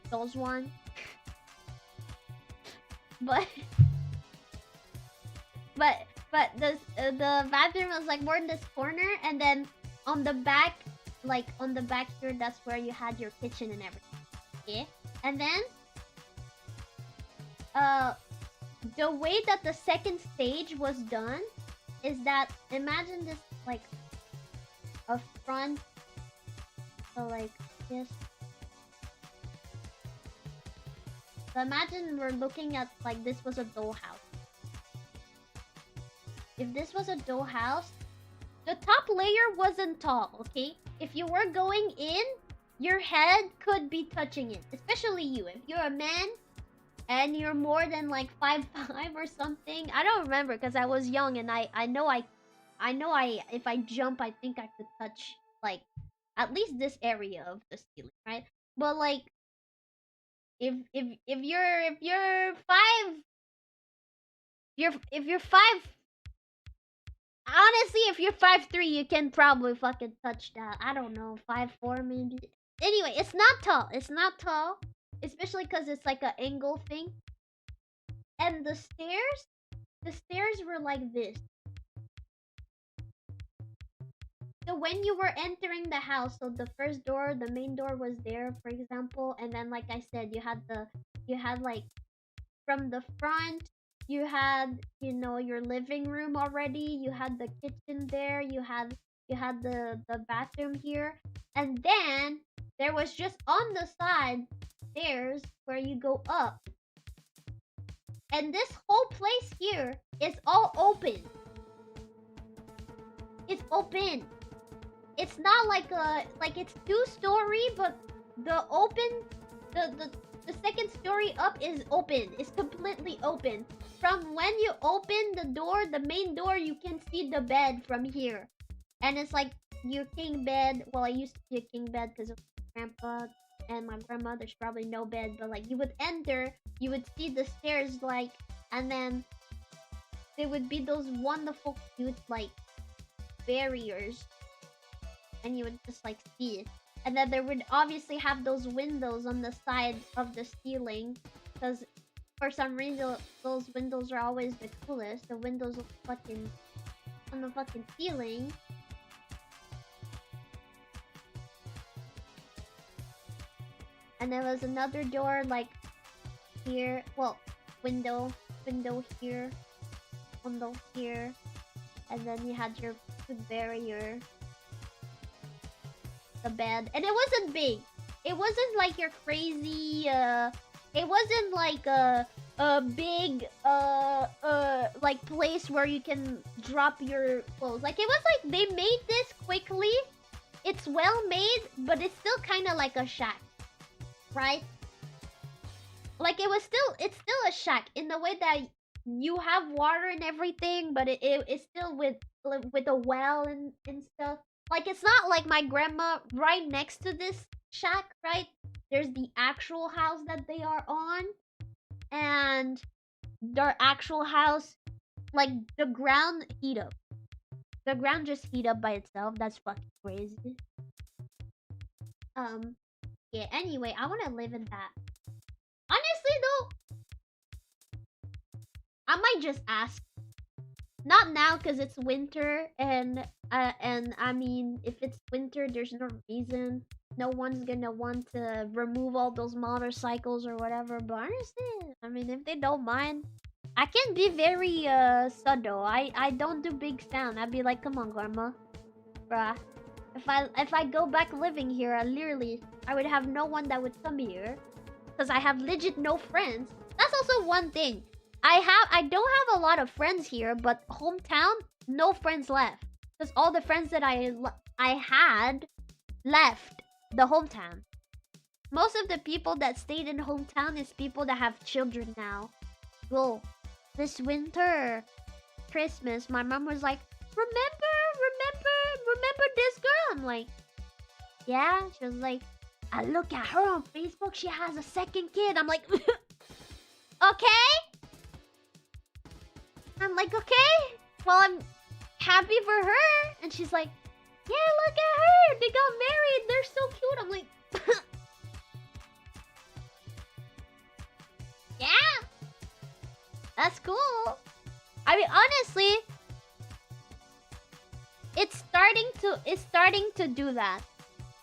Those one. but the bathroom was like more in this corner, and then on the back, like on the back here, that's where you had your kitchen and everything. Yeah, and then the way that the second stage was done is that, imagine this like a front, so like this. So imagine we're looking at like this was a dollhouse. If this was a dollhouse, the top layer wasn't tall, okay? If you were going in, your head could be touching it, especially you. If you're a man and you're more than like 5'5" or something, I don't remember because I was young and I know if I jump, I think I could touch like at least this area of the ceiling, right? But like if you're if you're 5, honestly, if you're 5'3", you can probably fucking touch that. I don't know, 5'4" maybe. Anyway, it's not tall. It's not tall, especially because it's like an angle thing. And the stairs were like this. So when you were entering the house, so the first door, the main door was there, for example, and then like I said, you had like from the front, you had, you know, your living room already, you had the kitchen there, you had the bathroom here, and then there was just on the side stairs where you go up. And this whole place here is all open. It's open. It's not like it's 2-story, but the second story up is open. It's completely open. From when you open the door, the main door, you can see the bed from here. And it's like your king bed. Well, I used to be a king bed because of my grandpa and my grandma. There's probably no bed, but like you would enter, you would see the stairs, like, and then there would be those wonderful cute like barriers, and you would just like see it. And then there would obviously have those windows on the side of the ceiling, because for some reason those windows are always the coolest. The windows fucking on the fucking ceiling. And there was another door like here. Well, window here, window here, and then you had your barrier, the bed, and it wasn't big. It wasn't like your crazy. It wasn't like a big like place where you can drop your clothes. Like it was like they made this quickly. It's well made, but it's still kind of like a shack, right? Like it's still a shack in the way that you have water and everything, but it's still with a well and stuff. Like it's not like my grandma right next to this shack, right? There's the actual house that they are on, and their actual house, like the ground heat up. The ground just heat up by itself. That's fucking crazy. Yeah, anyway, I wanna live in that. Honestly though, I might just ask. Not now because it's winter, and I mean, if it's winter, there's no reason. No one's gonna want to remove all those motorcycles or whatever. But honestly, I mean, if they don't mind, I can be very subtle. I don't do big sound. I'd be like, come on, grandma, bruh. If I go back living here, I would have no one that would come here, because I have legit no friends. That's also one thing. I don't have a lot of friends here, but hometown, no friends left. Because all the friends that I had left the hometown. Most of the people that stayed in hometown is people that have children now. Well, this winter, Christmas, my mom was like, remember this girl? I'm like, yeah. She was like, I look at her on Facebook, she has a second kid. I'm like, okay. I'm like, okay. Well, I'm happy for her. And she's like, yeah, look at her. They got married. They're so cute. I'm like, yeah. That's cool. I mean, honestly, it's starting to do that.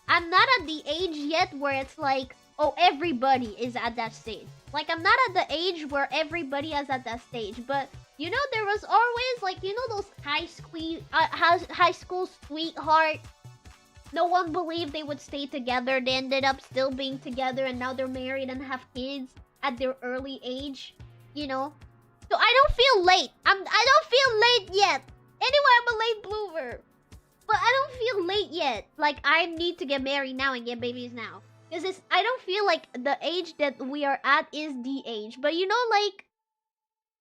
I'm not at the age yet where it's like, oh, everybody is at that stage. Like, I'm not at the age where everybody is at that stage. But, you know, there was always, like, you know those high school sweetheart? No one believed they would stay together. They ended up still being together, and now they're married and have kids. at their early age, you know. So I don't feel late. I don't feel late yet. Anyway, I'm a late bloomer. But I don't feel late yet. Like, I need to get married now and get babies now. Because I don't feel like the age that we are at is the age. But you know, like,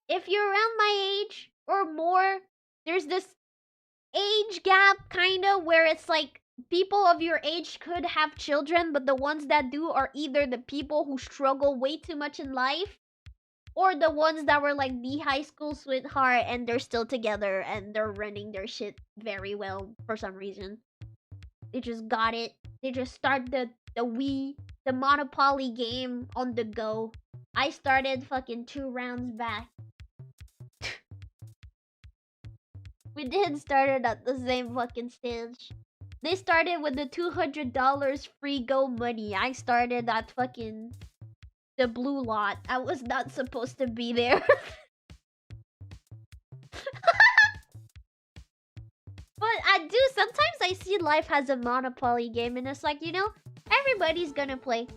if you're around my age or more, there's this age gap, kind of, where it's like people of your age could have children, but the ones that do are either the people who struggle way too much in life, or the ones that were like the high school sweetheart and they're still together and they're running their shit very well for some reason. They just got it. They just start the Monopoly game on the go. I started fucking 2 rounds back. We did started at the same fucking stage. They started with the $200 free go money. I started at fucking the blue lot. I was not supposed to be there. But I do, sometimes I see life as a Monopoly game and it's like, you know, everybody's gonna play.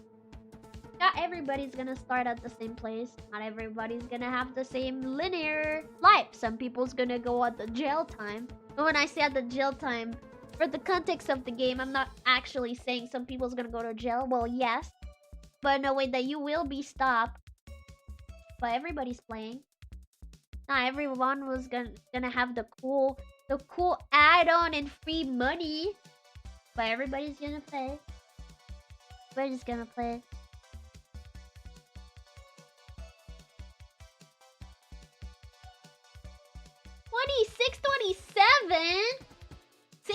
Not everybody's gonna start at the same place. Not everybody's gonna have the same linear life. Some people's gonna go at the jail time. And when I say at the jail time, for the context of the game, I'm not actually saying some people's gonna go to jail. Well, yes. But in a way that you will be stopped. But everybody's playing. Not everyone was gonna have the cool add-on and free money. But everybody's gonna play. Everybody's gonna play. $26, $27, $6,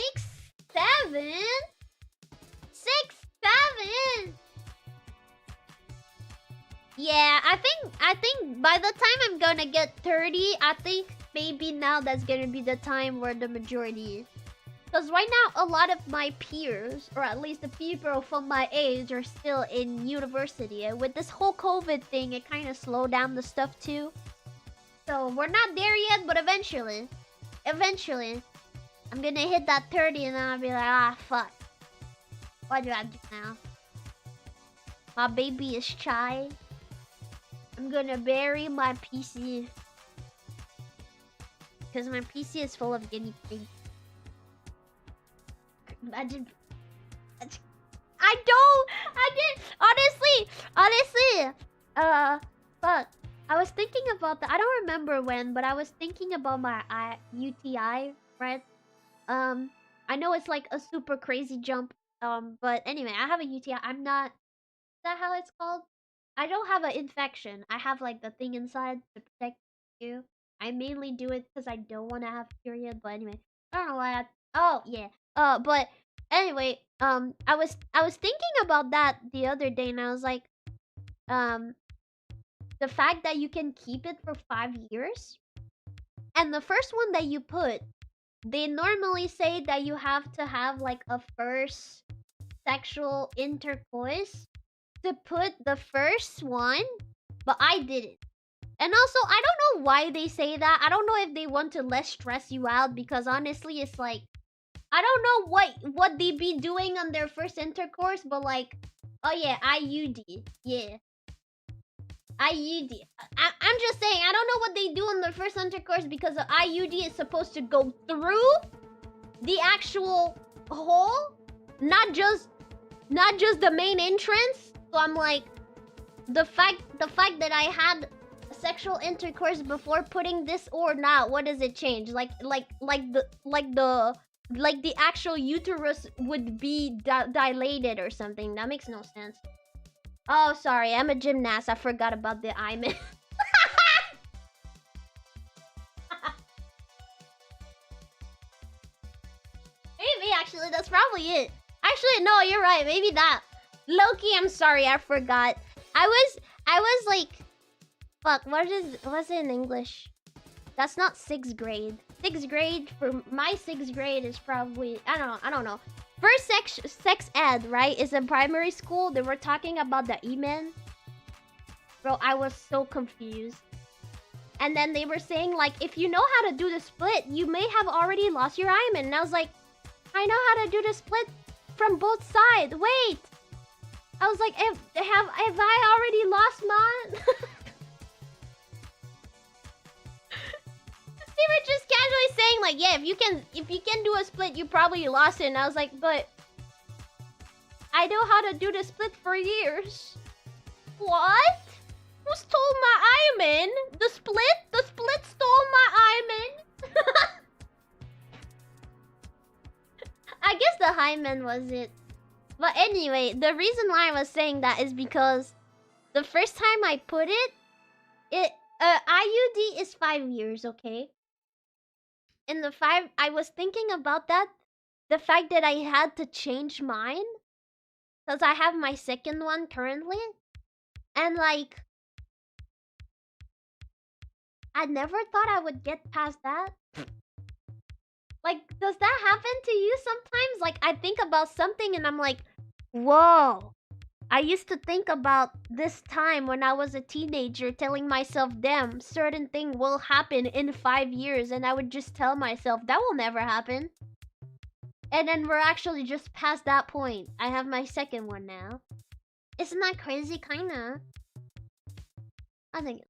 $7, $6, $7. Yeah, I think by the time I'm gonna get 30, I think maybe now that's gonna be the time where the majority is. Because right now, a lot of my peers, or at least the people from my age, are still in university. And with this whole COVID thing, it kind of slowed down the stuff too. So we're not there yet, but eventually, I'm gonna hit that 30 and then I'll be like, ah, fuck. What do I do now? My baby is shy. I'm gonna bury my PC. Because my PC is full of guinea pigs. Imagine. Honestly, fuck. I was thinking about that. I don't remember when, but I was thinking about my UTI, right? I know it's like a super crazy jump. But anyway, I have a UTI. I'm not. Is that how it's called? I don't have an infection. I have like the thing inside to protect you. I mainly do it because I don't want to have period. But anyway, I don't know why. Oh yeah. But anyway, I was thinking about that the other day, and I was like, the fact that you can keep it for 5 years, and the first one that you put, they normally say that you have to have like a first sexual intercourse to put the first one, but I didn't. And also, I don't know why they say that. I don't know if they want to less stress you out, because honestly, it's like, I don't know what they be doing on their first intercourse, but like, oh yeah, IUD, yeah. IUD. I'm just saying, I don't know what they do on their first intercourse, because the IUD is supposed to go through the actual hole, not just the main entrance. So I'm like, the fact that I had sexual intercourse before putting this or not, what does it change? Like the actual uterus would be dilated or something. That makes no sense. Oh, sorry, I'm a gymnast. I forgot about the hymen. Maybe, actually, that's probably it. Actually, no, you're right. Maybe that. Loki, I'm sorry, I forgot. I was like, fuck, what's it in English? That's not 6th grade. 6th grade, for my 6th grade is probably, I don't know. First sex ed, right, is in primary school. They were talking about the emen. Bro, I was so confused. And then they were saying, like, if you know how to do the split, you may have already lost your hymen. And I was like, I know how to do the split from both sides. Wait. I was like, have I already lost mine? They were just casually saying like, yeah, if you can do a split, you probably lost it. And I was like, but I know how to do the split for years. What? Who stole my Iron? The split? The split stole my Iron. I guess the Hyman was it. But anyway, the reason why I was saying that is because the first time I put it, IUD is 5 years, okay? And I was thinking about that, the fact that I had to change mine, because I have my second one currently, and like, I never thought I would get past that. Like, does that happen to you sometimes? Like, I think about something and I'm like, whoa. I used to think about this time when I was a teenager telling myself, damn, certain thing will happen in 5 years. And I would just tell myself, that will never happen. And then we're actually just past that point. I have my second one now. Isn't that crazy? Kinda. I think.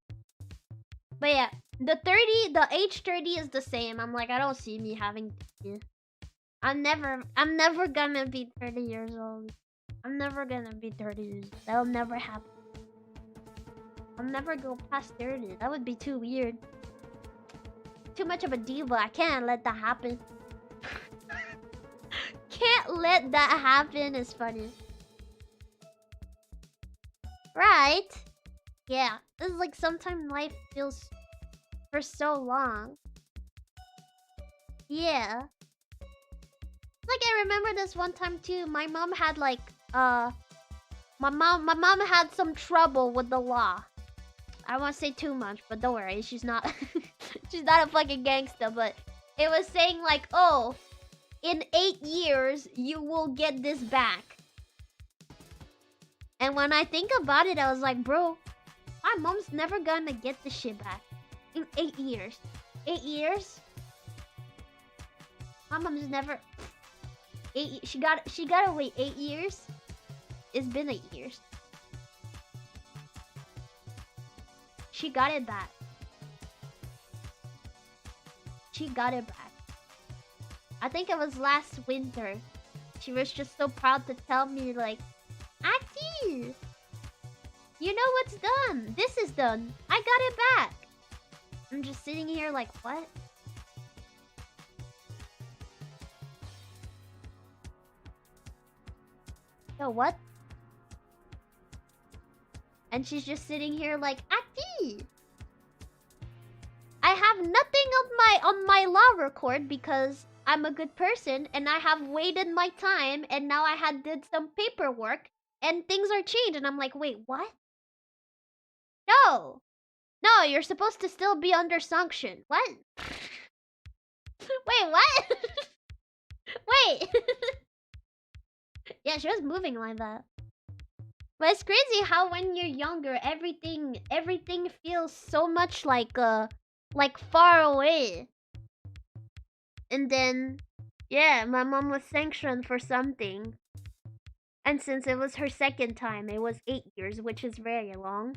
But yeah, the age 30 is the same. I'm like, I don't see me having. I'm never gonna be 30 years old. I'm never gonna be 30 years old. That'll never happen. I'll never go past 30. That would be too weird. Too much of a diva. I can't let that happen. Can't let that happen is funny. Right? Yeah. It's like sometimes life feels for so long. Yeah. Like I remember this one time too. My mom had like my mom had some trouble with the law. I won't say too much, but don't worry, she's not she's not a fucking gangster, but it was saying like, oh, in 8 years you will get this back. And when I think about it, I was like, bro, my mom's never gonna get this shit back. In 8 years. 8 years? My mom's never... She gotta wait 8 years? It's been 8 years. She got it back. She got it back. I think it was last winter. She was just so proud to tell me like, Aki! You know what's done? This is done. I got it back. I'm just sitting here like, what? Yo, what? And she's just sitting here like, Aki! I have nothing on my law record because I'm a good person and I have waited my time and now I had did some paperwork and things are changed. And I'm like, wait, what? No! No, you're supposed to still be under sanction. What? Wait, what? Wait. Yeah, she was moving like that. But it's crazy how when you're younger, everything feels so much like far away. And then, yeah, my mom was sanctioned for something. And since it was her second time, it was 8 years, which is very long.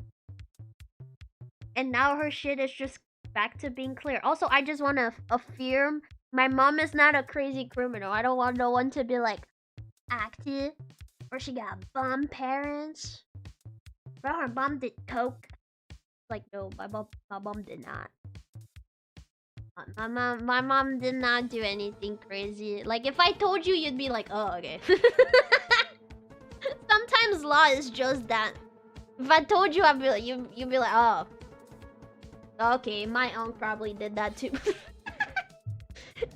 And now her shit is just back to being clear. Also, I just want to affirm, my mom is not a crazy criminal. I don't want no one to be like, active, or she got bum parents. Bro, her mom did coke. Like, no, my mom did not. My mom did not do anything crazy. Like, if I told you, you'd be like, oh, okay. Sometimes law is just that. If I told you, I'd be like, you'd be like, oh. Okay, my aunt probably did that too.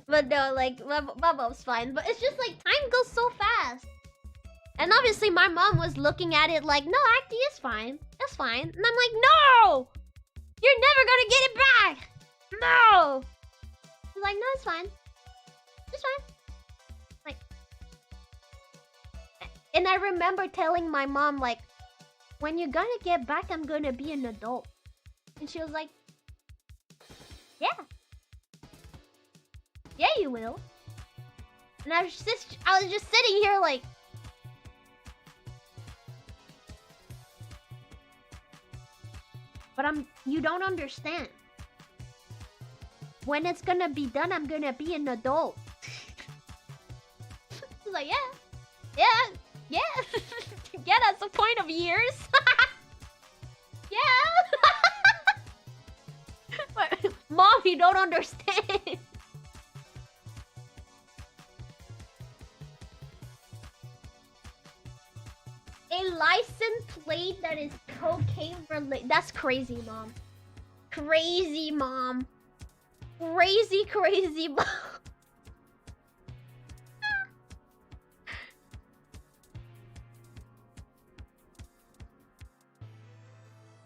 But no, like, my mom's fine. But it's just like, time goes so fast. And obviously, my mom was looking at it like, no, Acti is fine. That's fine. And I'm like, no! You're never gonna get it back! No! She's like, no, it's fine. It's fine. Like, and I remember telling my mom, like, when you're gonna get back, I'm gonna be an adult. And she was like, yeah. Yeah, you will. And I was just sitting here like, But you don't understand. When it's gonna be done, I'm gonna be an adult. He's like, yeah. Yeah, that's the point of years. Yeah. But, Mom, you don't understand. A license plate that is cocaine related. That's crazy, Mom. Crazy, Mom. Crazy, Mom.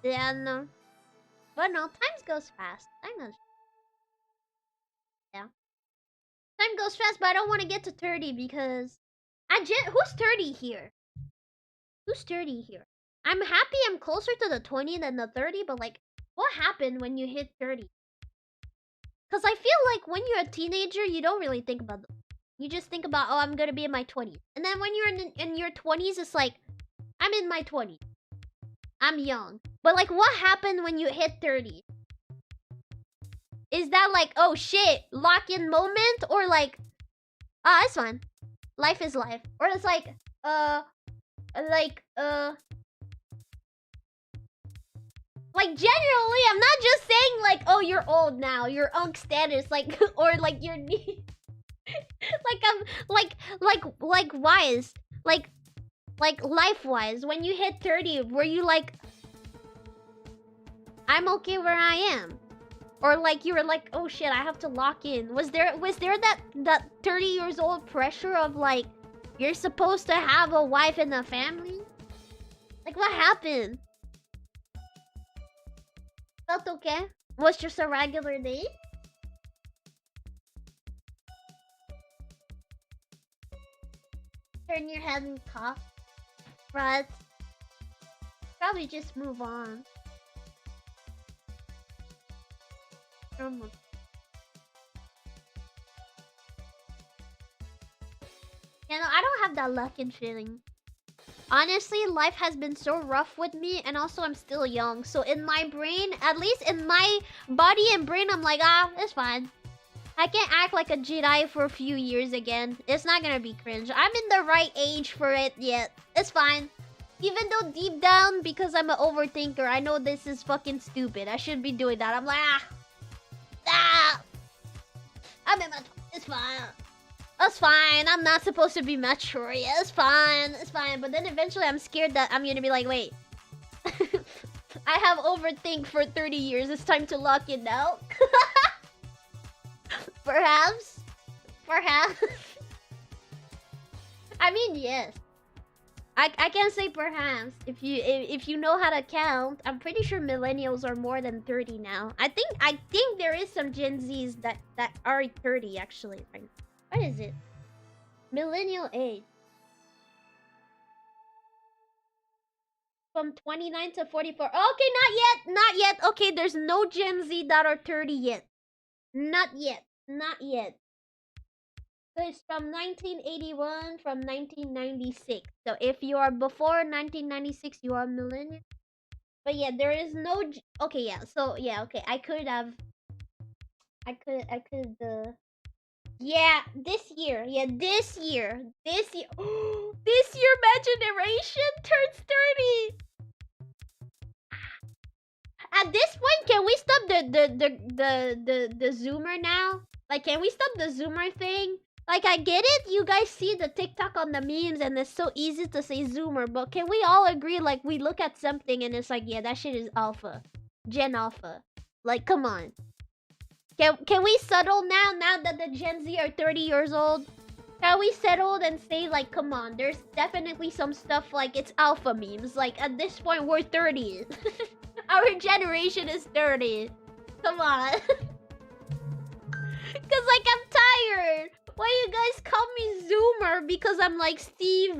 Yeah, no. But no, time goes fast. Yeah. Time goes fast, but I don't want to get to 30 because... Who's 30 here? Who's 30 here? I'm happy I'm closer to the 20 than the 30, but like, what happened when you hit 30? Because I feel like when you're a teenager, you don't really think about them. You just think about, oh, I'm gonna be in my 20s. And then when you're in your 20s, it's like, I'm in my 20s. I'm young. But like, what happened when you hit 30? Is that like, oh shit, lock-in moment? Or like, ah, it's fine. Life is life. Or it's like, like generally, I'm not just saying like, oh, you're old now, your unk status, like, or like your knee. Like I'm like wise, like life wise. When you hit 30, were you like, I'm okay where I am? Or like you were like, oh shit, I have to lock in. Was there that 30 years old pressure of like, you're supposed to have a wife and a family? Like what happened? Felt okay? Was just a regular day? Turn your head and cough. But probably just move on. Yeah, no, I don't have that luck and feeling. Honestly, life has been so rough with me, and also I'm still young. So in my brain, at least in my body and brain, I'm like, ah, it's fine. I can't act like a Jedi for a few years again. It's not gonna be cringe. I'm in the right age for it yet. It's fine. Even though deep down, because I'm an overthinker, I know this is fucking stupid. I shouldn't be doing that. I'm like, I'm in my... It's fine. That's fine. I'm not supposed to be mature. Yeah, it's fine. It's fine. But then eventually I'm scared that I'm gonna be like, wait. I have overthink for 30 years. It's time to lock it now. Perhaps. I mean, yes. I can say perhaps. If you know how to count, I'm pretty sure millennials are more than 30 now. I think there is some Gen Zs that are 30 actually. What is it? Millennial age. From 29 to 44. Okay, not yet. Okay, there's no Gen Z that are 30 yet. Not yet. So it's from 1981, from 1996. So if you are before 1996, you are millennial. But yeah, there is no... Okay, yeah. So, yeah, okay. I could... Yeah, this year. This year, this my generation turns 30. At this point, can we stop the zoomer now? Like, can we stop the zoomer thing? Like, I get it. You guys see the TikTok on the memes, and it's so easy to say zoomer. But can we all agree, like, we look at something and it's like, yeah, that shit is alpha, Gen Alpha. Like, come on. Can we settle now that the Gen Z are 30 years old? Can we settle and say, like, come on, there's definitely some stuff like it's alpha memes. Like, at this point, we're 30. Our generation is 30. Come on. Cause like, I'm tired. Why you guys call me Zoomer? Because I'm like Steve.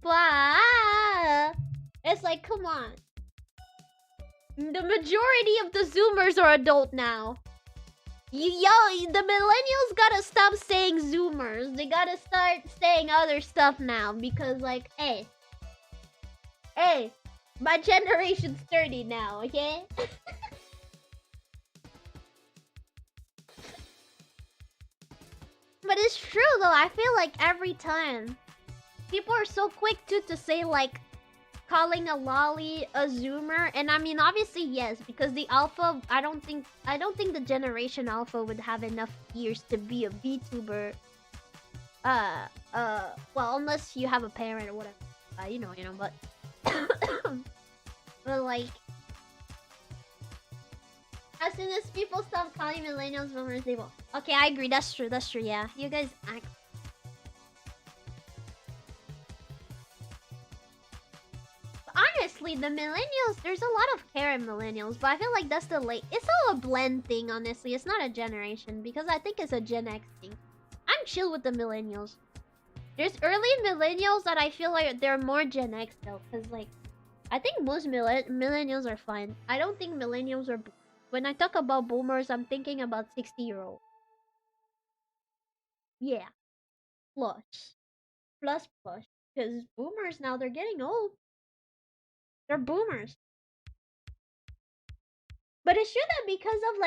Blah. It's like, come on. The majority of the Zoomers are adult now. The millennials gotta stop saying Zoomers. They gotta start saying other stuff now. Because like, hey, My generation's 30 now, okay? But it's true though, I feel like every time people are so quick to say like calling a lolly a zoomer, and I mean obviously yes, because the alpha I don't think the generation alpha would have enough years to be a VTuber. Well, unless you have a parent or whatever. You know, but but like as soon as people stop calling millennials boomers, they will. Okay, I agree. That's true. Yeah, you guys act. Honestly, the millennials, there's a lot of care in millennials, but I feel like that's the late. It's all a blend thing, honestly. It's not a generation, because I think it's a Gen X thing. I'm chill with the millennials. There's early millennials that I feel like they're more Gen X though, because like, I think most millennials are fine. I don't think millennials are. When I talk about boomers, I'm thinking about 60-year-old. Yeah, plus. Because boomers now, they're getting old. They're boomers. But it's true that because of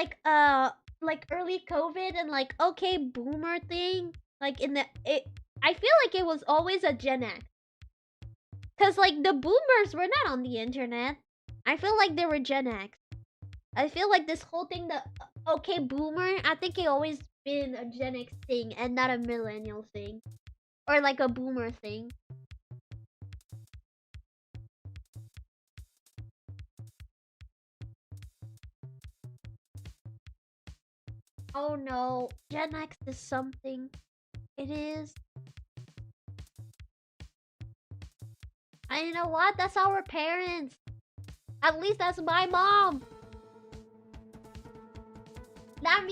like early COVID and like okay boomer thing, like I feel like it was always a Gen X. Cause like the boomers were not on the internet. I feel like they were Gen X. I feel like this whole thing, the okay boomer, I think it always been a Gen X thing and not a millennial thing. Or like a boomer thing. Oh no, Gen X is something. It is. And you know what? That's our parents. At least that's my mom. That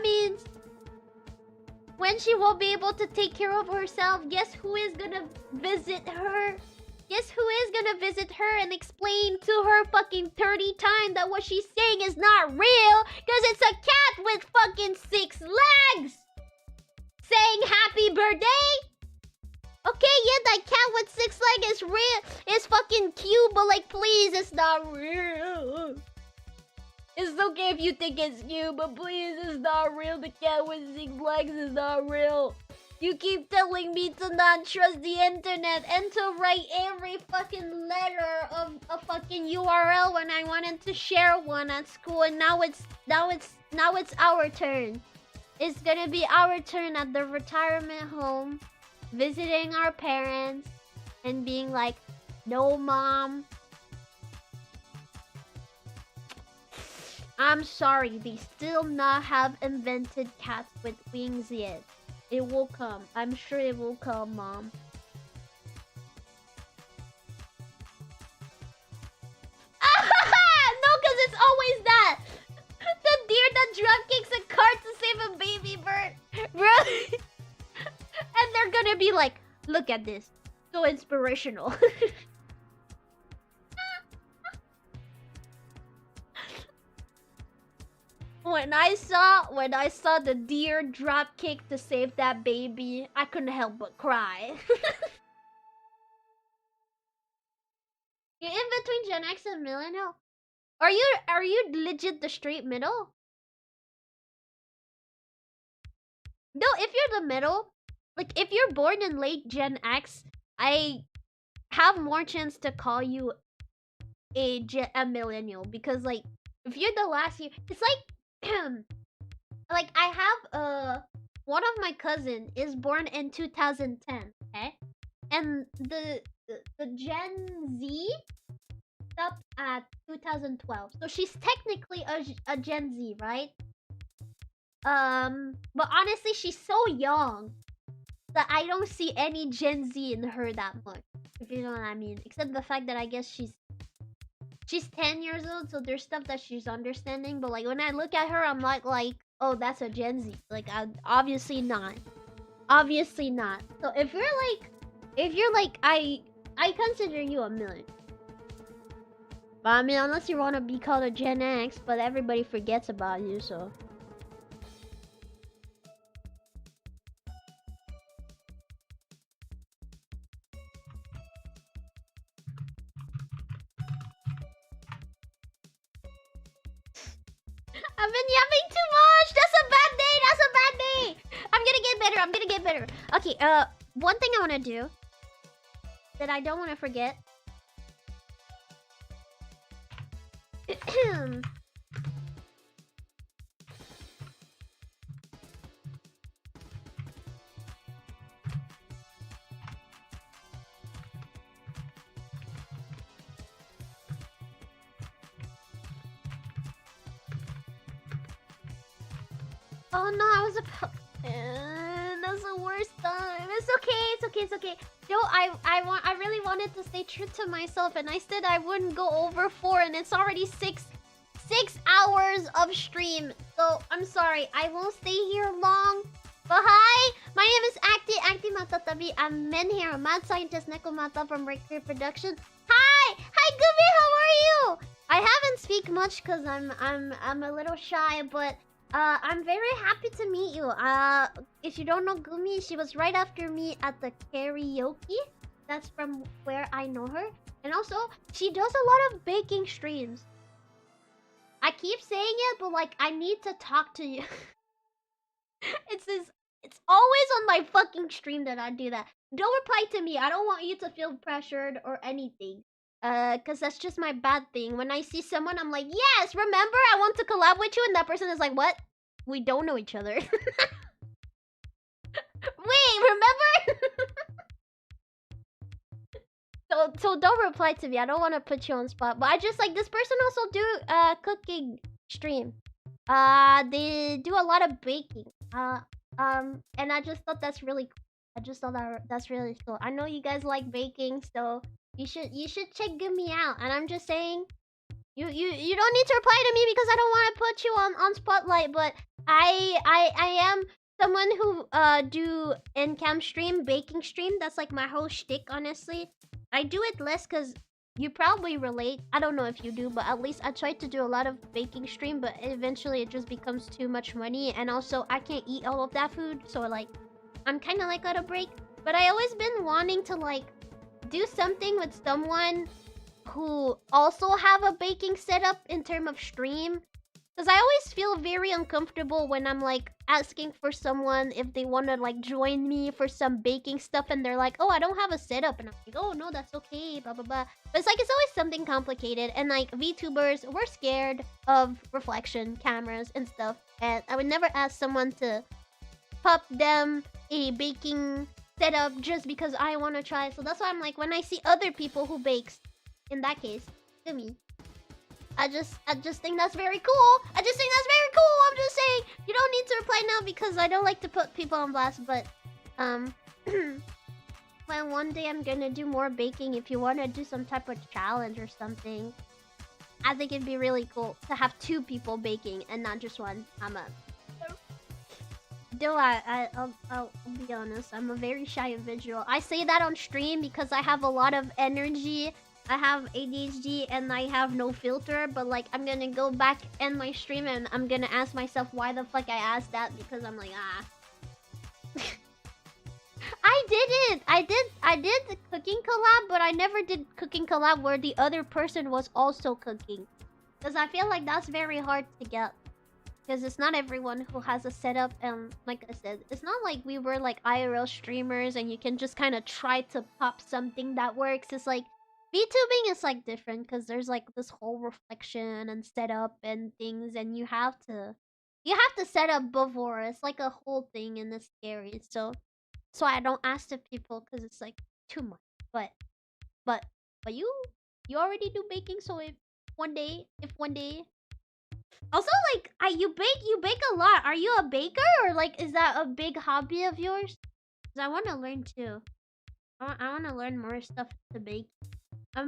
means when she won't be able to take care of herself, guess who is gonna visit her? Guess who is gonna visit her and explain to her fucking 30 times that what she's saying is not real? Cause it's a cat with fucking 6 legs! Saying happy birthday? Okay, yeah, that cat with 6 legs is real. It's fucking cute, but like, please, it's not real. It's okay if you think it's cute, but please, it's not real. The cat with 6 legs is not real. You keep telling me to not trust the internet and to write every fucking letter of a fucking URL when I wanted to share one at school, and now it's our turn. It's gonna be our turn at the retirement home, visiting our parents and being like, no mom, I'm sorry, they still not have invented cats with wings yet. It will come. I'm sure it will come, mom. No, cause it's always that. The deer that drop kicks a cart to save a baby bird. Bro. And they're gonna be like, look at this. So inspirational. When I saw the deer drop kick to save that baby, I couldn't help but cry. You're in between Gen X and Millennial? Are you legit the straight middle? No, if you're the middle, like if you're born in late Gen X, I have more chance to call you a millennial, because like if you're the last year, it's like like I have one of my cousin is born in 2010, okay? And the Gen Z stopped at 2012. So she's technically a Gen Z, right? But honestly, she's so young that I don't see any Gen Z in her that much, if you know what I mean. Except the fact that I guess she's 10 years old, so there's stuff that she's understanding. But like when I look at her, I'm like, oh, that's a Gen Z. Like, obviously not. Obviously not. So if you're like, I consider you a millennial. But I mean, unless you want to be called a Gen X, but everybody forgets about you, so. I've been yapping too much. That's a bad day. That's a bad day. I'm gonna get better. I'm gonna get better. Okay. One thing I want to do that I don't want to forget. Oh no, I was about. That's the worst time. It's okay. It's okay. It's okay. No, I really wanted to stay true to myself, and I said I wouldn't go over 4, and it's already 6 hours of stream. So I'm sorry. I won't stay here long. But hi, my name is Acti Matatabi. I'm Men here, a mad scientist Nekomata from Breakthrough Production. Hi, Gumi. How are you? I haven't speak much because I'm a little shy, but. I'm very happy to meet you. If you don't know Gumi, she was right after me at the karaoke. That's from where I know her. And also, she does a lot of baking streams. I keep saying it, but like, I need to talk to you. It's always on my fucking stream that I do that. Don't reply to me. I don't want you to feel pressured or anything. Cause that's just my bad thing. When I see someone, I'm like, yes, remember I want to collab with you, and that person is like, what? We don't know each other. Wait, remember? So don't reply to me. I don't want to put you on spot. But I just like this person also do cooking stream. They do a lot of baking. And I just thought that's really cool. I just thought that's really cool. I know you guys like baking, so you should check Gumi out. And I'm just saying, you don't need to reply to me because I don't want to put you on spotlight. But I am someone who do in-cam stream, baking stream. That's like my whole shtick, honestly. I do it less because you probably relate. I don't know if you do, but at least I try to do a lot of baking stream. But eventually it just becomes too much money, and also I can't eat all of that food. So like, I'm kind of like on a break. But I always been wanting to like do something with someone who also have a baking setup in terms of stream, because I always feel very uncomfortable when I'm like asking for someone if they want to like join me for some baking stuff, and they're like, oh, I don't have a setup, and I'm like, oh no, that's okay, blah blah blah. But it's like, it's always something complicated, and like VTubers, we're scared of reflection cameras and stuff, and I would never ask someone to pop them a baking setup just because I want to try. So that's why I'm like, when I see other people who bakes, in that case, to me, I just think that's very cool. I just think that's very cool. I'm just saying, you don't need to reply now because I don't like to put people on blast. But well, one day I'm gonna do more baking. If you want to do some type of challenge or something, I think it'd be really cool to have 2 people baking and not just one. Though I'll be honest, I'm a very shy individual. I say that on stream because I have a lot of energy. I have ADHD and I have no filter, but like, I'm gonna go back in my stream and I'm gonna ask myself why the fuck I asked that, because I'm like, I didn't. I did the cooking collab, but I never did cooking collab where the other person was also cooking, because I feel like that's very hard to get. Because it's not everyone who has a setup, and like I said, it's not like we were like IRL streamers and you can just kind of try to pop something that works. It's like VTubing is like different because there's like this whole reflection and setup and things, and you have to set up before. It's like a whole thing, and it's scary. So I don't ask the people because it's like too much. But you already do baking, so if one day. Also, like, you bake a lot. Are you a baker, or like, is that a big hobby of yours? Cause I want to learn too. I want to learn more stuff to bake. I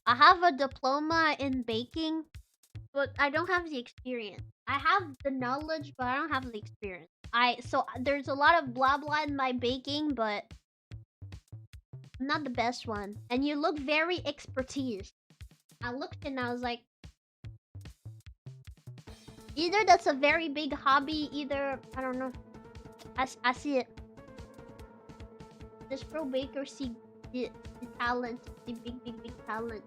have a diploma in baking, but I don't have the experience. I have the knowledge, but I don't have the experience. So there's a lot of blah blah in my baking, but I'm not the best one. And you look very expertise. I looked and I was like, either that's a very big hobby, either I don't know. I see it. This pro baker see the talent, the big talent.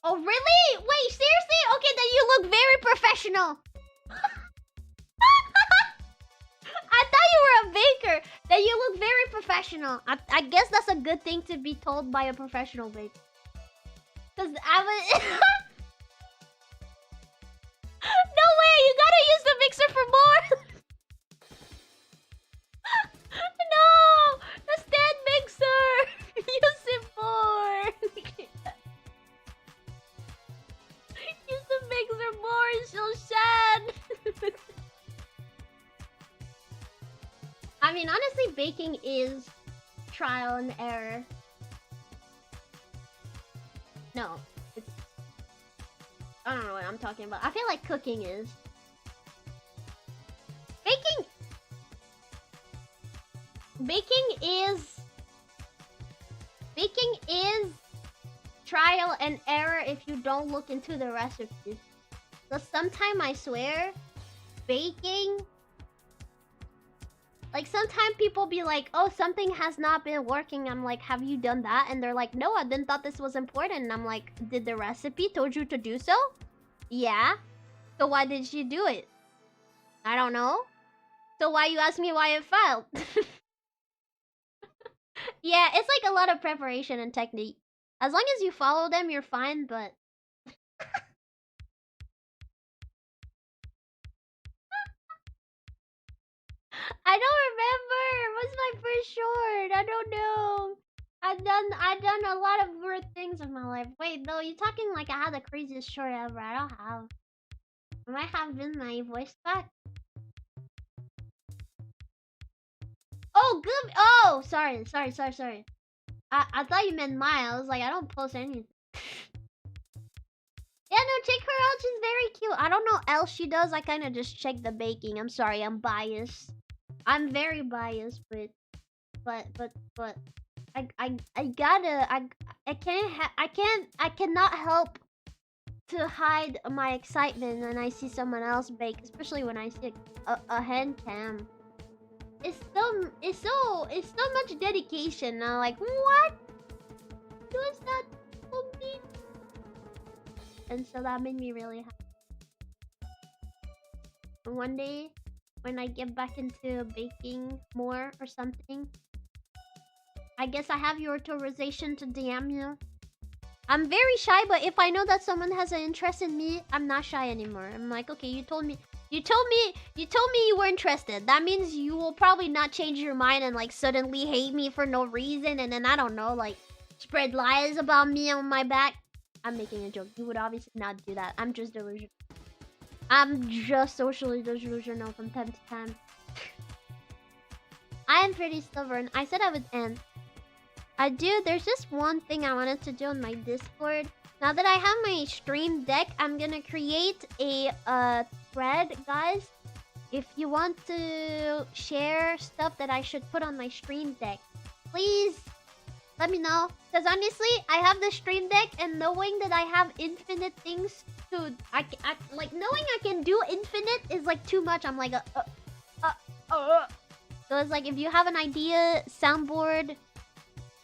Oh really? Wait, seriously? Okay, then you look very professional. I thought you were a baker. Then you look very professional. I guess that's a good thing to be told by a professional baker. Cause I was no way, you gotta use the mixer for more. No, the stand mixer. Use it more. Use the mixer more. It's so sad. I mean, honestly, baking is trial and error. No, it's... I don't know what I'm talking about. I feel like cooking is. Baking is trial and error if you don't look into the recipes. So sometimes I swear, baking... Like, sometimes people be like, oh, something has not been working. I'm like, have you done that? And they're like, no, I didn't thought this was important. And I'm like, did the recipe told you to do so? Yeah. So why did you do it? I don't know. So why you ask me why it failed? Yeah, it's like a lot of preparation and technique. As long as you follow them, you're fine, but... I don't remember. What's my first short? I don't know. I've done a lot of weird things in my life. Wait, though, you're talking like I had the craziest short ever. I don't have. I might have been my voice back. Oh, good. Oh, sorry. I thought you meant Maya. I was like, I don't post anything. Yeah, no, check her out. She's very cute. I don't know what else she does. I kind of just check the baking. I'm sorry, I'm biased. I'm very biased, but I cannot help to hide my excitement when I see someone else bake, especially when I see a hand cam. It's so much dedication. I'm like, what? Does that for me? And so that made me really happy. One day, when I get back into baking more or something, I guess I have your authorization to DM you. I'm very shy, but if I know that someone has an interest in me, I'm not shy anymore. I'm like, okay, you told me you were interested. That means you will probably not change your mind and like suddenly hate me for no reason, and then I don't know, like spread lies about me on my back. I'm making a joke. You would obviously not do that. I'm just delusional. I'm just socially delusional from time to time. I am pretty stubborn. I said I would end. I do. There's just one thing I wanted to do on my Discord. Now that I have my stream deck, I'm gonna create a thread, guys. If you want to share stuff that I should put on my stream deck, please let me know. Because honestly, I have the stream deck, and knowing that I have infinite things to... like, knowing I can do infinite is like too much. I'm like, So it's like, if you have an idea, soundboard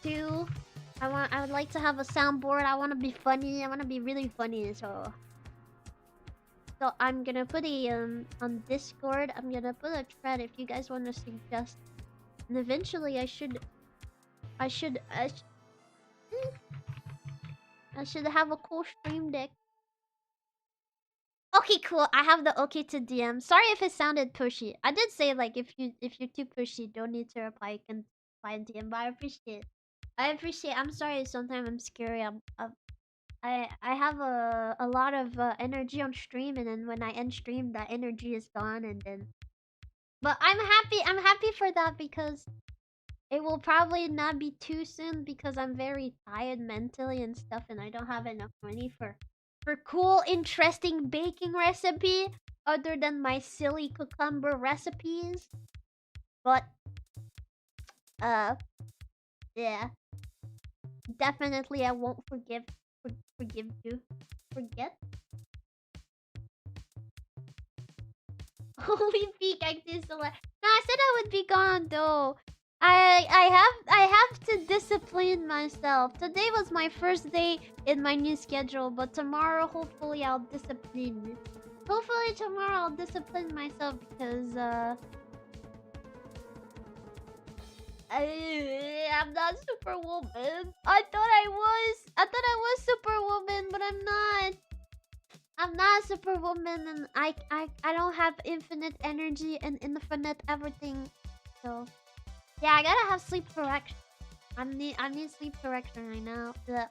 too. I would like to have a soundboard. I want to be funny. I want to be really funny, so I'm gonna put a on Discord. I'm gonna put a thread if you guys want to suggest. And eventually, I should have a cool stream deck. Okay, cool. I have the okay to DM. Sorry if it sounded pushy. I did say like if you're too pushy, don't need to reply. You can reply in DM. But I appreciate it. I'm sorry. Sometimes I'm scary. I have a lot of energy on stream, and then when I end stream, that energy is gone, and then. But I'm happy. I'm happy for that because it will probably not be too soon because I'm very tired mentally and stuff, and I don't have enough money for cool, interesting baking recipe other than my silly cucumber recipes. But yeah, definitely I won't forgive you. Forget? Holy peak active select. No, I said I would be gone though. I have to discipline myself. Today was my first day in my new schedule, but tomorrow hopefully I'll discipline. Hopefully tomorrow I'll discipline myself because I'm not Superwoman. I thought I was Superwoman, but I'm not. I'm not Superwoman, and I don't have infinite energy and infinite everything. So yeah, I gotta have sleep correction. I need sleep correction right now. Ugh.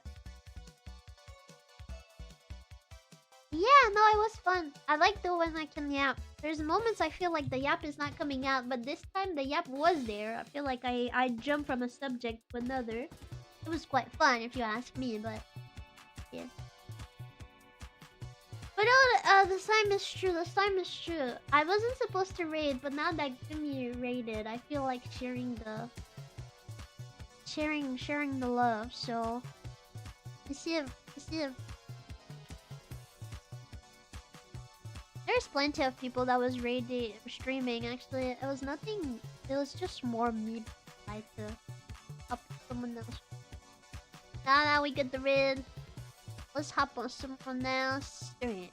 Yeah, no, it was fun. I like the when I can yap. There's moments I feel like the yap is not coming out, but this time the yap was there. I feel like I jumped from a subject to another. It was quite fun if you ask me, but yeah. But the slime is true. The slime is true. I wasn't supposed to raid, but now that Jimmy raided, I feel like sharing the love. So let's see if there's plenty of people that was raiding streaming. Actually, it was nothing. It was just more me try to up someone else. Now that we get the raid, let's hop on someone else. Stream.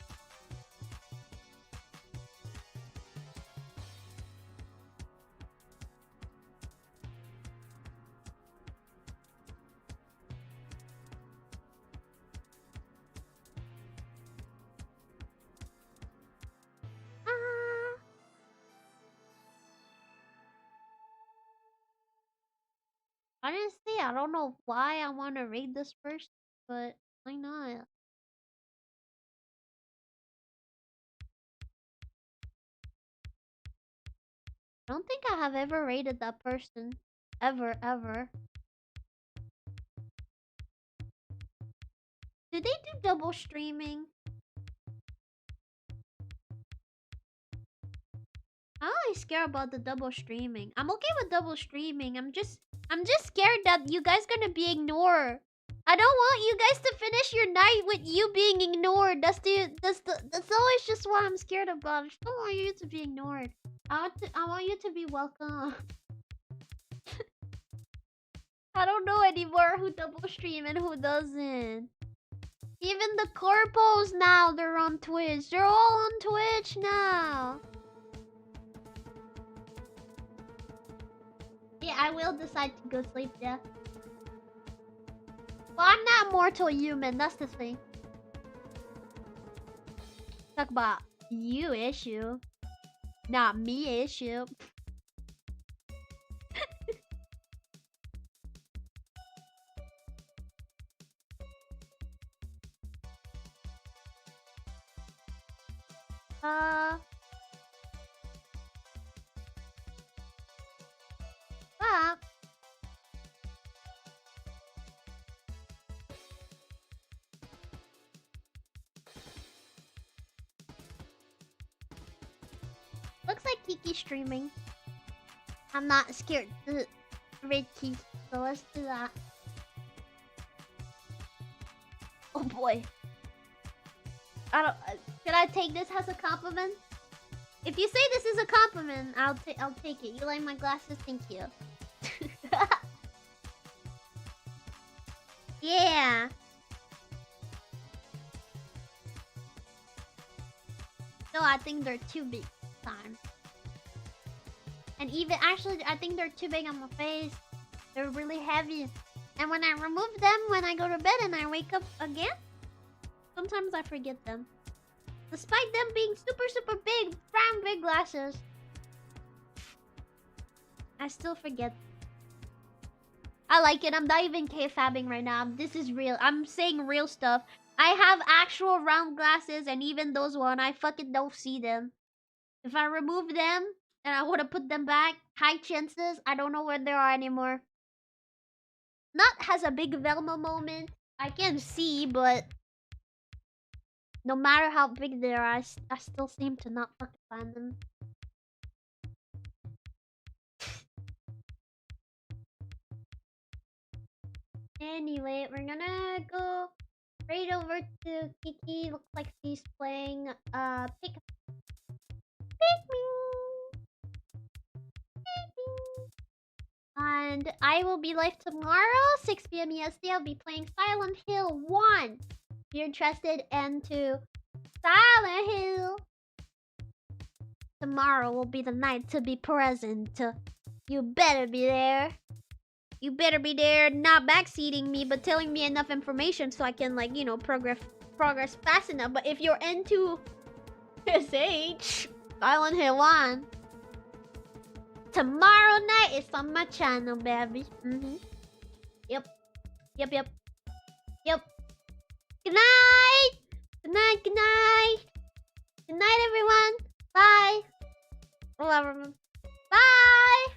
Honestly, I don't know why I want to raid this person, but why not? I don't think I have ever raided that person. Ever, ever. Do they do double streaming? I'm only scared about the double streaming. I'm okay with double streaming. I'm just scared that you guys gonna be ignored. I don't want you guys to finish your night with you being ignored. That's always just what I'm scared about. I just don't want you to be ignored. I want you to be welcome. I don't know anymore who double stream and who doesn't. Even the corpos now, they're on Twitch. They're all on Twitch now. Yeah, I will decide to go sleep, yeah. Well, I'm not mortal human, that's the thing. Talk about you issue. Not me issue. Fuck. Looks like Kiki's streaming. I'm not scared to raid Kiki, so let's do that. Oh boy. I don't. Should I take this as a compliment? If you say this is a compliment, I'll take it. You like my glasses? Thank you. Yeah. No, I think they're too big this time. And even actually, I think they're too big on my face. They're really heavy. And when I remove them, when I go to bed and I wake up again, sometimes I forget them. Despite them being super, super big, brown big glasses, I still forget. I like it. I'm not even k-fabbing right now. This is real. I'm saying real stuff. I have actual round glasses, and even those one, I fucking don't see them. If I remove them and I would have put them back, high chances I don't know where they are anymore. Nut has a big Velma moment. I can see, but no matter how big they are, I still seem to not fucking find them. Anyway, we're gonna go right over to Kiki. Looks like she's playing pick And I will be live tomorrow, 6 p.m. EST. I'll be playing Silent Hill 1. If you're interested into Silent Hill, tomorrow will be the night to be present. You better be there. You better be there, not backseating me, but telling me enough information so I can, like, you know, progress fast enough. But if you're into SH, Silent Hill 1, tomorrow night is on my channel, baby. Yep. Yep. Good night. Good night. Good night. Good night, everyone. Bye. Bye.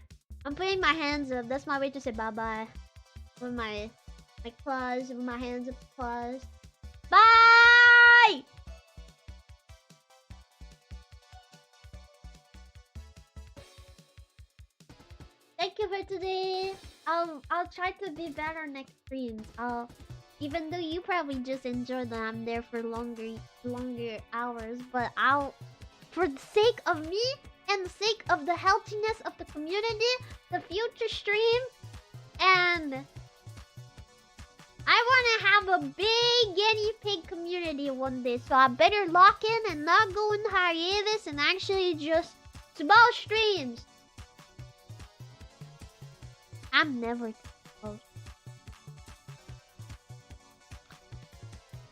I'm putting my hands up. That's my way to say bye-bye. With my claws, with my hands up, claws. Bye. Thank you for today. I'll try to be better next streams. Even though you probably just enjoy that I'm there for longer hours, but for the sake of me and the sake of the healthiness of the community, the future stream, and I want to have a big guinea pig community one day, so I better lock in and not go in hiatus and actually just small streams. I'm never too close.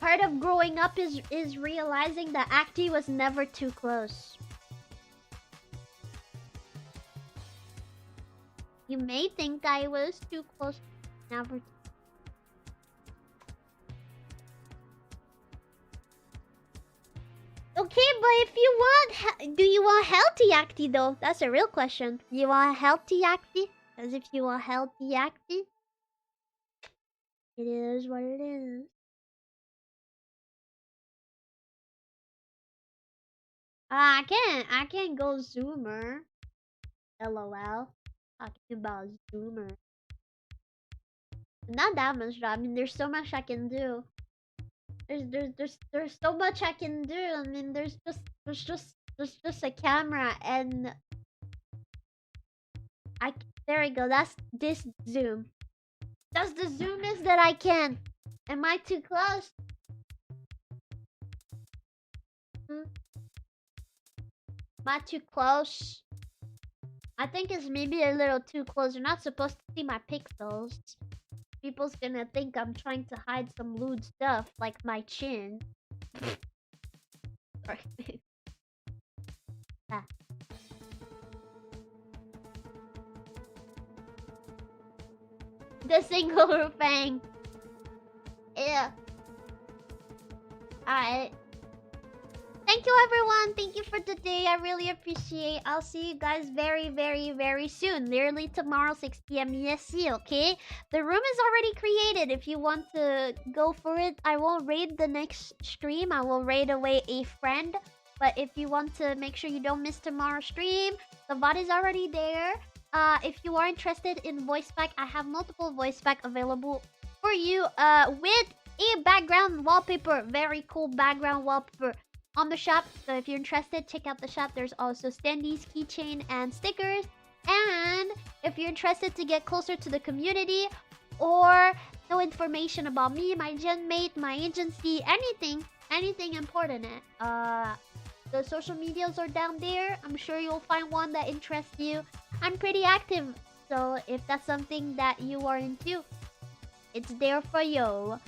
Part of growing up is realizing that Acti was never too close. You may think I was too close, never. Okay, but if you want, do you want healthy Acti though? That's a real question. You want healthy Acti? As if you want healthy Acti? It is what it is. I can't go zoomer. LOL. Talking about zoomer. Not that much though. I mean, there's so much I can do. There's so much I can do. I mean, there's just a camera and there we go. That's this zoom. That's the zoom is that I can. Am I too close? Am I too close? I think it's maybe a little too close. You're not supposed to see my pixels. People's gonna think I'm trying to hide some lewd stuff, like my chin. Sorry. Ah. The single fang. Yeah. Alright. Thank you, everyone. Thank you for today. I really appreciate. I'll see you guys very soon. Literally tomorrow, 6 p.m. ESC, okay? The room is already created. If you want to go for it, I won't raid the next stream. I will raid away a friend. But if you want to make sure you don't miss tomorrow's stream, the VOD is already there. If you are interested in voice pack, I have multiple voice pack available for you with a background wallpaper. Very cool background wallpaper on the shop. So if you're interested, check out the shop. There's also standees, keychain, and stickers. And if you're interested to get closer to the community or know information about me, my genmate, my agency, anything important, the social medias are down there. I'm sure you'll find one that interests you. I'm pretty active, so if that's something that you are into, it's there for you.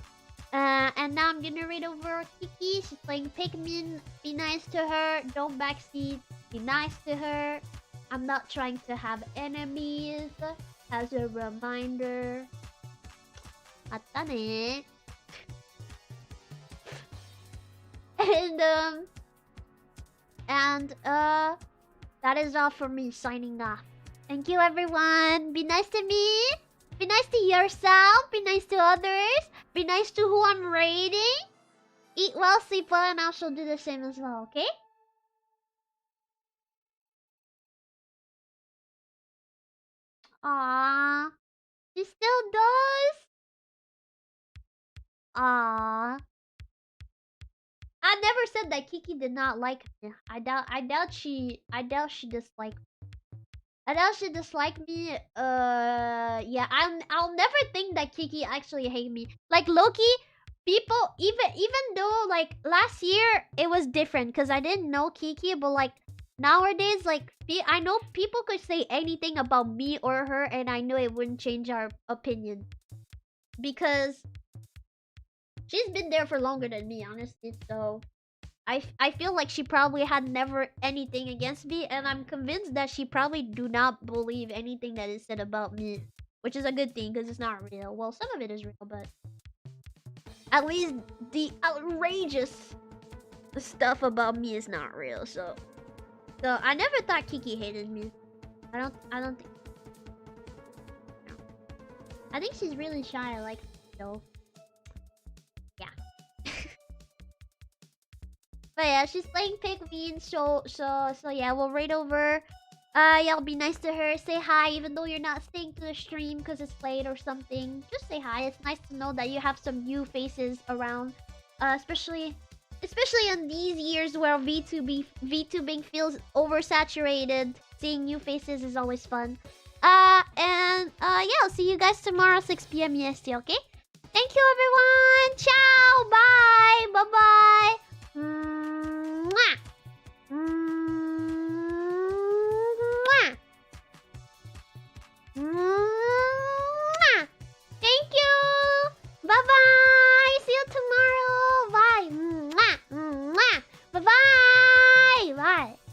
And now I'm gonna read over Kiki. She's playing Pikmin. Be nice to her. Don't backseat. Be nice to her. I'm not trying to have enemies. As a reminder. Mata ne. And that is all for me signing off. Thank you, everyone. Be nice to me. Be nice to yourself. Be nice to others. Be nice to who I'm raiding. Eat well, sleep well, and I shall do the same as well, okay? Aww. She still does? Aww. I never said that Kiki did not like me. I doubt she disliked me. Yeah, I'll never think that Kiki actually hate me. Like Loki, people even though like last year it was different because I didn't know Kiki, but like nowadays, like I know people could say anything about me or her, and I know it wouldn't change our opinion because she's been there for longer than me, honestly. So I feel like she probably had never anything against me, and I'm convinced that she probably do not believe anything that is said about me, which is a good thing because it's not real. Well, some of it is real, but at least the outrageous stuff about me is not real. So I never thought Kiki hated me. I don't think. No. I think she's really shy. I like her, though. Yeah. But yeah, she's playing Pikmin, so yeah, we'll raid over. Yeah, be nice to her. Say hi, even though you're not staying to the stream because it's late or something. Just say hi. It's nice to know that you have some new faces around. Especially in these years where VTubing feels oversaturated. Seeing new faces is always fun. And yeah, I'll see you guys tomorrow 6 p.m. EST. Okay. Thank you, everyone. Ciao. Bye. Bye. Bye. Mwah!